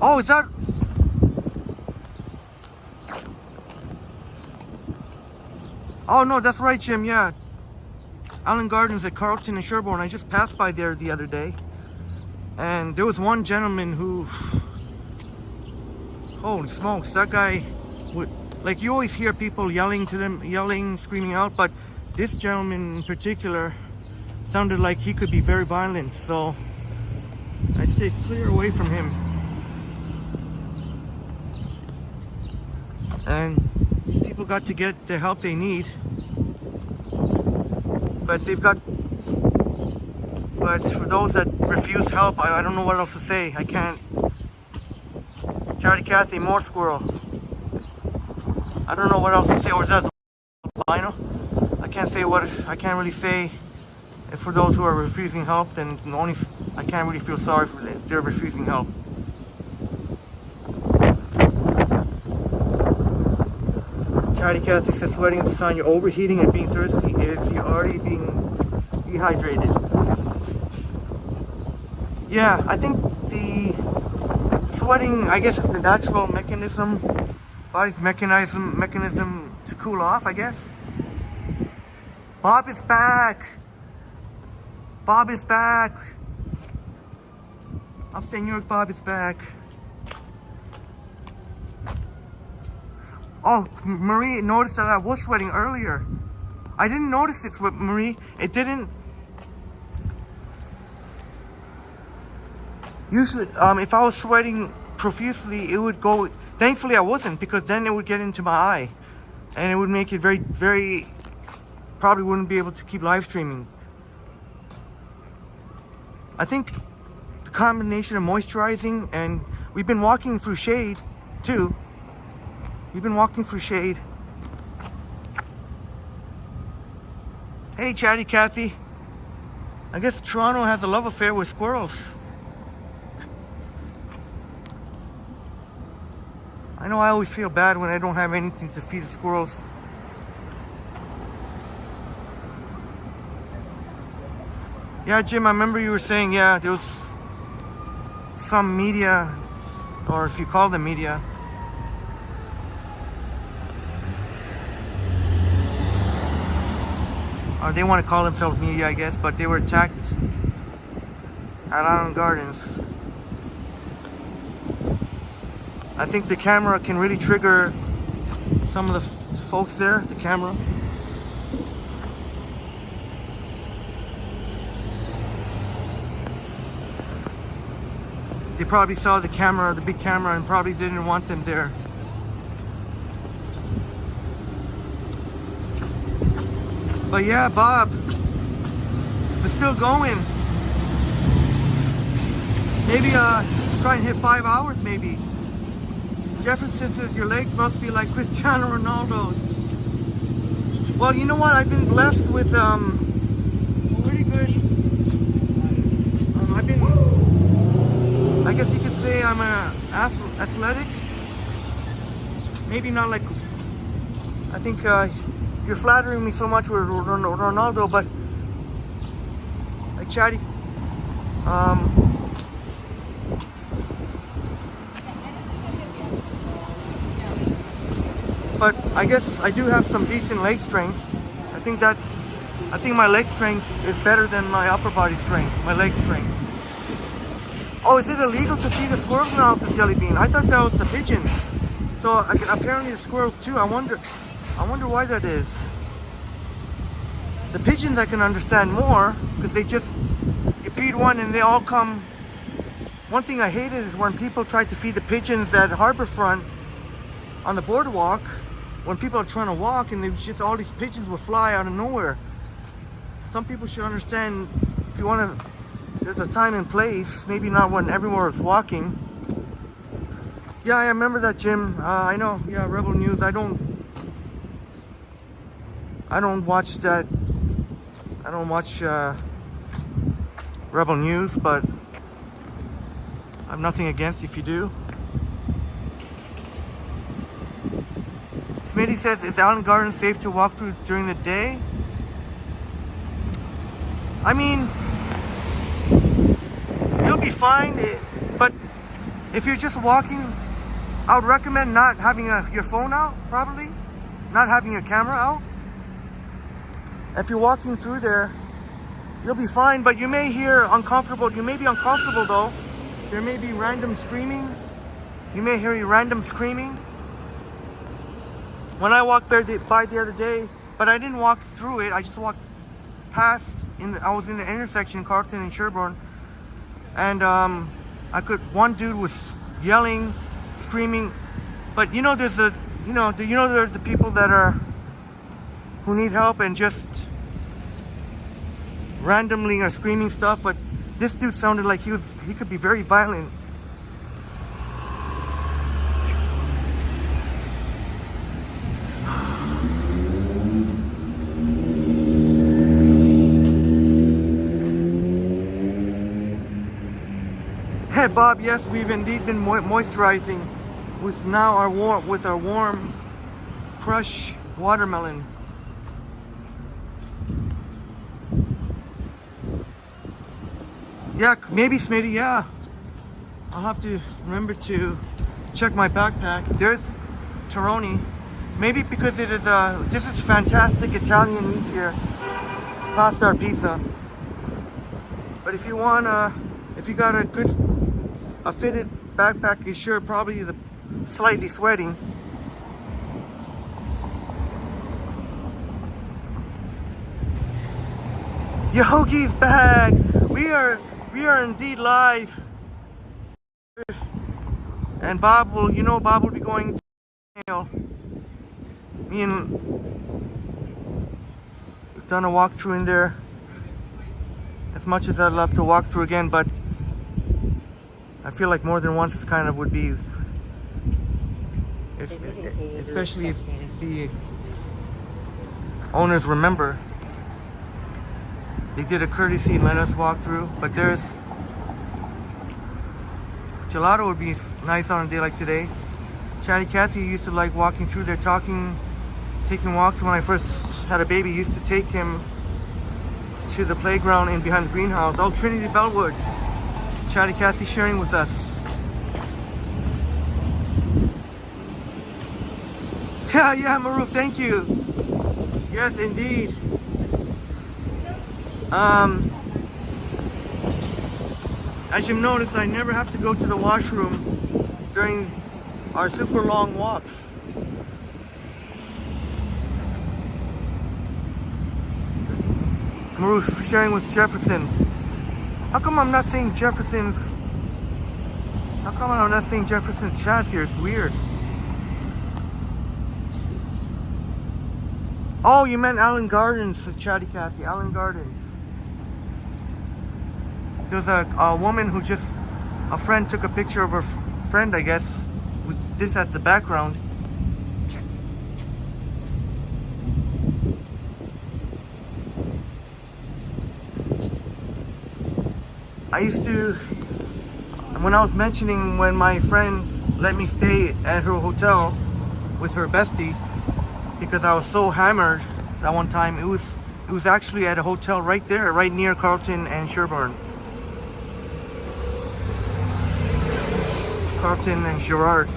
Oh, is that, oh no, that's right, Jim. Yeah, Island Gardens at Carlton and Sherborne. I just passed by there the other day, and there was one gentleman who, holy smokes, that guy would, like, you always hear people yelling to them, screaming out, but this gentleman in particular sounded like he could be very violent, so I stayed clear away from him. And these people got to get the help they need, but for those that refuse help, I don't know what else to say. I can't. Chatty Cathy, more squirrel. I don't know what else to say. Or is that albino? I can't really say. And for those who are refusing help, then I can't really feel sorry for them if they're refusing help. Chatty Cathy says sweating is a sign you're overheating and being thirsty if you're already being dehydrated. Yeah, I think the sweating, I guess, is the natural mechanism, body's mechanism to cool off, I guess. Bob is back. Bob is back. Upstate New York, Bob is back. Oh, Marie noticed that I was sweating earlier. I didn't notice it, Marie. It didn't. Usually, if I was sweating profusely, it would go. Thankfully, I wasn't, because then it would get into my eye, and it would make it very, very. Probably wouldn't be able to keep live streaming. I think the combination of moisturizing, and we've been walking through shade too. We've been walking through shade. Hey, Chatty Cathy. I guess Toronto has a love affair with squirrels. I know I always feel bad when I don't have anything to feed the squirrels. Yeah, Jim, I remember you were saying, yeah, there was some media or if you call them media. Or they want to call themselves media, I guess, but they were attacked at Island Gardens. I think the camera can really trigger some of the folks there, the camera. They probably saw the camera, the big camera, and probably didn't want them there. But yeah, Bob, we're still going. Maybe try and hit 5 hours, maybe. Jefferson says your legs must be like Cristiano Ronaldo's. Well, you know what? I've been blessed with pretty good. I guess you could say I'm athletic. Maybe not like. I think you're flattering me so much with Ronaldo, but like Chatty. But I guess I do have some decent leg strength. I think my leg strength is better than my upper body strength, my leg strength. Oh, is it illegal to feed the squirrels now, says Jelly Bean? I thought that was the pigeons. So apparently the squirrels too. I wonder why that is. The pigeons I can understand more, because you feed one and they all come. One thing I hated is when people tried to feed the pigeons at Harborfront on the boardwalk, when people are trying to walk and all these pigeons will fly out of nowhere. Some people should understand, if you want to, there's a time and place, maybe not when everyone is walking. Yeah, I remember that, Jim. I know, yeah, Rebel News. I don't watch that. I don't watch Rebel News, but I have nothing against if you do. Smitty says, is Allen Garden safe to walk through during the day? I mean, you'll be fine, but if you're just walking, I would recommend not having your phone out, probably. Not having your camera out. If you're walking through there, you'll be fine, but you may hear uncomfortable. You may be uncomfortable though. There may be random screaming. You may hear random screaming. When I walked by the other day, but I didn't walk through it. I just walked past. I was in the intersection, Carlton and Sherbourne, and one dude was yelling, screaming. But there's the people that who need help and just randomly are screaming stuff. But this dude sounded like he could be very violent. Hey Bob, yes, we've indeed been moisturizing with our warm crush watermelon. Yeah, maybe Smitty, yeah. I'll have to remember to check my backpack. There's Toroni. Maybe because it is this is fantastic Italian meat here. Pasta or pizza. But if you got a fitted backpack, you're sure probably slightly sweating. Yogi's back. We are indeed live. And Bob will be going to we've done a walkthrough in there. As much as I'd love to walk through again, but I feel like more than once kind of would be, especially if the owners remember. They did a courtesy and let us walk through, but there's gelato would be nice on a day like today. Chatty Cassie used to like walking through there, taking walks. When I first had a baby, used to take him to the playground in behind the greenhouse. Oh, Trinity Bellwoods. Chatty Cathy sharing with us. Yeah, Maruf, thank you. Yes, indeed. As you've noticed, I never have to go to the washroom during our super long walks. Maruf sharing with Jefferson. How come I'm not seeing Jefferson's? How come I'm not seeing Jefferson's chat here? It's weird. Oh, you meant Allen Gardens, Chatty Cathy. Allen Gardens. There's a woman who just, a friend took a picture of her friend, I guess, with this as the background. I used to, when I was mentioning when my friend let me stay at her hotel with her bestie because I was so hammered that one time, it was actually at a hotel right there, right near Carlton and Sherburne. Carlton and Gerard.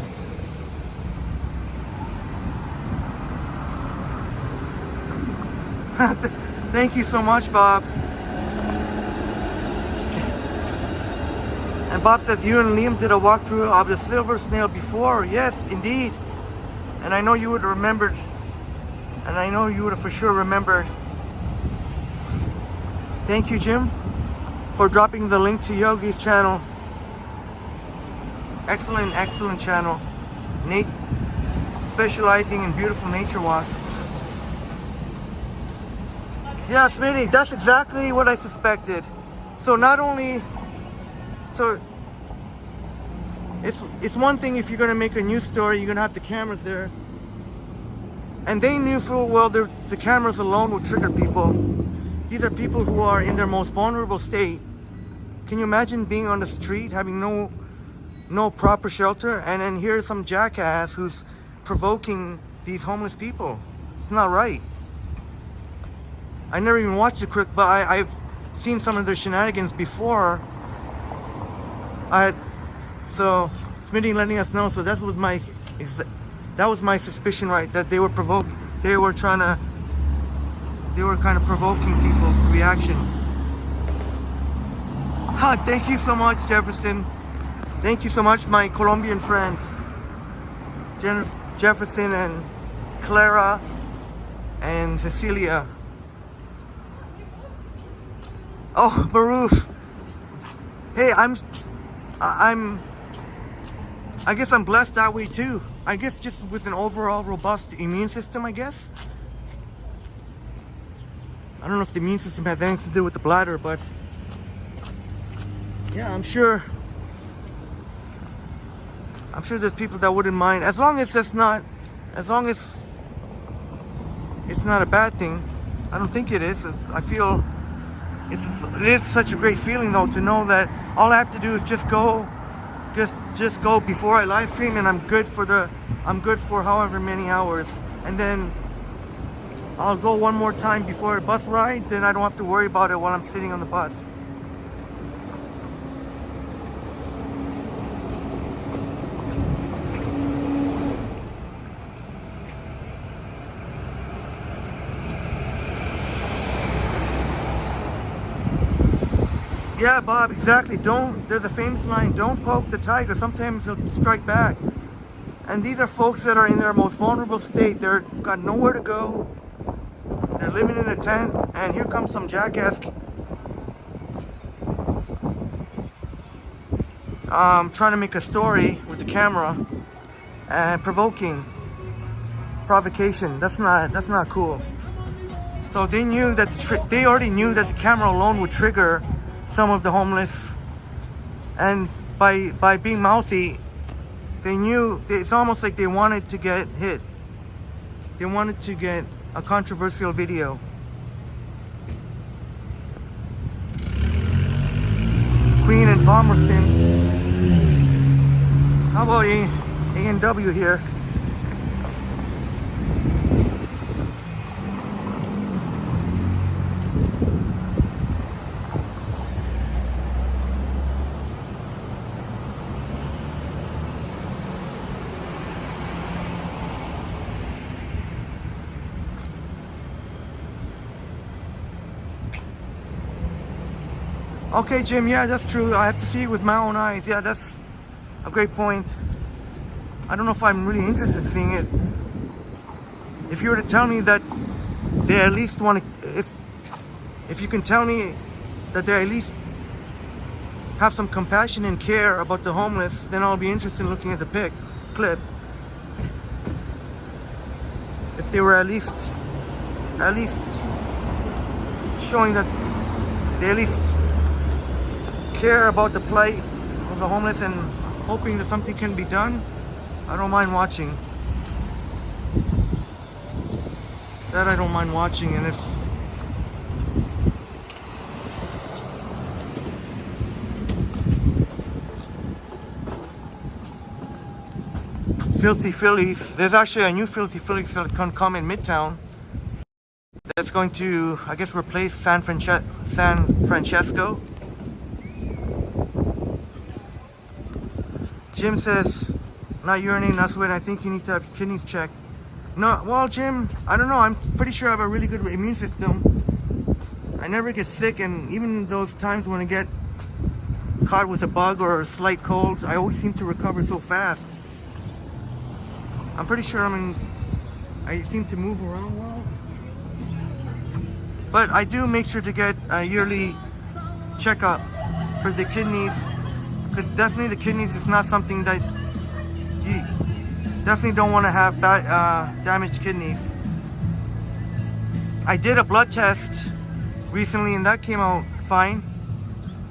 Thank you so much, Bob. And Bob says, you and Liam did a walkthrough of the Silver Snail before. Yes, indeed. And I know you would have remembered. And I know you would have for sure remembered. Thank you, Jim, for dropping the link to Yogi's channel. Excellent, excellent channel. Nate, specializing in beautiful nature walks. Yeah, Smitty, that's exactly what I suspected. So not only, so it's one thing if you're gonna make a news story, you're gonna have the cameras there. And they knew full well the cameras alone will trigger people. These are people who are in their most vulnerable state. Can you imagine being on the street, having no proper shelter, and then here's some jackass who's provoking these homeless people? It's not right. I never even watched the Crook, but I've seen some of their shenanigans before. So Smitty letting us know. So that was my suspicion, right? That they were they were kind of provoking people to reaction. Thank you so much, Jefferson. Thank you so much, my Colombian friend, Jefferson and Clara and Cecilia. Oh, Maruf. Hey, I guess I'm blessed that way too. I guess just with an overall robust immune system, I guess. I don't know if the immune system has anything to do with the bladder, but yeah, I'm sure there's people that wouldn't mind, as long as it's not a bad thing. I don't think it is. I feel it is such a great feeling though to know that all I have to do is just go before I live stream, and I'm good for however many hours, and then I'll go one more time before a bus ride. Then I don't have to worry about it while I'm sitting on the bus. Yeah, Bob, exactly. There's a famous line, don't poke the tiger, sometimes he'll strike back. And these are folks that are in their most vulnerable state. They're got nowhere to go. They're living in a tent, and here comes some jackass trying to make a story with the camera and provocation. That's not cool. So they knew that they already knew that the camera alone would trigger some of the homeless, and by being mouthy, they knew it's almost like they wanted to get hit. They wanted to get a controversial video. Queen and Palmerston. How about A&W here? Okay, Jim, yeah, that's true. I have to see it with my own eyes. Yeah, that's a great point. I don't know if I'm really interested in seeing it. If you were to tell me that they at least want to, if you can tell me that they at least have some compassion and care about the homeless, then I'll be interested in looking at the clip. If they were at least showing that they at least care about the plight of the homeless and hoping that something can be done, I don't mind watching. That I don't mind watching. And if Filthy Phillies, there's actually a new Filthy Phillies that can come in Midtown that's going to, I guess, replace San Francesco. Jim says, not urinating, not sweating. I think you need to have your kidneys checked. No, well, Jim, I don't know. I'm pretty sure I have a really good immune system. I never get sick, and even those times when I get caught with a bug or a slight cold, I always seem to recover so fast. I'm pretty sure I seem to move around well. But I do make sure to get a yearly checkup for the kidneys. Because definitely the kidneys is not something that you definitely don't want to have damaged kidneys. I did a blood test recently and that came out fine.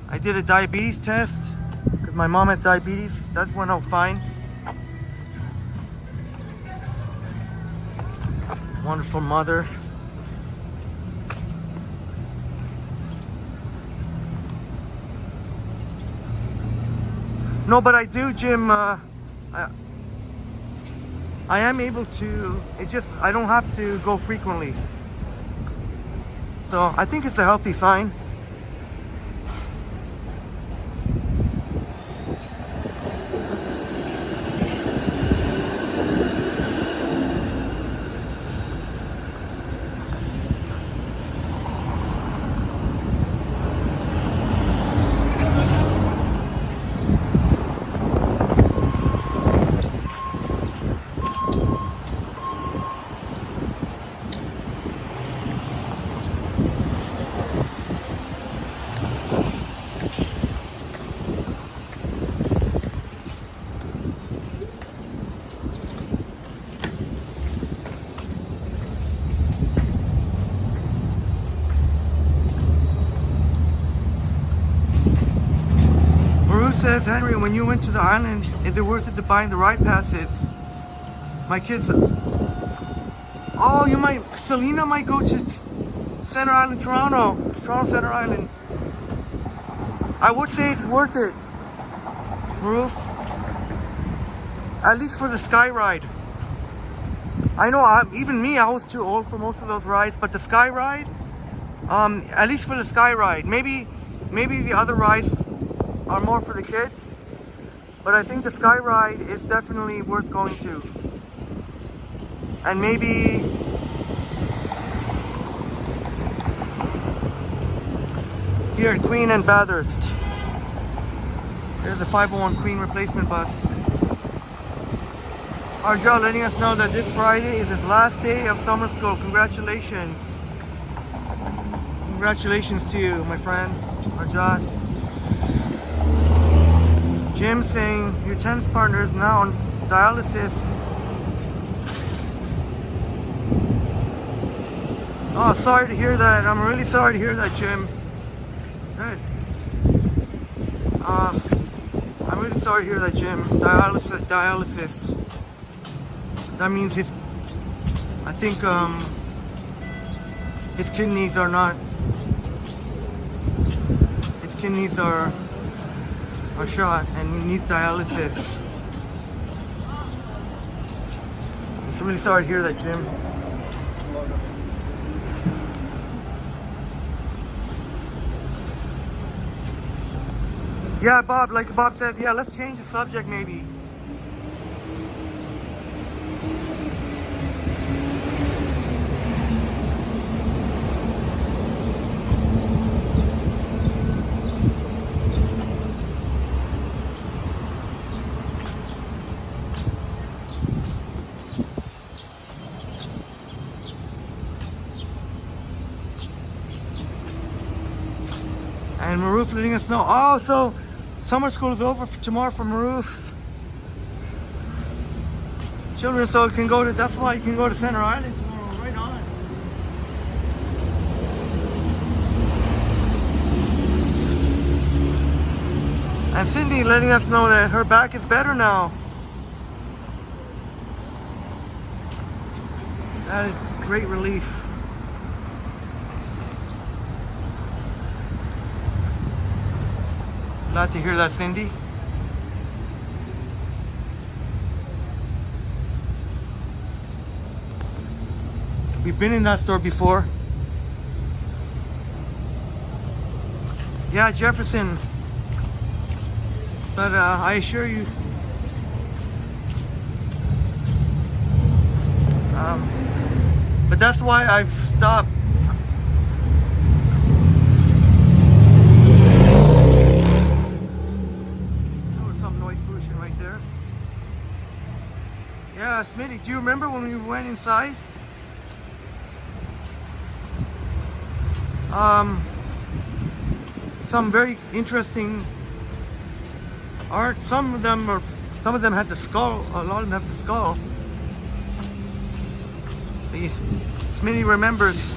I did a diabetes test because my mom has diabetes. That went out fine. Wonderful mother. No, but I do, Jim. I am able to. It just I don't have to go frequently. So I think it's a healthy sign. Says Henry, when you went to the island, is it worth it to buy the ride passes? My kids. Oh, you might. Selena might go to Center Island, Toronto Center Island. I would say it's worth it, Roof. At least for the Sky Ride. I know, even me, I was too old for most of those rides, but the Sky Ride, at least for the Sky Ride. Maybe the other rides are more for the kids, but I think the Sky Ride is definitely worth going to. And maybe here at Queen and Bathurst, there's the 501 Queen replacement bus. Arjal letting us know that this Friday is his last day of summer school. Congratulations. Congratulations to you, my friend, Arjat. Jim saying your tennis partner is now on dialysis. Oh, sorry to hear that. I'm really sorry to hear that, Jim. I'm really sorry to hear that, Jim. Dialysis. That means his kidneys are not. His kidneys are shot and he needs dialysis. I'm really sorry to hear that, Jim. Yeah, Bob, like Bob says, yeah, let's change the subject maybe. And Maroof letting us know. Oh, so summer school is over for tomorrow for Maroof children, so it can go to. That's why you can go to Center Island tomorrow. Right on. And Cindy letting us know that her back is better now. That is great relief. Glad to hear that, Cindy. We've been in that store before. Yeah, Jefferson. But I assure you, but that's why I've stopped. There was some noise pollution right there. Yeah, Smitty, do you remember when we went inside? Some very interesting art. Some of them had the skull. A lot of them have the skull. Smitty remembers.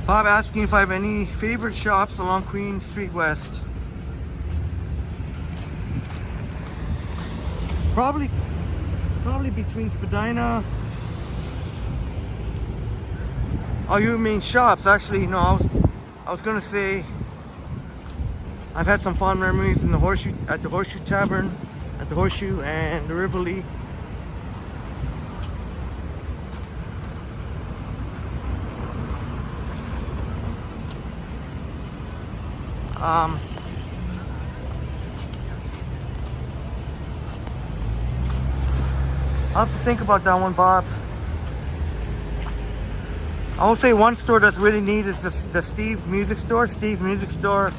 Bob asking if I have any favorite shops along Queen Street West. Probably between Spadina. Oh, you mean shops? Actually, no. I was gonna say I've had some fond memories in the Horseshoe, at the Horseshoe Tavern, at the Horseshoe and the Rivoli. I'll have to think about that one, Bob. I will say one store that's really neat is the Steve Music Store. Steve Music Store.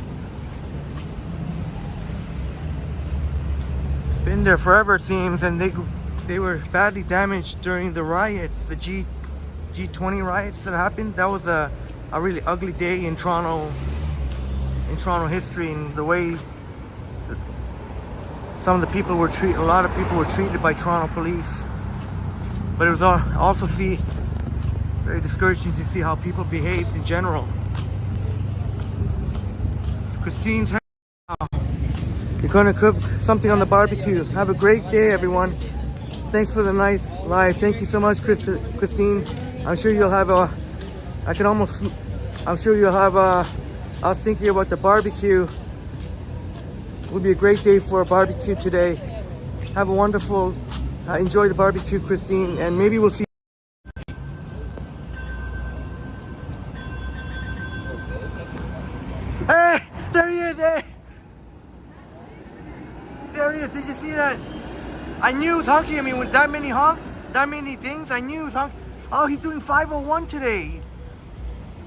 It's been there forever, it seems, and they were badly damaged during the riots, the G20 riots that happened. That was a really ugly day in Toronto history, and the way some of the people were treated. A lot of people were treated by Toronto police. But it was also very discouraging to see how people behaved in general. Christine's you're gonna cook something on the barbecue. Have a great day, everyone. Thanks for the nice live. Thank you so much, Christine. I'm sure you'll have I was thinking about the barbecue. It would be a great day for a barbecue today. Have a wonderful, enjoy the barbecue, Christine, and maybe we'll see. Hey, there he is, hey! There he is, did you see that? I knew he was honking at me with that many honks, that many things, I knew he was honking. Oh, he's doing 501 today.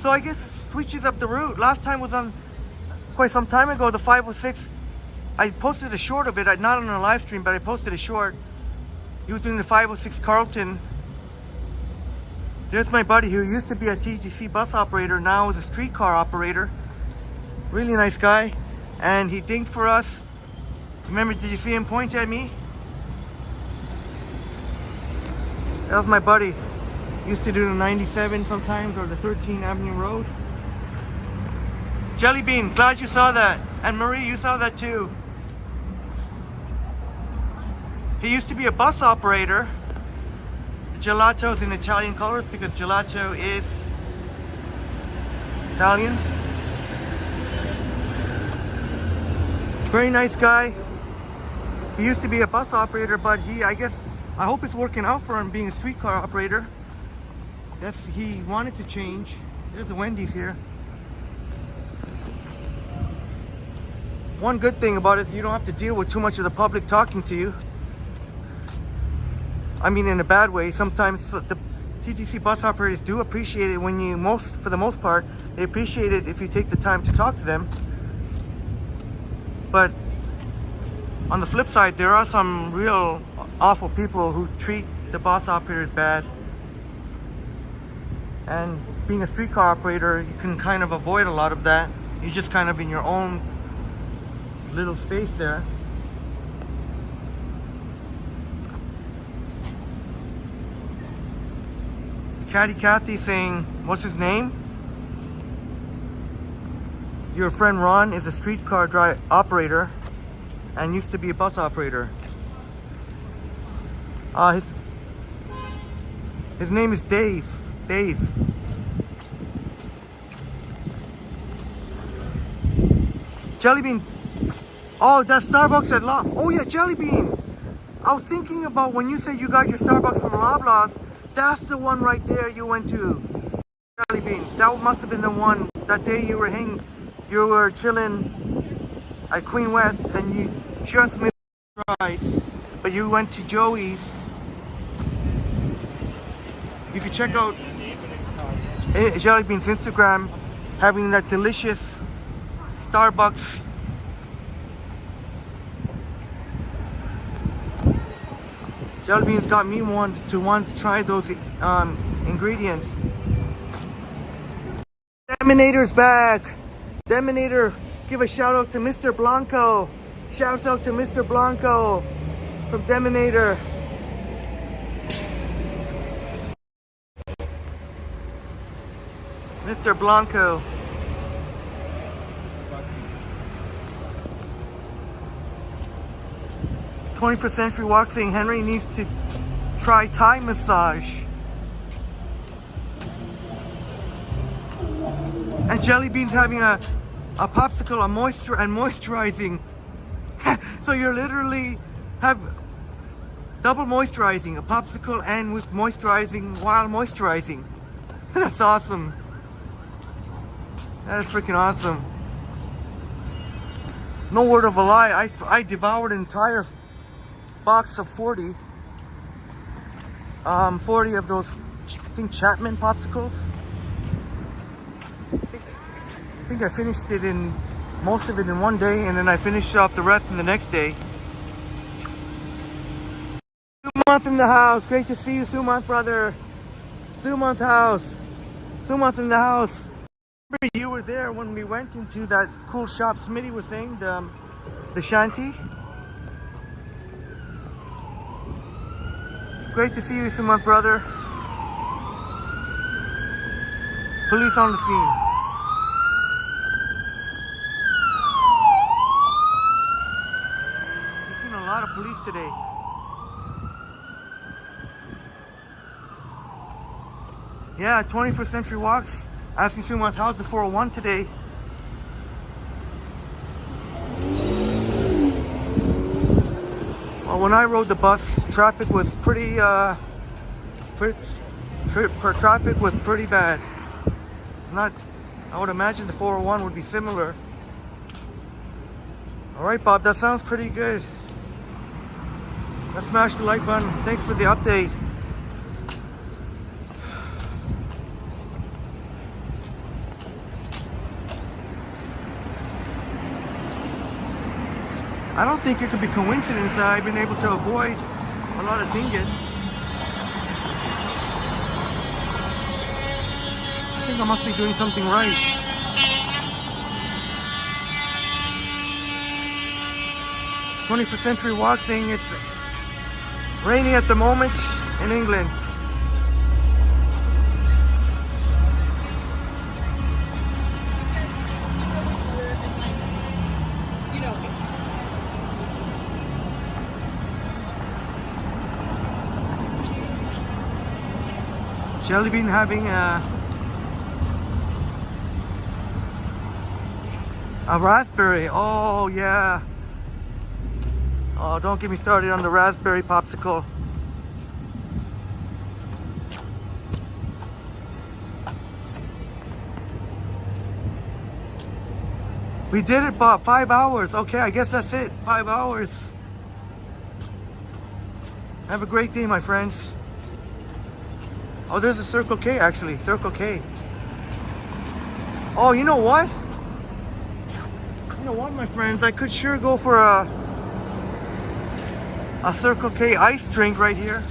So I guess switches up the route. Last time was on, quite some time ago, the 506. I posted a short of it, not on a live stream, but I posted a short. He was doing the 506 Carlton. There's my buddy who used to be a TGC bus operator, now is a streetcar operator. Really nice guy. And he dinged for us. Remember, did you see him point at me? That was my buddy. Used to do the 97 sometimes, or the 13th Avenue Road. Jelly Bean, glad you saw that. And Marie, you saw that too. He used to be a bus operator. The gelato's in Italian colors because gelato is Italian. Very nice guy. He used to be a bus operator, but I hope it's working out for him being a streetcar operator. Yes, he wanted to change. There's a Wendy's here. One good thing about it is you don't have to deal with too much of the public talking to you. I mean, in a bad way. Sometimes the TTC bus operators do appreciate it when for the most part, they appreciate it if you take the time to talk to them. But on the flip side, there are some real awful people who treat the bus operators bad. And being a streetcar operator, you can kind of avoid a lot of that. You're just kind of in your own little space there. Chatty Cathy saying, what's his name? Your friend Ron is a streetcar operator and used to be a bus operator. His name is Dave. Dave. Jellybean. Oh, that's Starbucks at Law. Oh yeah, Jellybean. I was thinking about when you said you got your Starbucks from Loblaws. That's the one right there you went to. Jellybean. That must have been the one that day you were chilling at Queen West and you just missed rides. But you went to Joey's. You could check out Jellybean's Instagram, having that delicious Starbucks. Jellybean's got me want to try those ingredients. Deminator's back. Deminator, give a shout out to Mr. Blanco. Shouts out to Mr. Blanco from Deminator. Mr. Blanco. "21st Century Walk" saying Henry needs to try Thai massage. And Jellybean's having a popsicle, moisturizing. So you're literally have double moisturizing, a popsicle and with moisturizing while moisturizing. That's awesome. That is freaking awesome. No word of a lie, I devoured an entire box of 40 of those, I think, Chapman popsicles. I think I finished it most of it in one day, and then I finished off the rest in the next day. Sumonth in the house. Great to see you, Sumonth, brother. Sumonth house. Sumonth in the house. Remember you were there when we went into that cool shop Smitty was saying, the shanty. Great to see you, Sumonth, brother. Police on the scene. We've seen a lot of police today. Yeah, 21st Century Walks. Asking Sumonth, how's the 401 today? Well, when I rode the bus, traffic was pretty bad. I would imagine the 401 would be similar. All right, Bob, that sounds pretty good. Let's smash the like button. Thanks for the update. I don't think it could be coincidence that I've been able to avoid a lot of dingus. I think I must be doing something right. "21st Century Walk" saying it's rainy at the moment in England. Jellybean having a raspberry. Oh yeah. Oh, don't get me started on the raspberry popsicle. We did it about 5 hours. Okay, I guess that's it. 5 hours. Have a great day, my friends. Oh, there's a Circle K actually. Circle K. Oh, you know what? You know what, my friends? I could sure go for a Circle K ice drink right here.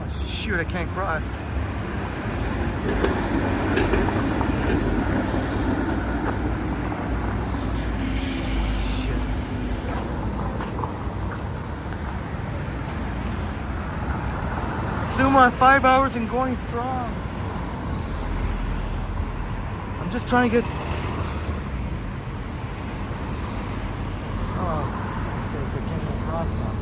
Oh, shoot, I can't cross. Zoom on 5 hours and going strong. I'm just trying to get. Oh, so I can't go across now.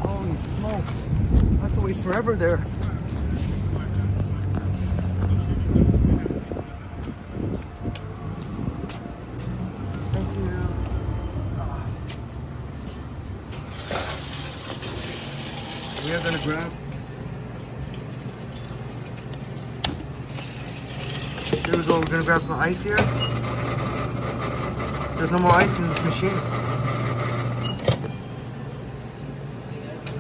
Holy smokes. I have to wait forever there. Thank you. We are gonna grab. Here we go, we're gonna grab some ice here. There's no more ice in this machine.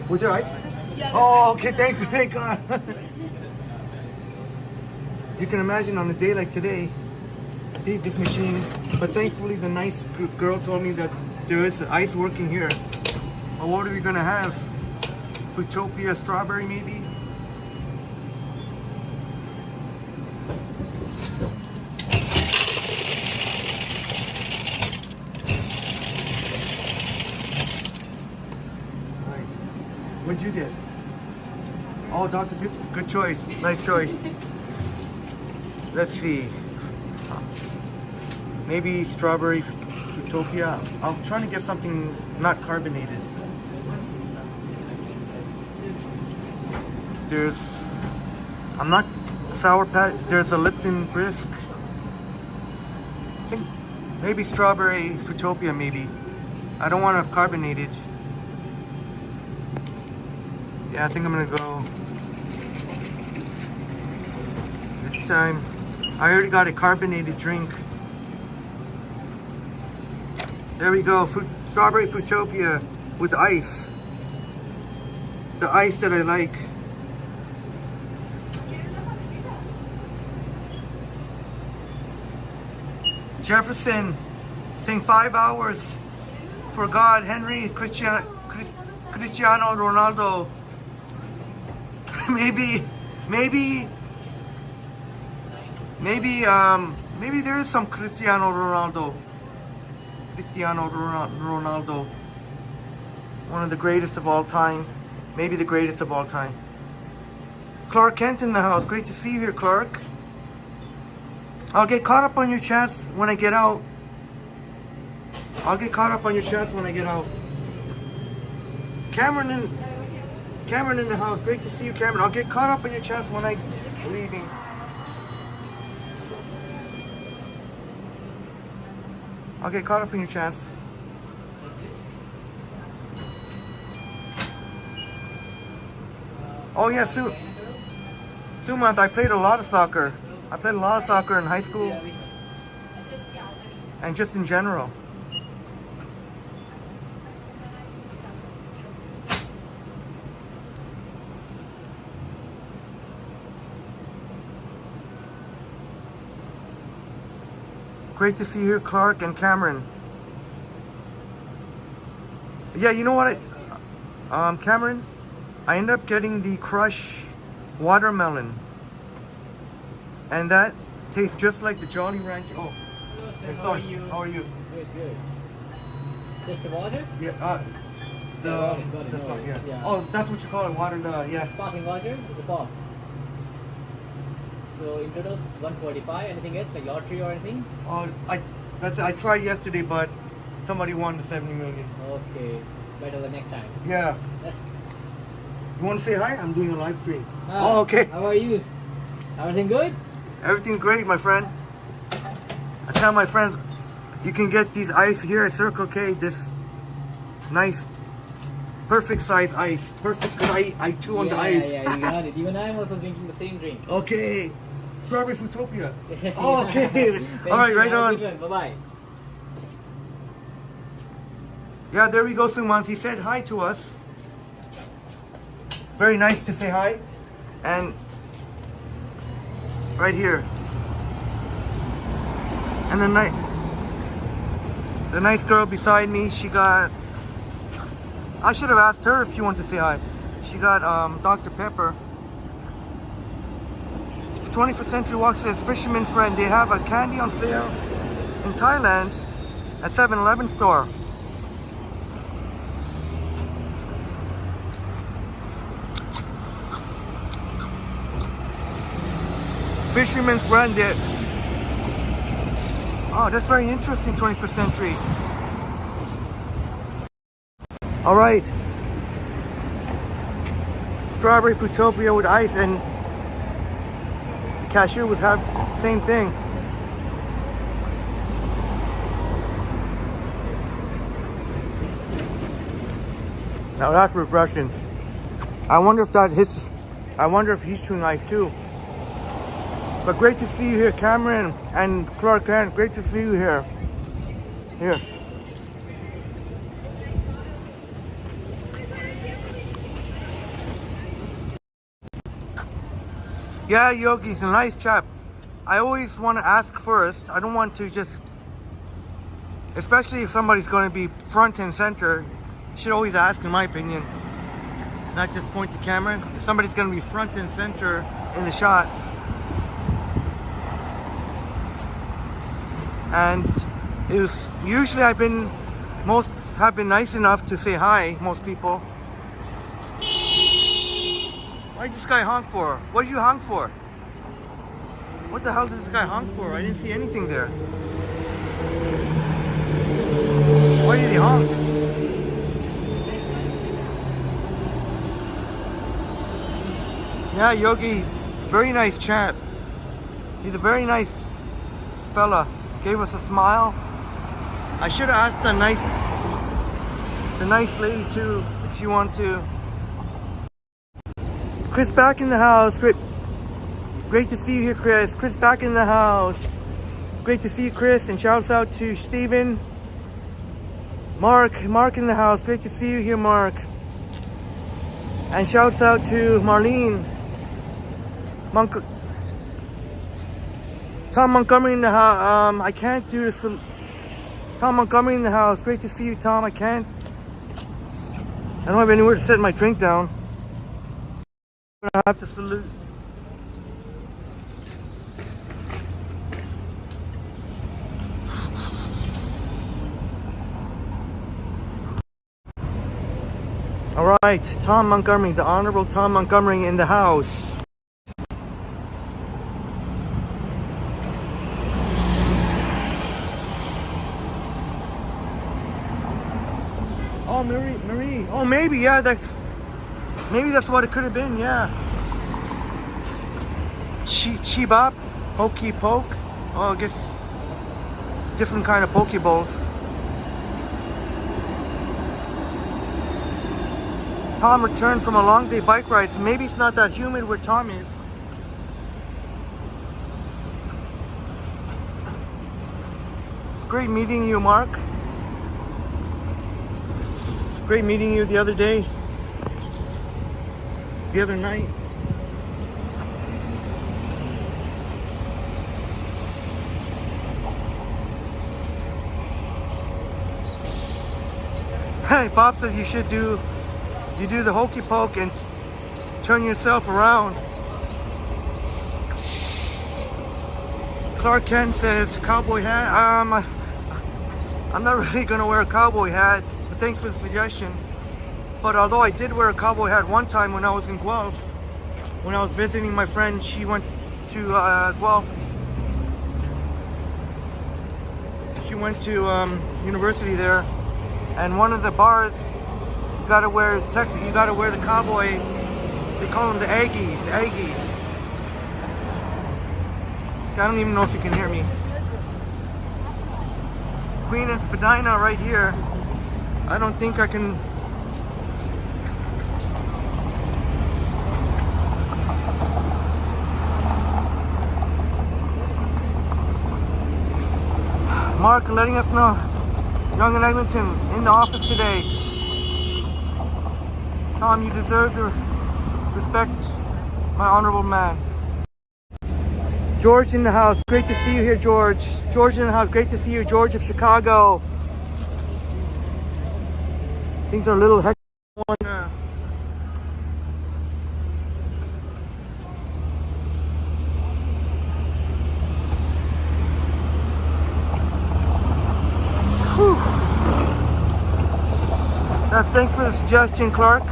Was there ice? Yeah. Oh, okay, thank God. You can imagine on a day like today, see this machine, but thankfully the nice girl told me that there is ice working here. Well, what are we gonna have? Fruitopia strawberry maybe? What'd you get? Oh, Dr. Pepper, good choice. Nice choice. Let's see. Maybe strawberry Fruitopia. I'm trying to get something not carbonated. There's, I'm not Sour Patch. There's a Lipton Brisk. I think maybe strawberry Fruitopia maybe. I don't want to carbonate it. Yeah, I think I'm gonna go this time. I already got a carbonated drink. There we go, strawberry Fruitopia with ice. The ice that I like. Jefferson saying 5 hours for God. Henry, Cristiano Ronaldo. maybe there is some Cristiano Ronaldo. One of the greatest of all time. Maybe the greatest of all time. Clark Kent in the house. Great to see you here, Clark. I'll get caught up on your chats when I get out. Cameron in the house. Great to see you, Cameron. I'll get caught up on your chats when I'm leaving. I'll get caught up in your chats. Oh yeah, Sumanth, I played a lot of soccer. I played a lot of soccer in high school and just in general. Great to see you here, Clark and Cameron. Yeah, you know what? Cameron, I ended up getting the Crush watermelon. And that tastes just like the Jolly Rancher. Oh, Hello, sir. sorry. How are you? Good. Just the water? Yeah, Got it. the No worries, yeah. yeah. Oh, that's what you call it, water. Yeah. Sparkling water is a pop. So in total, it's 145. Anything else, like lottery or anything? Oh, I tried yesterday, but somebody won the 70 million. Okay, better the next time. Yeah. You want to say hi? I'm doing a live stream. Ah, Oh, okay. How are you? Everything good? Everything great, my friend. I tell my friends, you can get these ice here at Circle K. This nice, perfect size ice. Perfect, because I chew on the ice. Yeah, you got it. Even I'm also drinking the same drink. Okay. Strawberry Fruitopia. Oh, okay. All right, right on. Bye bye. Yeah, there we go, Sumant. He said hi to us. Very nice to say hi. And right here. And the nice girl beside me, she got, I should have asked her if she wanted to say hi. She got Dr. Pepper. 21st Century Walk says, Fisherman's Friend, they have a candy on sale in Thailand at 7-Eleven store. Fisherman's Friend did. Oh, that's very interesting, 21st Century. All right. Strawberry Fruitopia with ice, and the cashier was having the same thing. Now that's refreshing. I wonder if he's chewing ice too. But great to see you here, Cameron and Clark Kent. Great to see you here. Here. Yeah, Yogi's a nice chap. I always want to ask first. I don't want to just, especially if somebody's going to be front and center, you should always ask, in my opinion. Not just point the camera. If somebody's going to be front and center in the shot. And it was usually most have been nice enough to say hi, most people. Why did this guy honk for? What did you honk for? What the hell did this guy honk for? I didn't see anything there. Why did he honk? Yeah, Yogi, very nice chap. He's a very nice fella. Gave us a smile. I should have asked the nice lady too if she wanted to. Chris back in the house. Great to see you here, Chris. Chris back in the house. Great to see you, Chris. And shouts out to Steven. Mark in the house. Great to see you here, Mark. And shouts out to Marlene. Tom Montgomery in the house. I can't do this. Tom Montgomery in the house. Great to see you, Tom. I can't. I don't have anywhere to set my drink down. I'm gonna have to salute. All right, Tom Montgomery, the Honorable Tom Montgomery in the house. Oh, Marie. Oh, maybe, yeah, maybe that's what it could have been, yeah. Chibop, Pokey Poke. Oh, I guess different kind of poke bowls. Tom returned from a long day bike ride, so maybe it's not that humid where Tom is. Great meeting you, Mark. Great meeting you the other day. The other night. Hey, Bob says you do the hokey poke and turn yourself around. Clark Kent says cowboy hat. I'm not really gonna wear a cowboy hat, but thanks for the suggestion. But although I did wear a cowboy hat one time when I was in Guelph, when I was visiting my friend, she went to Guelph. She went to university there, and one of the bars, you gotta wear the cowboy. They call them the Aggies. I don't even know if you can hear me. Queen and Spadina right here. I don't think I can. Mark letting us know. Young and Eglinton in the office today. Tom, you deserve to respect my honorable man. George in the house. Great to see you here, George. George in the house. Great to see you, George of Chicago. Things are a little hectic. Thanks for the suggestion, Clark.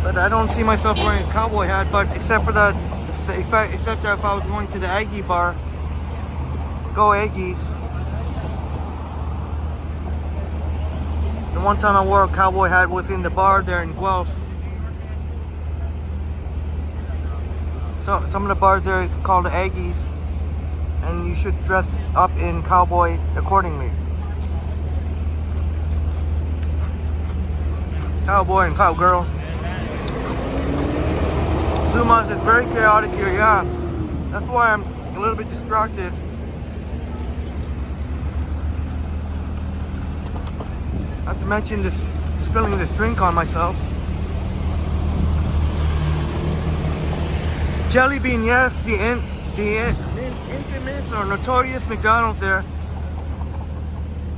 But I don't see myself wearing a cowboy hat. But except that if I was going to the Aggie bar, go Aggies. The one time I wore a cowboy hat was in the bar there in Guelph. So some of the bars there is called Aggies, and you should dress up in cowboy accordingly. Cowboy and cowgirl. 2 months is very chaotic here, yeah. That's why I'm a little bit distracted. Not to mention this spilling this drink on myself. Jelly Bean, yes, the infamous or notorious McDonald's there.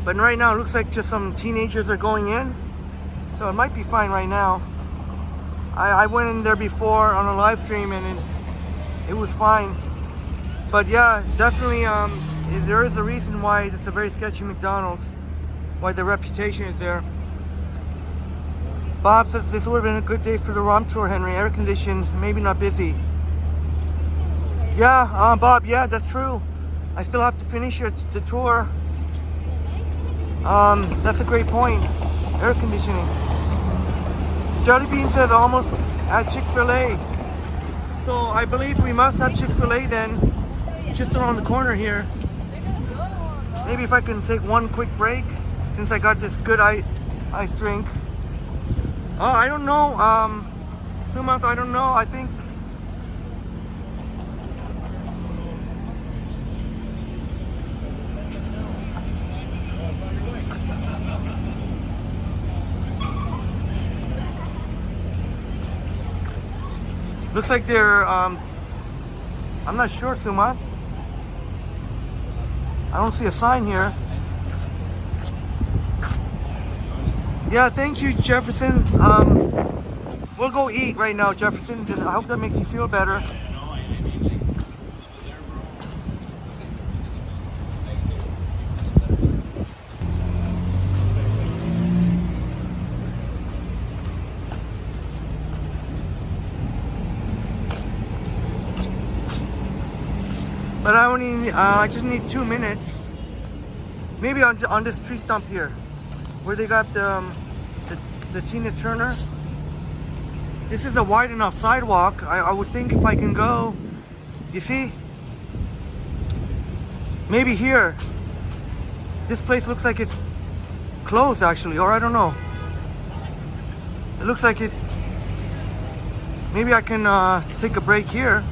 But right now it looks like just some teenagers are going in. So it might be fine right now. I went in there before on a live stream and it was fine. But yeah, definitely there is a reason why it's a very sketchy McDonald's. Why the reputation is there. Bob says this would have been a good day for the ROM tour, Henry. Air conditioned, maybe not busy. Yeah, Bob, yeah, that's true. I still have to finish the tour. That's a great point. Air conditioning. Jelly Bean says almost at Chick-fil-A. So I believe we must have Chick-fil-A then, just around the corner here. Maybe if I can take one quick break, since I got this good ice drink. Oh, I don't know. 2 months, I don't know. I think. Looks like they're, I'm not sure, Sumath. I don't see a sign here. Yeah, thank you, Jefferson. We'll go eat right now, Jefferson. I hope that makes you feel better. But I just need 2 minutes. Maybe on this tree stump here, where they got the Tina Turner. This is a wide enough sidewalk. I would think if I can go, you see, maybe here. This place looks like it's closed actually, or I don't know. It looks like it. Maybe I can take a break here.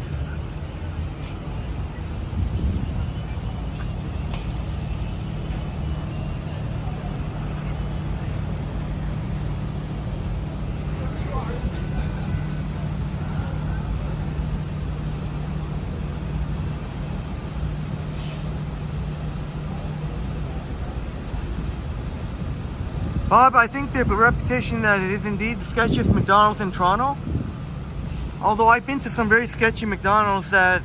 Bob, I think they have a reputation that it is indeed the sketchiest McDonald's in Toronto. Although I've been to some very sketchy McDonald's that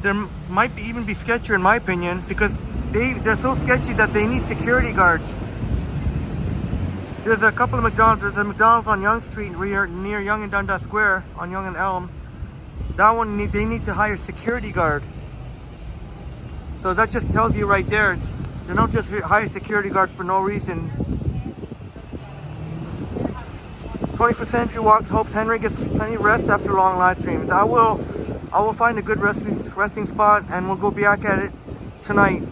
there might even be sketchier in my opinion, because they're so sketchy that they need security guards. There's a couple of McDonald's. There's a McDonald's on Yonge Street near Yonge and Dundas Square on Yonge and Elm. That one they need to hire security guard. So that just tells you right there. They don't just hire security guards for no reason. 21st Century Walks hopes Henry gets plenty of rest after long live streams. I will find a good resting spot and we'll go back at it tonight.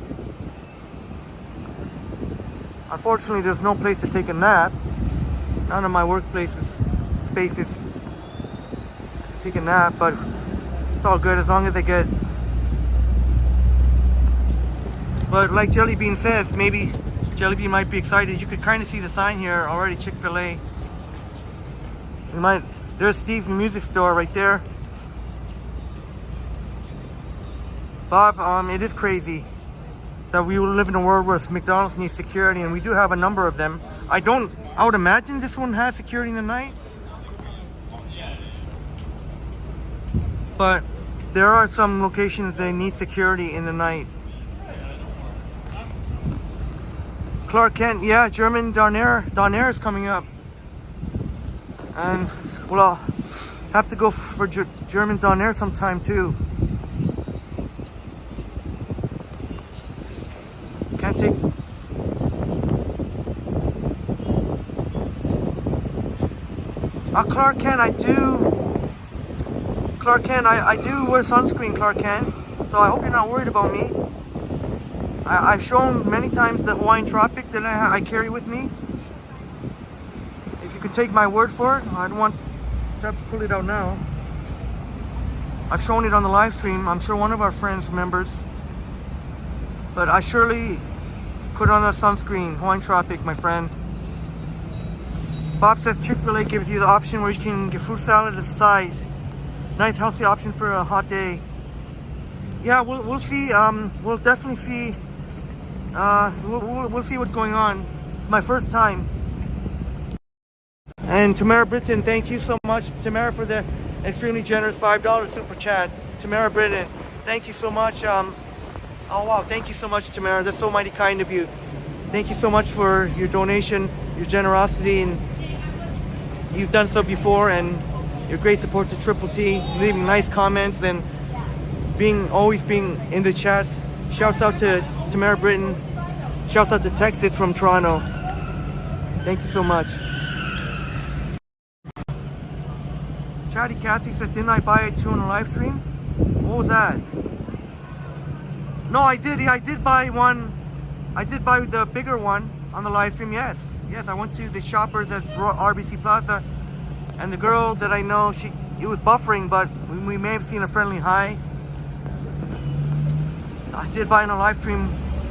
Unfortunately, there's no place to take a nap. None of my spaces take a nap, but it's all good as long as I get But like Jelly Bean says, maybe Jelly Bean might be excited. You could kind of see the sign here already, Chick-fil-A. There's Steve's Music Store right there. Bob, it is crazy that we live in a world where McDonald's needs security, and we do have a number of them. I would imagine this one has security in the night. But there are some locations that need security in the night. Clark Kent, yeah, German Donair is coming up. And well, I'll have to go for German Donair sometime too. Can't take... Clark Kent, I do wear sunscreen, Clark Kent. So I hope you're not worried about me. I've shown many times the Hawaiian Tropic that I carry with me. If you could take my word for it, I don't want to have to pull it out now. I've shown it on the live stream. I'm sure one of our friends remembers. But I surely put on a sunscreen, Hawaiian Tropic, my friend. Bob says Chick-fil-A gives you the option where you can get fruit salad as a side. Nice healthy option for a hot day. Yeah, we'll see. We'll definitely see. We'll see what's going on. It's my first time. And Tamara Britton, thank you so much, Tamara, for the extremely generous $5 super chat. Tamara Britton, thank you so much. Oh wow, thank you so much, Tamara. That's so mighty kind of you. Thank you so much for your donation, your generosity, and you've done so before, and your great support to Triple T, leaving nice comments and always being in the chats. Shouts out to Tamara Britton. Shouts out to Texas from Toronto. Thank you so much. Chatty Cassie says, didn't I buy it too on a live stream? What was that? No, I did. I did buy one. I did buy the bigger one on the live stream. Yes, I went to the shoppers at RBC Plaza, and the girl that I know, it was buffering, but we may have seen a friendly hi. I did buy on a live stream.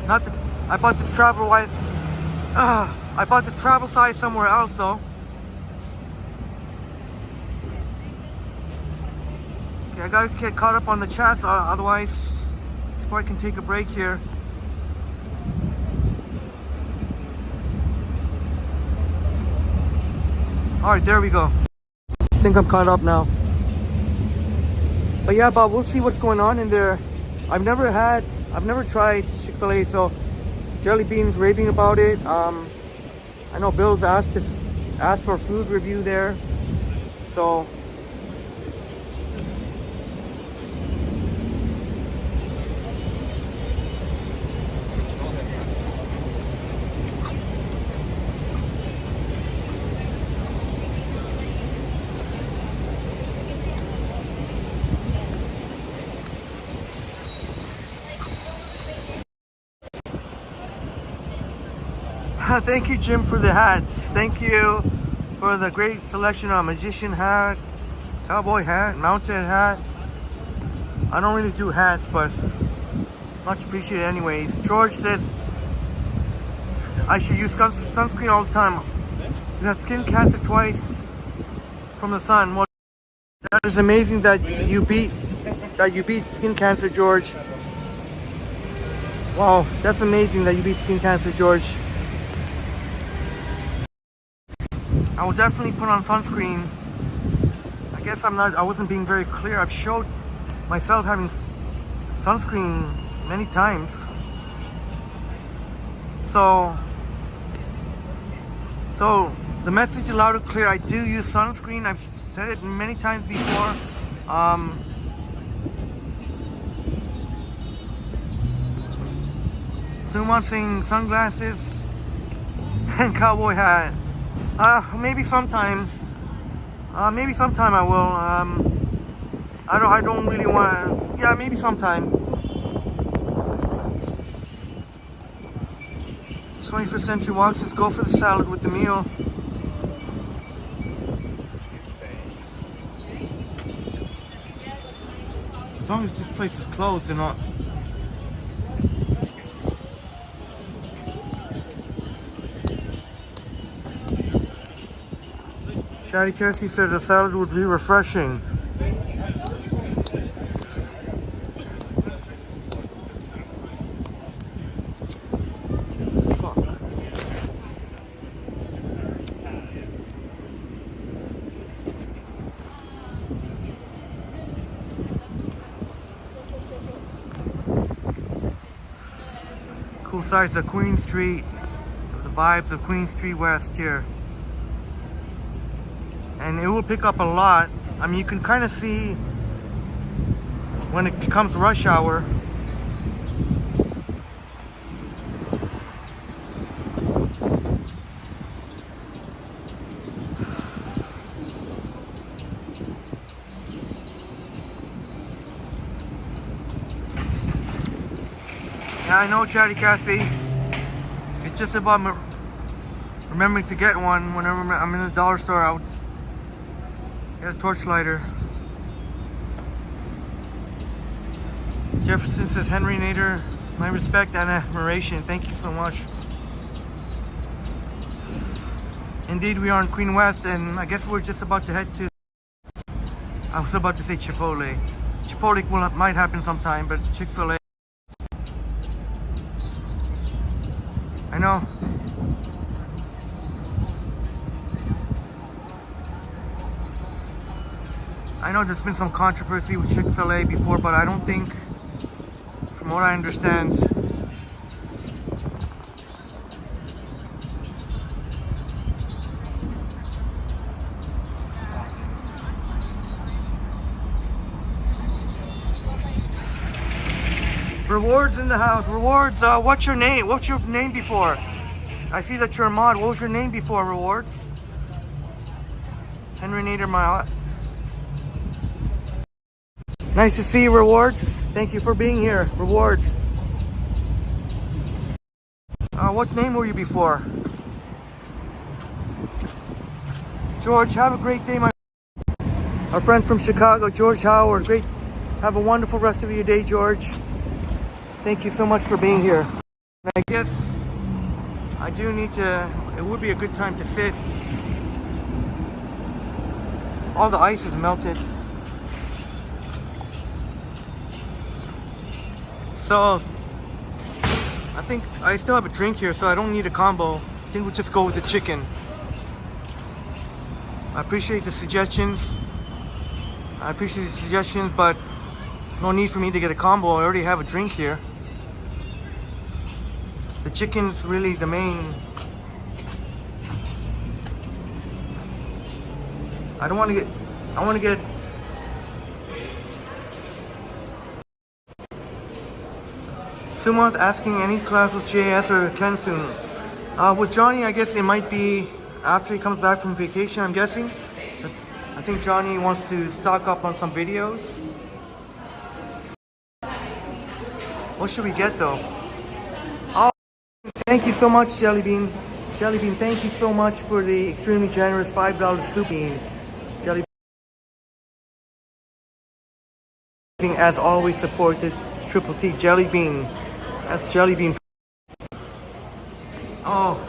I bought this travel white. I bought this travel size somewhere else though. Okay, I gotta get caught up on the chats, otherwise, before I can take a break here. All right, there we go. I think I'm caught up now. But yeah, Bob, we'll see what's going on in there. I've never tried Chick-fil-A, so Jelly Bean's raving about it. I know Bill's asked for a food review there, so thank you, Jim, for the hats. Thank you for the great selection of magician hat, cowboy hat, mounted hat. I don't really do hats, but much appreciated anyways. George says I should use sunscreen all the time. You have skin cancer twice from the sun. Well, that is amazing that you beat skin cancer, George. Wow, that's amazing that you beat skin cancer, George. I will definitely put on sunscreen. I guess I wasn't being very clear. I've showed myself having sunscreen many times. So the message is loud and clear. I do use sunscreen. I've said it many times before. Suman saying sunglasses and cowboy hat. Maybe sometime I will. I don't really want to. Yeah, maybe sometime. 21st Century Walk says go for the salad with the meal. As long as this place is closed and not. Chatty Cathy said the salad would be refreshing. Fuck. Cool sights of Queen Street. The vibes of Queen Street West here. And it will pick up a lot. I mean, you can kind of see when it becomes rush hour. Yeah, I know, Chatty Cathy. It's just about remembering to get one whenever I'm in the dollar store. I'll get a torch lighter. Jefferson says, Henry Nader, my respect and admiration. Thank you so much. Indeed, we are in Queen West, and I guess we're just about to head to, I was about to say Chipotle. Chipotle might happen sometime, but Chick-fil-A. I know. I know there's been some controversy with Chick-fil-A before, but I don't think, from what I understand, Rewards in the house. Rewards, what's your name? What's your name before? I see that you're a mod. What was your name before, Rewards? Henry Nader, nice to see you, Rewards. Thank you for being here, Rewards. What name were you before? George, have a great day, my our friend from Chicago, George Howard. Great. Have a wonderful rest of your day, George. Thank you so much for being here. And I guess I do need to, it would be a good time to sit. All the ice is melted. So, I think I still have a drink here, so I don't need a combo. I think we'll just go with the chicken. I appreciate the suggestions. But no need for me to get a combo. I already have a drink here. The chicken's really the main. I want to get Sumonth asking any class with JS or Ken soon. With Johnny, I guess it might be after he comes back from vacation, I'm guessing. I think Johnny wants to stock up on some videos. What should we get though? Oh, thank you so much, Jellybean. Jellybean, thank you so much for the extremely generous $5 soup bean. Jellybean, as always, supported Triple T. Jellybean. That's Jellybean. Oh.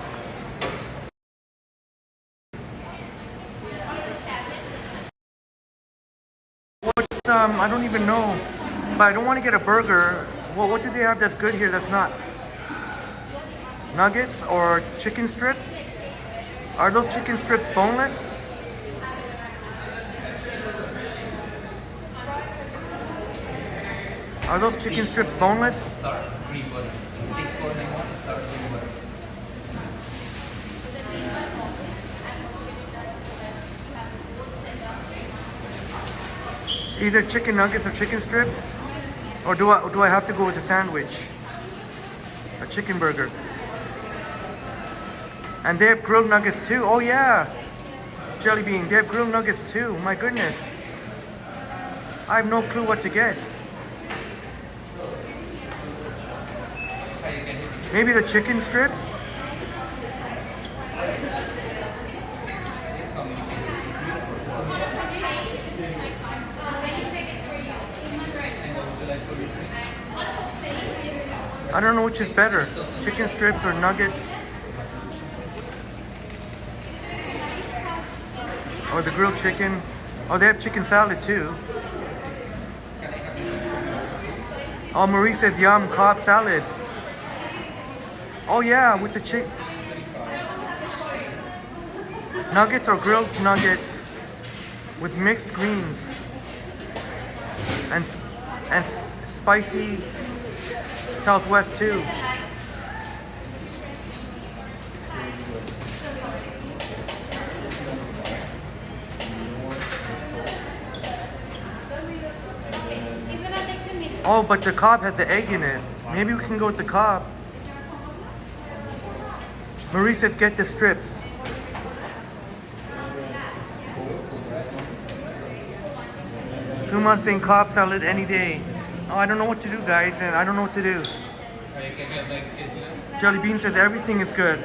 I don't even know, but I don't want to get a burger. Well, what do they have that's good here that's not? Nuggets or chicken strips? Are those chicken strips boneless? Are those chicken strips boneless? Either chicken nuggets or chicken strips, or do I have to go with a sandwich, a chicken burger? And they have grilled nuggets too. Oh yeah, Jellybean, they have grilled nuggets too. My goodness, I have no clue what to get. Maybe the chicken strips. I don't know which is better, chicken strips or nuggets. Or the grilled chicken. Oh, they have chicken salad too. Oh, Marie says yum, Cobb salad. Oh yeah, with the chick. Nuggets or grilled nuggets with mixed greens and spicy Southwest too. Oh, but the Cobb has the egg in it. Maybe we can go with the Cobb. Marie says get the strips. Suman saying Cobb salad any day. Oh, I don't know what to do, guys, and I don't know what to do. Jelly Bean says everything is good.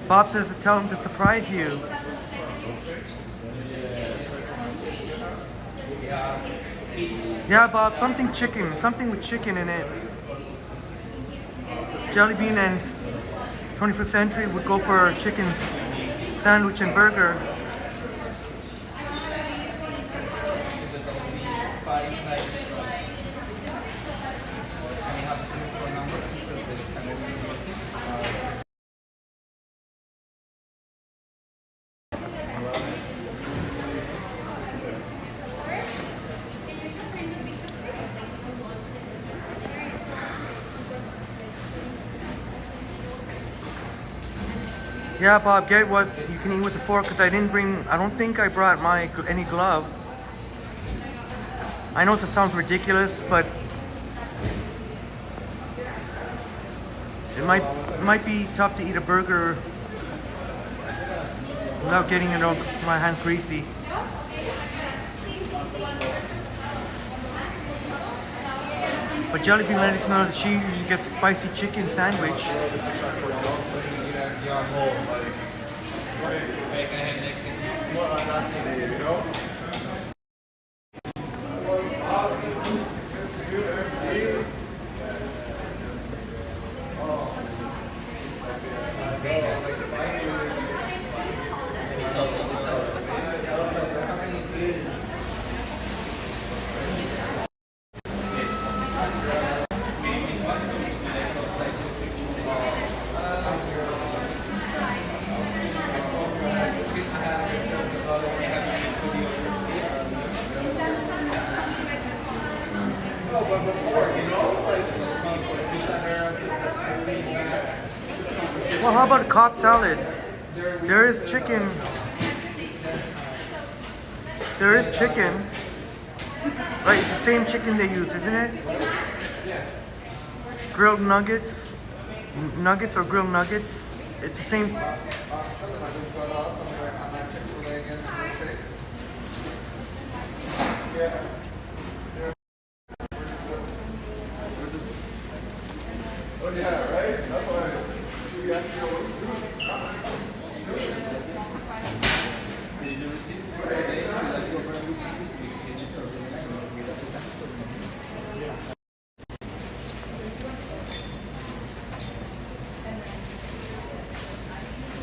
Bob says to tell him to surprise you. Yeah, Bob, something with chicken in it. Jelly Bean and 21st Century would go for a chicken sandwich and burger. Yeah, Bob, get what you can eat with a fork because I don't think I brought any glove. I know this sounds ridiculous, but it might be tough to eat a burger without getting my hands greasy. But Jelly Bean let us know that she usually gets a spicy chicken sandwich. Well, how about a Cobb salad? There is chicken. There is chicken. Right, it's the same chicken they use, isn't it? Yes. Grilled nuggets. Nuggets or grilled nuggets. It's the same.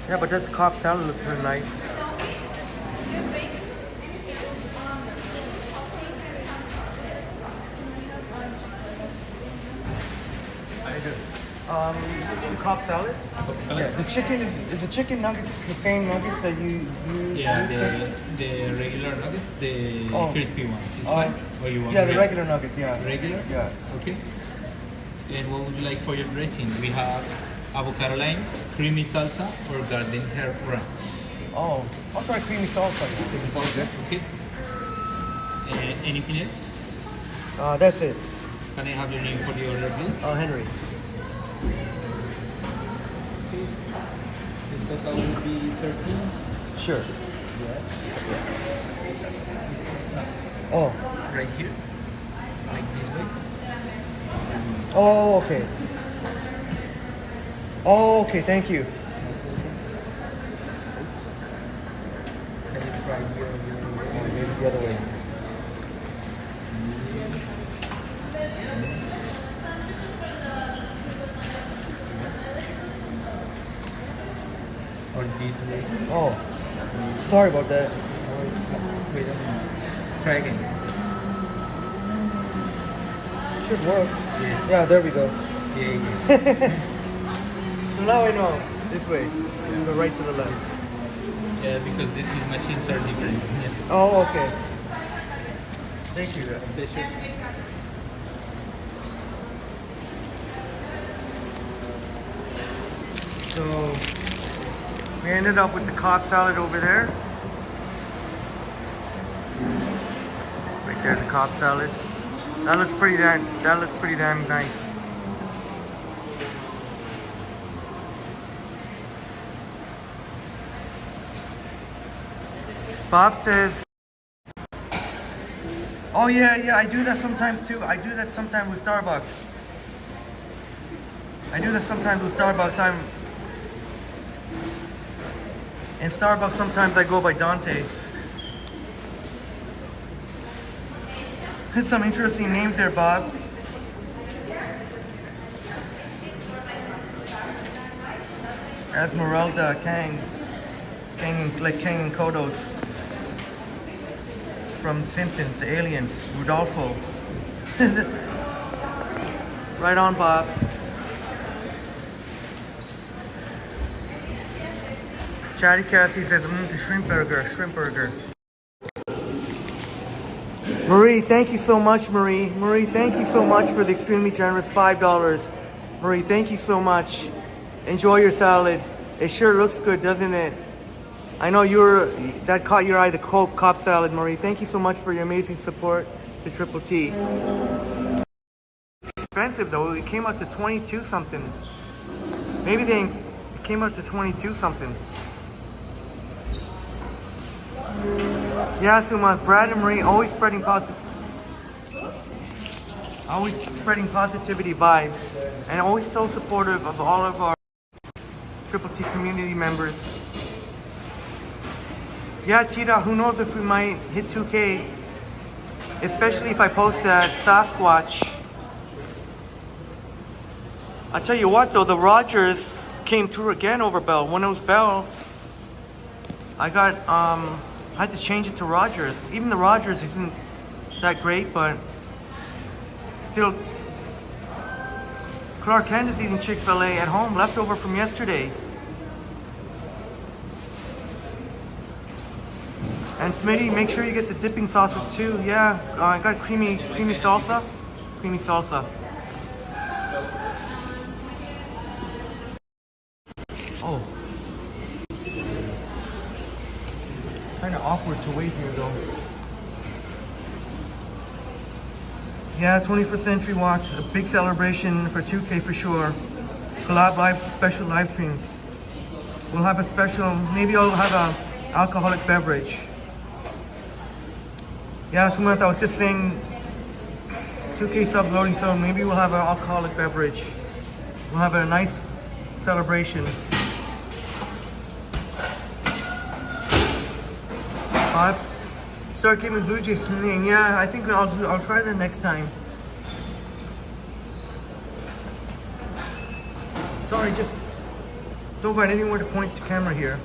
Yeah, but this Cobb salad looks really nice. Cobb salad? Yeah, the chicken nuggets the same nuggets that you use? Yeah, the regular nuggets, the crispy ones. Is fine? Or you want the regular nuggets, yeah. Regular? Yeah. Okay. And what would you like for your dressing? We have avocado lime, creamy salsa, or garden herb ranch. Oh, I'll try creamy salsa. Creamy salsa, okay. Anything else? That's it. Can I have your name for the order, please? Henry. The total will be 13. Sure. Oh. Right here. Like this way. Oh, okay. Oh, okay, thank you. Can you try Maybe the other way. or this way? Oh, sorry about that. I don't know. Try again. Should work. Yes. Yeah, there we go. Yeah. So now I know. This way. The right to the left. Yeah, because these machines are different. Yeah. Oh, okay. Thank you. Pleasure. So we ended up with the Cobb salad over there. Right there, the Cobb salad. That looks pretty damn nice. Bob says, oh yeah, I do that sometimes too. I do that sometimes with Starbucks. In Starbucks, sometimes I go by Dante. There's some interesting names there, Bob. Esmeralda, Kang and Kodos. From Simpsons, the aliens, Rudolfo. Right on, Bob. Chatty Cathy says, the shrimp burger. Marie, thank you so much, Marie. Marie, thank you so much for the extremely generous $5. Marie, thank you so much. Enjoy your salad. It sure looks good, doesn't it? I know that caught your eye, the Cobb salad, Marie. Thank you so much for your amazing support to Triple T. Expensive though, it came out to 22 something. Maybe it came out to 22 something. Yeah, Suma, Brad and Marie always spreading positivity vibes, and always so supportive of all of our Triple T community members. Yeah, Tita, who knows if we might hit 2K, especially if I post that Sasquatch. I tell you what though, the Rogers came through again over Bell. When it was Bell, I had to change it to Rogers. Even the Rogers isn't that great, but still. Clark Kent is eating Chick-fil-A at home, leftover from yesterday. And Smitty, make sure you get the dipping sauces too. Yeah, I got creamy salsa. Creamy salsa. Oh. Kind of awkward to wait here though. Yeah, 21st Century Watch, a big celebration for 2K for sure. Collab live, special live streams. We'll have a special, maybe I'll have a alcoholic beverage. Yeah, Samantha, I was just saying 2K subs loading, so maybe we'll have an alcoholic beverage. We'll have a nice celebration. Start giving Blue Jays something. Yeah, I think I'll try that next time. Sorry, just don't find anywhere to point the camera here.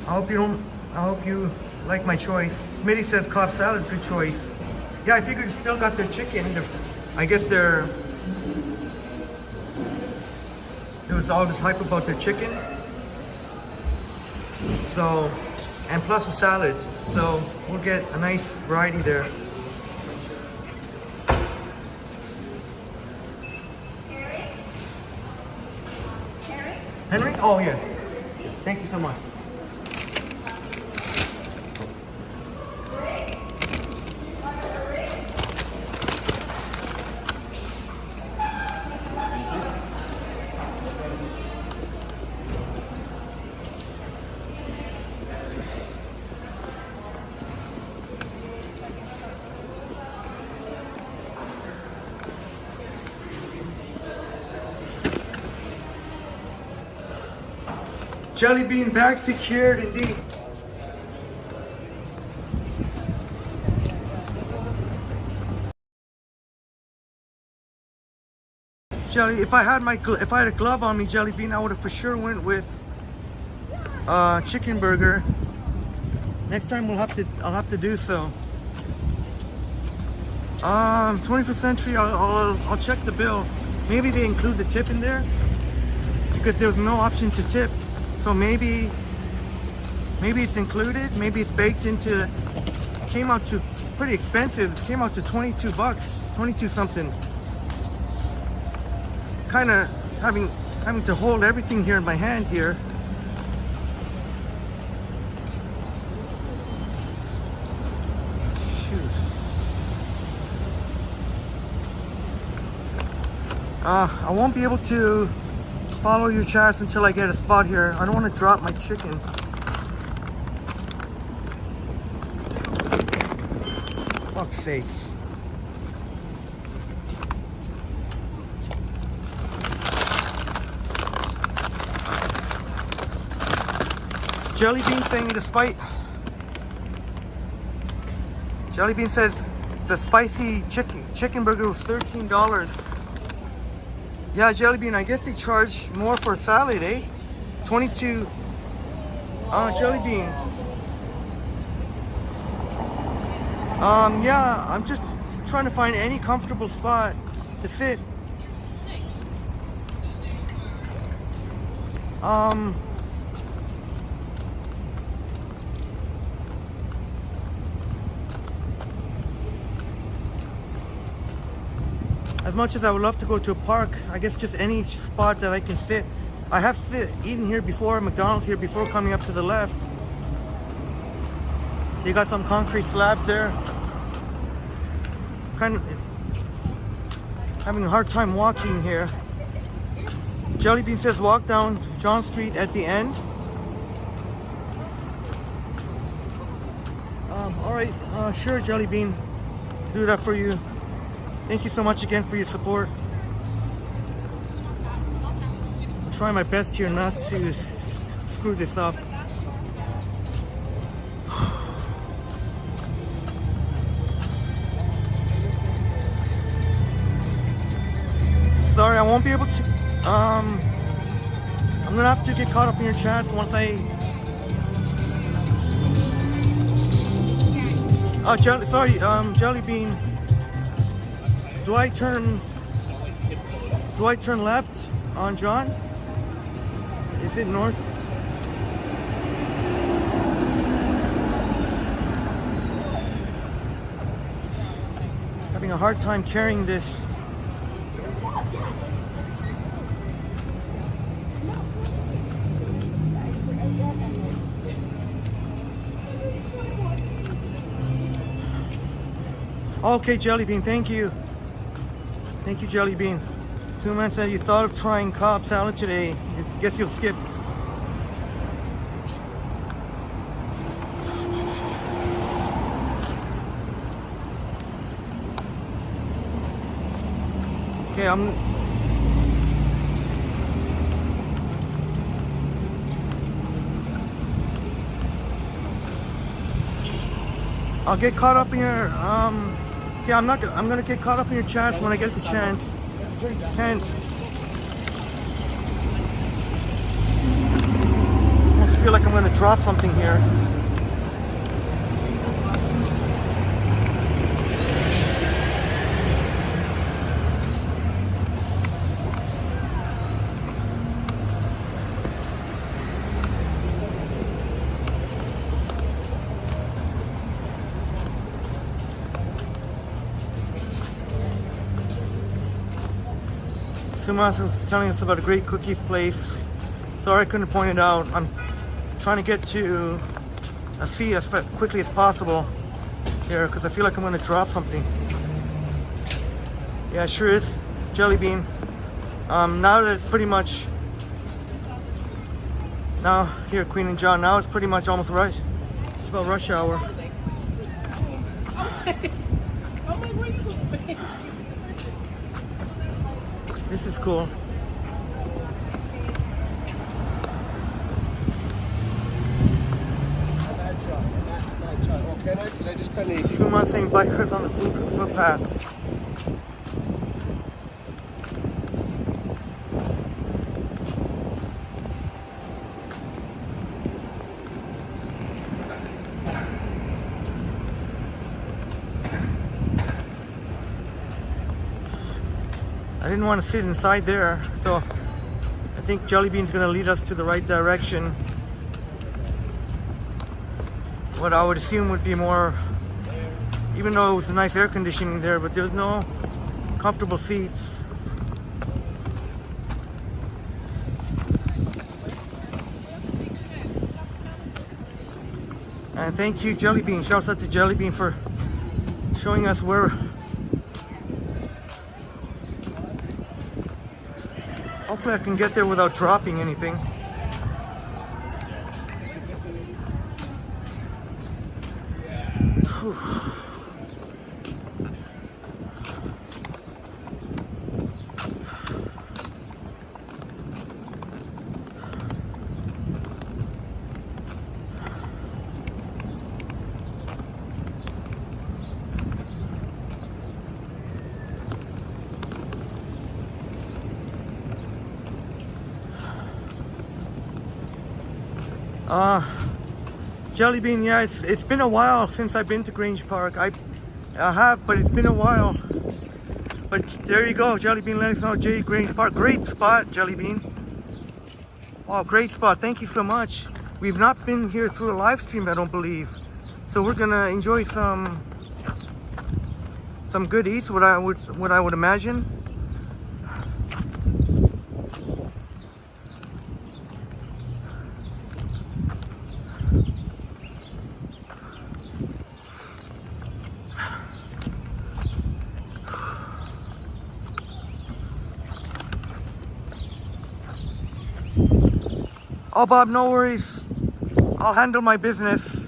I hope you like my choice. Smitty says Cobb salad, good choice. Yeah, I figured you still got their chicken. I guess there was all this hype about their chicken. So, and plus a salad. So we'll get a nice variety there. Henry? Oh yes. Thank you so much. Jelly bean bag secured indeed. Jelly, if I had a glove on me, Jelly Bean, I would have for sure went with chicken burger. Next time I'll have to do so. 21st Century, I'll check the bill. Maybe they include the tip in there because there was no option to tip. So maybe it's included. Maybe it's baked into. Came out to pretty expensive. Came out to 22 bucks, 22 something. Kind of having to hold everything here in my hand here. I won't be able to follow your chats until I get a spot here. I don't want to drop my chicken. Fuck's sakes. Jelly Bean saying Jelly Bean says the spicy chicken burger was $13. Yeah, Jelly Bean, I guess they charge more for a salad, eh? 22. Jelly Bean. Yeah, I'm just trying to find any comfortable spot to sit. As much as I would love to go to a park, I guess just any spot that I can sit. I have eaten here before, McDonald's here before coming up to the left. They got some concrete slabs there. Kind of having a hard time walking here. Jelly Bean says walk down John Street at the end. All right, sure, Jelly Bean, do that for you. Thank you so much again for your support. I'm trying my best here not to screw this up. Sorry, I won't be able to. I'm gonna have to get caught up in your chats once I. Oh, Jelly Bean. Do I turn left on John? Is it north? Having a hard time carrying this. Okay, Jelly Bean, thank you. Thank you, Jelly Bean. Suman said you thought of trying Cobb salad today. Guess you'll skip. Okay, I'll get caught up in your yeah, I'm gonna get caught up in your chats when I get the chance. And I just feel like I'm gonna drop something here. Sumas was telling us about a great cookie place. Sorry I couldn't point it out. I'm trying to get to a seat as quickly as possible here because I feel like I'm going to drop something. Yeah, it sure is. Jelly Bean. Now that it's pretty much... Now, here, Queen and John, now it's pretty much almost rush. It's about rush hour. This is cool. Someone saying bikers on the footpath. I didn't want to sit inside there, so I think Jelly Bean's gonna lead us to the right direction. What I would assume would be more, even though it was nice air conditioning there, but there's no comfortable seats. And thank you, Jelly Bean. Shouts out to Jelly Bean for showing us where. Hopefully I can get there without dropping anything. Whew. Jelly Bean, yeah, it's been a while since I've been to Grange Park. I have, but it's been a while. But there you go, Jelly Bean, let us know, Grange Park. Great spot, Jelly Bean. Wow, great spot, thank you so much. We've not been here through a live stream, I don't believe. So we're gonna enjoy some good eats, what I would imagine. Oh, Bob, no worries. I'll handle my business.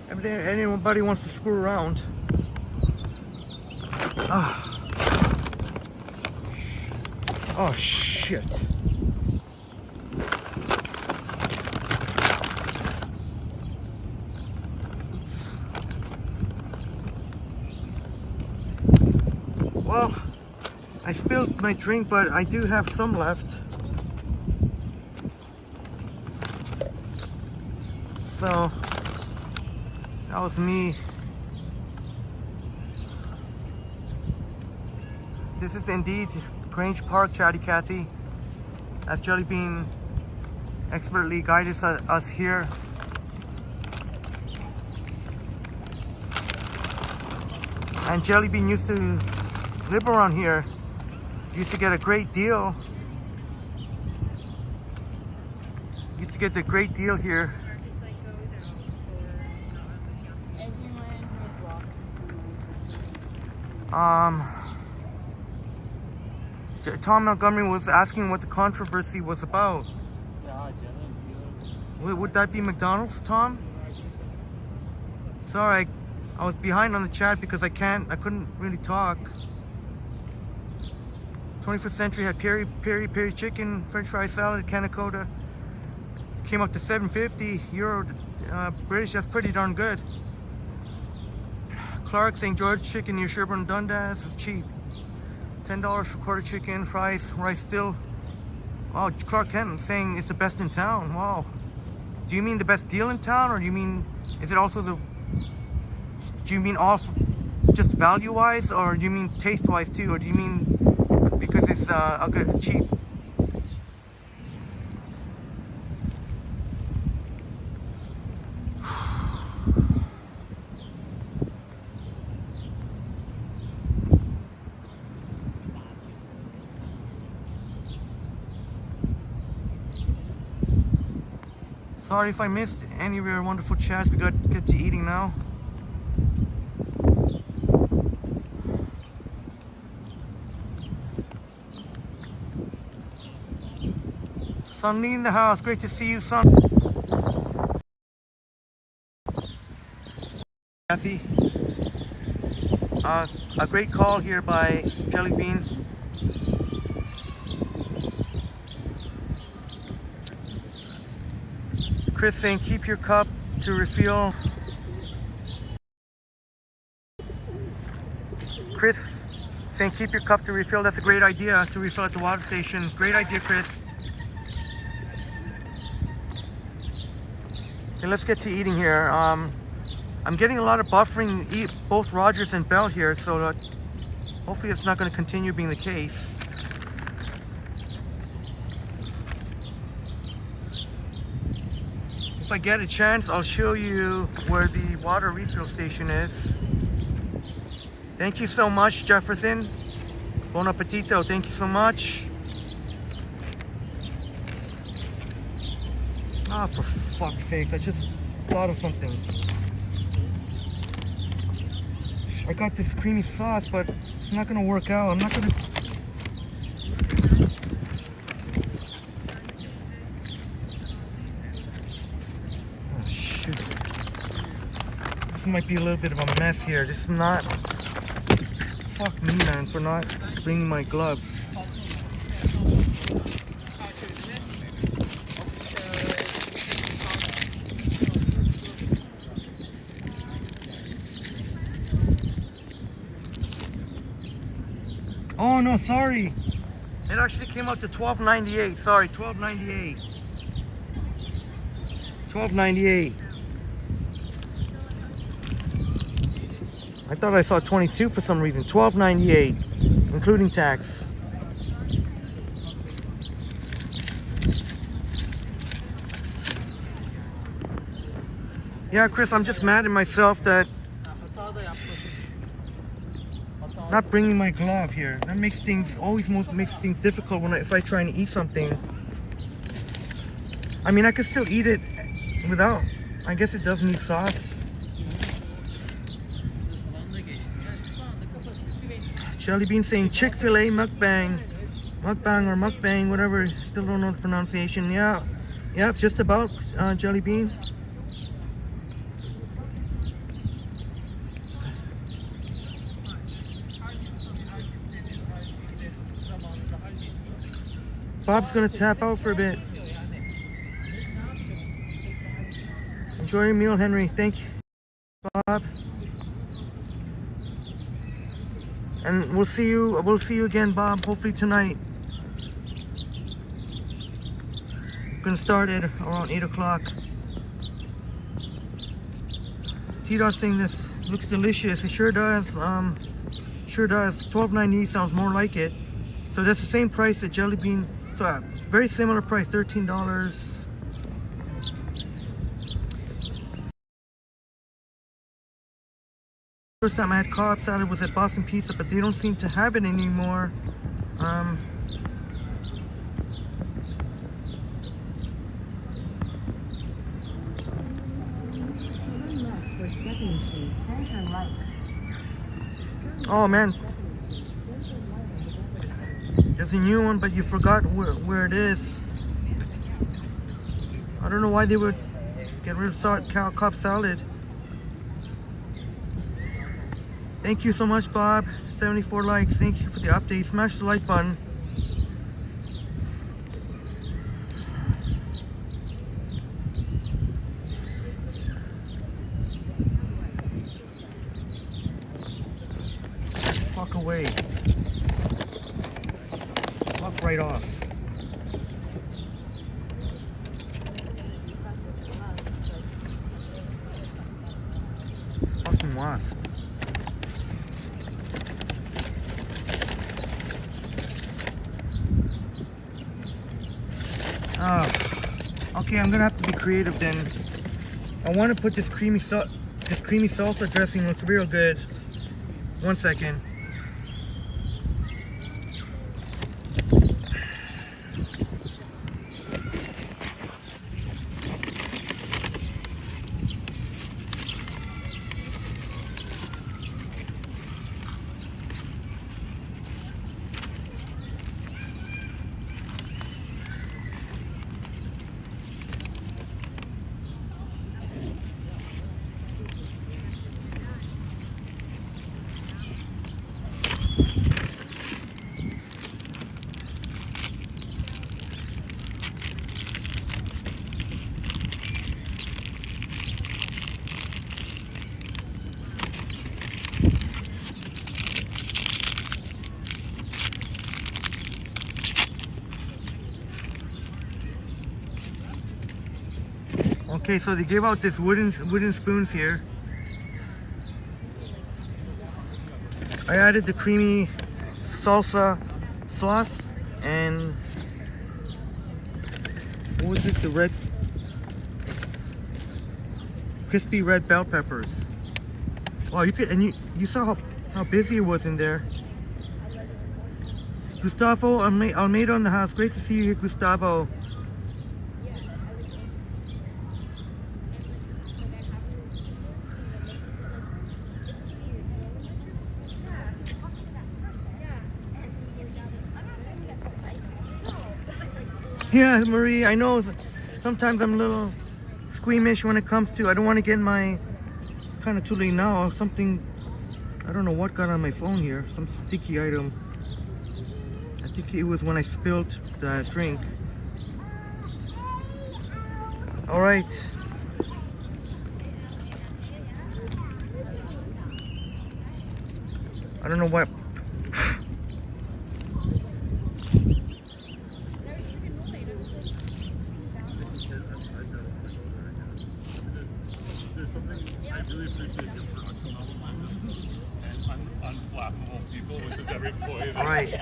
If anybody wants to screw around. Oh, shit. Well, I spilled my drink, but I do have some left. So that was me. This is indeed Grange Park, Chatty Cathy, as Jelly Bean expertly guided us here. And Jelly Bean used to live around here. Used to get a great deal. Used to get the great deal here. Tom Montgomery was asking what the controversy was about. Would that be McDonald's, Tom? Sorry, I was behind on the chat because I couldn't really talk. 21st Century had peri chicken, French fry salad, canna coda. Came up to €7.50 British. That's pretty darn good. Clark, St. George chicken near Sherburne Dundas is cheap. $10 for quarter chicken, fries, rice still. Wow, Clark Kent saying it's the best in town. Wow. Do you mean the best deal in town, or do you mean, is it also do you mean also just value-wise, or do you mean taste-wise too, or do you mean because it's a good cheap? Sorry if I missed any of your wonderful chats. We got to get to eating now. Son Lee in the house. Great to see you, son. Kathy. A great call here by Jelly Bean. Chris saying keep your cup to refill. Chris saying keep your cup to refill. That's a great idea, to refill at the water station. Great idea, Chris. Okay, let's get to eating here. I'm getting a lot of buffering, both Rogers and Bell here, so Hopefully it's not going to continue being the case. If I get a chance, I'll show you where the water refill station is. Thank you so much, Jefferson. Bon appetito. Thank you so much. Ah, for fuck's sake, I just thought of something. I got this creamy sauce, but it's not gonna work out. I'm not gonna... Oh, shoot. This might be a little bit of a mess here. This is not... Fuck me, man, for not bringing my gloves. Oh no, sorry. It actually came out to $12.98. Sorry, $12.98. $12.98. I thought I saw 22 for some reason. $12.98, including tax. Yeah, Chris, I'm just mad at myself that not bringing my glove here. That makes things makes things difficult when if I try and eat something. I mean, I could still eat it without. I guess it does need sauce. Jelly Bean saying Chick-fil-A mukbang, mukbang or mukbang, whatever. Still don't know the pronunciation. Yeah, yep, just about. Jelly Bean. Bob's gonna tap out for a bit. Enjoy your meal, Henry. Thank you, Bob. And we'll see you again, Bob, hopefully tonight. We're gonna start at around 8 o'clock. T-Dot saying this looks delicious. It sure does. Sure does. $12.98 sounds more like it. So that's the same price that Jelly Bean. So very similar price, $13. First time I had Cobb salad was at Boston Pizza, but they don't seem to have it anymore. Oh man, there's a new one, but you forgot where it is. I don't know why they would get rid of Cobb salad. Thank you so much, Bob. 74 likes. Thank you for the update. Smash the like button. Fuck away. Fuck right off. Fucking wasp. Okay, I'm gonna have to be creative then. I want to put this creamy salsa dressing. Looks real good. 1 second. Okay, so they gave out this wooden spoons here. I added the creamy salsa sauce and what was it? The red, crispy red bell peppers. Wow, you could, and you saw how busy it was in there. Gustavo Almeida on the house. Great to see you here, Gustavo. Yeah, Marie, I know sometimes I'm a little squeamish when it comes to, I don't want to get my, kind of too late now, something, I don't know what got on my phone here, some sticky item. I think it was when I spilled the drink. All right. I don't know what. There's something I really appreciate your production level and unflappable people, which is every employee. All right.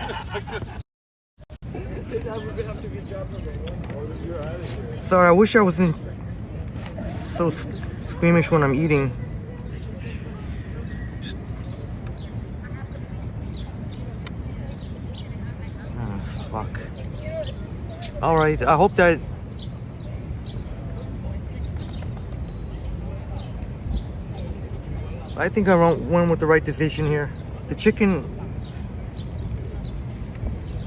Sorry, I wish I wasn't so squeamish when I'm eating. Ah, fuck. All right, I hope that. I think I went with the right decision here. The chicken.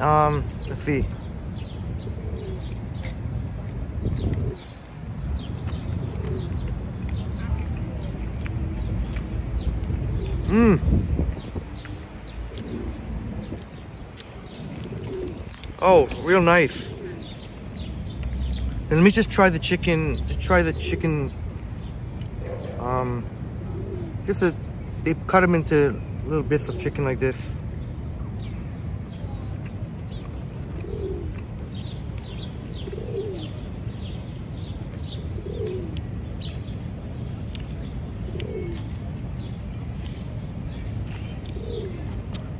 Let's see. Oh, real nice. And let me just try the chicken. They cut them into little bits of chicken like this.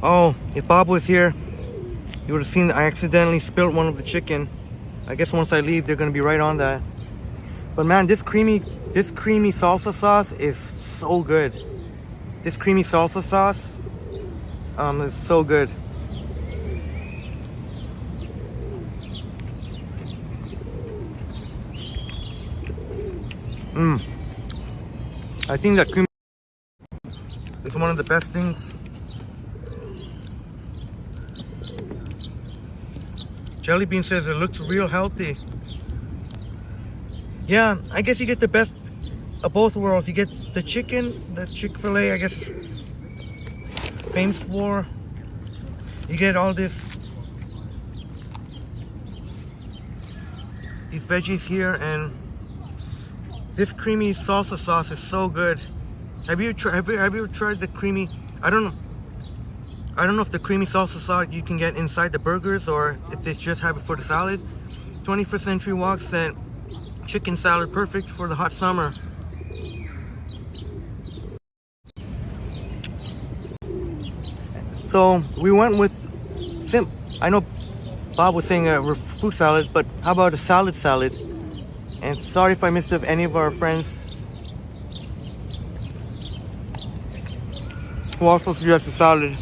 Oh, if Bob was here, you would have seen I accidentally spilled one of the chicken. I guess once I leave, they're gonna be right on that. But man, this creamy salsa sauce is so good. This creamy salsa sauce is so good. I think that cream is one of the best things. Jelly Bean says it looks real healthy. Yeah, I guess you get the best of both worlds. You get the chicken, the Chick-fil-A, I guess, famous for. You get all these veggies here, and this creamy salsa sauce is so good. Have you ever tried the creamy? I don't know if the creamy salsa sauce you can get inside the burgers or if they just have it for the salad. 21st Century Walks that chicken salad perfect for the hot summer. So we went with I know Bob was saying a fruit salad, but how about a salad? And sorry if I missed if any of our friends who also suggested salad.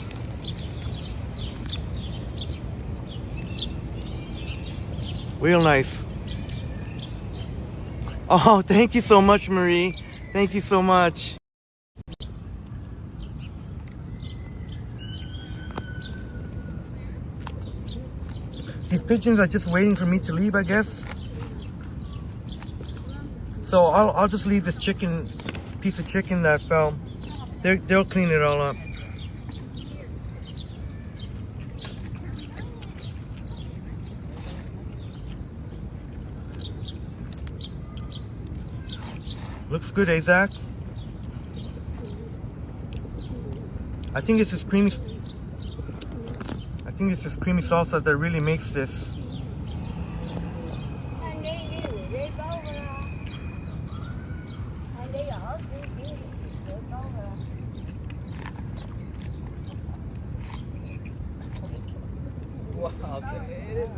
Real nice. Oh, thank you so much, Marie. Thank you so much. These pigeons are just waiting for me to leave, I guess. So I'll just leave this piece of chicken that fell. They'll clean it all up. Looks good, eh, Zach? I think it's this creamy salsa that really makes this.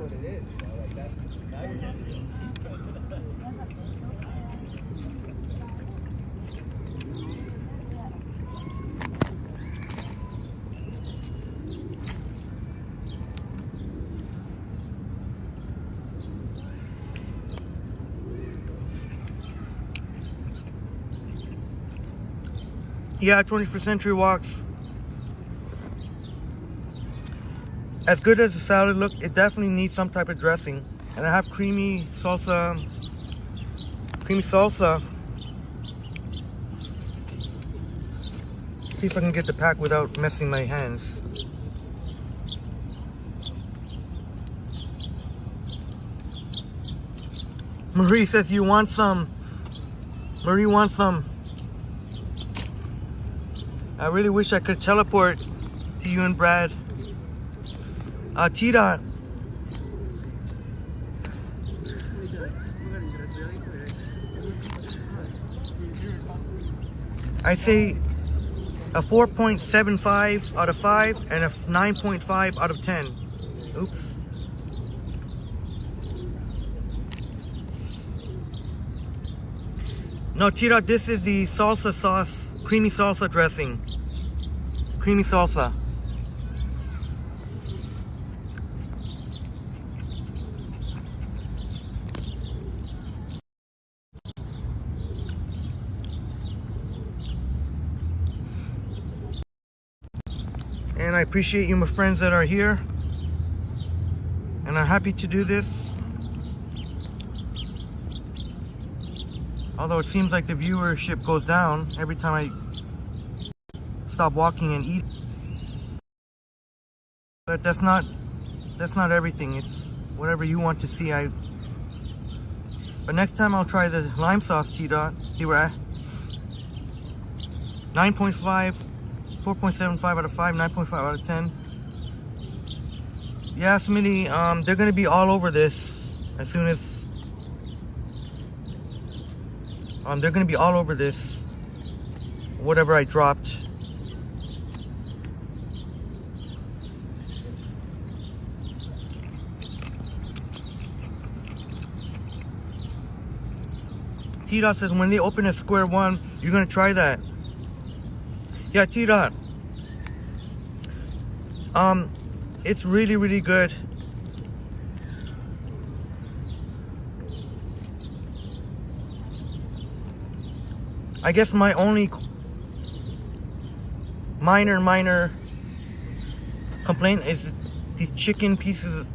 what it is, you know, like that's now you're getting it. Yeah, 21st Century Walks. As good as the salad look, it definitely needs some type of dressing. And I have creamy salsa. See if I can get the pack without messing my hands. Marie says you want some. Marie wants some. I really wish I could teleport to you and Brad. T-Dot. I'd say a 4.75 out of 5 and a 9.5 out of 10. Oops. No, T-Dot, this is the salsa sauce, creamy salsa dressing. Creamy salsa. And I appreciate you, my friends that are here. And I'm happy to do this. Although it seems like the viewership goes down every time I stop walking and eat. But that's not everything. It's whatever you want to see. But next time I'll try the lime sauce T-Dot. See where I 9.5, 4.75 out of 5, 9.5 out of 10. Yeah, Smitty, they're gonna be all over this as soon as they're gonna be all over this. Whatever I dropped. T-Dot says when they open at Square One, you're gonna try that. Yeah, T-Dot. It's really, really good. I guess my only minor complaint is these chicken pieces.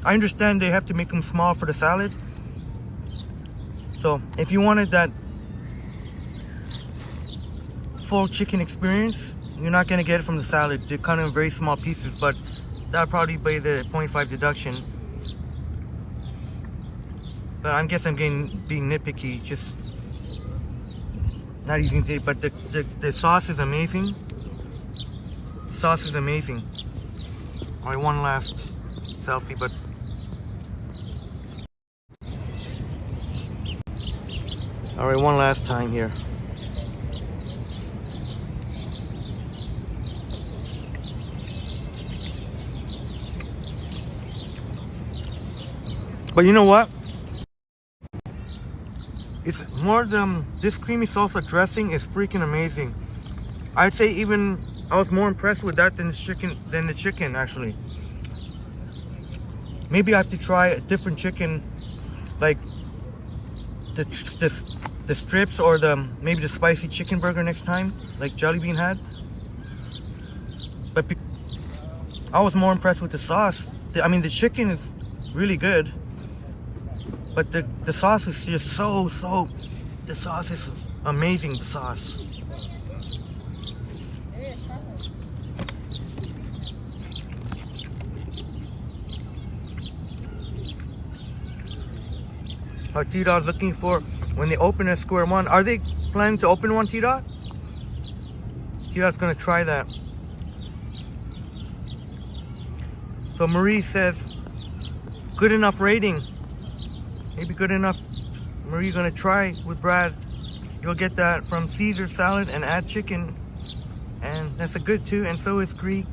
I understand they have to make them small for the salad. So if you wanted that full chicken experience, you're not going to get it from the salad. They're kind of very small pieces, but that'll probably be the 0.5 deduction. But I guess I'm being nitpicky, just not using it. But the sauce is amazing. Sauce is amazing. All right, one last selfie, but all right, one last time here. But you know what? It's more this creamy salsa dressing is freaking amazing. I'd say even I was more impressed with that than the chicken actually. Maybe I have to try a different chicken, like the strips or maybe the spicy chicken burger next time, like Jelly Bean had. But I was more impressed with the sauce. I mean, the chicken is really good. But the sauce is just the sauce is amazing, the sauce. T-Dot looking for when they open at Square One. Are they planning to open one, T-Dot? T-Dot's gonna try that. So Marie says, good enough rating. Maybe good enough. Marie gonna try with Brad. You'll get that from Caesar salad and add chicken, and that's a good too. And so is Greek.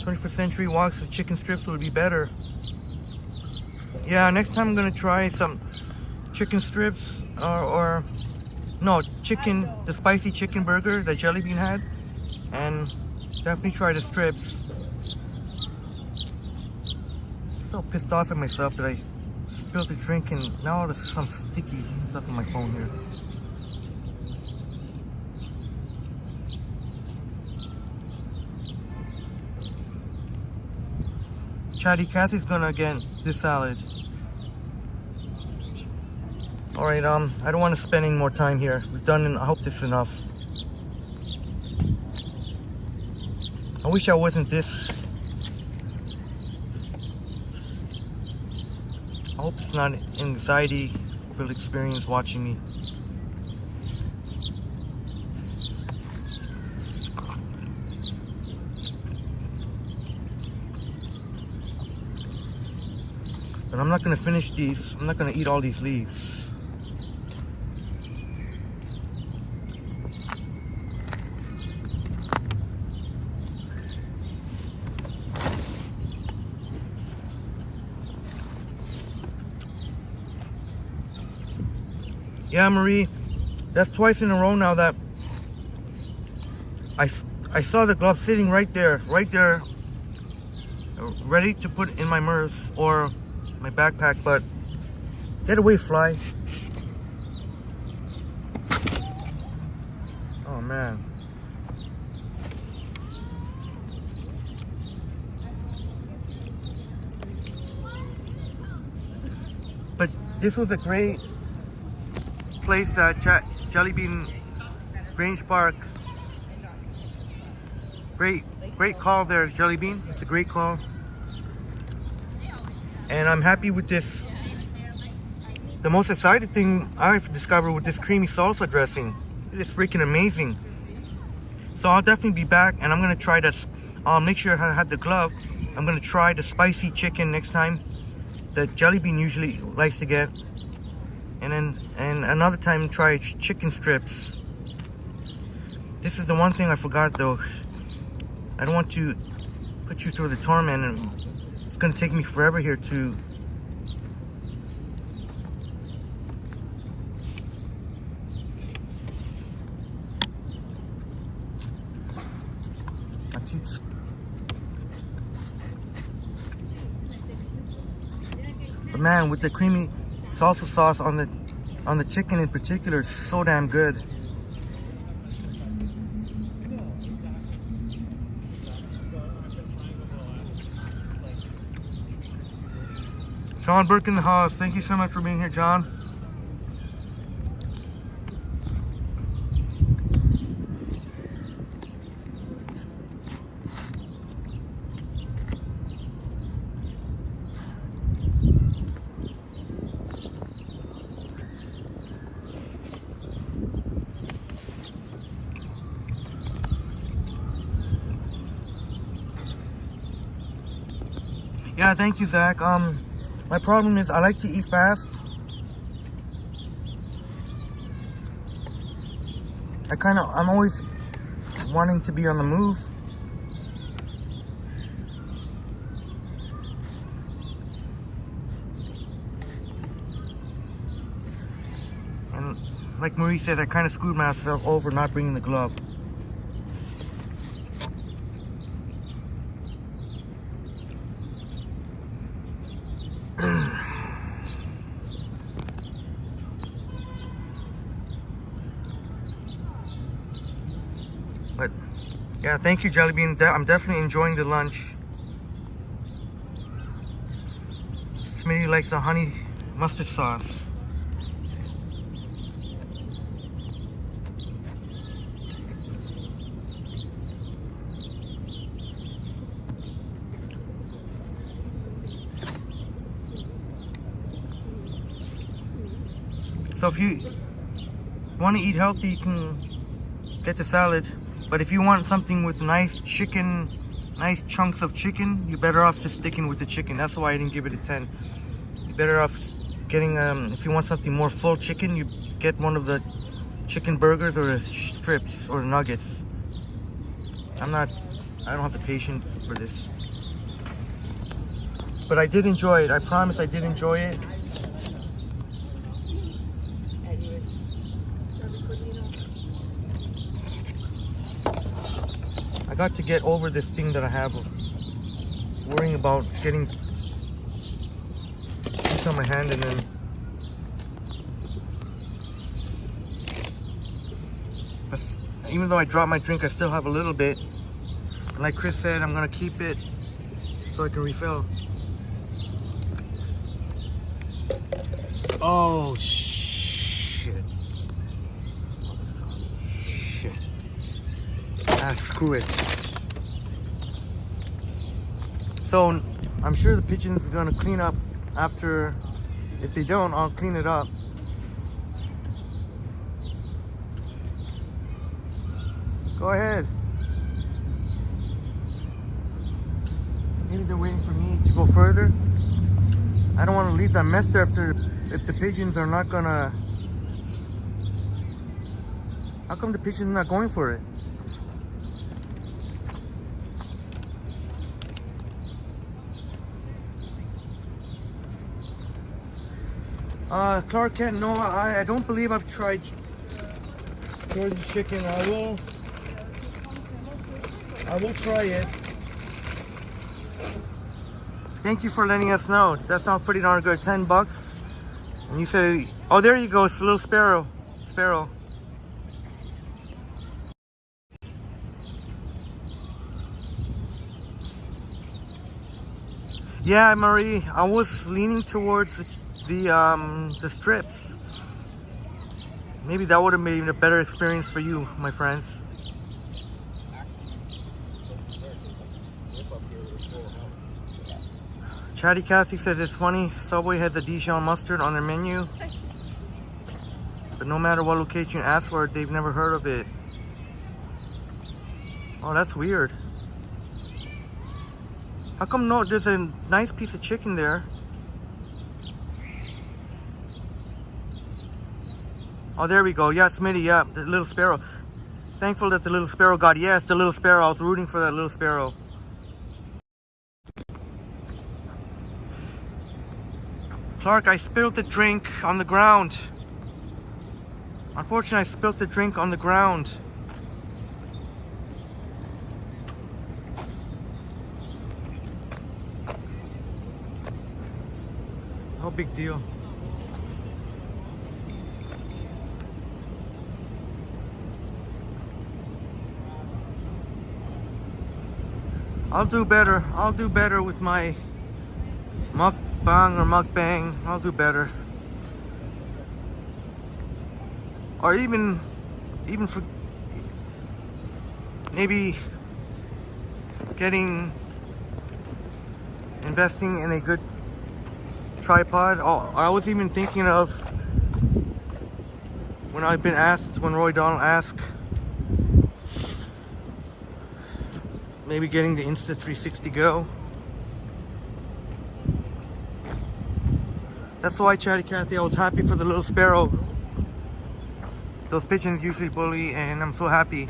21st Century Woks with chicken strips would be better. Yeah, next time I'm gonna try some chicken strips or no, the spicy chicken burger that Jelly Bean had, and definitely try the strips. So pissed off at myself that I spilled the drink and now there's some sticky stuff on my phone here. Chatty Cathy's gonna get this salad. Alright, I don't want to spend any more time here. We've done, I hope this is enough. I wish I wasn't this. I hope it's not an anxiety-filled experience watching me. But I'm not gonna finish these. I'm not gonna eat all these leaves. Yeah, Marie, that's twice in a row now that I saw the glove sitting right there, ready to put in my purse or my backpack, but get away, fly. Oh man. But this was a great place at Jelly Bean Grange Park. Great call there, Jelly Bean. It's a great call. And I'm happy with this. The most exciting thing I've discovered with this creamy salsa dressing. It is freaking amazing. So I'll definitely be back and I'm gonna try that. I'll make sure I have the glove. I'm gonna try the spicy chicken next time that Jelly Bean usually likes to get. And another time try chicken strips. This is the one thing I forgot though. I don't want to put you through the torment, and it's gonna take me forever here to but man, with the creamy salsa sauce on the chicken in particular, it's so damn good. John Burke in the house. Thank you so much for being here, John. Yeah, thank you, Zach. My problem is I like to eat fast. I'm always wanting to be on the move. And like Marie said, I kind of screwed myself over not bringing the glove. But yeah, thank you, Jelly Bean. I'm definitely enjoying the lunch. Smitty likes the honey mustard sauce. So if you want to eat healthy, you can get the salad. But if you want something with nice chicken, nice chunks of chicken, you're better off just sticking with the chicken. That's why I didn't give it a 10. You're better off getting, if you want something more full chicken, you get one of the chicken burgers or the strips or the nuggets. I don't have the patience for this. But I did enjoy it. I promise I did enjoy it. I got to get over this thing that I have of worrying about getting juice on my hand and then even though I dropped my drink, I still have a little bit. And like Chris said, I'm gonna keep it so I can refill. Oh shit. Shit. Ah, screw it. So I'm sure the pigeons are gonna clean up after. If they don't, I'll clean it up. Go ahead. Maybe they're waiting for me to go further. I don't want to leave that mess there if the pigeons are not gonna. How come the pigeons are not going for it? Clark Kent, no, I don't believe I've tried Jordan chicken. I will try it. Thank you for letting us know. That sounds pretty darn good. $10. And you said, oh, there you go. It's a little sparrow. Yeah, Marie, I was leaning towards the strips. Maybe that would have made a better experience for you, my friends. Chatty Cassie says it's funny, Subway has a Dijon mustard on their menu. But no matter what location you ask for it, they've never heard of it. Oh, that's weird. How come no, there's a nice piece of chicken there. Oh, there we go. Yeah, Smitty, yeah, the little sparrow. Thankful that the little sparrow got, yes, the little sparrow. I was rooting for that little sparrow. Clark, I spilled the drink on the ground. Unfortunately, I spilled the drink on the ground. No big deal. I'll do better. I'll do better with my mukbang or mukbang. I'll do better. Or even for maybe investing in a good tripod. Oh, I was even thinking of when I've been asked, when Roy Donald asked, maybe getting the Insta360 Go. That's why, Chatty Cathy, I was happy for the little sparrow. Those pigeons usually bully, and I'm so happy.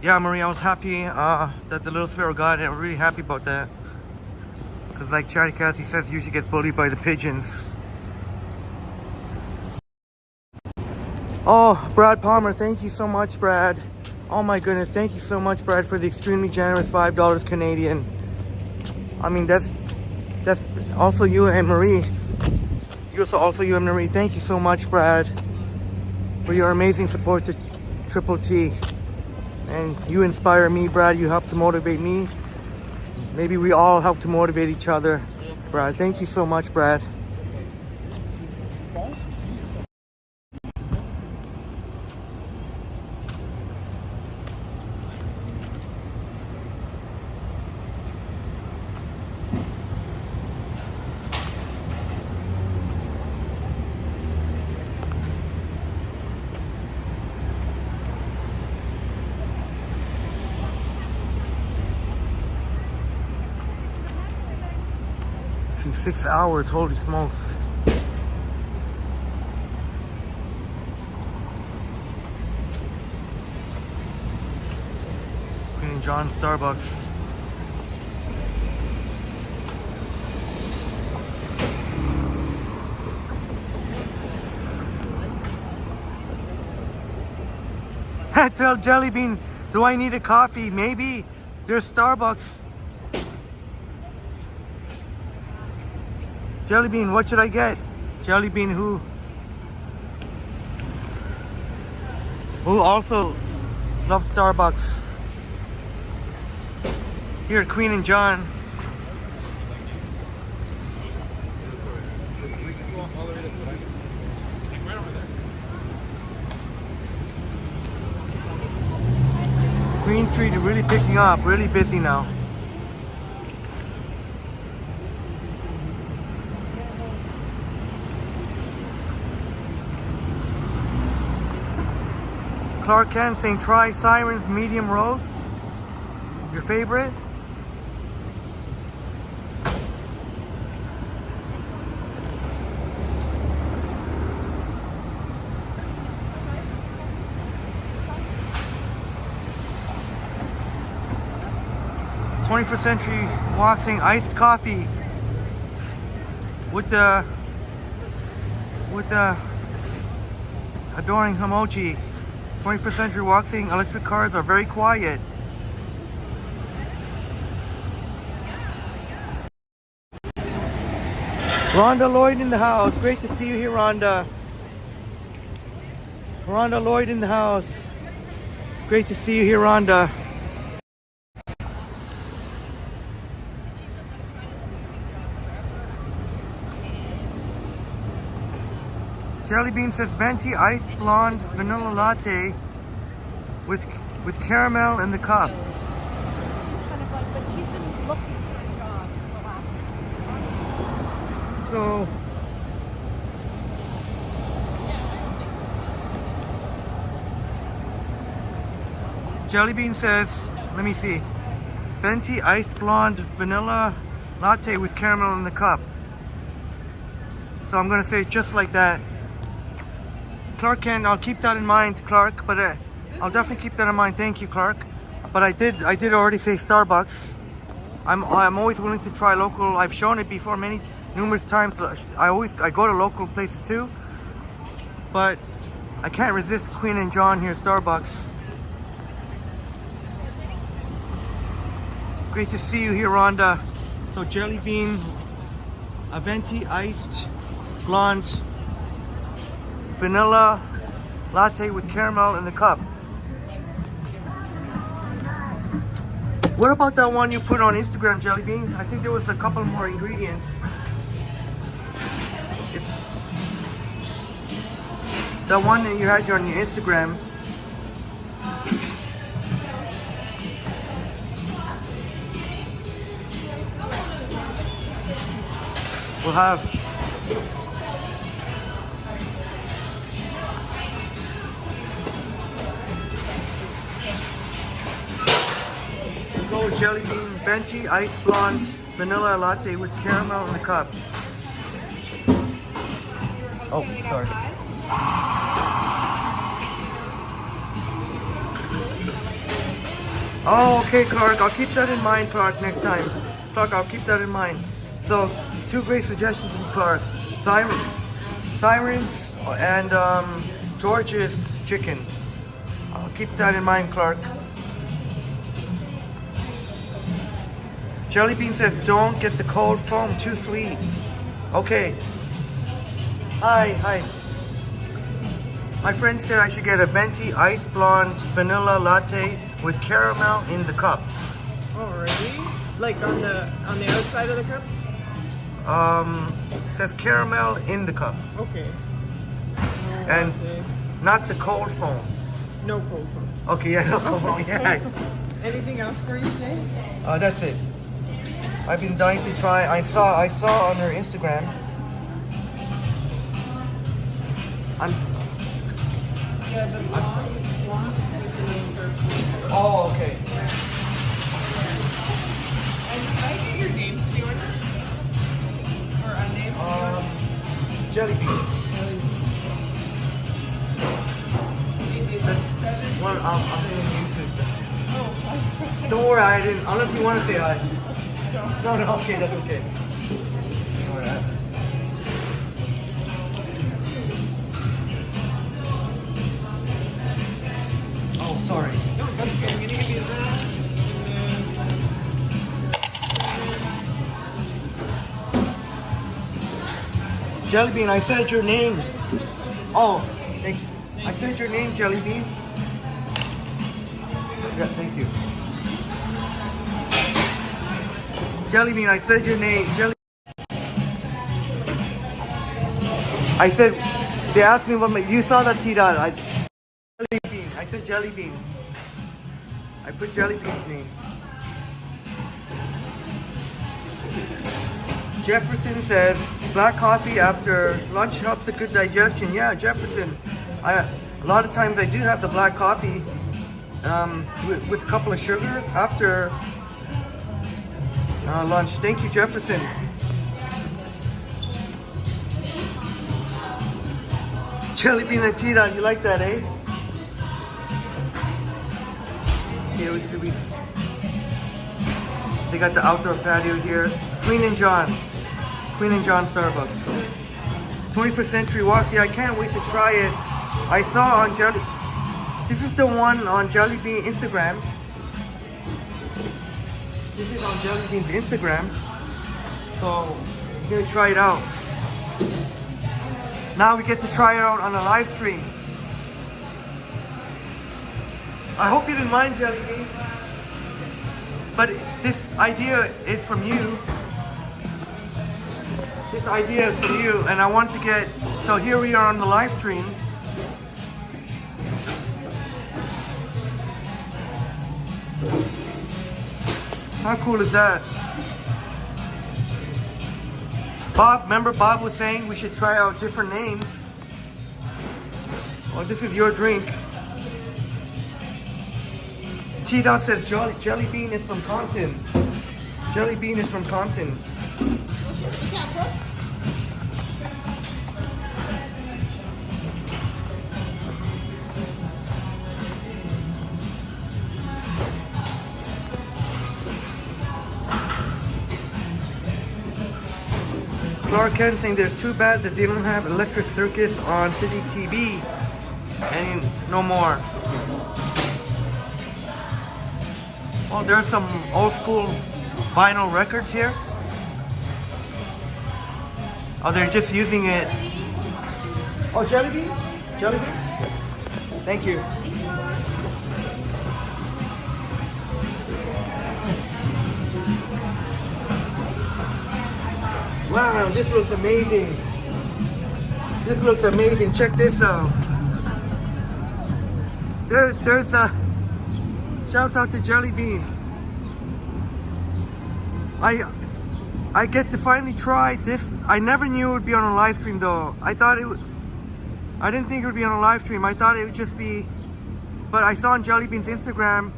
Yeah, Marie, I was happy that the little sparrow got it. I'm really happy about that. Because like Chatty Cathy says, you usually get bullied by the pigeons. Oh, Brad Palmer, thank you so much, Brad. Oh my goodness, thank you so much, Brad, for the extremely generous $5 Canadian. I mean, that's also you and Marie. Also you and Marie. Thank you so much, Brad, for your amazing support to Triple T. And you inspire me, Brad. You help to motivate me. Maybe we all help to motivate each other. Brad, thank you so much, Brad. 6 hours, holy smokes. Queen and John Starbucks. Tell Jelly Bean, do I need a coffee? Maybe. There's Starbucks. Jelly Bean, what should I get? Jelly Bean who also loves Starbucks. Here at Queen and John. Queen Street is really picking up, really busy now. Clark Kent saying try Siren's medium roast. Your favorite? '21st Century Walk saying iced coffee with the adoring emoji. 21st Century Walk saying electric cars are very quiet. Rhonda Lloyd in the house. Great to see you here, Rhonda. Rhonda Lloyd in the house. Great to see you here, Rhonda. Jelly Bean says venti iced blonde vanilla latte with caramel in the cup. She's kind of like, but she's been looking for a job for the last. So Jelly Bean says, let me see, venti iced blonde vanilla latte with caramel in the cup. So I'm gonna say it just like that. Clark Kent, I'll keep that in mind, Clark, but I'll definitely keep that in mind. Thank you, Clark. But I did already say Starbucks. I'm always willing to try local. I've shown it before numerous times. I go to local places too, but I can't resist Queen and John here, Starbucks. Great to see you here, Rhonda. So Jelly Bean, a venti iced blonde vanilla latte with caramel in the cup. What about that one you put on Instagram, Jelly Bean? I think there was a couple more ingredients. It's the one that you had on your Instagram. We'll have Jelly Bean venti iced blonde vanilla latte with caramel in the cup. Oh, sorry. Oh, okay, Clark. I'll keep that in mind, Clark, next time. Clark, I'll keep that in mind. So, two great suggestions from Clark. Sirens and George's chicken. I'll keep that in mind, Clark. Jelly Bean says, don't get the cold foam, too sweet. Okay. Hi. My friend said I should get a venti iced blonde vanilla latte with caramel in the cup. Oh, really? Like on the outside of the cup? Says caramel in the cup. Okay. And not the cold foam. No cold foam. Okay, yeah, no cold foam, yeah. Anything else for you today? That's it. I've been dying to try. I saw on her Instagram. Oh, okay. And can I get your name for the order? Or a name? Jelly Bean. Well, I'm on YouTube. Oh, Don't worry, I didn't. Unless you want to say hi. No, okay, that's okay. Alright. Oh, Jelly Bean, I said your name. Oh, thank you. I said your name, Jelly Bean. Yeah, thank you. Jelly Bean, I said your name. I said, they asked me you saw that T-Dot. Jelly Bean. I said Jelly Bean. I put Jelly Bean's name. Jefferson says, black coffee after lunch helps a good digestion. Yeah, Jefferson. A lot of times I do have the black coffee with a couple of sugar after lunch. Thank you, Jefferson. Jelly Bean and T-Dot, you like that, eh? Here they got the outdoor patio here. Queen and John Starbucks. 21st Century Walks. Yeah, I can't wait to try it. I saw on this is the one on Jelly Bean Instagram. This is on Jelly Bean's Instagram. So, I'm gonna try it out. Now we get to try it out on a live stream. I hope you didn't mind, Jelly Bean. But this idea is from you. This idea is from you, and I want to get, so here we are on the live stream. How cool is that? Bob, remember Bob was saying we should try out different names. Oh, this is your drink. T-Dot says Jelly Bean is from Compton. Jelly Bean is from Compton. Clark Kent saying there's too bad that they don't have Electric Circus on City TV and no more. Oh, there's some old school vinyl records here. Oh, they're just using it. Oh, Jelly Bean? Jelly Bean? Thank you. Wow, this looks amazing. This looks amazing. Check this out. There's a shouts out to Jelly Bean. I get to finally try this. I never knew it would be on a live stream though. I didn't think it would be on a live stream. I thought it would just be, but I saw on Jelly Bean's Instagram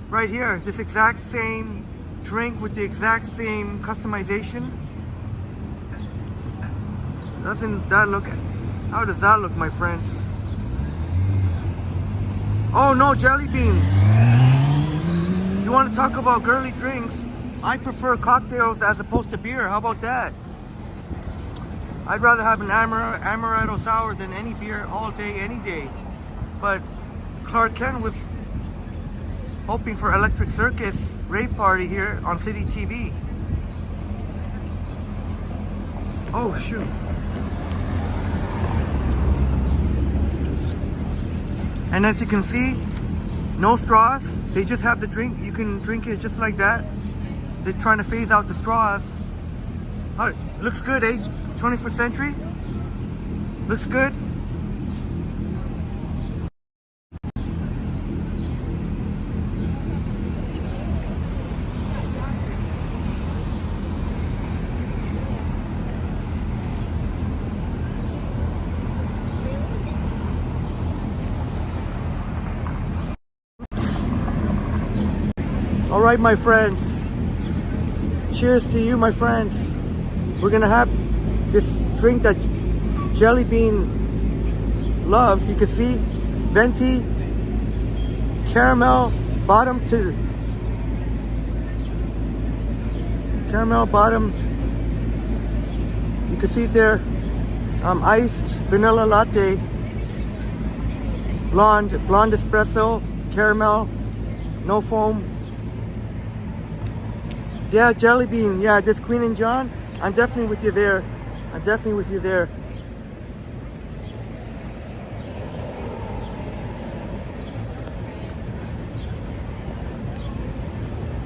right here, this exact same drink with the exact same customization. Doesn't that look, how does that look, my friends? Oh no, Jelly Bean. You want to talk about girly drinks? I prefer cocktails as opposed to beer. How about that? I'd rather have an amaretto sour than any beer all day, any day. But Clark Kent was hoping for Electric Circus rave party here on City TV. Oh shoot. And as you can see, no straws. They just have the drink. You can drink it just like that. They're trying to phase out the straws. Oh, looks good, eh? 21st Century? Looks good. All right, my friends. Cheers to you, my friends. We're gonna have this drink that Jelly Bean loves. You can see venti, caramel bottom to caramel bottom. You can see it there. Iced vanilla latte, blonde espresso, caramel, no foam. Yeah, Jelly Bean. Yeah, this Queen and John. I'm definitely with you there. I'm definitely with you there.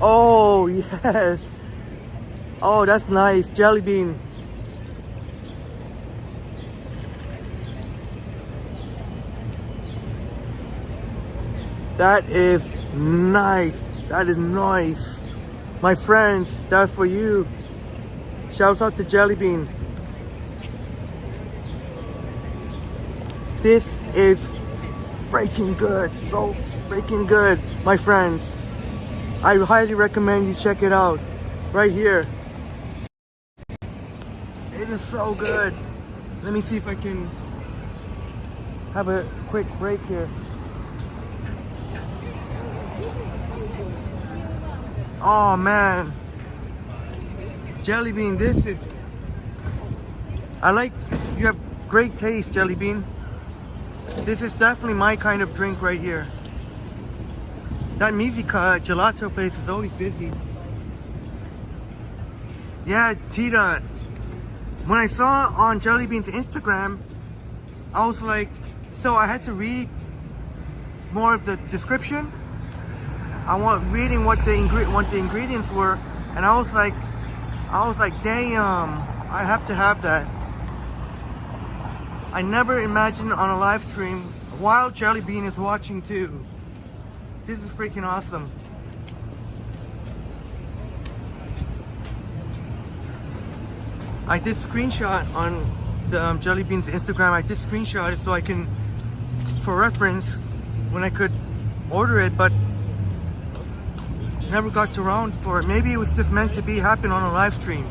Oh, yes. Oh, that's nice. Jelly bean. That is nice. That is nice. My friends, that's for you. Shouts out to Jelly Bean. This is freaking good. So freaking good, my friends. I highly recommend you check it out. Right here. It is so good. Let me see if I can have a quick break here. Oh man. Jelly Bean, this is... I like... You have great taste, Jelly Bean. This is definitely my kind of drink right here. That Musica gelato place is always busy. Yeah, Tita. When I saw on Jelly Bean's Instagram, I was like, so I had to read more of the description. I want reading what the ingredients were, and I was like, damn, I have to have that. I never imagined on a live stream while Jelly Bean is watching too. This is freaking awesome. I did screenshot on the Jelly Bean's Instagram. I did screenshot it so I can, for reference, when I could order it, but never got around for it. Maybe it was just meant to be happen on a live stream.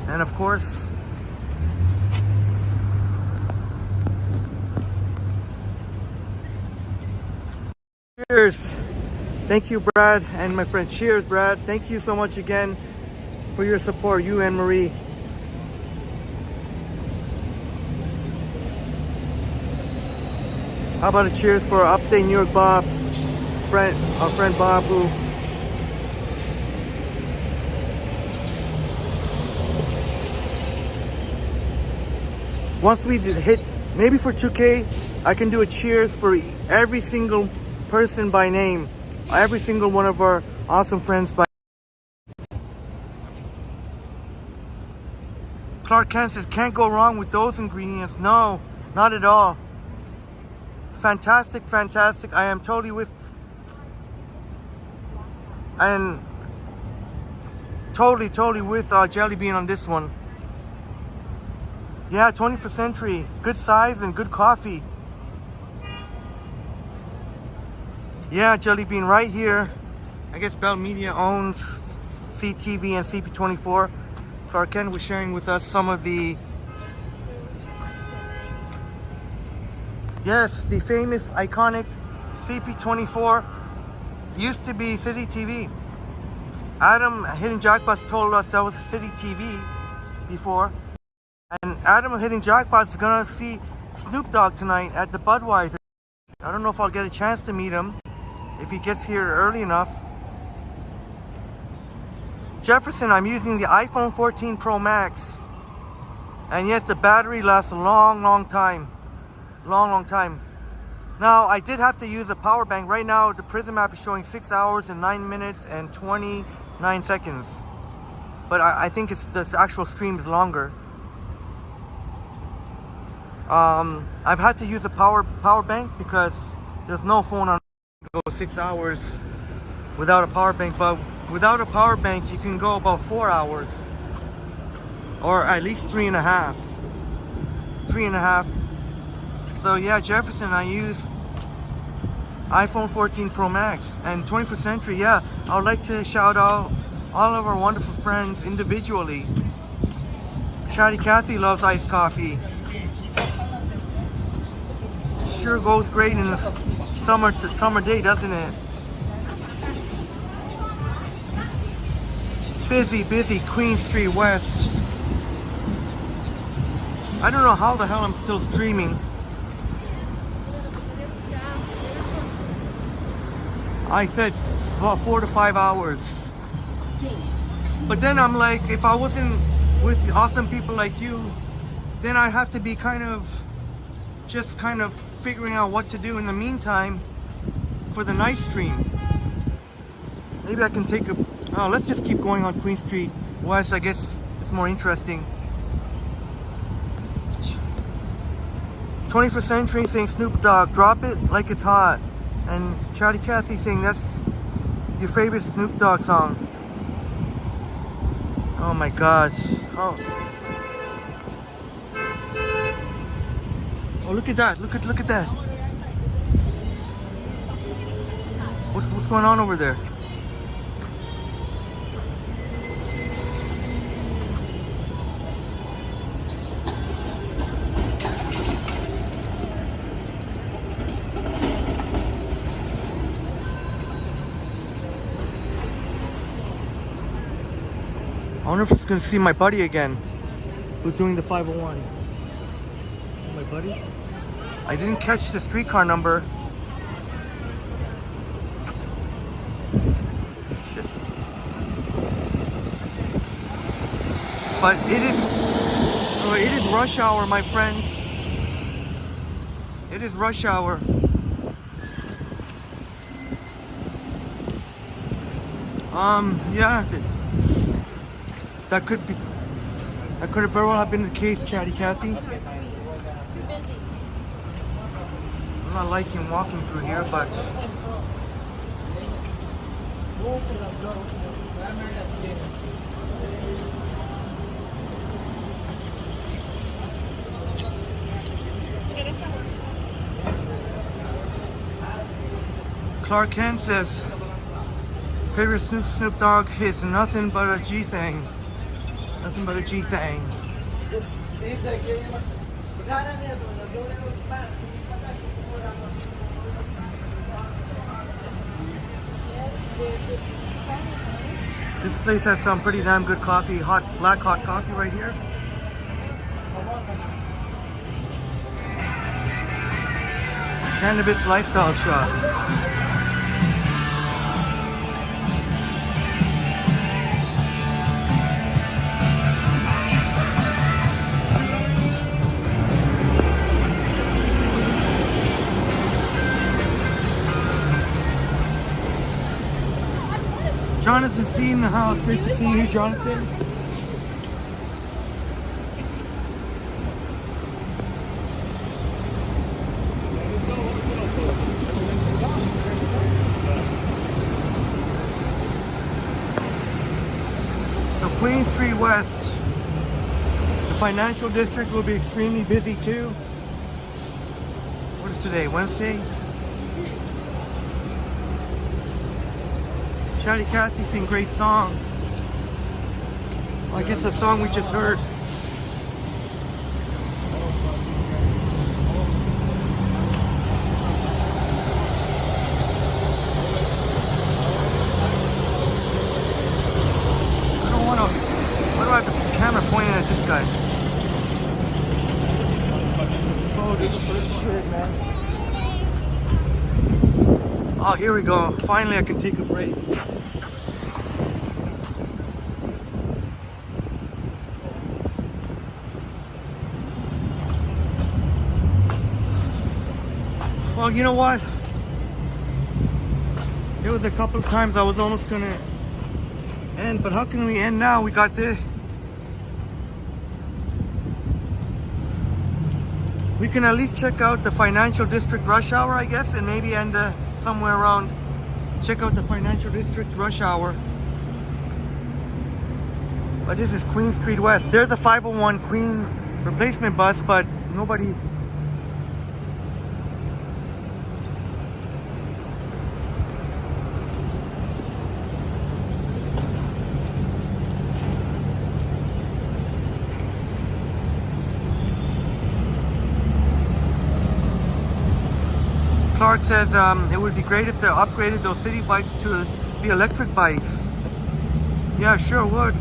And of course, cheers. Thank you, Brad, and my friend. Cheers, Brad. Thank you so much again for your support, you and Marie. How about a cheers for upstate New York Bob, our friend Bob, who once we hit, maybe for 2K, I can do a cheers for every single person by name, every single one of our awesome friends by. Clark Kent says, can't go wrong with those ingredients. No, not at all. Fantastic, fantastic. I am totally with, and totally with Jelly Bean on this one. Yeah, 21st century, good size and good coffee. Yeah, Jelly Bean right here. I guess Bell Media owns CTV and CP24. Clark Kent was sharing with us some of the, yes, the famous, iconic CP24 used to be City TV. Adam Hitting Jackpots told us that was City TV before. And Adam Hitting Jackpots is gonna see Snoop Dogg tonight at the Budweiser. I don't know if I'll get a chance to meet him if he gets here early enough. Jefferson, I'm using the iPhone 14 Pro Max. And yes, the battery lasts a long time. Long time. Now, I did have to use a power bank. Right now, the Prism app is showing 6 hours and 9 minutes and 29 seconds. But I think it's the actual stream is longer. I've had to use a power bank because there's no phone on go 6 hours without a power bank, but without a power bank you can go about 4 hours, or at least 3.5. So yeah, Jefferson, I use iPhone 14 Pro Max and 21st century. Yeah, I would like to shout out all of our wonderful friends individually. Chatty Cathy loves iced coffee. Sure goes great in the summer day, doesn't it? Busy Queen Street West. I don't know how the hell I'm still streaming. I said it's about 4 to 5 hours. But then I'm like, if I wasn't with awesome people like you, then I have to be just kind of figuring out what to do in the meantime for the night stream. Maybe I can take a, oh, let's just keep going on Queen Street West. I guess it's more interesting. 21st Century saying Snoop Dogg, drop it like it's hot. And Chatty Cathy saying that's your favorite Snoop Dogg song. Oh my gosh. Oh, look at that. Look at that. What's going on over there? I wonder if it's gonna see my buddy again, who's doing the 501. My buddy? I didn't catch the streetcar number. Shit. But it is rush hour, my friends. It is rush hour. Yeah. That could have very well have been the case, Chatty Cathy. Too busy. I'm not liking walking through here, but Clark Kent says favorite Snoop Dogg is nothing but a G thing. Nothing but a G thing. This place has some pretty damn good coffee, black hot coffee right here. Cannabis Lifestyle Shop. Jonathan C in the house. Great to see you, Jonathan. So Queen Street West, the financial district will be extremely busy too. What is today, Wednesday? Chatty Cathy sing great song. Well, I guess the song we just heard. I don't want to. Why do I have the camera pointing at this guy? Holy shit, man. Oh, here we go. Finally, I can take a break. Well, you know what? There was a couple of times I was almost gonna end, but how can we end now? We got the... We can at least check out the financial district rush hour, I guess, and maybe end somewhere around. Check out the financial district rush hour. But this is Queen Street West. There's a 501 Queen replacement bus, but nobody... Clark says it would be great if they upgraded those city bikes to be electric bikes. Yeah, sure would.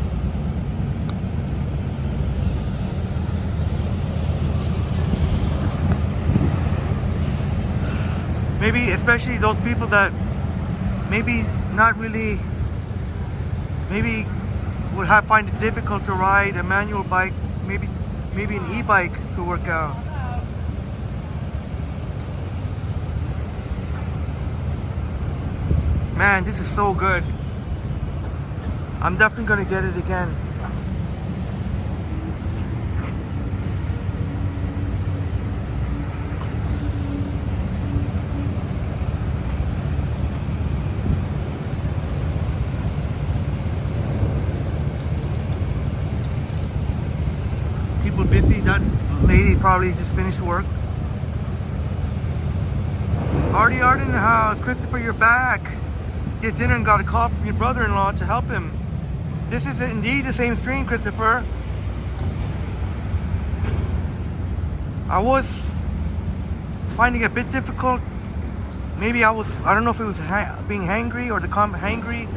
Maybe especially those people that maybe not really, maybe would find it difficult to ride a manual bike. Maybe an e-bike could work out. Man, this is so good. I'm definitely gonna get it again. People busy. That lady probably just finished work. Artie Art in the house. Christopher, you're back. Get dinner and got a call from your brother-in-law to help him. This is indeed the same stream, Christopher. I was finding it a bit difficult. Maybe I don't know if it was being hangry or the hangry,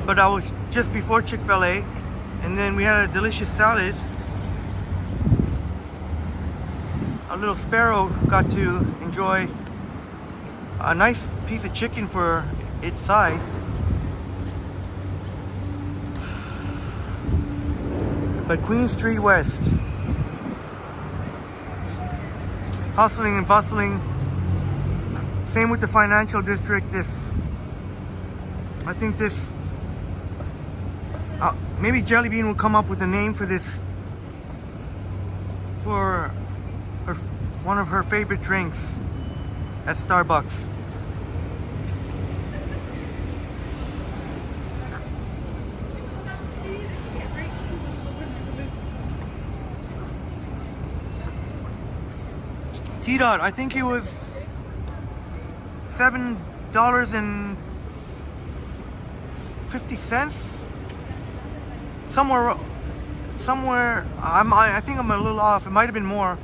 but I was just before Chick-fil-A, and then we had a delicious salad. A little sparrow got to enjoy a nice piece of chicken for its size. But Queen Street West, hustling and bustling. Same with the financial district. If I think this, maybe Jelly Bean will come up with a name for this, for one of her favorite drinks at Starbucks. T-Dot, I think it was $7.50. Somewhere. I think I'm a little off. It might have been more.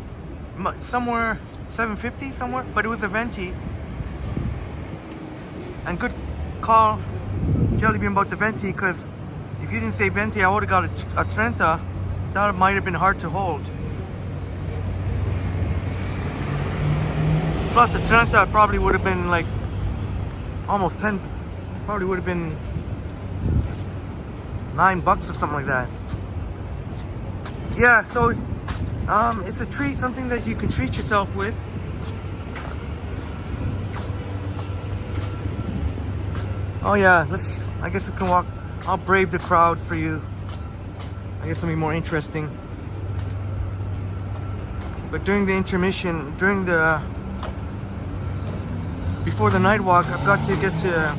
Somewhere $7.50 somewhere, but it was a venti. And good call, Jelly Bean, about the venti, because if you didn't say venti, I would have got a Trenta. That might have been hard to hold. Plus the Trenta probably would have been like almost 10, probably would have been $9 or something like that. Yeah, so it's a treat, something that you can treat yourself with. Oh yeah, I guess we can walk. I'll brave the crowd for you. I guess it'll be more interesting. But during the intermission, before the night walk, I've got to get to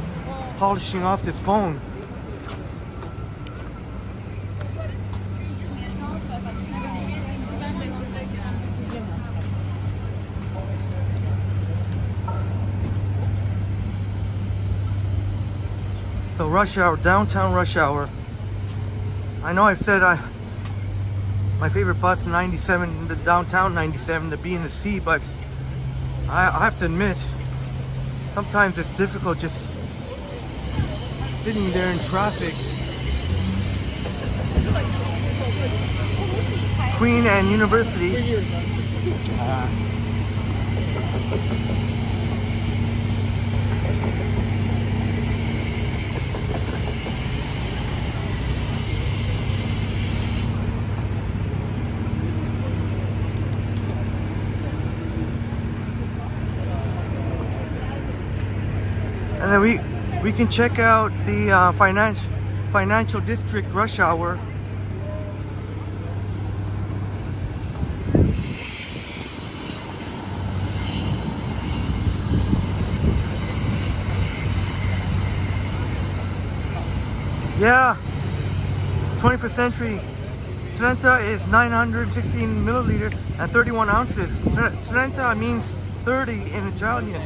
polishing off this phone. So rush hour, downtown rush hour. I know I've said my favorite bus 97, the downtown 97, the B and the C, but I have to admit, sometimes it's difficult just sitting there in traffic. Queen and University. And then we can check out the financial district rush hour. Yeah, 21st century. Trenta is 916 milliliter and 31 ounces. Trenta means 30 in Italian.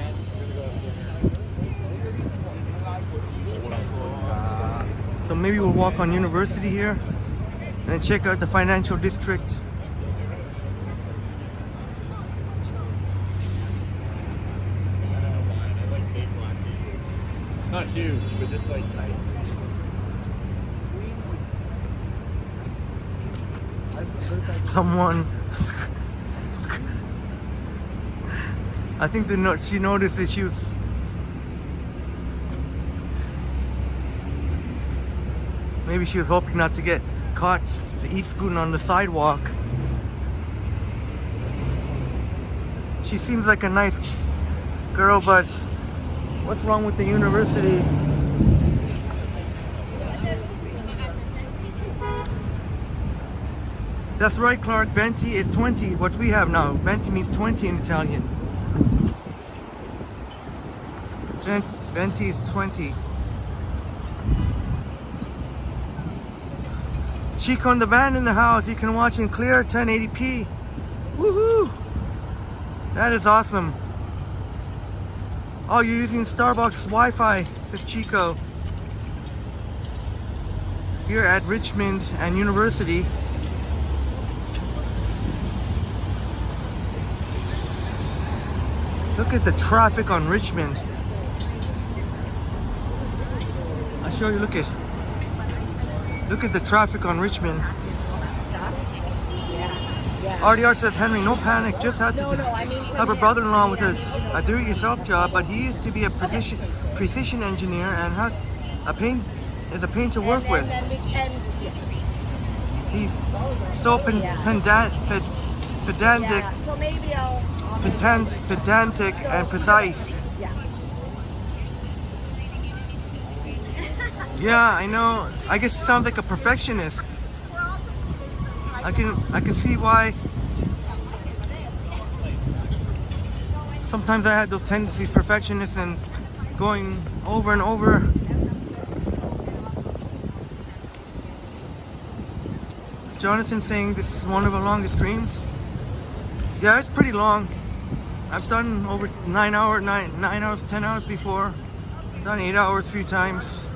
So maybe we'll walk on University here and then check out the financial district. Not huge, but just like nice. Someone, I think she noticed that she was Maybe she was hoping not to get caught e-scooting on the sidewalk. She seems like a nice girl, but what's wrong with the university? That's right, Clark. Venti is 20. What we have now. Venti means 20 in Italian. Venti is 20. Chico and the van in the house. You can watch in clear 1080p. Woohoo! That is awesome. Oh, you're using Starbucks Wi-Fi, said Chico. Here at Richmond and University. Look at the traffic on Richmond. I'll show you, look at the traffic on Richmond. RDR says, Henry, no panic, just had to have a brother-in-law with a do-it-yourself job, but he used to be a precision engineer and is a pain to work with. He's so pedantic and precise. Yeah, I know. I guess it sounds like a perfectionist. I can see why. Sometimes I had those tendencies, perfectionist and going over and over. Jonathan saying this is one of the longest streams. Yeah, it's pretty long. I've done over 9 hours, 10 hours before. I've done 8 hours a few times.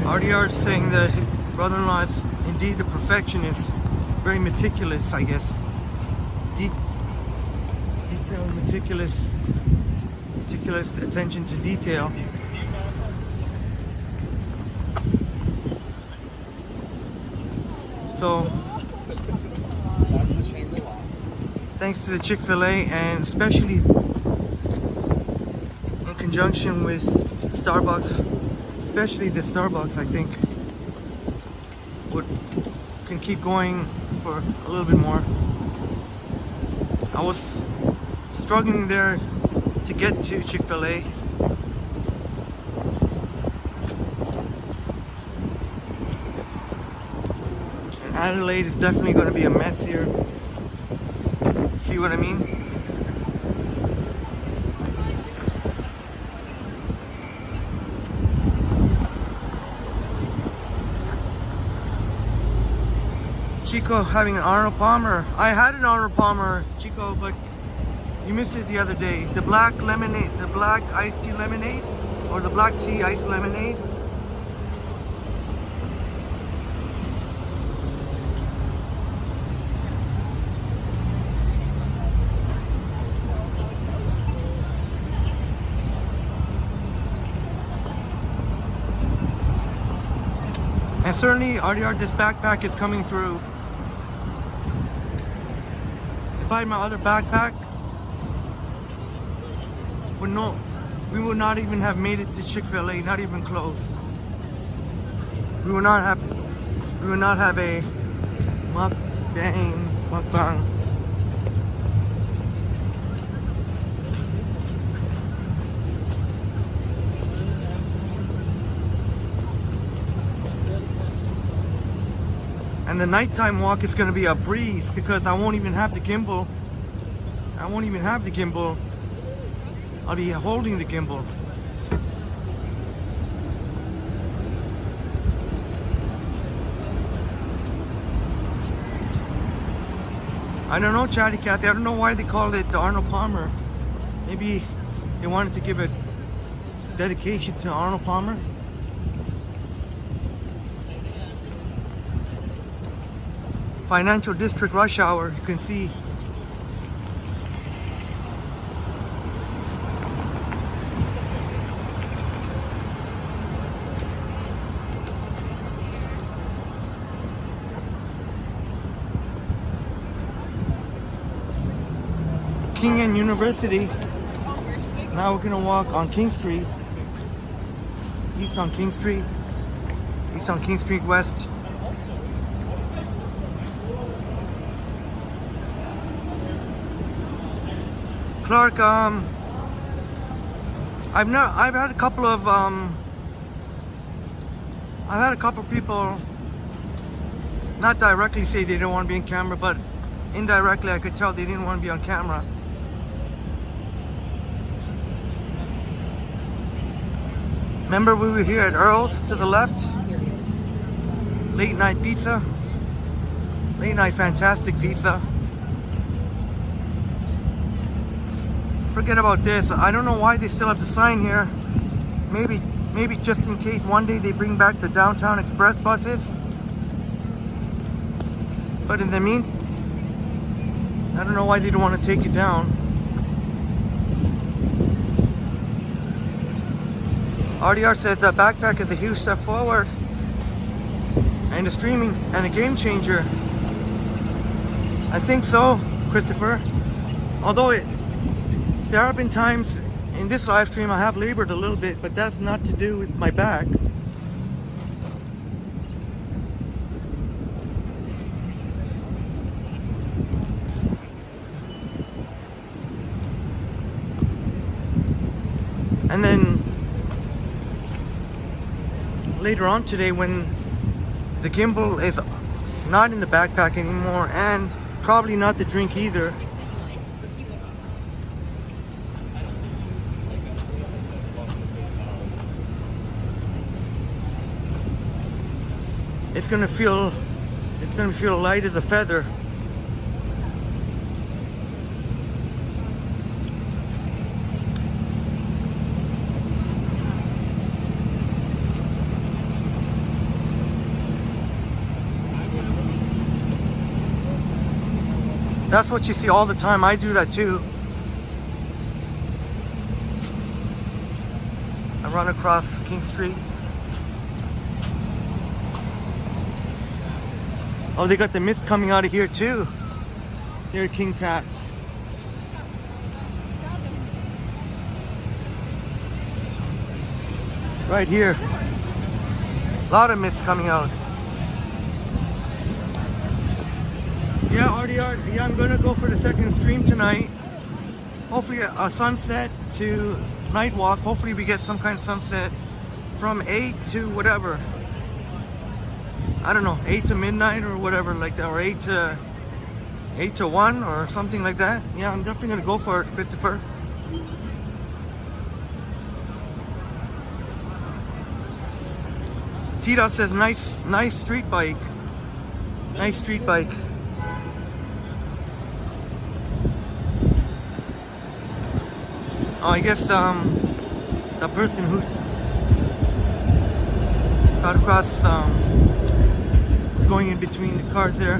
RDR saying that his brother-in-law is indeed a perfectionist, very meticulous, I guess. Detail, meticulous attention to detail. So, thanks to the Chick-fil-A, and especially in conjunction with Starbucks, especially the Starbucks, I think can keep going for a little bit more. I was struggling there to get to Chick-fil-A. And Adelaide is definitely going to be a mess here. See what I mean? Chico having an Arnold Palmer. I had an Arnold Palmer, Chico, but you missed it the other day. The black lemonade, the black iced tea lemonade, or the black tea iced lemonade. And certainly, RDR, this backpack is coming through. If I had my other backpack, we would not even have made it to Chick-fil-A, not even close. We would not have a mukbang. And the nighttime walk is going to be a breeze because I won't even have the gimbal. I'll be holding the gimbal. I don't know, Chatty Cathy. I don't know why they called it the Arnold Palmer. Maybe they wanted to give a dedication to Arnold Palmer. Financial District rush hour, you can see King University. Now we're gonna walk on King Street. East on King Street. East on King Street West. Clark, I've had a couple of people not directly say they don't want to be on camera, but indirectly I could tell they didn't want to be on camera. Remember we were here at Earl's to the left? Late night pizza. Late night fantastic pizza. Forget about this. I don't know why they still have the sign here. Maybe just in case one day they bring back the downtown express buses. But in the meantime, I don't know why they don't want to take it down. RDR says that backpack is a huge step forward and a streaming and a game changer. I think so, Christopher. Although there have been times in this live stream I have labored a little bit, but that's not to do with my back. And then later on today, when the gimbal is not in the backpack anymore and probably not the drink either, it's gonna feel light as a feather. That's what you see all the time. I do that too. I run across King Street. Oh, they got the mist coming out of here too. Here at King Tax. Right here. A lot of mist coming out. Yeah, RDR, yeah, I'm gonna go for the second stream tonight. Hopefully a sunset to night walk. Hopefully we get some kind of sunset from 8 to whatever. I don't know, 8 to midnight or whatever like that, or 8 to 1 or something like that. Yeah, I'm definitely gonna go for it, Christopher. T-Dot says nice street bike. Nice street bike. Oh, I guess the person who got across was going in between the cars there.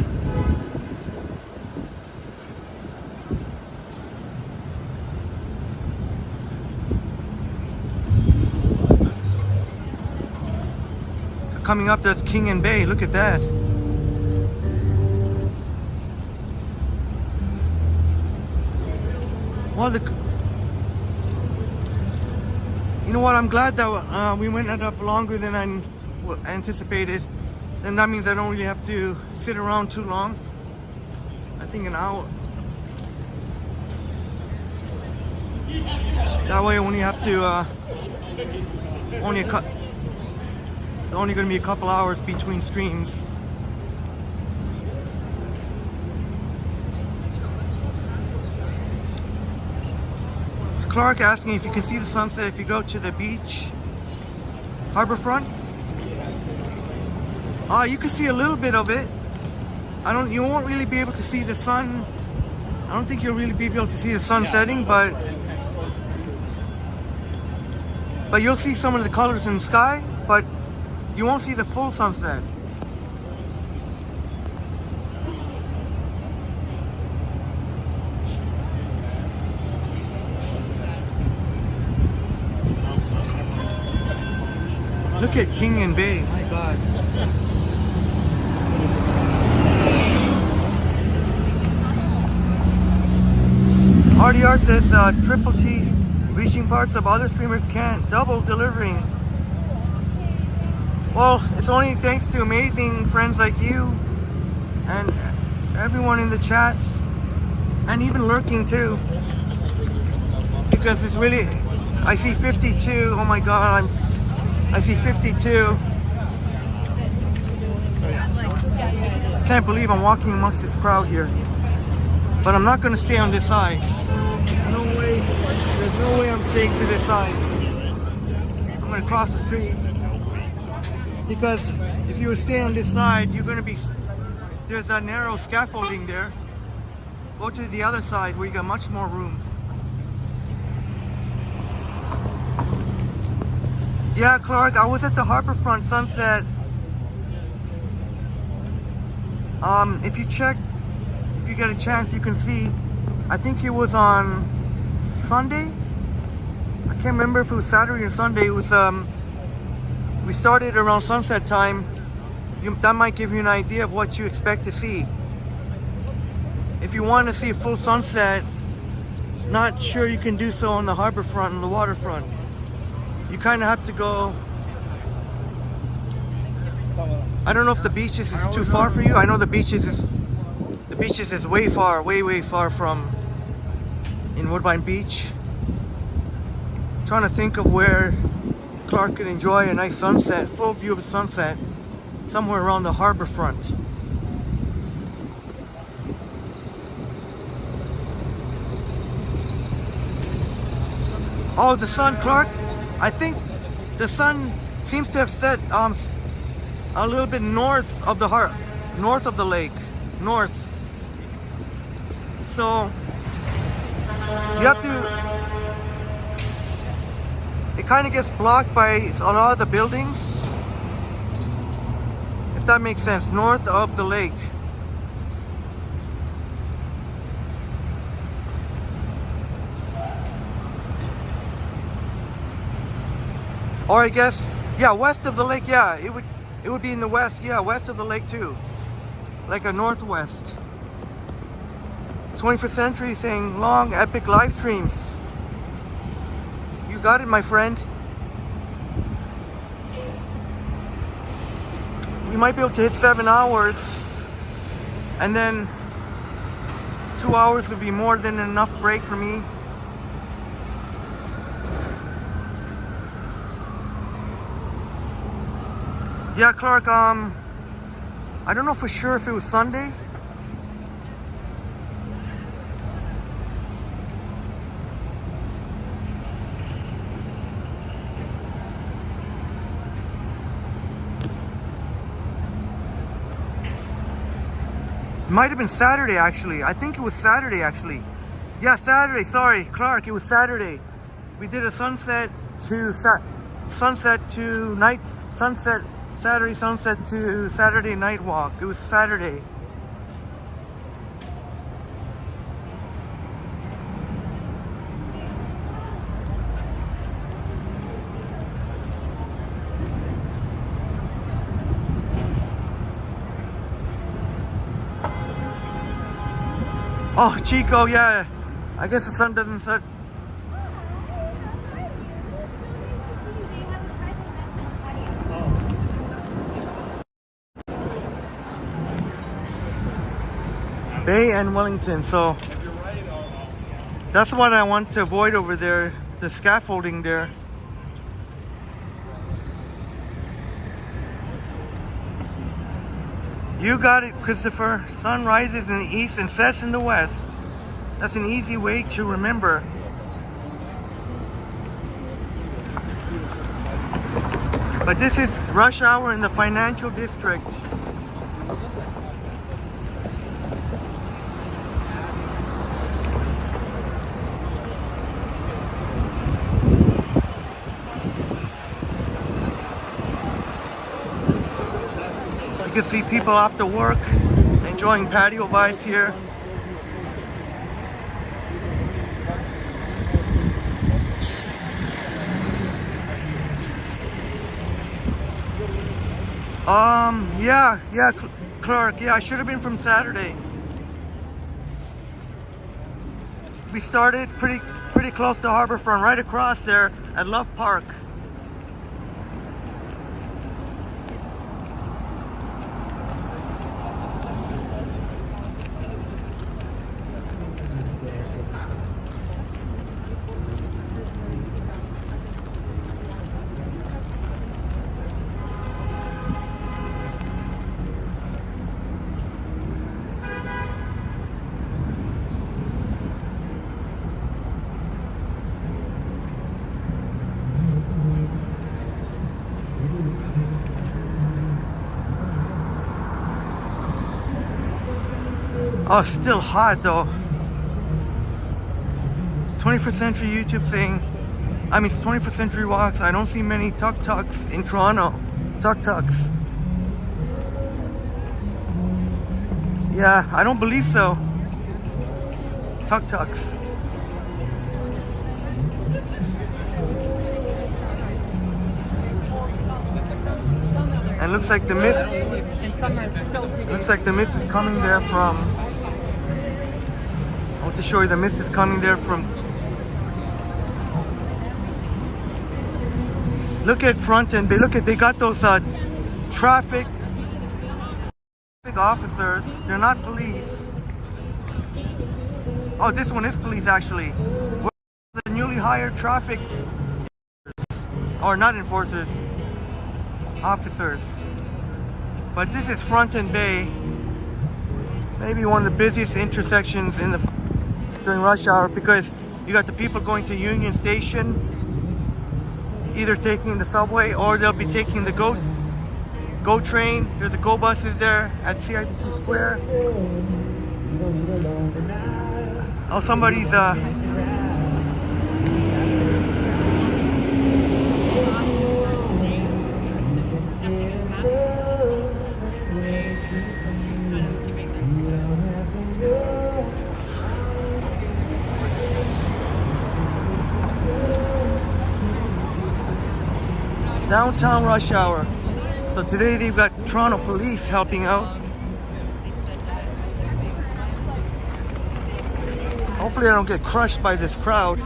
Coming up, there's King and Bay. Look at that. Well, you know what? I'm glad that we went up longer than I anticipated. And that means I don't really have to sit around too long. I think an hour. That way I only have to only going to be a couple hours between streams. Clark asking if you can see the sunset if you go to the beach, Harborfront. You can see a little bit of it. You won't really be able to see the sun. I don't think you'll really be able to see the sun setting, but you'll see some of the colors in the sky, but you won't see the full sunset. Look at King and Bay, my God. Party Art says Triple T reaching parts of other streamers can't. Double delivering. Well, it's only thanks to amazing friends like you and everyone in the chats and even lurking too. Because it's really, I see 52. Oh my God, I see 52. Can't believe I'm walking amongst this crowd here. But I'm not gonna stay on this side. No way, there's no way I'm staying to this side. I'm gonna cross the street. Because if you stay on this side, you're gonna be, there's a narrow scaffolding there. Go to the other side where you got much more room. Yeah, Clark, I was at the Harborfront Sunset. If you check, if you get a chance, you can see, I think it was on Sunday. I can't remember if it was Saturday or Sunday. It was, we started around sunset time. That might give you an idea of what you expect to see. If you want to see a full sunset, not sure you can do so on the Harborfront and the waterfront. You kind of have to go. I don't know if the beaches is too far for you. I know the beaches is way far from in Woodbine Beach. Trying to think of where Clark could enjoy a nice sunset, full view of a sunset, somewhere around the Harborfront. Oh, the sun, Clark. I think the sun seems to have set a little bit north of the lake, north. So you have to. It kind of gets blocked by a lot of the buildings, if that makes sense, north of the lake. Or I guess, yeah, west of the lake, yeah, it would be in the west, yeah, west of the lake too, like a northwest. 21st Century saying long epic live streams. You got it, my friend. We might be able to hit 7 hours, and then 2 hours would be more than enough break for me. Yeah, Clark, I don't know for sure if it was Sunday. Might have been Saturday actually. I think it was Saturday actually. Yeah, Saturday. Sorry, Clark. It was Saturday. We did a sunset to night sunset. Saturday sunset to Saturday night walk. It was Saturday. Oh, Chico, yeah. I guess the sun doesn't set. Bay and Wellington, so that's what I want to avoid over there, the scaffolding there. You got it, Christopher. Sun rises in the east and sets in the west. That's an easy way to remember. But this is rush hour in the financial district. You can see people after work enjoying patio vibes here. Yeah, Clark. Yeah, I should have been from Saturday. we started pretty close to Harborfront, right across there at Love Park. Oh, it's still hot though. 21st century YouTube thing. I mean, it's 21st century walks. I don't see many tuk-tuks in Toronto. Tuk-tuks. Yeah, I don't believe so. Tuk-tuks. And looks like the mist. Looks like the mist is coming there from. I want to show you the mist is coming there from. Look at front and bay. Look at, they got those traffic officers. They're not police. Oh, this one is police actually. The newly hired traffic, or not enforcers, officers. But this is Front and Bay. Maybe one of the busiest intersections during rush hour, because you got the people going to Union Station, either taking the subway or they'll be taking the GO train. There's the GO buses there at CIBC Square. Oh, somebody's downtown rush hour. So today they've got Toronto police helping out. Hopefully I don't get crushed by this crowd.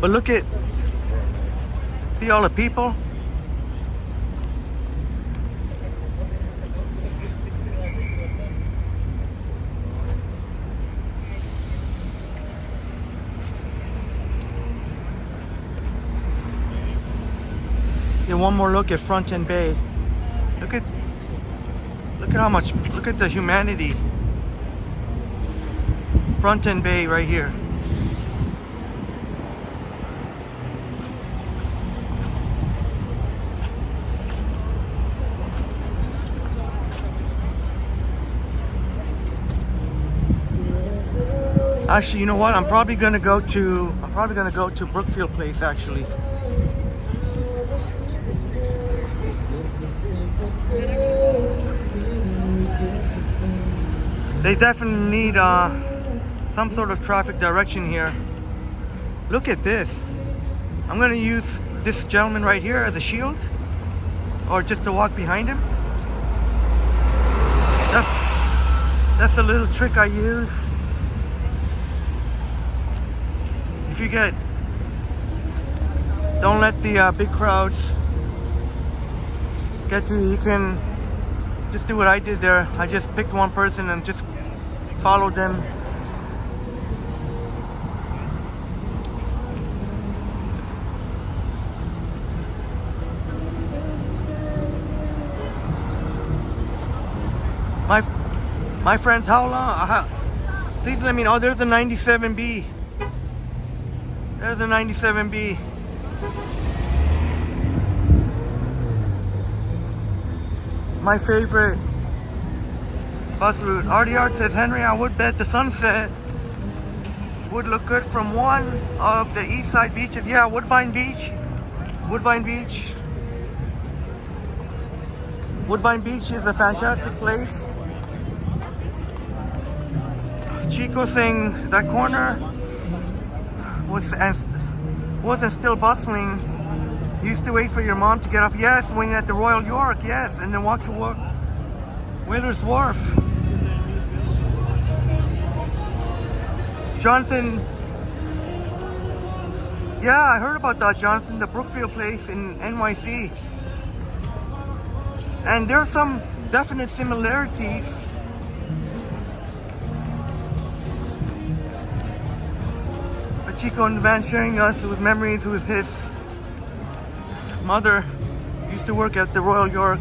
But look at, see all the people? Get one more look at Front and Bay. Look at how much, look at the humanity. Front and Bay right here. Actually, you know what? I'm probably gonna go to Brookfield Place actually. They definitely need some sort of traffic direction here. Look at this. I'm gonna use this gentleman right here as a shield, or just to walk behind him. That's a little trick I use. If you don't let the big crowds get to you. You can just do what I did there. I just picked one person and just followed them. My friends, how long? Please let me know. Oh, there's a 97B. There's a 97B. My favorite bus route. RDR says, Henry, I would bet the sunset would look good from one of the east side beaches. Yeah, Woodbine Beach. Woodbine Beach. Woodbine Beach is a fantastic place. Chico saying that corner wasn't still bustling You used to wait for your mom to get off. Yes, when you're at the Royal York. Yes, and then walk to work. Whalers Wharf. Jonathan. Yeah, I heard about that, Jonathan. The Brookfield place in NYC. And there are some definite similarities. Chico in the van sharing us with memories with his mother. Used to work at the Royal York.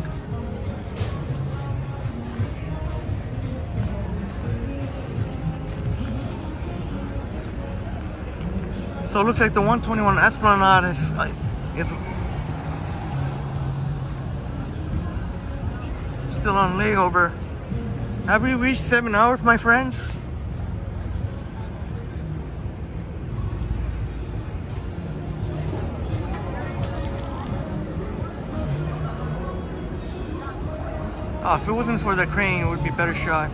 So it looks like the 121 Esplanade is still on layover. Have we reached 7 hours, my friends? Oh, if it wasn't for the crane, it would be a better shot.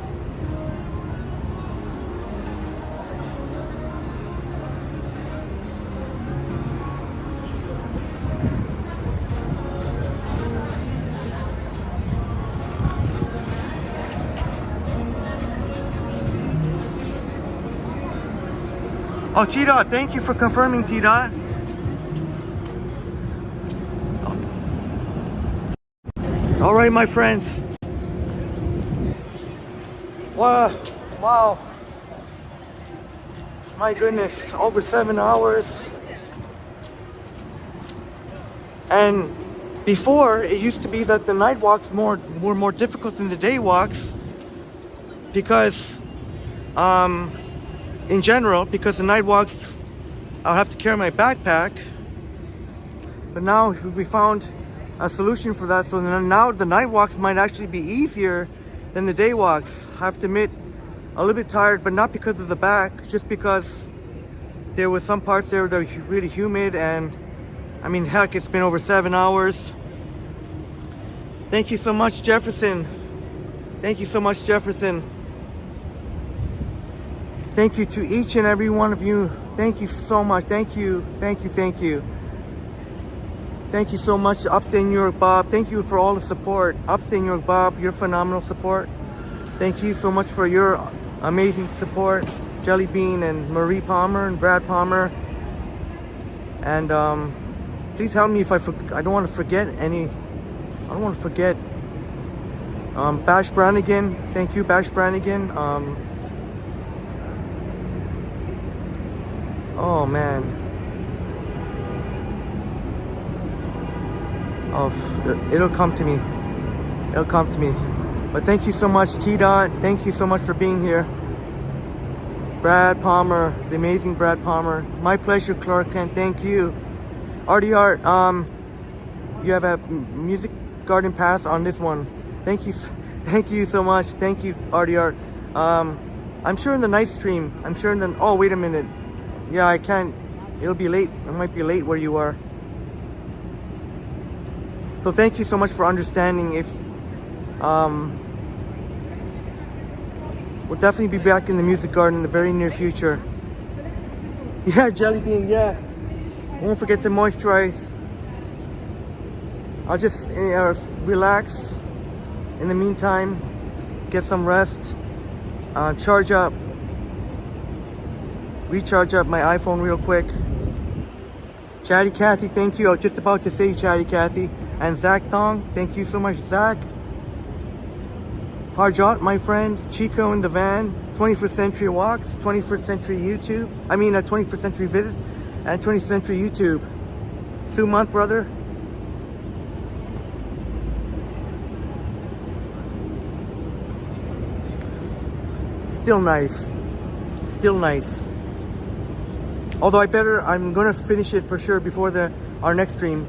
Oh, T-Dot, thank you for confirming, T-Dot. All right, my friends. Wow. My goodness, over 7 hours. And before, it used to be that the night walks were more difficult than the day walks because, in general, because the night walks, I'll have to carry my backpack. But now we found a solution for that, so now the night walks might actually be easier than the day walks. I have to admit, a little bit tired, but not because of the back, just because there was some parts there that were really humid, and I mean, heck, it's been over 7 hours. Thank you so much, Jefferson. Thank you so much, Jefferson. Thank you to each and every one of you. Thank you so much. Thank you. Thank you. Thank you. Thank you so much, Upstate New York Bob. Thank you for all the support. Upstate New York Bob, your phenomenal support. Thank you so much for your amazing support. Jelly Bean and Marie Palmer and Brad Palmer. And please help me if I don't want to forget any. I don't want to forget. Bash Brannigan. Thank you, Bash Brannigan. Oh man. Oh, it'll come to me. It'll come to me. But thank you so much, T-Dot. Thank you so much for being here. Brad Palmer, the amazing Brad Palmer. My pleasure, Clark Kent. Thank you. Artie Art, you have a music garden pass on this one. Thank you. Thank you so much. Thank you, Artie Art. I'm sure in the night stream. I'm sure in the. Oh, wait a minute. Yeah, I can't. It'll be late. It might be late where you are. So thank you so much for understanding. If we'll definitely be back in the music garden in the very near future. Yeah, Jelly Bean, yeah. Won't forget to moisturize. I'll just relax in the meantime, get some rest, charge up, recharge up my iPhone real quick. Chatty Cathy, thank you. I was just about to say Chatty Cathy. And Zach Thong, thank you so much, Zach. Harjot, my friend. Chico in the van. 21st Century Walks. 21st Century YouTube. 21st Century Visits. And 20th Century YouTube. Sue Month, brother. Still nice. Still nice. Although I'm gonna finish it for sure before our next stream.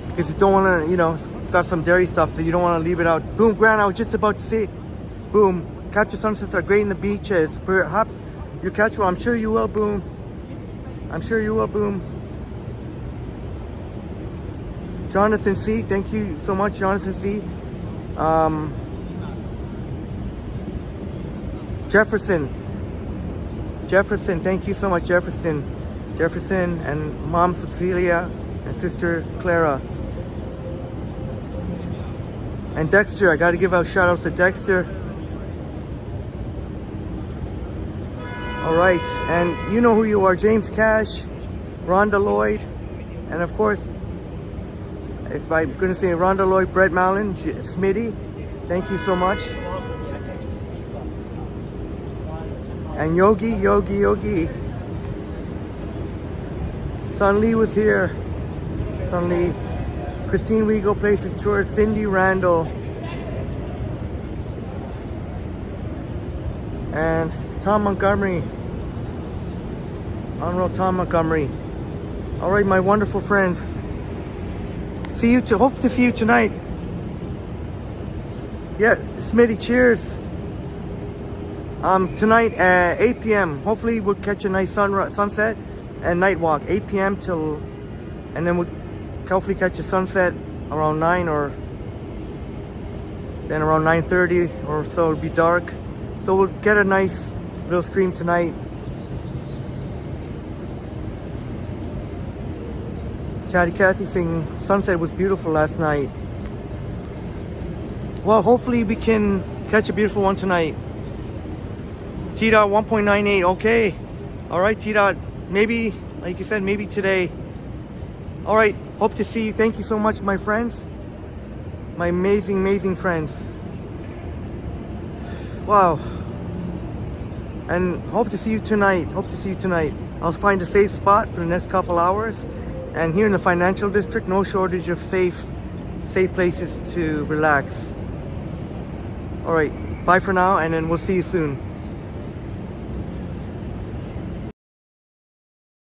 Because you don't want to, got some dairy stuff, so you don't want to leave it out. Boom, Grant, I was just about to say, boom, capture sunsets are great in the beaches. Perhaps you catch one. I'm sure you will, boom. I'm sure you will, boom. Jonathan C, thank you so much, Jonathan C. Jefferson, thank you so much, Jefferson. Jefferson, and Mom Cecilia, and Sister Clara. And Dexter, I gotta give out shout outs to Dexter. Alright, and you know who you are, James Cash, Rhonda Lloyd, and of course, if I'm gonna say Rhonda Lloyd, Brett Mallon, Smitty, thank you so much. And Yogi. Sun Lee was here. Sun Lee. Christine Rigo Places Tour, Cindy Randall. And Tom Montgomery. Honorable Tom Montgomery. Alright, my wonderful friends. Hope to see you tonight. Yeah, Smitty, cheers. Tonight at 8 p.m. Hopefully we'll catch a nice sunset and night walk. 8 p.m. till, and then we'll hopefully catch a sunset around 9 or then around 9:30 or so it'll be dark. So we'll get a nice little stream tonight. Chatty Cathy saying sunset was beautiful last night. Well, hopefully we can catch a beautiful one tonight. T-Dot 1.98, okay. Alright, T-Dot, maybe, like you said, maybe today. Alright, hope to see you. Thank you so much, my friends. My amazing friends. Wow. And hope to see you tonight. I'll find a safe spot for the next couple hours. And here in the financial district, no shortage of safe places to relax. Alright, bye for now, and then we'll see you soon.